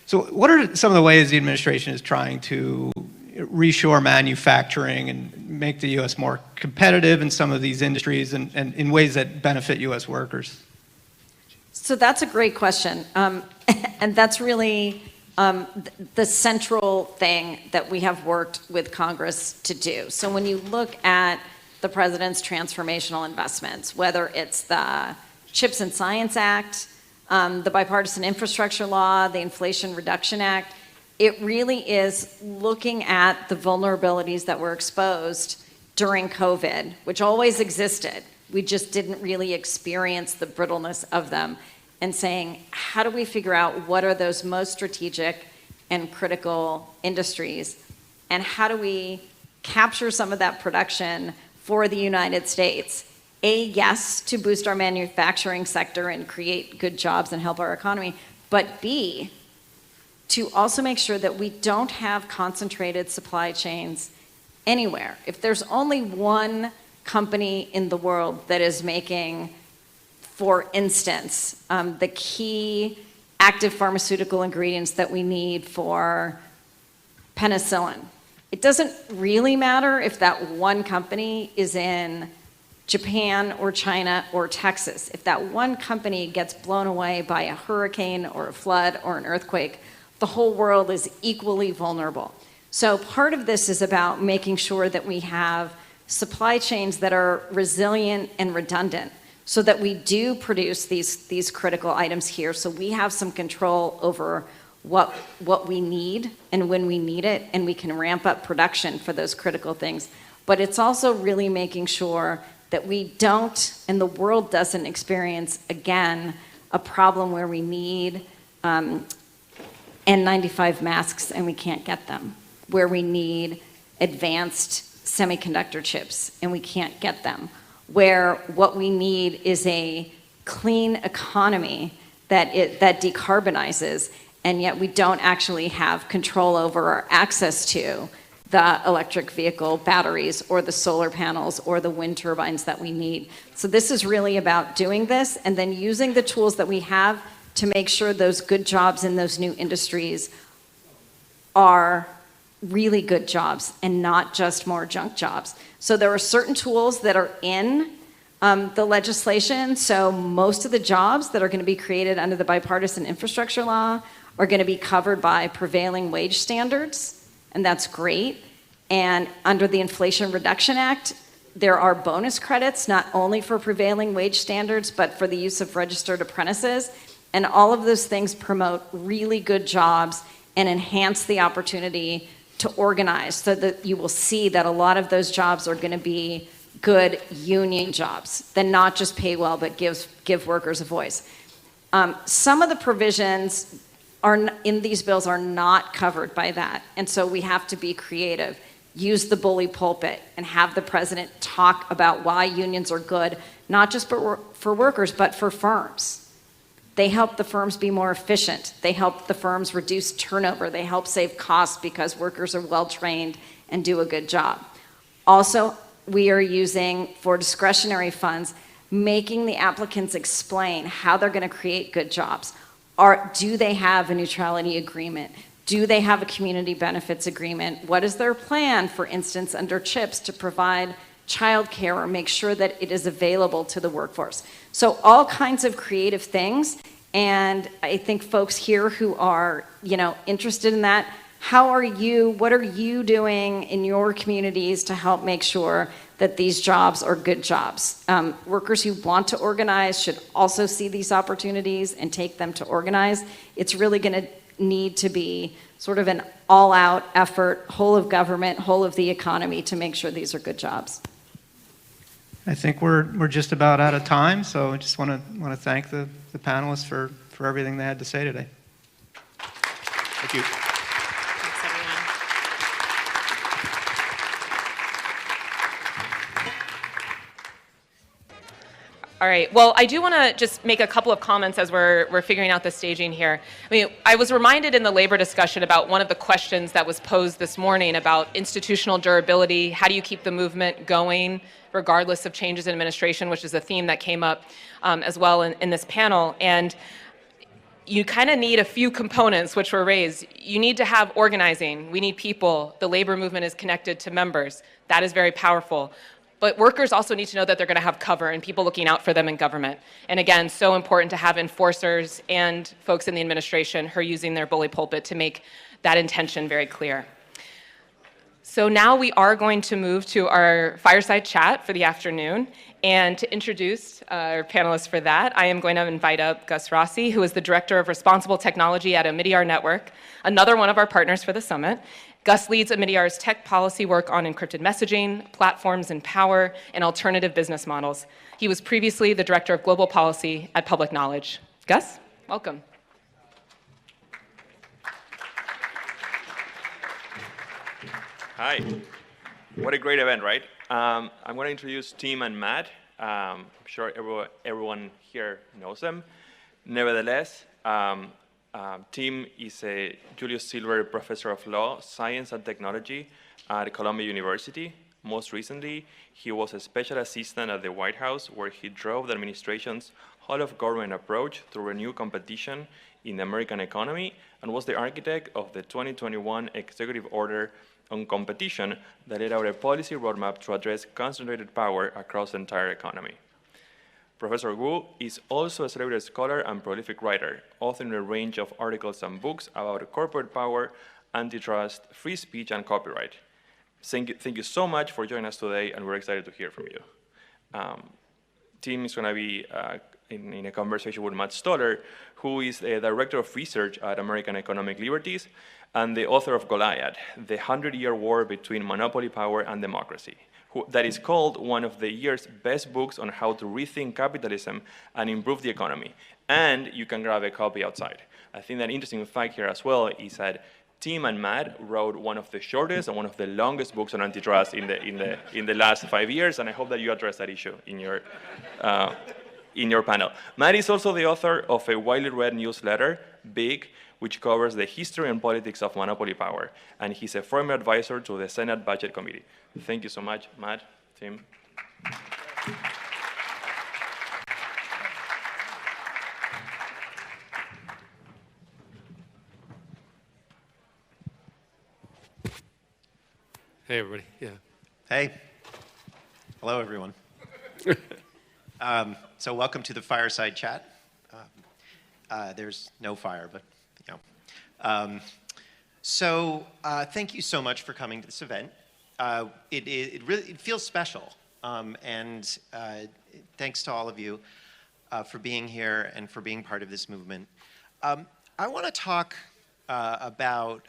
So what are some of the ways the administration is trying to reshore manufacturing and make the U.S. more competitive in some of these industries and in ways that benefit U.S. workers? So that's a great question. And that's really the central thing that we have worked with Congress to do. So when you look at the president's transformational investments, whether it's the CHIPS and Science Act, the Bipartisan Infrastructure Law, the Inflation Reduction Act, it really is looking at the vulnerabilities that were exposed during COVID, which always existed. We just didn't really experience the brittleness of them, and saying, how do we figure out what are those most strategic and critical industries, and how do we capture some of that production for the United States? Yes, to boost our manufacturing sector and create good jobs and help our economy, but B, to also make sure that we don't have concentrated supply chains anywhere. If there's only one company in the world that is making, for instance, the key active pharmaceutical ingredients that we need for penicillin, it doesn't really matter if that one company is in Japan or China or Texas. If that one company gets blown away by a hurricane or a flood or an earthquake, the whole world is equally vulnerable. So part of this is about making sure that we have supply chains that are resilient and redundant so that we do produce these critical items here, so we have some control over what we need and when we need it, and we can ramp up production for those critical things. But it's also really making sure that we don't, and the world doesn't experience, again, a problem where we need N95 masks and we can't get them, where we need advanced semiconductor chips and we can't get them, where what we need is a clean economy that decarbonizes, and yet we don't actually have control over or access to the electric vehicle batteries or the solar panels or the wind turbines that we need. So this is really about doing this and then using the tools that we have to make sure those good jobs in those new industries are really good jobs and not just more junk jobs. So there are certain tools that are in the legislation. So most of the jobs that are going to be created under the Bipartisan Infrastructure Law are going to be covered by prevailing wage standards, and that's great. And under the Inflation Reduction Act, there are bonus credits not only for prevailing wage standards, but for the use of registered apprentices. And all of those things promote really good jobs and enhance the opportunity to organize, so that you will see that a lot of those jobs are going to be good union jobs that not just pay well, but give workers a voice. Some of the provisions in these bills are not covered by that. And so we have to be creative. Use the bully pulpit and have the president talk about why unions are good, not just for workers, but for firms. They help the firms be more efficient. They help the firms reduce turnover. They help save costs because workers are well-trained and do a good job. Also, we are using, for discretionary funds, making the applicants explain how they're going to create good jobs. Do they have a neutrality agreement? Do they have a community benefits agreement? What is their plan, for instance, under CHIPS to provide childcare or make sure that it is available to the workforce? So all kinds of creative things. And I think folks here who are, interested in that, what are you doing in your communities to help make sure that these jobs are good jobs? Workers who want to organize should also see these opportunities and take them to organize. It's really going to need to be sort of an all-out effort, whole of government, whole of the economy, to make sure these are good jobs. I think we're just about out of time, so I just want to thank the panelists for everything they had to say today. Thank you. All right. Well, I do want to just make a couple of comments as we're figuring out the staging here. I was reminded in the labor discussion about one of the questions that was posed this morning about institutional durability. How do you keep the movement going regardless of changes in administration, which is a theme that came up as well in this panel. And you kind of need a few components which were raised. You need to have organizing. We need people. The labor movement is connected to members. That is very powerful. But workers also need to know that they're going to have cover and people looking out for them in government. And again, so important to have enforcers and folks in the administration who are using their bully pulpit to make that intention very clear. So now we are going to move to our fireside chat for the afternoon. And to introduce our panelists for that, I am going to invite up Gus Rossi, who is the Director of Responsible Technology at Omidyar Network, another one of our partners for the summit. Gus leads Omidyar's tech policy work on encrypted messaging, platforms and power, and alternative business models. He was previously the Director of Global Policy at Public Knowledge. Gus, welcome. Hi. What a great event, right? I'm going to introduce Tim and Matt. I'm sure everyone here knows them. Nevertheless, Tim is a Julius Silver Professor of Law, Science and Technology at Columbia University. Most recently, he was a special assistant at the White House, where he drove the administration's whole-of-government approach to renew competition in the American economy and was the architect of the 2021 Executive Order on Competition that laid out a policy roadmap to address concentrated power across the entire economy. Professor Wu is also a celebrated scholar and prolific writer, authoring a range of articles and books about corporate power, antitrust, free speech, and copyright. Thank you so much for joining us today, and we're excited to hear from you. Tim is going to be in a conversation with Matt Stoller, who is the Director of Research at American Economic Liberties and the author of Goliath, the 100-year war between monopoly power and democracy, that is called one of the year's best books on how to rethink capitalism and improve the economy. And you can grab a copy outside. I think that interesting fact here as well is that Tim and Matt wrote one of the shortest and one of the longest books on antitrust in the last 5 years, and I hope that you address that issue in your panel. Matt is also the author of a widely read newsletter, Big, which covers the history and politics of monopoly power, and he's a former advisor to the Senate Budget Committee. Thank you so much, Matt, Tim. Hey, everybody. Yeah. Hey. Hello, everyone. So welcome to the Fireside Chat. There's no fire, but, you know. Thank you so much for coming to this event. It really feels special, and thanks to all of you for being here and for being part of this movement. I want to talk about,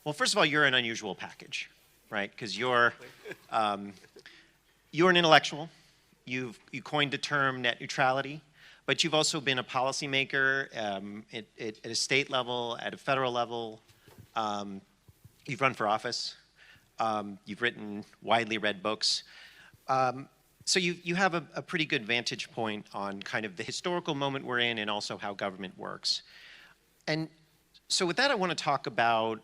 well, first of all, you're an unusual package, right? Because you're an intellectual. You coined the term net neutrality, but you've also been a policymaker at a state level, at a federal level. You've run for office. You've written widely read books. So you have a pretty good vantage point on kind of the historical moment we're in and also how government works. And so with that, I want to talk about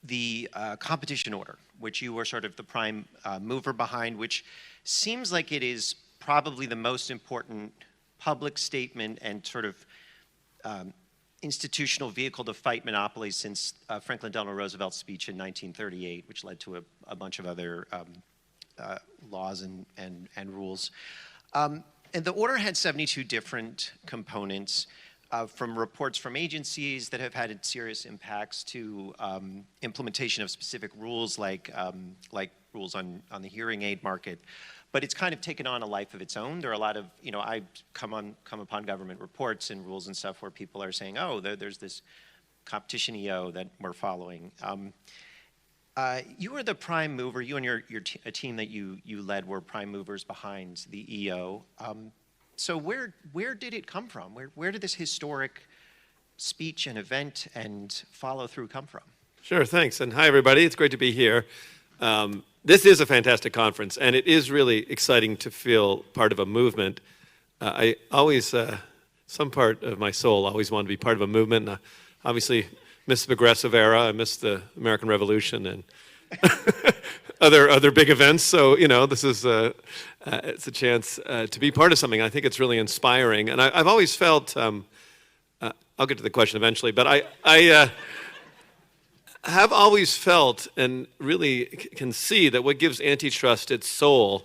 the competition order, which you were sort of the prime mover behind, which seems like it is probably the most important public statement and sort of institutional vehicle to fight monopolies since Franklin Delano Roosevelt's speech in 1938, which led to a bunch of other laws and rules. And the order had 72 different components, from reports from agencies that have had serious impacts to implementation of specific rules like rules on the hearing aid market. But it's kind of taken on a life of its own. There are a lot of, I come upon government reports and rules and stuff where people are saying, oh, there's this competition EO that we're following. You were the prime mover. You and a team that you led were prime movers behind the EO. So where did it come from? Where did this historic speech and event and follow through come from? Sure, thanks. And hi, everybody. It's great to be here. This is a fantastic conference, and it is really exciting to feel part of a movement. I always, some part of my soul always wanted to be part of a movement. Obviously, missed the progressive era. I missed the American Revolution and other big events. So, this is it's a chance to be part of something. I think it's really inspiring. And I've always felt, I'll get to the question eventually, but I have always felt and really can see that what gives antitrust its soul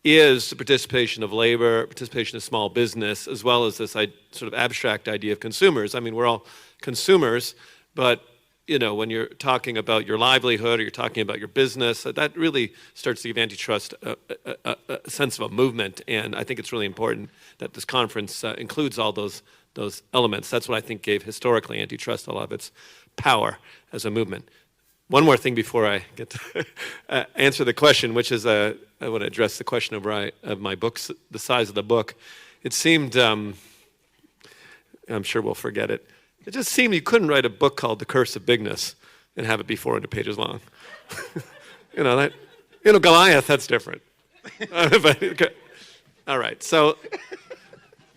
is the participation of labor, participation of small business, as well as this sort of abstract idea of consumers. I mean, we're all consumers, but when you're talking about your livelihood or you're talking about your business, that really starts to give antitrust a sense of a movement. And I think it's really important that this conference includes all those elements. That's what I think gave historically antitrust a lot of its power as a movement. One more thing before I get to answer the question, which is I want to address the question of my books, the size of the book. It seemed, I'm sure we'll forget it, it just seemed you couldn't write a book called The Curse of Bigness and have it be 400 pages long. Goliath, that's different. All right, so.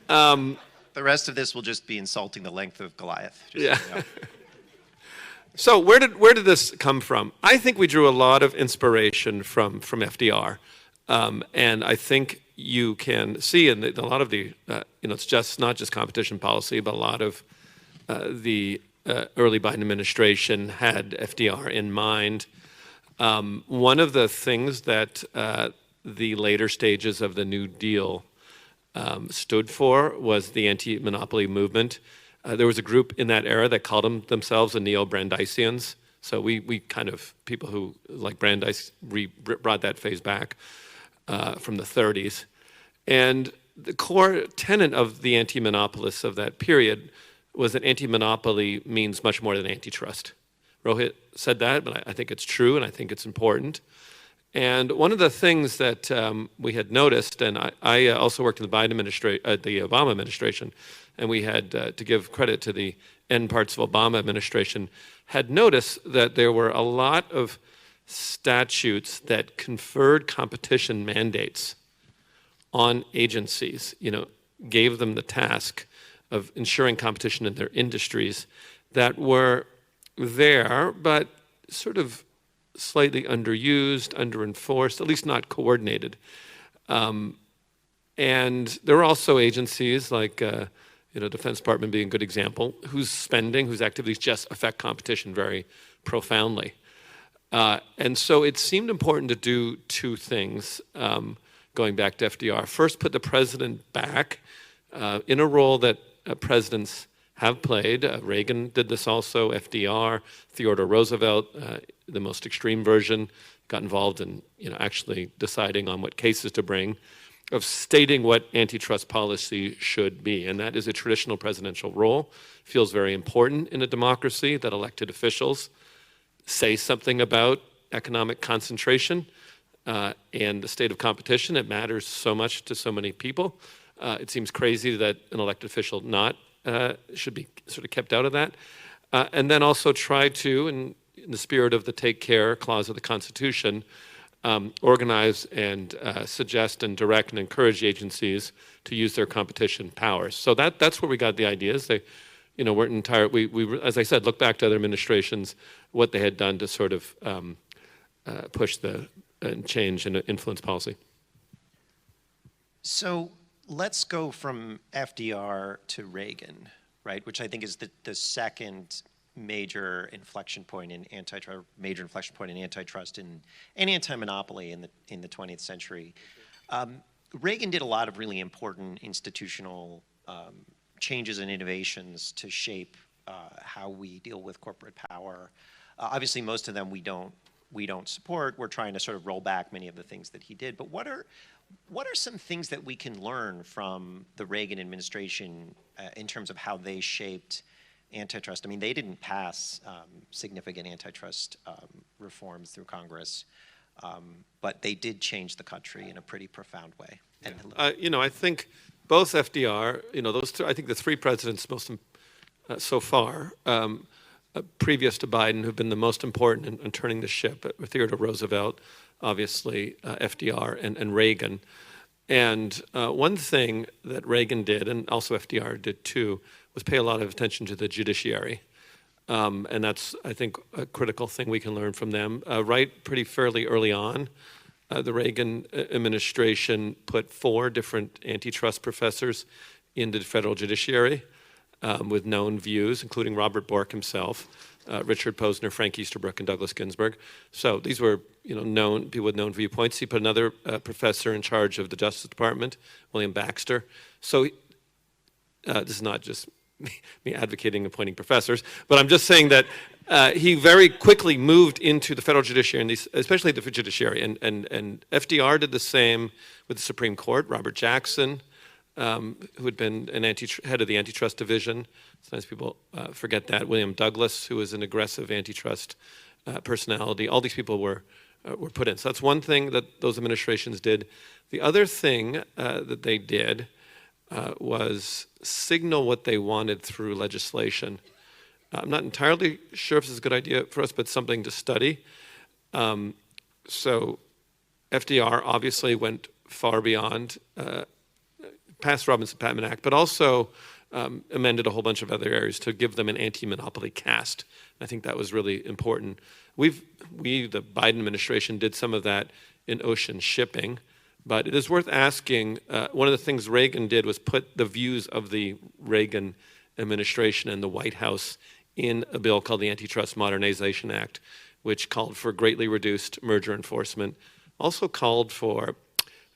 The rest of this will just be insulting the length of Goliath. Yeah. So where did this come from? I think we drew a lot of inspiration from FDR, and I think you can see in a lot of the it's just not just competition policy, but a lot of the early Biden administration had FDR in mind. One of the things that the later stages of the New Deal stood for was the anti-monopoly movement. There was a group in that era that called themselves the Neo-Brandeisians. So we kind of, people who like Brandeis brought that phase back from the 30s. And the core tenet of the anti-monopolists of that period was that anti-monopoly means much more than antitrust. Rohit said that, but I think it's true and I think it's important. And one of the things that we had noticed, and I also worked in the the Obama administration, and we had to give credit to the end parts of Obama administration, had noticed that there were a lot of statutes that conferred competition mandates on agencies, gave them the task of ensuring competition in their industries that were there, but sort of slightly underused, underenforced, at least not coordinated. And there are also agencies like, Defense Department being a good example, whose activities just affect competition very profoundly. And so it seemed important to do two things, going back to FDR. First, put the president back in a role that presidents have played. Reagan did this also, FDR, Theodore Roosevelt, the most extreme version, got involved in actually deciding on what cases to bring, of stating what antitrust policy should be. And that is a traditional presidential role. Feels very important in a democracy that elected officials say something about economic concentration and the state of competition. It matters so much to so many people. It seems crazy that an elected official should be sort of kept out of that. And then also try to, in the spirit of the take care clause of the Constitution, organize and suggest and direct and encourage agencies to use their competition powers. So that's where we got the ideas. They, weren't entire. We as I said, look back to other administrations, what they had done to sort of push and change and influence policy. So let's go from FDR to Reagan, right? Which I think is the second major inflection point in antitrust and anti-monopoly in the 20th century. Reagan did a lot of really important institutional changes and innovations to shape how we deal with corporate power. Obviously, most of them we don't support. We're trying to sort of roll back many of the things that he did. But what are some things that we can learn from the Reagan administration in terms of how they shaped antitrust? I mean, they didn't pass significant antitrust reforms through Congress, but they did change the country in a pretty profound way. And I think both FDR, I think the three presidents so far, previous to Biden, who've been the most important in turning the ship, Theodore Roosevelt, obviously FDR and Reagan. And one thing that Reagan did, and also FDR did too, was pay a lot of attention to the judiciary. And that's, I think, a critical thing we can learn from them. Pretty fairly early on, the Reagan administration put 4 different antitrust professors into the federal judiciary with known views, including Robert Bork himself, Richard Posner, Frank Easterbrook, and Douglas Ginsburg. So these were known people with known viewpoints. He put another professor in charge of the Justice Department, William Baxter. So this is not just me advocating appointing professors, but I'm just saying that he very quickly moved into the federal judiciary, and especially the judiciary. And FDR did the same with the Supreme Court. Robert Jackson, who had been head of the antitrust division. Sometimes people forget that. William Douglas, who was an aggressive antitrust personality. All these people were put in. So that's one thing that those administrations did. The other thing that they did was signal what they wanted through legislation. I'm not entirely sure if this is a good idea for us, but something to study. So FDR obviously went far beyond passed Robinson-Patman Act, but also amended a whole bunch of other areas to give them an anti-monopoly cast. I think that was really important. The Biden administration, did some of that in ocean shipping, but it is worth asking, one of the things Reagan did was put the views of the Reagan administration and the White House in a bill called the Antitrust Modernization Act, which called for greatly reduced merger enforcement, also called for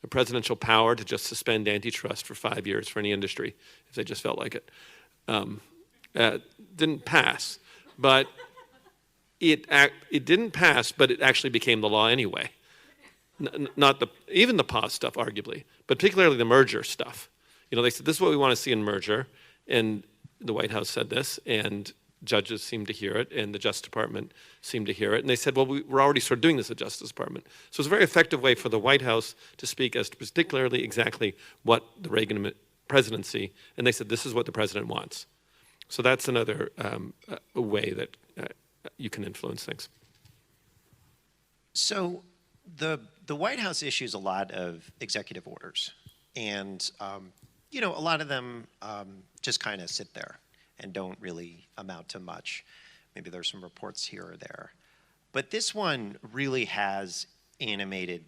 a presidential power to just suspend antitrust for 5 years for any industry if they just felt like it. Didn't pass, but it didn't pass, but it actually became the law anyway. Even the pause stuff, arguably, but particularly the merger stuff. They said this is what we want to see in merger, and the White House said this, and judges seemed to hear it, and the Justice Department seemed to hear it, and they said, well, we're already sort of doing this at Justice Department. So it's a very effective way for the White House to speak as to particularly exactly what the Reagan presidency, and they said, this is what the president wants. So that's another way that you can influence things. So the White House issues a lot of executive orders, and a lot of them just kind of sit there and don't really amount to much. Maybe there's some reports here or there. But this one really has animated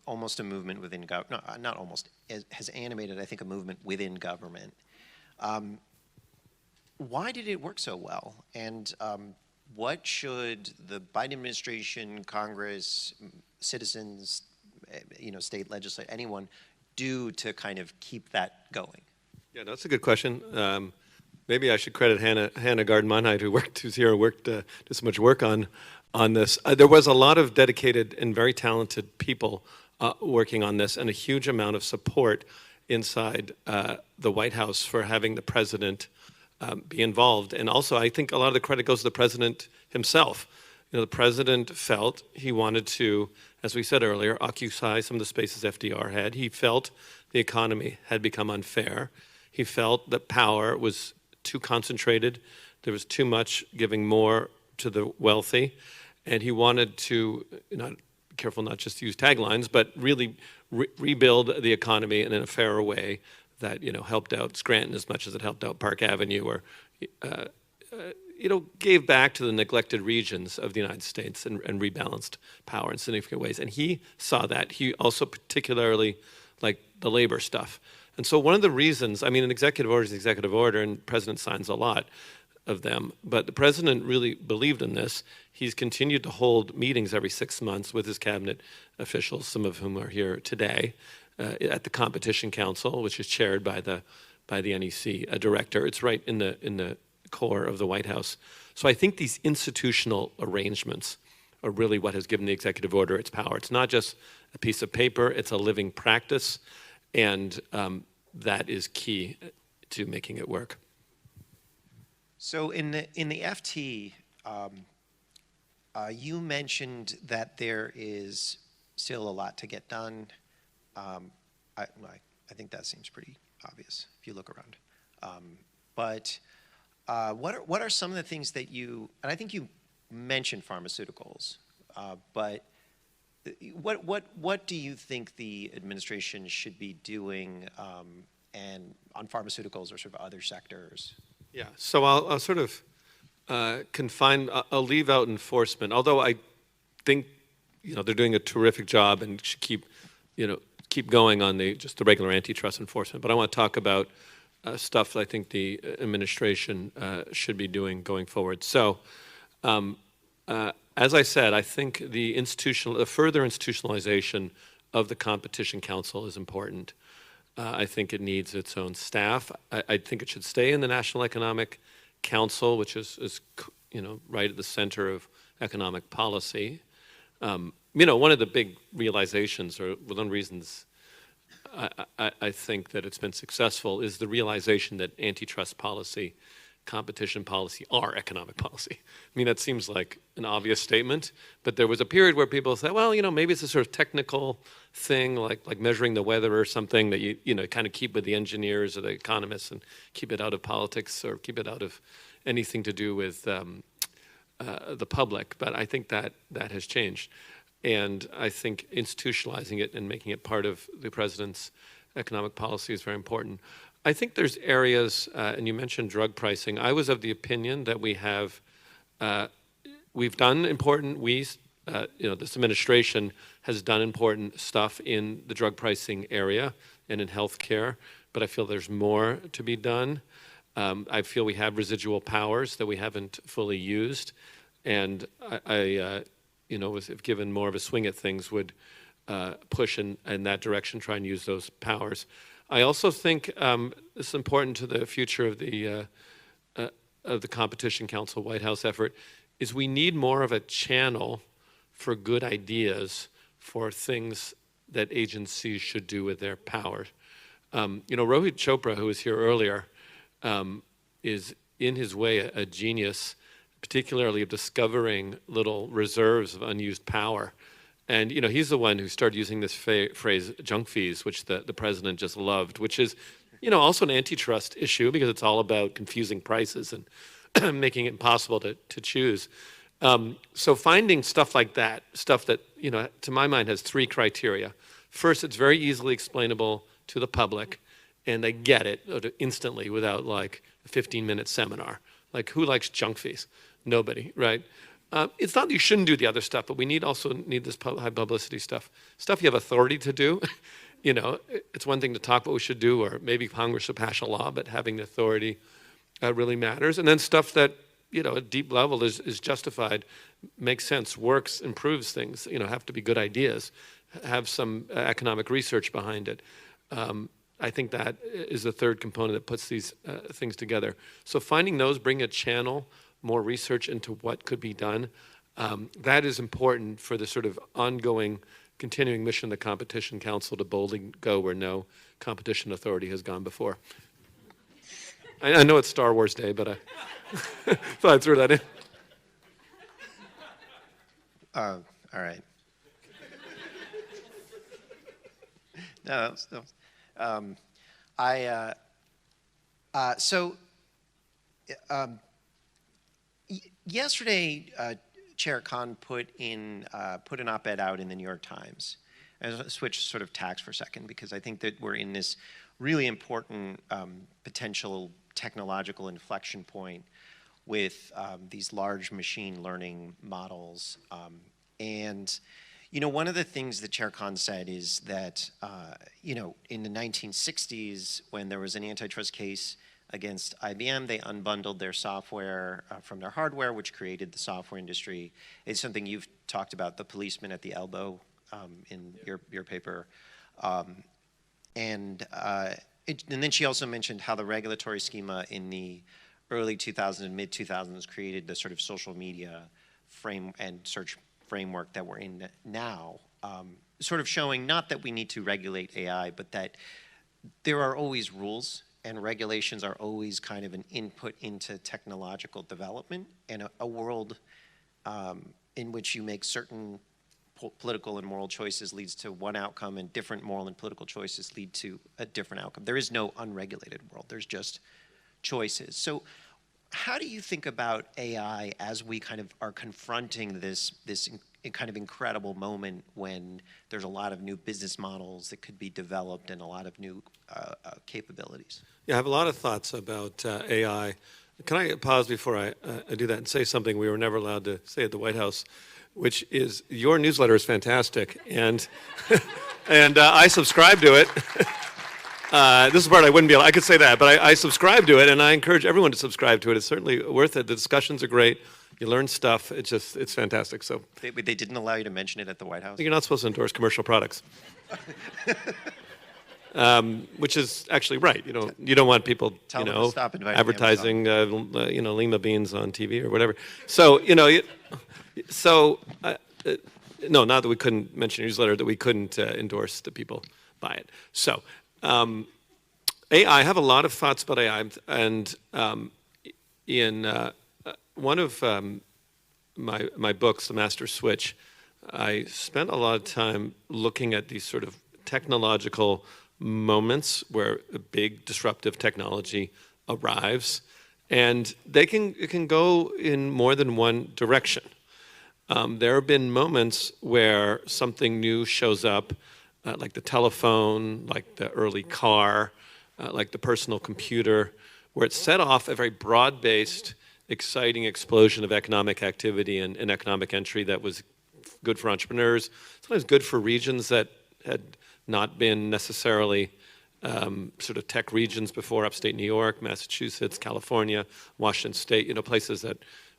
almost a movement within government, no, not almost, has animated, I think, a movement within government. Why did it work so well? And what should the Biden administration, Congress, citizens, state legislature, anyone do to kind of keep that going? Yeah, that's a good question. Maybe I should credit Hannah Garden-Monheit, who's here, did so much work on this. There was a lot of dedicated and very talented people working on this, and a huge amount of support inside the White House for having the president be involved. And also, I think a lot of the credit goes to the president himself. The president felt he wanted to, as we said earlier, occupy some of the spaces FDR had. He felt the economy had become unfair. He felt that power was too concentrated. There was too much giving more to the wealthy. And he wanted to, careful not just to use taglines, but really rebuild the economy in a fairer way that, helped out Scranton as much as it helped out Park Avenue, or, gave back to the neglected regions of the United States and rebalanced power in significant ways. And he saw that. He also particularly liked the labor stuff. And so one of the reasons, an executive order is an executive order, and the president signs a lot of them, but the president really believed in this. He's continued to hold meetings every 6 months with his cabinet officials, some of whom are here today, at the Competition Council, which is chaired by the NEC director. It's right in the core of the White House. So I think these institutional arrangements are really what has given the executive order its power. It's not just a piece of paper, it's a living practice, and that is key to making it work. So in the FT, you mentioned that there is still a lot to get done. I think that seems pretty obvious if you look around. But what are some of the things that and I think you mentioned pharmaceuticals, but what do you think the administration should be doing and on pharmaceuticals or sort of other sectors? Yeah, so I'll sort of I'll leave out enforcement, although I think they're doing a terrific job and should keep going on just the regular antitrust enforcement. But I want to talk about stuff that I think the administration should be doing going forward. So, as I said, I think the further institutionalization of the Competition Council is important. I think it needs its own staff. I think it should stay in the National Economic Council, which is right at the center of economic policy. One of the big realizations, or one of the reasons I think that it's been successful, is the realization that antitrust policy, competition policy are economic policy. That seems like an obvious statement, but there was a period where people said, well, maybe it's a sort of technical thing, like measuring the weather or something that you kind of keep with the engineers or the economists and keep it out of politics or keep it out of anything to do with the public. But I think that has changed. And I think institutionalizing it and making it part of the president's economic policy is very important. I think there's areas, and you mentioned drug pricing. I was of the opinion that we've done important, this administration has done important stuff in the drug pricing area and in healthcare, but I feel there's more to be done. I feel we have residual powers that we haven't fully used, and if given more of a swing at things, would push in that direction, try and use those powers. I also think it's important to the future of the Competition Council White House effort, is we need more of a channel for good ideas for things that agencies should do with their power. Rohit Chopra, who was here earlier, is in his way a genius, particularly of discovering little reserves of unused power. And he's the one who started using this phrase junk fees, which the president just loved, which is also an antitrust issue because it's all about confusing prices and making it impossible to choose. So finding stuff like that, stuff that to my mind has three criteria. First, it's very easily explainable to the public, and they get it instantly without like a 15-minute seminar. Like, who likes junk fees? Nobody, right? It's not that you shouldn't do the other stuff, but we also need this high publicity stuff. Stuff you have authority to do. It's one thing to talk what we should do, or maybe Congress should pass a law, but having the authority really matters. And then stuff that, at deep level is justified, makes sense, works, improves things, have to be good ideas, have some economic research behind it. I think that is the third component that puts these things together. So finding those, bring a channel, more research into what could be done. That is important for the sort of ongoing, continuing mission of the Competition Council to boldly go where no competition authority has gone before. I know it's Star Wars Day, but I thought I'd throw that in. All right. No, yesterday, Chair Khan put an op-ed out in the New York Times. I'll switch sort of tacks for a second because I think that we're in this really important potential technological inflection point with these large machine learning models. And one of the things that Chair Khan said is that, in the 1960s, when there was an antitrust case against IBM, they unbundled their software from their hardware, which created the software industry. It's something you've talked about, the policeman at the elbow in your paper. And then she also mentioned how the regulatory schema in the early 2000s and mid 2000s created the sort of social media frame and search framework that we're in now, sort of showing not that we need to regulate AI, but that there are always rules and regulations are always kind of an input into technological development, and a world in which you make certain political and moral choices leads to one outcome, and different moral and political choices lead to a different outcome. There is no unregulated world. There's just choices. So how do you think about AI as we kind of are confronting this kind of incredible moment when there's a lot of new business models that could be developed and a lot of new capabilities? Yeah, I have a lot of thoughts about AI. Can I pause before I do that and say something we were never allowed to say at the White House, which is your newsletter is fantastic, and I subscribe to it. This is the part I wouldn't be able, I could say that, but I subscribe to it, and I encourage everyone to subscribe to it. It's certainly worth it. The discussions are great. You learn stuff. It's fantastic. So they didn't allow you to mention it at the White House? You're not supposed to endorse commercial products. Which is actually right. You don't want people, advertising, lima beans on TV or whatever. So, no, not that we couldn't mention a newsletter, that we couldn't endorse the people by it. So, AI, I have a lot of thoughts about AI, and in one of my books, The Master Switch, I spent a lot of time looking at these sort of technological moments where a big disruptive technology arrives, and it can go in more than one direction. There have been moments where something new shows up, like the telephone, like the early car, like the personal computer, where it set off a very broad-based, exciting explosion of economic activity and economic entry that was good for entrepreneurs, sometimes good for regions that had not been necessarily sort of tech regions before, upstate New York, Massachusetts, California, Washington State, places that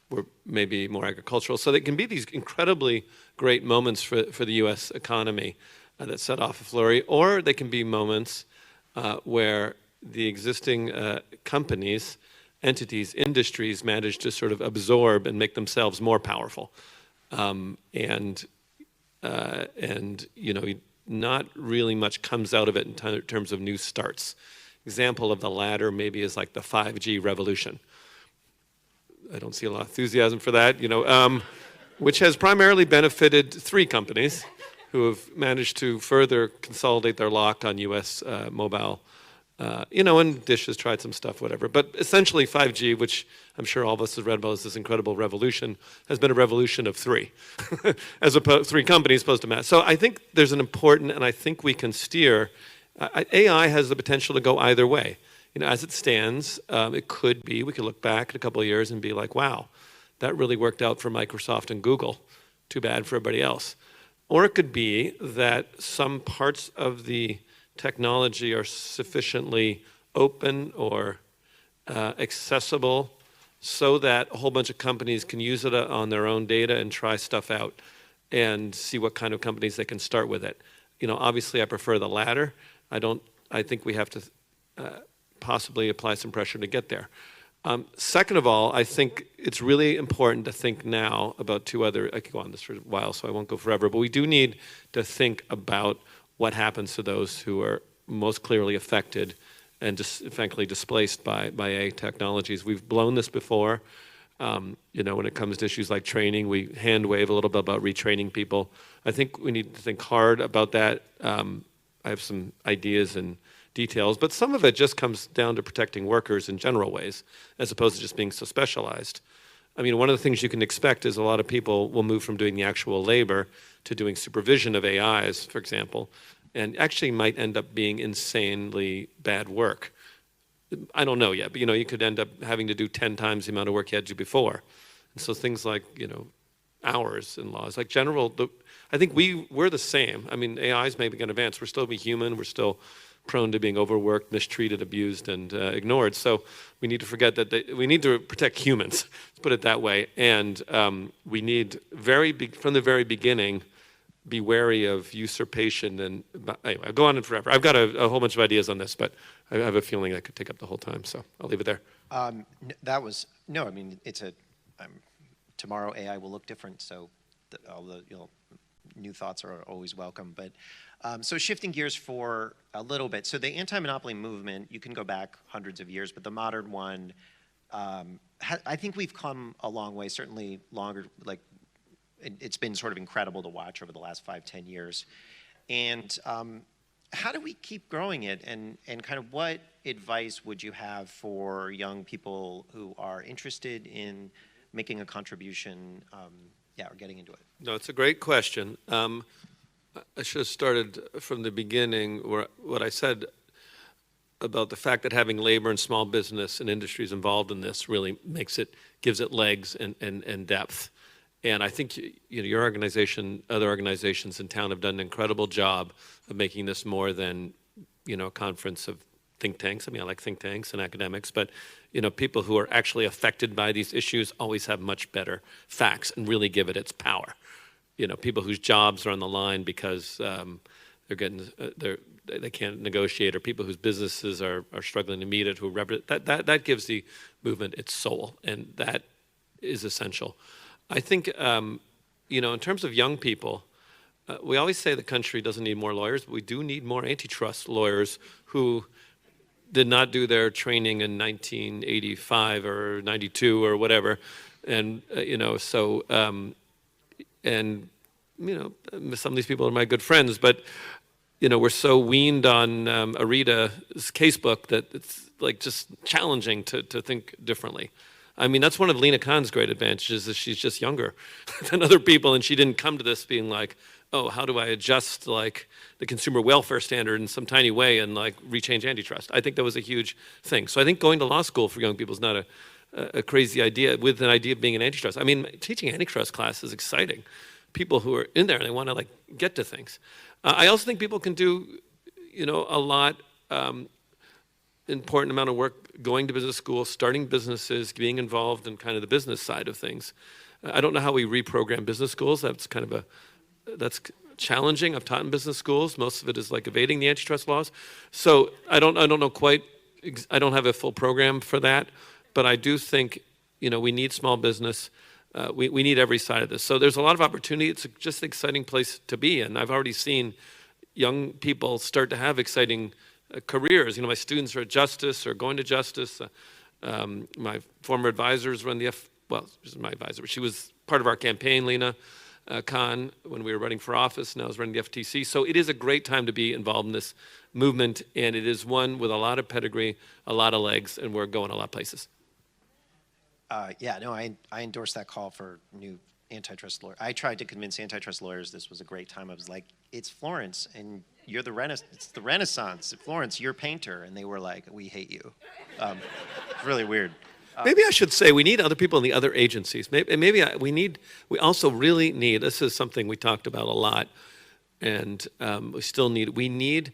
were maybe more agricultural. So they can be these incredibly great moments for the U.S. economy that set off a flurry, or they can be moments where the existing companies, entities, industries manage to sort of absorb and make themselves more powerful. Not really much comes out of it in terms of new starts. Example of the latter maybe is like the 5G revolution. I don't see a lot of enthusiasm for that, which has primarily benefited three companies who have managed to further consolidate their lock on U.S. mobile. And Dish has tried some stuff, whatever. But essentially 5G, which I'm sure all of us have read about as this incredible revolution, has been a revolution of three, as opposed three companies opposed to mass. So I think there's an important, and I think we can steer, AI has the potential to go either way. As it stands, it could be, we could look back in a couple of years and be like, wow, that really worked out for Microsoft and Google. Too bad for everybody else. Or it could be that some parts of the technology are sufficiently open or accessible so that a whole bunch of companies can use it on their own data and try stuff out and see what kind of companies they can start with it. Obviously I prefer the latter. I don't I think we have to possibly apply some pressure to get there. Second of all, I think it's really important to think now about two other, I could go on this for a while, so I won't go forever, but we do need to think about what happens to those who are most clearly affected and just frankly displaced by AI technologies. We've blown this before. When it comes to issues like training, we hand wave a little bit about retraining people. I think we need to think hard about that. I have some ideas and details, but some of it just comes down to protecting workers in general ways, as opposed to just being so specialized. I mean, one of the things you can expect is a lot of people will move from doing the actual labor to doing supervision of AIs, for example, and actually might end up being insanely bad work. I don't know yet, but you could end up having to do 10 times the amount of work you had to do before. And so things like, hours and laws, like I think we're the same. I mean, AIs may be going to advance. We're still be human. We're still prone to being overworked, mistreated, abused, and ignored. So we need to forget that we need to protect humans, let's put it that way. And we need from the very beginning, be wary of usurpation. And anyway, I'll go on and forever. I've got a whole bunch of ideas on this, but I have a feeling that could take up the whole time. So I'll leave it there. Tomorrow AI will look different, so all the new thoughts are always welcome. But so shifting gears for a little bit. So the anti-monopoly movement, you can go back hundreds of years, but the modern one, I think we've come a long way, certainly longer, it's been sort of incredible to watch over the last 5-10 years. And how do we keep growing it? And kind of what advice would you have for young people who are interested in making a contribution or getting into it? No, it's a great question. I should have started from the beginning where what I said about the fact that having labor and small business and industries involved in this really gives it legs and depth. And I think your organization, other organizations in town have done an incredible job of making this more than a conference of think tanks. I mean, I like think tanks and academics, but people who are actually affected by these issues always have much better facts and really give it its power. People whose jobs are on the line because they can't negotiate, or people whose businesses are struggling to meet it, that gives the movement its soul, and that is essential. I think, in terms of young people, we always say the country doesn't need more lawyers, but we do need more antitrust lawyers who did not do their training in 1985 or 92 or whatever. And, some of these people are my good friends, but, we're so weaned on Arita's casebook that it's just challenging to think differently. I mean, that's one of Lina Khan's great advantages, is she's just younger than other people, and she didn't come to this being like, oh, how do I adjust the consumer welfare standard in some tiny way and rechange antitrust? I think that was a huge thing. So I think going to law school for young people is not a crazy idea, with an idea of being an antitrust. I mean, teaching antitrust class is exciting. People who are in there, they want to get to things. I also think people can do, a lot, important amount of work going to business school, starting businesses, being involved in kind of the business side of things. I don't know how we reprogram business schools. That's that's challenging. I've taught in business schools. Most of it is evading the antitrust laws. So I don't know quite. I don't have a full program for that, but I do think we need small business. We need every side of this. So there's a lot of opportunity. It's just an exciting place to be in. I've already seen young people start to have exciting careers. My students are at Justice or going to Justice. My former advisors run she's my advisor, but she was part of our campaign, Lina Khan, when we were running for office, and I was running the FTC. So it is a great time to be involved in this movement, and it is one with a lot of pedigree, a lot of legs, and we're going a lot of places. I endorse that call for new antitrust lawyers. I tried to convince antitrust lawyers this was a great time. I was like, it's Florence, and you're it's the Renaissance. Florence, you're a painter. And they were like, we hate you. It's really weird. Maybe I should say we need other people in the other agencies. We also really need, this is something we talked about a lot, and we need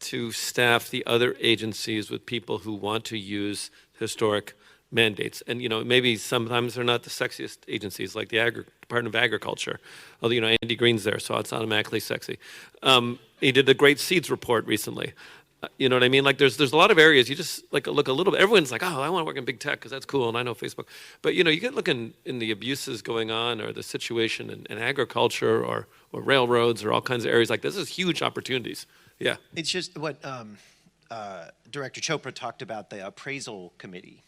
to staff the other agencies with people who want to use historic mandates. And, maybe sometimes they're not the sexiest agencies, like the Department of Agriculture. Although, Andy Green's there, so it's automatically sexy. He did the Great Seeds report recently. You know what I mean? Like there's a lot of areas you just like look a little bit. Everyone's like, oh, I want to work in big tech because that's cool, and I know Facebook. But you get looking in the abuses going on or the situation in agriculture or railroads or all kinds of areas like this is huge opportunities. Yeah. It's just what Director Chopra talked about, the appraisal committee,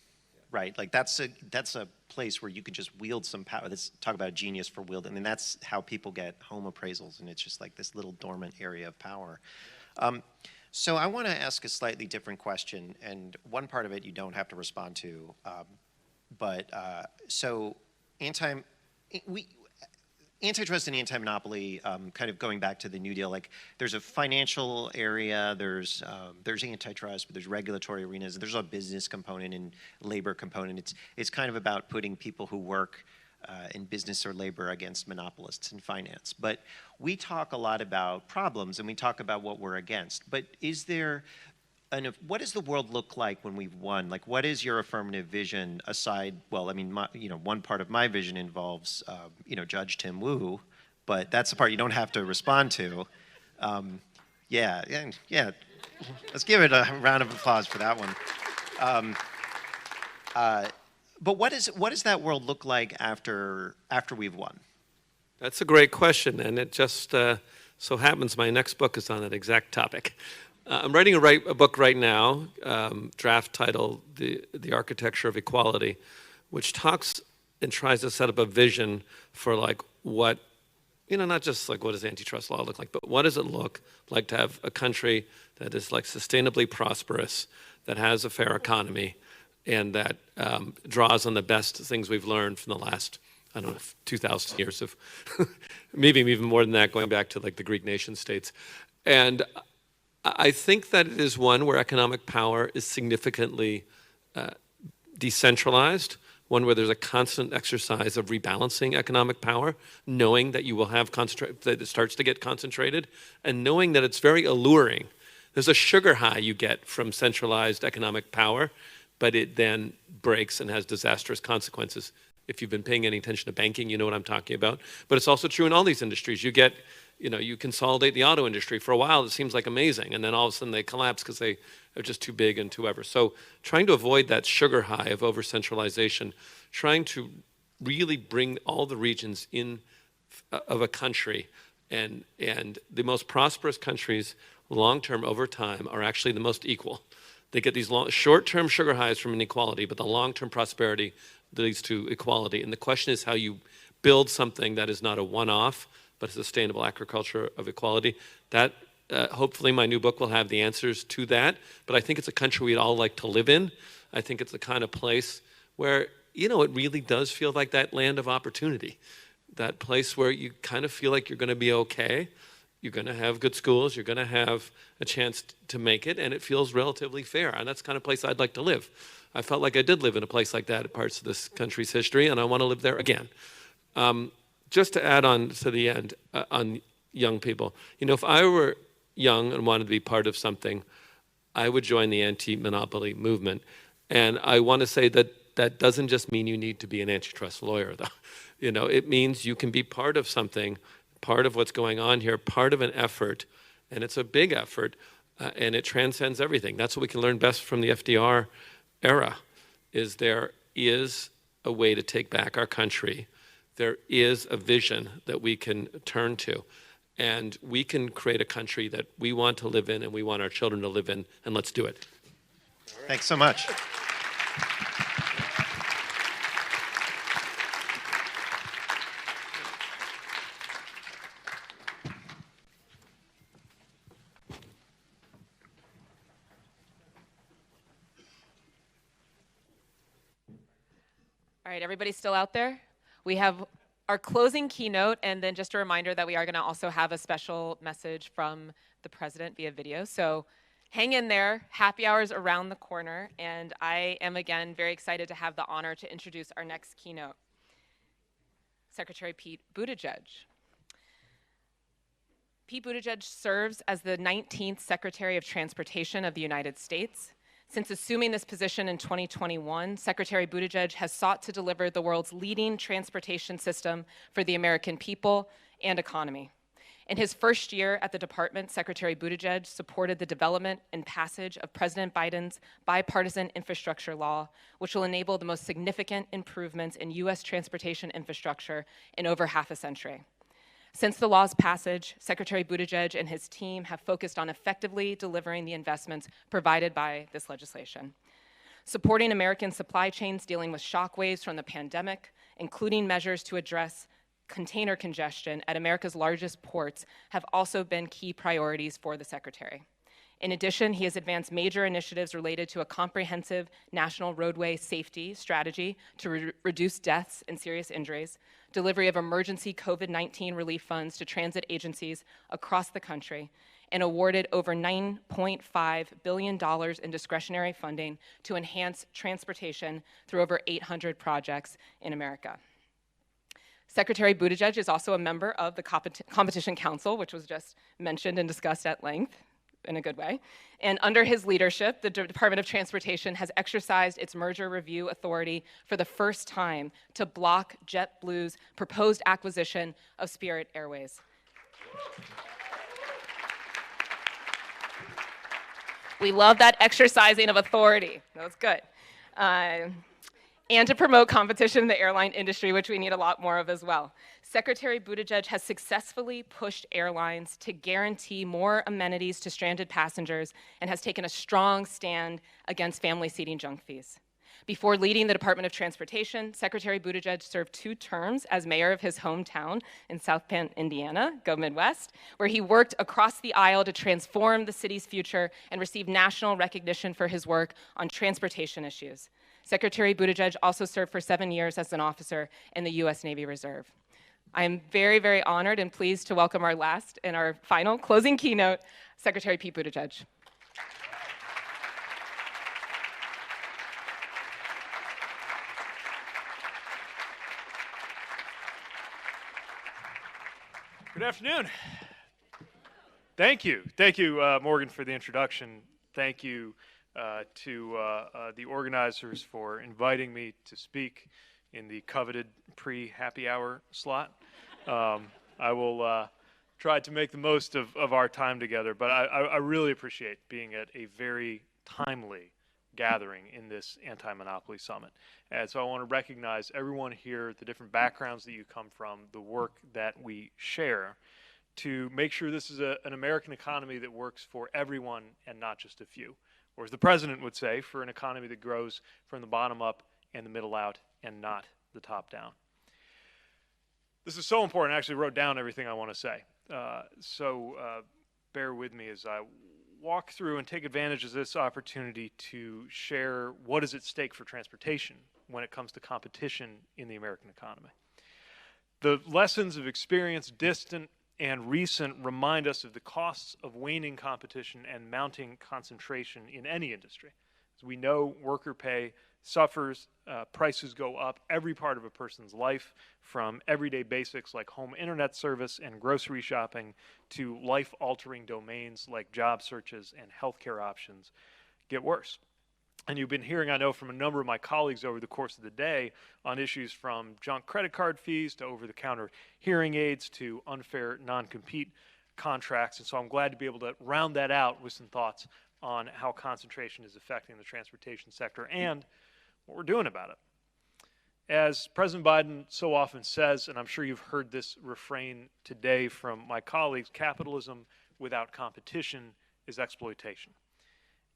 right? Like that's a place where you could just wield some power. Let's talk about a genius for wielding. I mean, that's how people get home appraisals, and it's just like this little dormant area of power. So I want to ask a slightly different question, and one part of it you don't have to respond to, so antitrust and anti-monopoly, kind of going back to the New Deal, like there's a financial area, there's antitrust, but there's regulatory arenas, there's a business component and labor component. It's kind of about putting people who work in business or labor against monopolists in finance. But we talk a lot about problems and we talk about what we're against. But what does the world look like when we've won? Like, what is your affirmative vision aside? Well, I mean, one part of my vision involves, Judge Tim Wu, but that's the part you don't have to respond to. Yeah. Let's give it a round of applause for that one. But what does that world look like after we've won? That's a great question, and it just so happens my next book is on that exact topic. I'm writing a book right now, draft title, The Architecture of Equality, which talks and tries to set up a vision for like what, not just like what does antitrust law look like, but what does it look like to have a country that is like sustainably prosperous, that has a fair economy, and that draws on the best things we've learned from the last, 2,000 years of, maybe even more than that, going back to like the Greek nation states. And I think that it is one where economic power is significantly decentralized, one where there's a constant exercise of rebalancing economic power, knowing that you will have that it starts to get concentrated, and knowing that it's very alluring. There's a sugar high you get from centralized economic power, but it then breaks and has disastrous consequences. If you've been paying any attention to banking, you know what I'm talking about. But it's also true in all these industries. You get, you consolidate the auto industry. For a while, it seems like amazing. And then all of a sudden they collapse because they are just too big and too ever. So trying to avoid that sugar high of over-centralization, trying to really bring all the regions in of a country. And the most prosperous countries, long-term over time, are actually the most equal. They get these short-term sugar highs from inequality, but the long-term prosperity leads to equality. And the question is how you build something that is not a one-off, but a sustainable agriculture of equality. That, hopefully my new book will have the answers to that. But I think it's a country we'd all like to live in. I think it's the kind of place where, it really does feel like that land of opportunity. That place where you kind of feel like you're going to be okay. You're going to have good schools. You're going to have a chance to make it, and it feels relatively fair. And that's the kind of place I'd like to live. I felt like I did live in a place like that at parts of this country's history, and I want to live there again. Just to add on to the end, on young people, if I were young and wanted to be part of something, I would join the anti-monopoly movement. And I want to say that doesn't just mean you need to be an antitrust lawyer, though. It means you can be part of something, part of what's going on here, part of an effort, and it's a big effort, and it transcends everything. That's what we can learn best from the FDR era, is there is a way to take back our country. There is a vision that we can turn to, and we can create a country that we want to live in and we want our children to live in, and let's do it. Thanks so much. All right, everybody still out there? We have our closing keynote, and then just a reminder that we are going to also have a special message from the president via video. So hang in there. Happy hour's around the corner, and I am again very excited to have the honor to introduce our next keynote, Secretary Pete Buttigieg. Pete Buttigieg serves as the 19th Secretary of Transportation of the United States. Since assuming this position in 2021, Secretary Buttigieg has sought to deliver the world's leading transportation system for the American people and economy. In his first year at the department, Secretary Buttigieg supported the development and passage of President Biden's bipartisan infrastructure law, which will enable the most significant improvements in U.S. transportation infrastructure in over half a century. Since the law's passage, Secretary Buttigieg and his team have focused on effectively delivering the investments provided by this legislation. Supporting American supply chains dealing with shockwaves from the pandemic, including measures to address container congestion at America's largest ports, have also been key priorities for the Secretary. In addition, he has advanced major initiatives related to a comprehensive national roadway safety strategy to reduce deaths and serious injuries, delivery of emergency COVID-19 relief funds to transit agencies across the country, and awarded over $9.5 billion in discretionary funding to enhance transportation through over 800 projects in America. Secretary Buttigieg is also a member of the Competition Council, which was just mentioned and discussed at length in a good way. And under his leadership, the Department of Transportation has exercised its merger review authority for the first time to block JetBlue's proposed acquisition of Spirit Airways. We love that exercising of authority. That was good. And to promote competition in the airline industry, which we need a lot more of as well. Secretary Buttigieg has successfully pushed airlines to guarantee more amenities to stranded passengers and has taken a strong stand against family seating junk fees. Before leading the Department of Transportation, Secretary Buttigieg served 2 terms as mayor of his hometown in South Bend, Indiana, go Midwest, where he worked across the aisle to transform the city's future and received national recognition for his work on transportation issues. Secretary Buttigieg also served for 7 years as an officer in the U.S. Navy Reserve. I am very, very honored and pleased to welcome our last and our final closing keynote, Secretary Pete Buttigieg. Good afternoon. Thank you. Thank you, Morgan, for the introduction. Thank you to the organizers for inviting me to speak in the coveted pre-happy hour slot. I will try to make the most of our time together, but I really appreciate being at a very timely gathering in this anti-monopoly summit. And so I want to recognize everyone here, the different backgrounds that you come from, the work that we share to make sure this is an American economy that works for everyone and not just a few. Or as the president would say, for an economy that grows from the bottom up and the middle out and not the top down. This is so important. I actually wrote down everything I want to say. So bear with me as I walk through and take advantage of this opportunity to share what is at stake for transportation when it comes to competition in the American economy. The lessons of experience, distant and recent, remind us of the costs of waning competition and mounting concentration in any industry. As we know, worker pay suffers, prices go up every part of a person's life, from everyday basics like home internet service and grocery shopping to life-altering domains like job searches and healthcare options get worse. And you've been hearing, I know, from a number of my colleagues over the course of the day on issues from junk credit card fees to over-the-counter hearing aids to unfair non-compete contracts. And so I'm glad to be able to round that out with some thoughts on how concentration is affecting the transportation sector and what we're doing about it. As President Biden so often says, and I'm sure you've heard this refrain today from my colleagues, capitalism without competition is exploitation.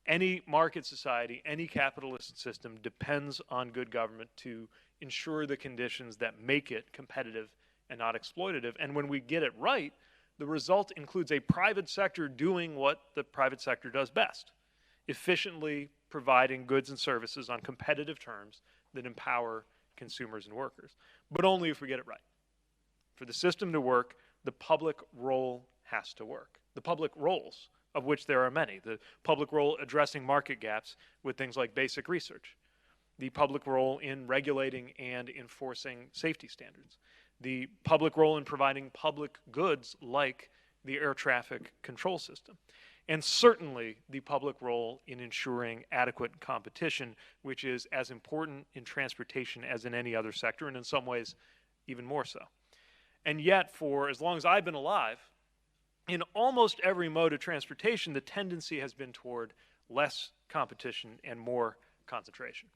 Any market society, any capitalist system depends on good government to ensure the conditions that make it competitive and not exploitative. And when we get it right, the result includes a private sector doing what the private sector does best, efficiently providing goods and services on competitive terms that empower consumers and workers, but only if we get it right. For the system to work, the public role has to work. The public roles, of which there are many. The public role addressing market gaps with things like basic research. The public role in regulating and enforcing safety standards. The public role in providing public goods like the air traffic control system. And certainly the public role in ensuring adequate competition, which is as important in transportation as in any other sector, and in some ways even more so. And yet, for as long as I've been alive, in almost every mode of transportation, the tendency has been toward less competition and more concentration.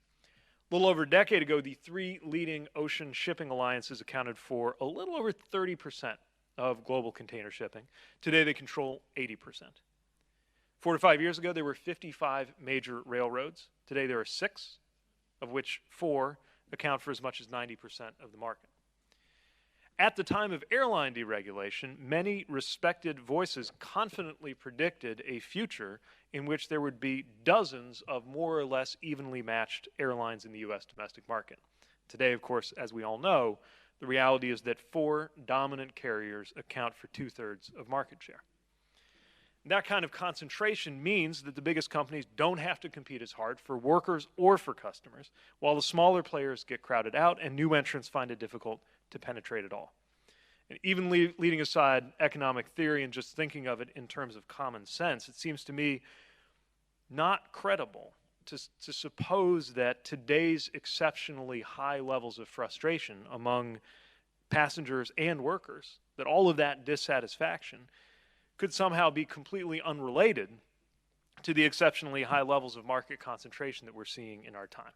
A little over a decade ago, the three leading ocean shipping alliances accounted for a little over 30% of global container shipping. Today, they control 80%. 4 to 5 years ago, there were 55 major railroads. Today, there are 6, of which 4 account for as much as 90% of the market. At the time of airline deregulation, many respected voices confidently predicted a future in which there would be dozens of more or less evenly matched airlines in the U.S. domestic market. Today, of course, as we all know, the reality is that 4 dominant carriers account for 2/3 of market share. That kind of concentration means that the biggest companies don't have to compete as hard for workers or for customers, while the smaller players get crowded out and new entrants find it difficult to penetrate at all. And even leaving aside economic theory and just thinking of it in terms of common sense, it seems to me not credible to suppose that today's exceptionally high levels of frustration among passengers and workers, that all of that dissatisfaction could somehow be completely unrelated to the exceptionally high levels of market concentration that we're seeing in our time.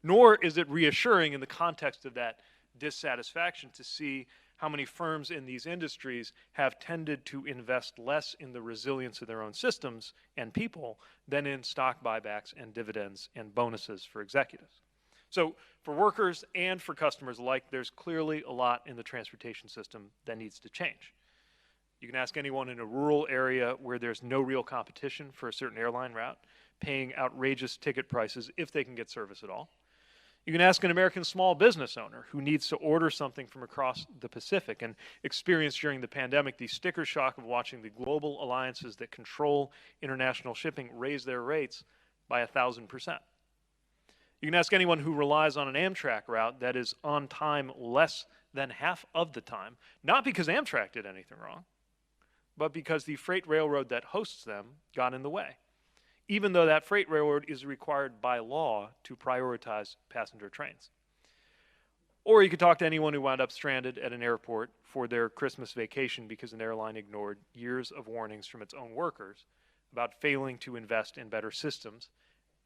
Nor is it reassuring in the context of that dissatisfaction to see how many firms in these industries have tended to invest less in the resilience of their own systems and people than in stock buybacks and dividends and bonuses for executives. So for workers and for customers alike, there's clearly a lot in the transportation system that needs to change. You can ask anyone in a rural area where there's no real competition for a certain airline route, paying outrageous ticket prices if they can get service at all. You can ask an American small business owner who needs to order something from across the Pacific and experienced during the pandemic the sticker shock of watching the global alliances that control international shipping raise their rates by 1,000%. You can ask anyone who relies on an Amtrak route that is on time less than half of the time, not because Amtrak did anything wrong, but because the freight railroad that hosts them got in the way, even though that freight railroad is required by law to prioritize passenger trains. Or you could talk to anyone who wound up stranded at an airport for their Christmas vacation because an airline ignored years of warnings from its own workers about failing to invest in better systems,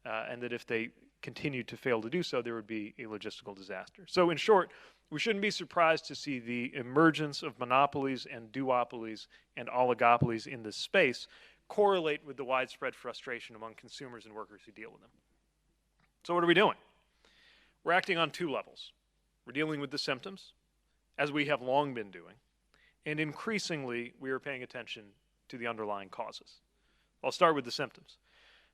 and that if they continued to fail to do so, there would be a logistical disaster. So in short, we shouldn't be surprised to see the emergence of monopolies and duopolies and oligopolies in this space correlate with the widespread frustration among consumers and workers who deal with them. So what are we doing? We're acting on 2 levels. We're dealing with the symptoms, as we have long been doing, and increasingly we are paying attention to the underlying causes. I'll start with the symptoms.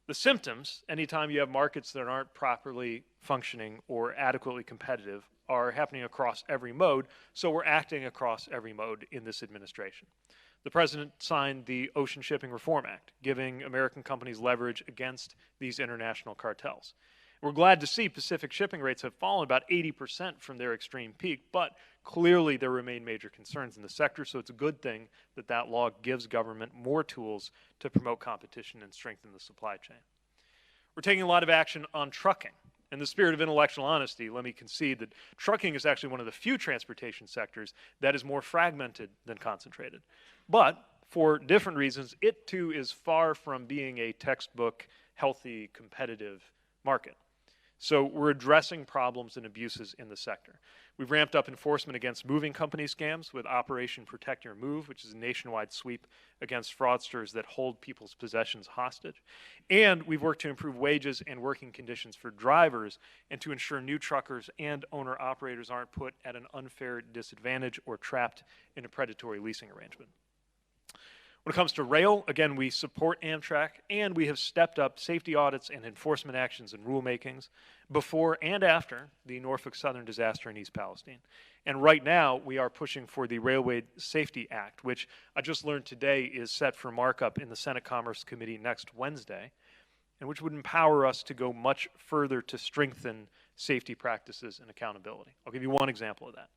The symptoms, anytime you have markets that aren't properly functioning or adequately competitive, are happening across every mode, so we're acting across every mode in this administration. The President signed the Ocean Shipping Reform Act, giving American companies leverage against these international cartels. We're glad to see Pacific shipping rates have fallen about 80% from their extreme peak, but clearly there remain major concerns in the sector, so it's a good thing that that law gives government more tools to promote competition and strengthen the supply chain. We're taking a lot of action on trucking. In the spirit of intellectual honesty, let me concede that trucking is actually one of the few transportation sectors that is more fragmented than concentrated. But for different reasons, it too is far from being a textbook, healthy, competitive market. So we're addressing problems and abuses in the sector. We've ramped up enforcement against moving company scams with Operation Protect Your Move, which is a nationwide sweep against fraudsters that hold people's possessions hostage. And we've worked to improve wages and working conditions for drivers and to ensure new truckers and owner-operators aren't put at an unfair disadvantage or trapped in a predatory leasing arrangement. When it comes to rail, again, we support Amtrak, and we have stepped up safety audits and enforcement actions and rulemakings before and after the Norfolk Southern disaster in East Palestine. And right now, we are pushing for the Railway Safety Act, which I just learned today is set for markup in the Senate Commerce Committee next Wednesday, and which would empower us to go much further to strengthen safety practices and accountability. I'll give you one example of that.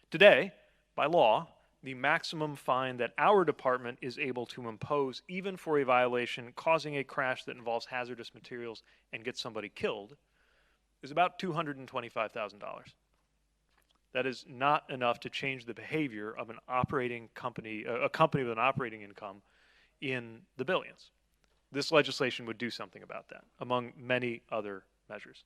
Today, by law, the maximum fine that our department is able to impose, even for a violation causing a crash that involves hazardous materials and gets somebody killed, is about $225,000. That is not enough to change the behavior of an operating company, a company with an operating income in the billions. This legislation would do something about that, among many other measures.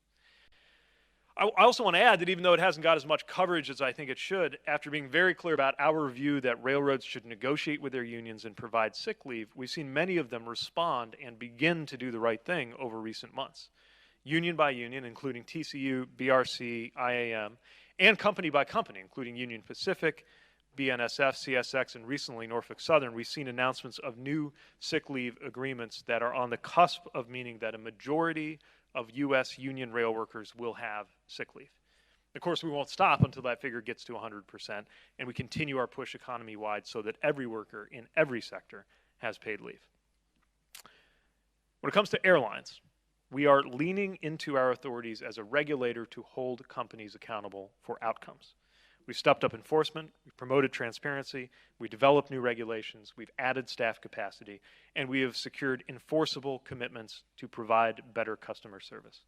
I also want to add that even though it hasn't got as much coverage as I think it should, after being very clear about our view that railroads should negotiate with their unions and provide sick leave, we've seen many of them respond and begin to do the right thing over recent months. Union by union, including TCU, BRC, IAM, and company by company, including Union Pacific, BNSF, CSX, and recently Norfolk Southern, we've seen announcements of new sick leave agreements that are on the cusp of meaning that a majority of U.S. union rail workers will have sick leave. Of course, we won't stop until that figure gets to 100%, and we continue our push economy-wide so that every worker in every sector has paid leave. When it comes to airlines, we are leaning into our authorities as a regulator to hold companies accountable for outcomes. We've stepped up enforcement, we've promoted transparency, we developed new regulations, we've added staff capacity, and we have secured enforceable commitments to provide better customer service.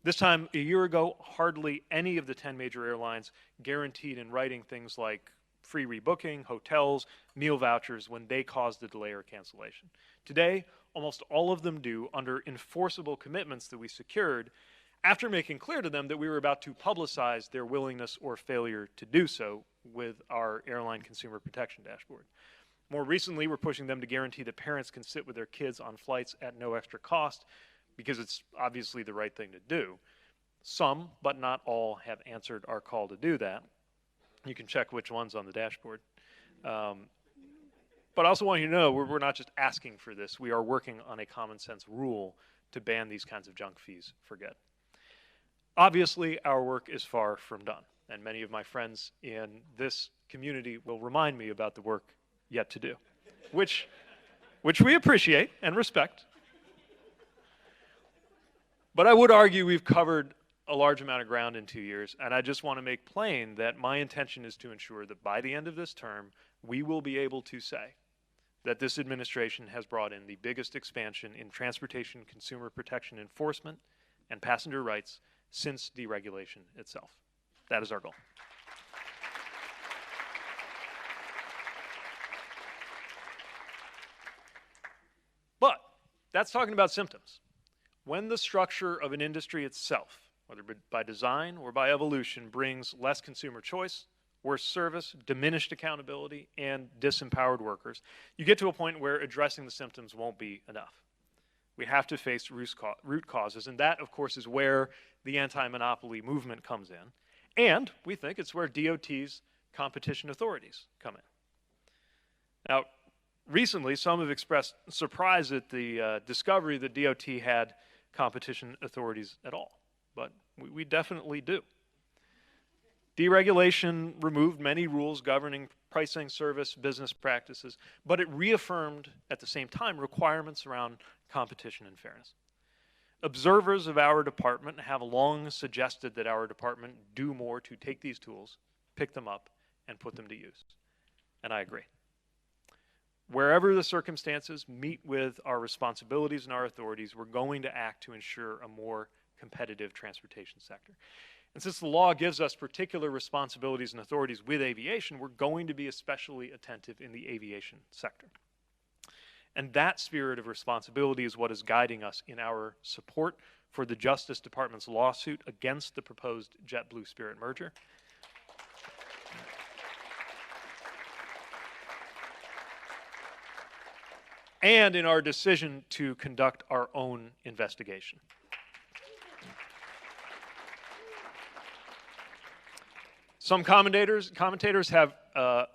This time a year ago, hardly any of the 10 major airlines guaranteed in writing things like free rebooking, hotels, meal vouchers when they caused a delay or cancellation. Today, almost all of them do under enforceable commitments that we secured after making clear to them that we were about to publicize their willingness or failure to do so with our airline consumer protection dashboard. More recently, we're pushing them to guarantee that parents can sit with their kids on flights at no extra cost because it's obviously the right thing to do. Some, but not all, have answered our call to do that. You can check which ones on the dashboard. But I also want you to know we're not just asking for this. We are working on a common sense rule to ban these kinds of junk fees for good. Obviously, our work is far from done, and many of my friends in this community will remind me about the work yet to do, which we appreciate and respect. But I would argue we've covered a large amount of ground in 2 years, and I just want to make plain that my intention is to ensure that by the end of this term, we will be able to say that this administration has brought in the biggest expansion in transportation consumer protection enforcement and passenger rights since deregulation itself. That is our goal. But that's talking about symptoms. When the structure of an industry itself, whether by design or by evolution, brings less consumer choice, worse service, diminished accountability, and disempowered workers, you get to a point where addressing the symptoms won't be enough. We have to face root causes, and that, of course, is where the anti-monopoly movement comes in. And we think it's where DOT's competition authorities come in. Now, recently, some have expressed surprise at the discovery that DOT had competition authorities at all, but we definitely do. Deregulation removed many rules governing pricing, service, business practices, but it reaffirmed at the same time requirements around competition and fairness. Observers of our department have long suggested that our department do more to take these tools, pick them up, and put them to use. And I agree. Wherever the circumstances meet with our responsibilities and our authorities, we're going to act to ensure a more competitive transportation sector. And since the law gives us particular responsibilities and authorities with aviation, we're going to be especially attentive in the aviation sector. And that spirit of responsibility is what is guiding us in our support for the Justice Department's lawsuit against the proposed JetBlue Spirit merger. And in our decision to conduct our own investigation. Some commentators have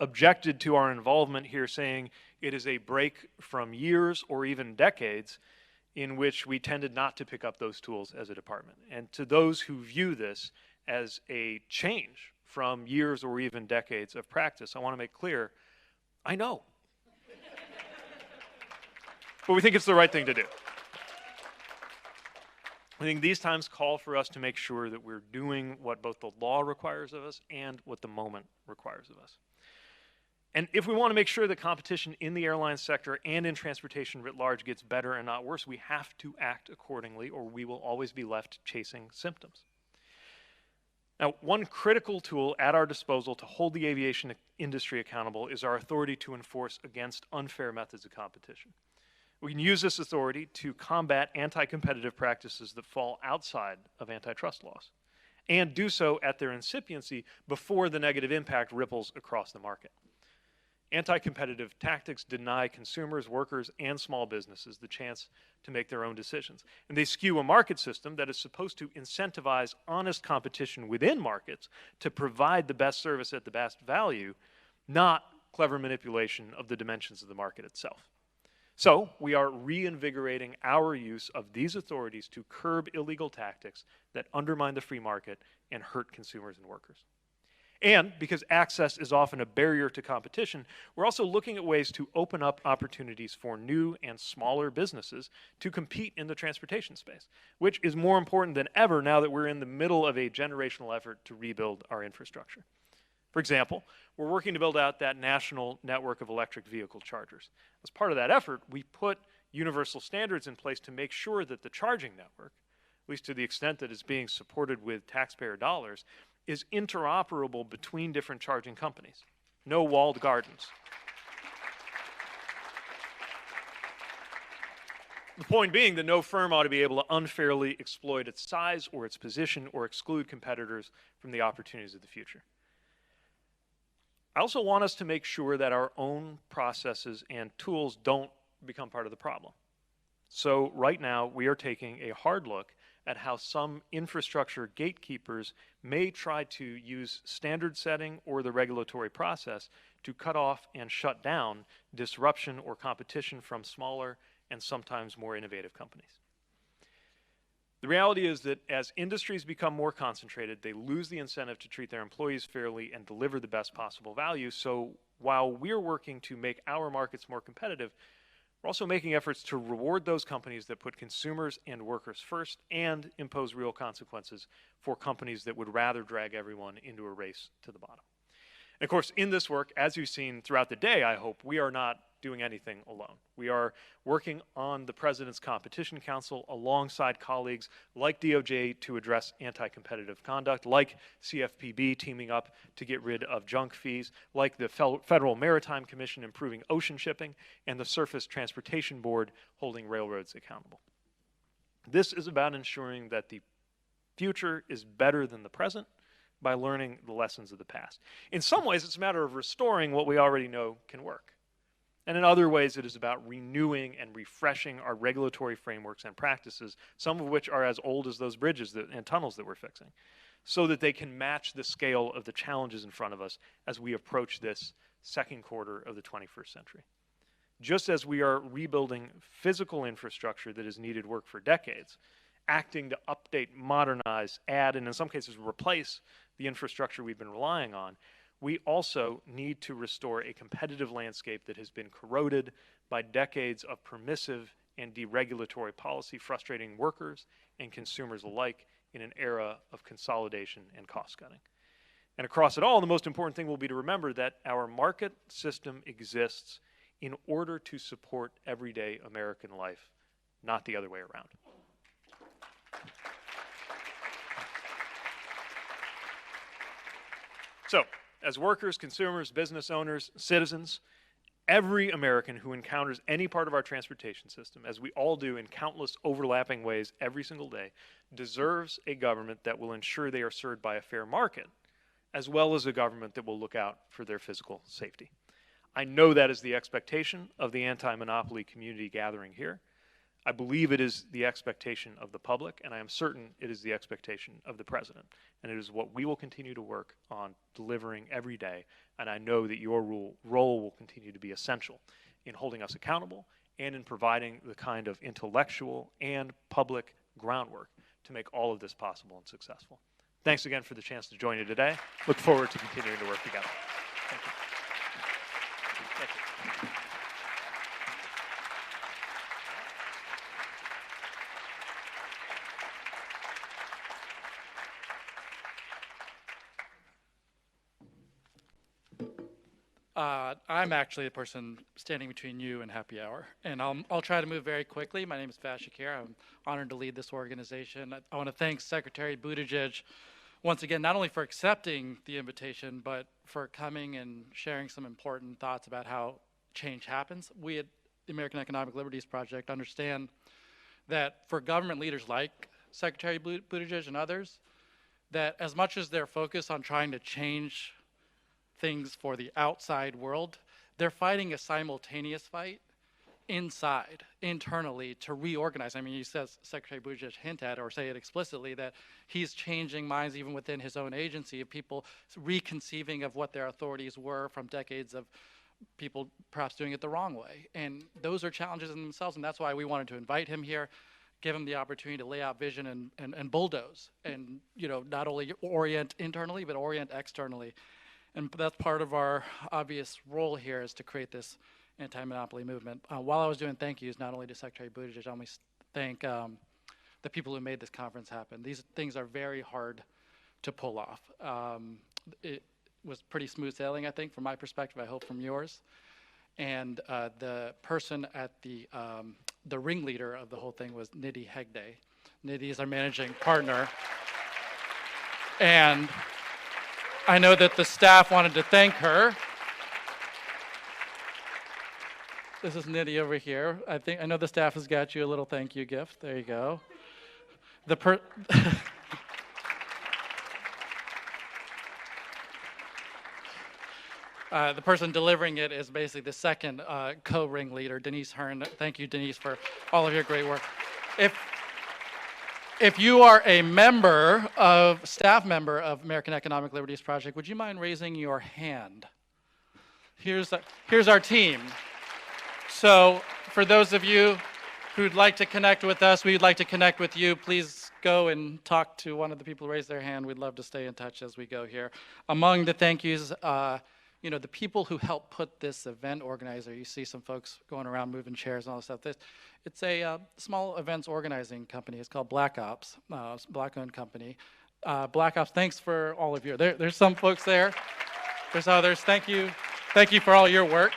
objected to our involvement here, saying it is a break from years or even decades in which we tended not to pick up those tools as a department. And to those who view this as a change from years or even decades of practice, I want to make clear, I know. But we think it's the right thing to do. I think these times call for us to make sure that we're doing what both the law requires of us and what the moment requires of us. And if we want to make sure that competition in the airline sector and in transportation writ large gets better and not worse, we have to act accordingly, or we will always be left chasing symptoms. Now, one critical tool at our disposal to hold the aviation industry accountable is our authority to enforce against unfair methods of competition. We can use this authority to combat anti-competitive practices that fall outside of antitrust laws, and do so at their incipiency before the negative impact ripples across the market. Anti-competitive tactics deny consumers, workers, and small businesses the chance to make their own decisions. And they skew a market system that is supposed to incentivize honest competition within markets to provide the best service at the best value, not clever manipulation of the dimensions of the market itself. So we are reinvigorating our use of these authorities to curb illegal tactics that undermine the free market and hurt consumers and workers. And because access is often a barrier to competition, we're also looking at ways to open up opportunities for new and smaller businesses to compete in the transportation space, which is more important than ever now that we're in the middle of a generational effort to rebuild our infrastructure. For example, we're working to build out that national network of electric vehicle chargers. As part of that effort, we put universal standards in place to make sure that the charging network, at least to the extent that it's being supported with taxpayer dollars, is interoperable between different charging companies. No walled gardens. The point being that no firm ought to be able to unfairly exploit its size or its position or exclude competitors from the opportunities of the future. I also want us to make sure that our own processes and tools don't become part of the problem. So right now, we are taking a hard look at how some infrastructure gatekeepers may try to use standard setting or the regulatory process to cut off and shut down disruption or competition from smaller and sometimes more innovative companies. The reality is that as industries become more concentrated, they lose the incentive to treat their employees fairly and deliver the best possible value. So while we're working to make our markets more competitive, we're also making efforts to reward those companies that put consumers and workers first and impose real consequences for companies that would rather drag everyone into a race to the bottom. And of course, in this work, as you've seen throughout the day, I hope, we are not doing anything alone. We are working on the President's Competition Council alongside colleagues like DOJ to address anti-competitive conduct, like CFPB teaming up to get rid of junk fees, like the Federal Maritime Commission improving ocean shipping, and the Surface Transportation Board holding railroads accountable. This is about ensuring that the future is better than the present by learning the lessons of the past. In some ways, it's a matter of restoring what we already know can work. And in other ways, it is about renewing and refreshing our regulatory frameworks and practices, some of which are as old as those bridges and tunnels that we're fixing, so that they can match the scale of the challenges in front of us as we approach this second quarter of the 21st century. Just as we are rebuilding physical infrastructure that has needed work for decades, acting to update, modernize, add, and in some cases replace the infrastructure we've been relying on, we also need to restore a competitive landscape that has been corroded by decades of permissive and deregulatory policy, frustrating workers and consumers alike in an era of consolidation and cost cutting. And across it all, the most important thing will be to remember that our market system exists in order to support everyday American life, not the other way around. So, as workers, consumers, business owners, citizens, every American who encounters any part of our transportation system, as we all do in countless overlapping ways every single day, deserves a government that will ensure they are served by a fair market, as well as a government that will look out for their physical safety. I know that is the expectation of the anti-monopoly community gathering here. I believe it is the expectation of the public, and I am certain it is the expectation of the President. And it is what we will continue to work on delivering every day, and I know that your role will continue to be essential in holding us accountable and in providing the kind of intellectual and public groundwork to make all of this possible and successful. Thanks again for the chance to join you today. Look forward to continuing to work together. Thank you. Thank you. I'm actually the person standing between you and happy hour, and I'll try to move very quickly. My name is Faiz Shakir. I'm honored to lead this organization. I want to thank Secretary Buttigieg once again, not only for accepting the invitation, but for coming and sharing some important thoughts about how change happens. We at the American Economic Liberties Project understand that for government leaders like Secretary Buttigieg and others, that as much as they're focused on trying to change things for the outside world, they're fighting a simultaneous fight inside, internally, to reorganize. I mean, he says, Secretary Buttigieg hint at, or say it explicitly, that he's changing minds even within his own agency of people reconceiving of what their authorities were from decades of people perhaps doing it the wrong way. And those are challenges in themselves, and that's why we wanted to invite him here, give him the opportunity to lay out vision and bulldoze, and not only orient internally, but orient externally. And that's part of our obvious role here, is to create this anti-monopoly movement. While I was doing thank yous, not only to Secretary Buttigieg, I want to thank the people who made this conference happen. These things are very hard to pull off. It was pretty smooth sailing, I think, from my perspective, I hope from yours. And the person at the ringleader of the whole thing was Nidhi Hegde. Nidhi is our managing partner. And I know that the staff wanted to thank her. This is Nidhi over here. I know the staff has got you a little thank you gift. There you go. The person delivering it is basically the second co-ringleader, Denise Hearn. Thank you, Denise, for all of your great work. If you are a staff member of American Economic Liberties Project, would you mind raising your hand? Here's our team. So for those of you who'd like to connect with us, we'd like to connect with you. Please go and talk to one of the people who raised their hand. We'd love to stay in touch as we go here. Among the thank yous, the people who helped put this event organizer, you see some folks going around moving chairs and all this stuff. It's a small events organizing company. It's called Black Ops, Black-owned company. Black Ops, thanks for all of you. There's some folks there. There's others. Thank you. Thank you for all your work.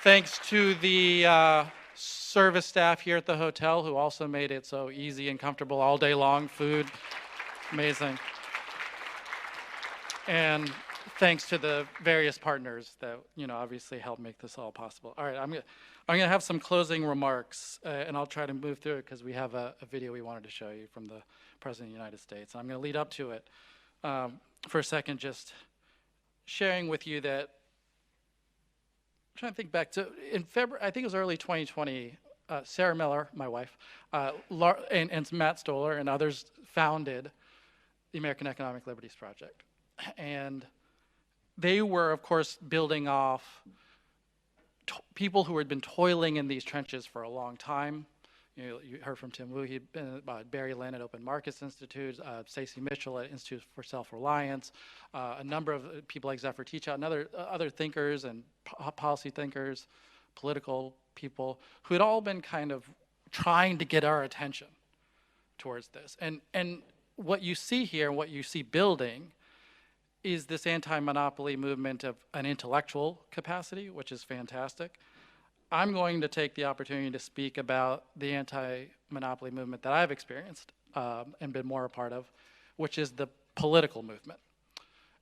Thanks to the service staff here at the hotel who also made it so easy and comfortable all day long. Food, amazing. And thanks to the various partners that obviously helped make this all possible. All right, I'm gonna have some closing remarks, and I'll try to move through it because we have a video we wanted to show you from the President of the United States. And I'm gonna lead up to it for a second, just sharing with you that. I'm trying to think back to in February. I think it was early 2020. Sarah Miller, my wife, and Matt Stoller and others founded the American Economic Liberties Project, and they were, of course, building off people who had been toiling in these trenches for a long time. You heard from Tim Wu. He'd been Barry Lynn at Open Markets Institute, Stacey Mitchell at Institute for Self-Reliance, a number of people like Zephyr Teachout, and other thinkers and policy thinkers, political people, who had all been kind of trying to get our attention towards this. And what you see here, what you see building, is this anti-monopoly movement of an intellectual capacity, which is fantastic. I'm going to take the opportunity to speak about the anti-monopoly movement that I've experienced and been more a part of, which is the political movement.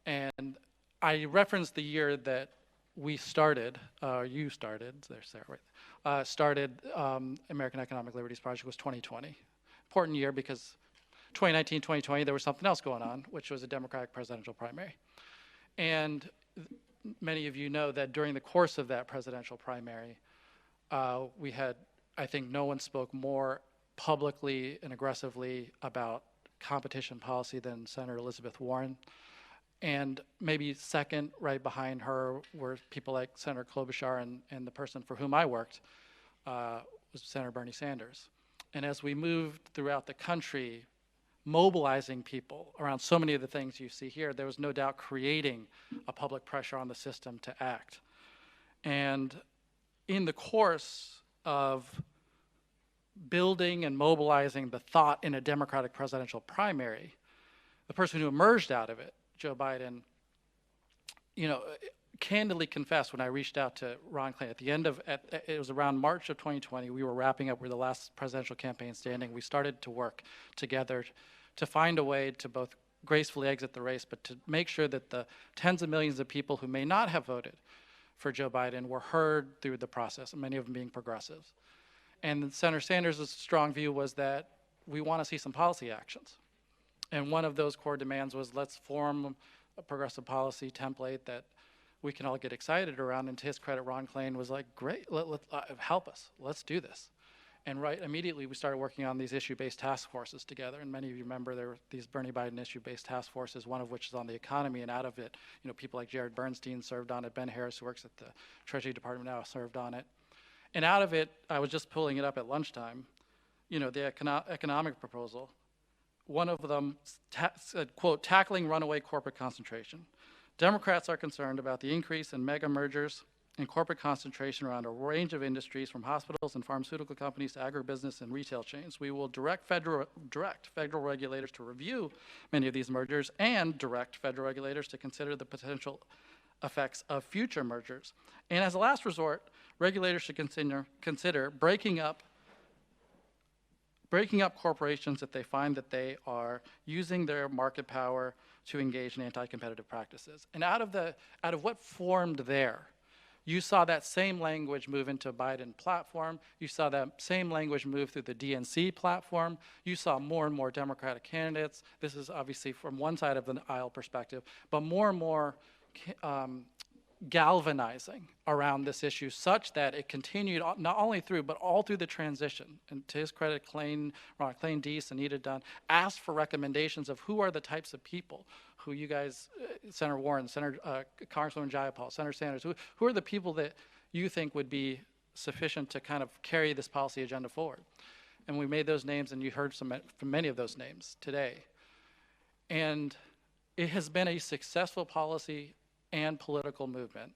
And I referenced the year that we started, you started, there's Sarah, right? Started American Economic Liberties Project was 2020. Important year because 2019, 2020, there was something else going on, which was a Democratic presidential primary. And many of you know that during the course of that presidential primary, we had, I think no one spoke more publicly and aggressively about competition policy than Senator Elizabeth Warren. And maybe second, right behind her, were people like Senator Klobuchar, and the person for whom I worked was Senator Bernie Sanders. And as we moved throughout the country, mobilizing people around so many of the things you see here, there was no doubt creating a public pressure on the system to act. And in the course of building and mobilizing the thought in a Democratic presidential primary, the person who emerged out of it, Joe Biden, candidly confessed when I reached out to Ron Klain at the end of, it was around March of 2020, we were wrapping up, we're the last presidential campaign standing. We started to work together to find a way to both gracefully exit the race, but to make sure that the tens of millions of people who may not have voted for Joe Biden were heard through the process, and many of them being progressives. And Senator Sanders' strong view was that we want to see some policy actions. And one of those core demands was, let's form a progressive policy template that we can all get excited around. And to his credit, Ron Klain was like, great, help us, let's do this. And immediately we started working on these issue-based task forces together. And many of you remember there were these Bernie Biden issue-based task forces, one of which is on the economy. And out of it, people like Jared Bernstein served on it. Ben Harris, who works at the Treasury Department now, served on it. And out of it, I was just pulling it up at lunchtime, the economic proposal. One of them said, quote, tackling runaway corporate concentration. Democrats are concerned about the increase in mega mergers and corporate concentration around a range of industries, from hospitals and pharmaceutical companies to agribusiness and retail chains. We will direct federal regulators to review many of these mergers and direct federal regulators to consider the potential effects of future mergers. And as a last resort, regulators should consider breaking up corporations if they find that they are using their market power to engage in anti-competitive practices. And out of what formed there, you saw that same language move into a Biden platform. You saw that same language move through the DNC platform. You saw more and more Democratic candidates. This is obviously from one side of the aisle perspective, but more and more galvanizing around this issue, such that it continued not only through, but all through the transition. And to his credit, Ron Klain, Deese, Anita Dunn asked for recommendations of who are the types of people who you guys, Senator Warren, Congresswoman Jayapal, Senator Sanders, who are the people that you think would be sufficient to kind of carry this policy agenda forward. And we made those names, and you heard from many of those names today. And it has been a successful policy and political movement,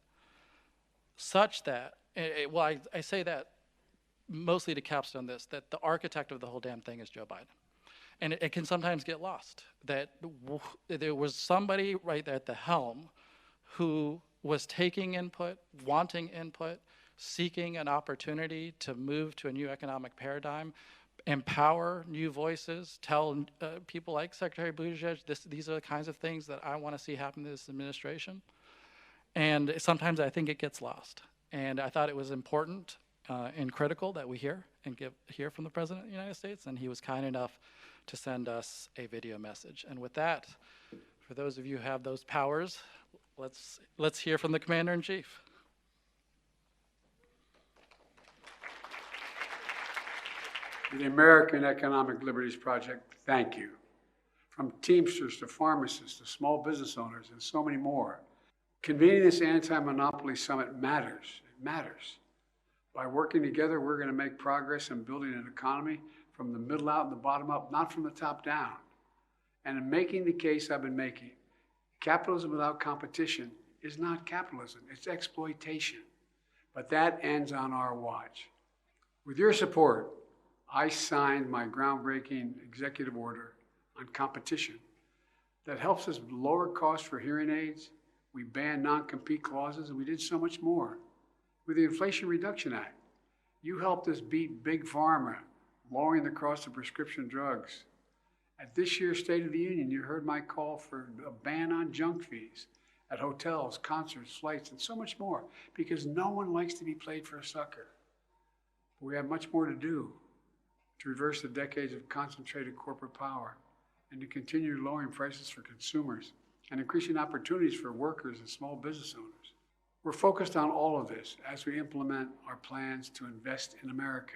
such that, I say that mostly to capstone this, that the architect of the whole damn thing is Joe Biden. And it can sometimes get lost, that there was somebody right there at the helm who was taking input, wanting input, seeking an opportunity to move to a new economic paradigm, empower new voices, tell people like Secretary Buttigieg, these are the kinds of things that I want to see happen to this administration. And sometimes I think it gets lost. And I thought it was important and critical that we hear from the President of the United States, and he was kind enough to send us a video message. And with that, for those of you who have those powers, let's hear from the Commander-in-Chief. To the American Economic Liberties Project, thank you. From Teamsters to pharmacists to small business owners and so many more, convening this anti-monopoly summit matters. It matters. By working together, we're going to make progress in building an economy from the middle out and the bottom up, not from the top down. And in making the case I've been making, capitalism without competition is not capitalism, it's exploitation. But that ends on our watch. With your support, I signed my groundbreaking executive order on competition that helps us lower costs for hearing aids. We banned non-compete clauses, and we did so much more. With the Inflation Reduction Act, you helped us beat Big Pharma, lowering the cost of prescription drugs. At this year's State of the Union, you heard my call for a ban on junk fees at hotels, concerts, flights, and so much more, because no one likes to be played for a sucker. But we have much more to do to reverse the decades of concentrated corporate power and to continue lowering prices for consumers and increasing opportunities for workers and small business owners. We're focused on all of this as we implement our plans to invest in America.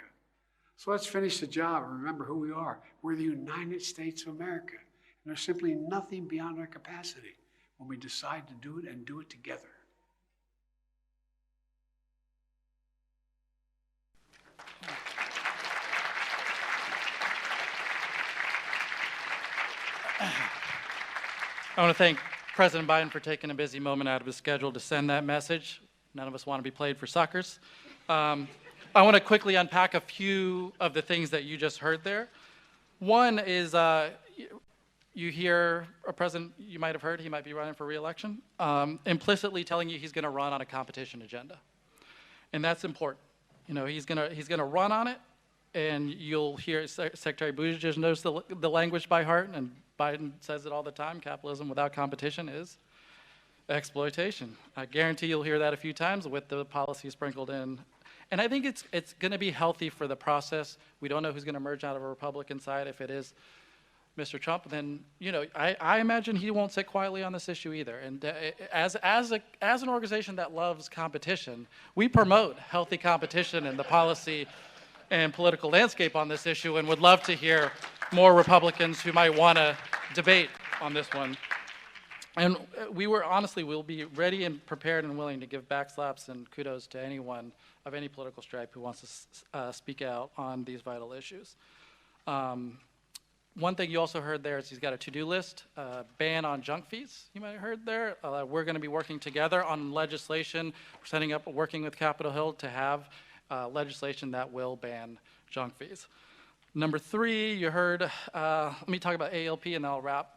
So let's finish the job and remember who we are. We're the United States of America. And there's simply nothing beyond our capacity when we decide to do it and do it together. I want to thank President Biden for taking a busy moment out of his schedule to send that message. None of us want to be played for suckers. I want to quickly unpack a few of the things that you just heard there. One is you hear a president, you might have heard, he might be running for re-election, implicitly telling you he's going to run on a competition agenda. And that's important. You know, he's going to run on it, And you'll hear Secretary Buttigieg knows the language by heart, and Biden says it all the time, capitalism without competition is exploitation. I guarantee you'll hear that a few times with the policy sprinkled in. And I think it's going to be healthy for the process. We don't know who's going to emerge out of a Republican side. If it is Mr. Trump, then I imagine he won't sit quietly on this issue either. And as an organization that loves competition, we promote healthy competition in the policy and political landscape on this issue, and would love to hear more Republicans who might want to debate on this one. And we'll be ready and prepared and willing to give backslaps and kudos to anyone of any political stripe who wants to speak out on these vital issues. One thing you also heard there is he's got a to-do list, ban on junk fees, you might have heard there. We're going to be working together on legislation, setting up, working with Capitol Hill to have legislation that will ban junk fees. Number 3, you heard, let me talk about ALP and then I'll wrap.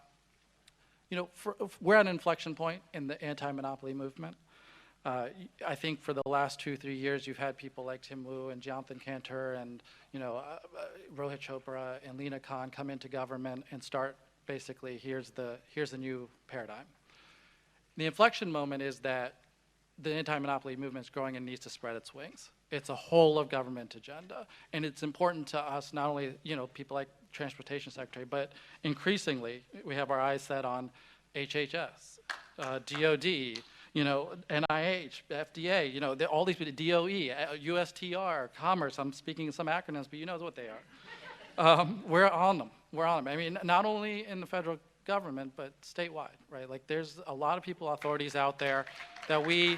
We're at an inflection point in the anti-monopoly movement. I think for the last 2-3 years, you've had people like Tim Wu and Jonathan Kanter and Rohit Chopra and Lina come into government and start basically, here's the new paradigm. The inflection moment is that the anti-monopoly movement is growing and needs to spread its wings. It's a whole of government agenda, and it's important to us, not only people like Transportation Secretary, but increasingly we have our eyes set on HHS, DOD, NIH, FDA, all these people, DOE, USTR, Commerce. I'm speaking some acronyms, but you know what they are. We're on them. I mean, not only in the federal government, but statewide, right? Like there's a lot of people, authorities out there that we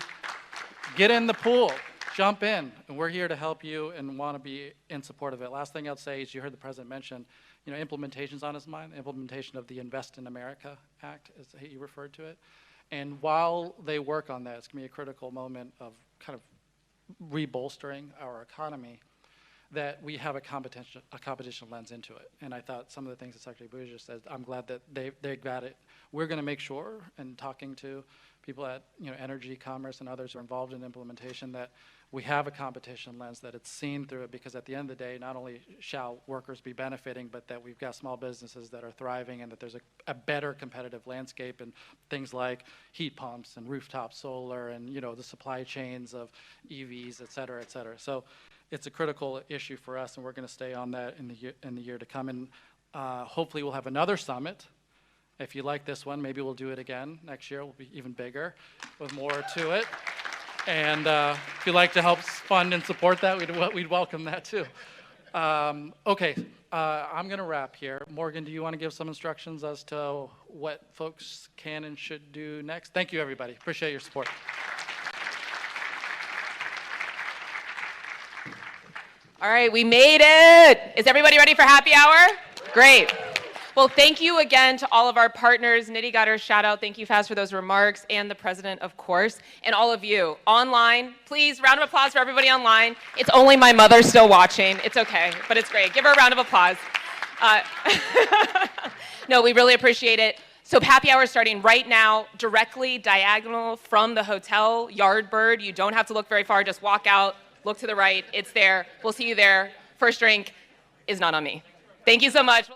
get in the pool, jump in, and we're here to help you and want to be in support of it. Last thing I'll say is you heard the president mention, implementation's on his mind, implementation of the Invest in America Act, as he referred to it. And while they work on that, it's going to be a critical moment of kind of rebolstering our economy, that we have a competition lens into it. And I thought some of the things that Secretary Buttigieg said, I'm glad that they got it. We're going to make sure, and talking to people at Energy, Commerce, and others who are involved in implementation, that we have a competition lens, that it's seen through it, because at the end of the day, not only shall workers be benefiting, but that we've got small businesses that are thriving, and that there's a better competitive landscape, and things like heat pumps and rooftop solar and the supply chains of EVs, et cetera, et cetera. So it's a critical issue for us, and we're going to stay on that in the year to come. And hopefully we'll have another summit. If you like this one, maybe we'll do it again next year. We'll be even bigger with more to it. And if you'd like to help fund and support that, we'd welcome that too. Okay, I'm going to wrap here. Morgan, do you want to give some instructions as to what folks can and should do next? Thank you, everybody. Appreciate your support. All right, we made it. Is everybody ready for happy hour? Great. Well, thank you again to all of our partners. Nidhi got her shout out. Thank you, Faz, for those remarks, and the president, of course, and all of you online. Please, round of applause for everybody online. It's only my mother still watching. It's okay, but it's great. Give her a round of applause. No, we really appreciate it. So happy hour is starting right now, directly diagonal from the hotel, Yardbird. You don't have to look very far. Just walk out, look to the right. It's there. We'll see you there. First drink is not on me. Thank you so much.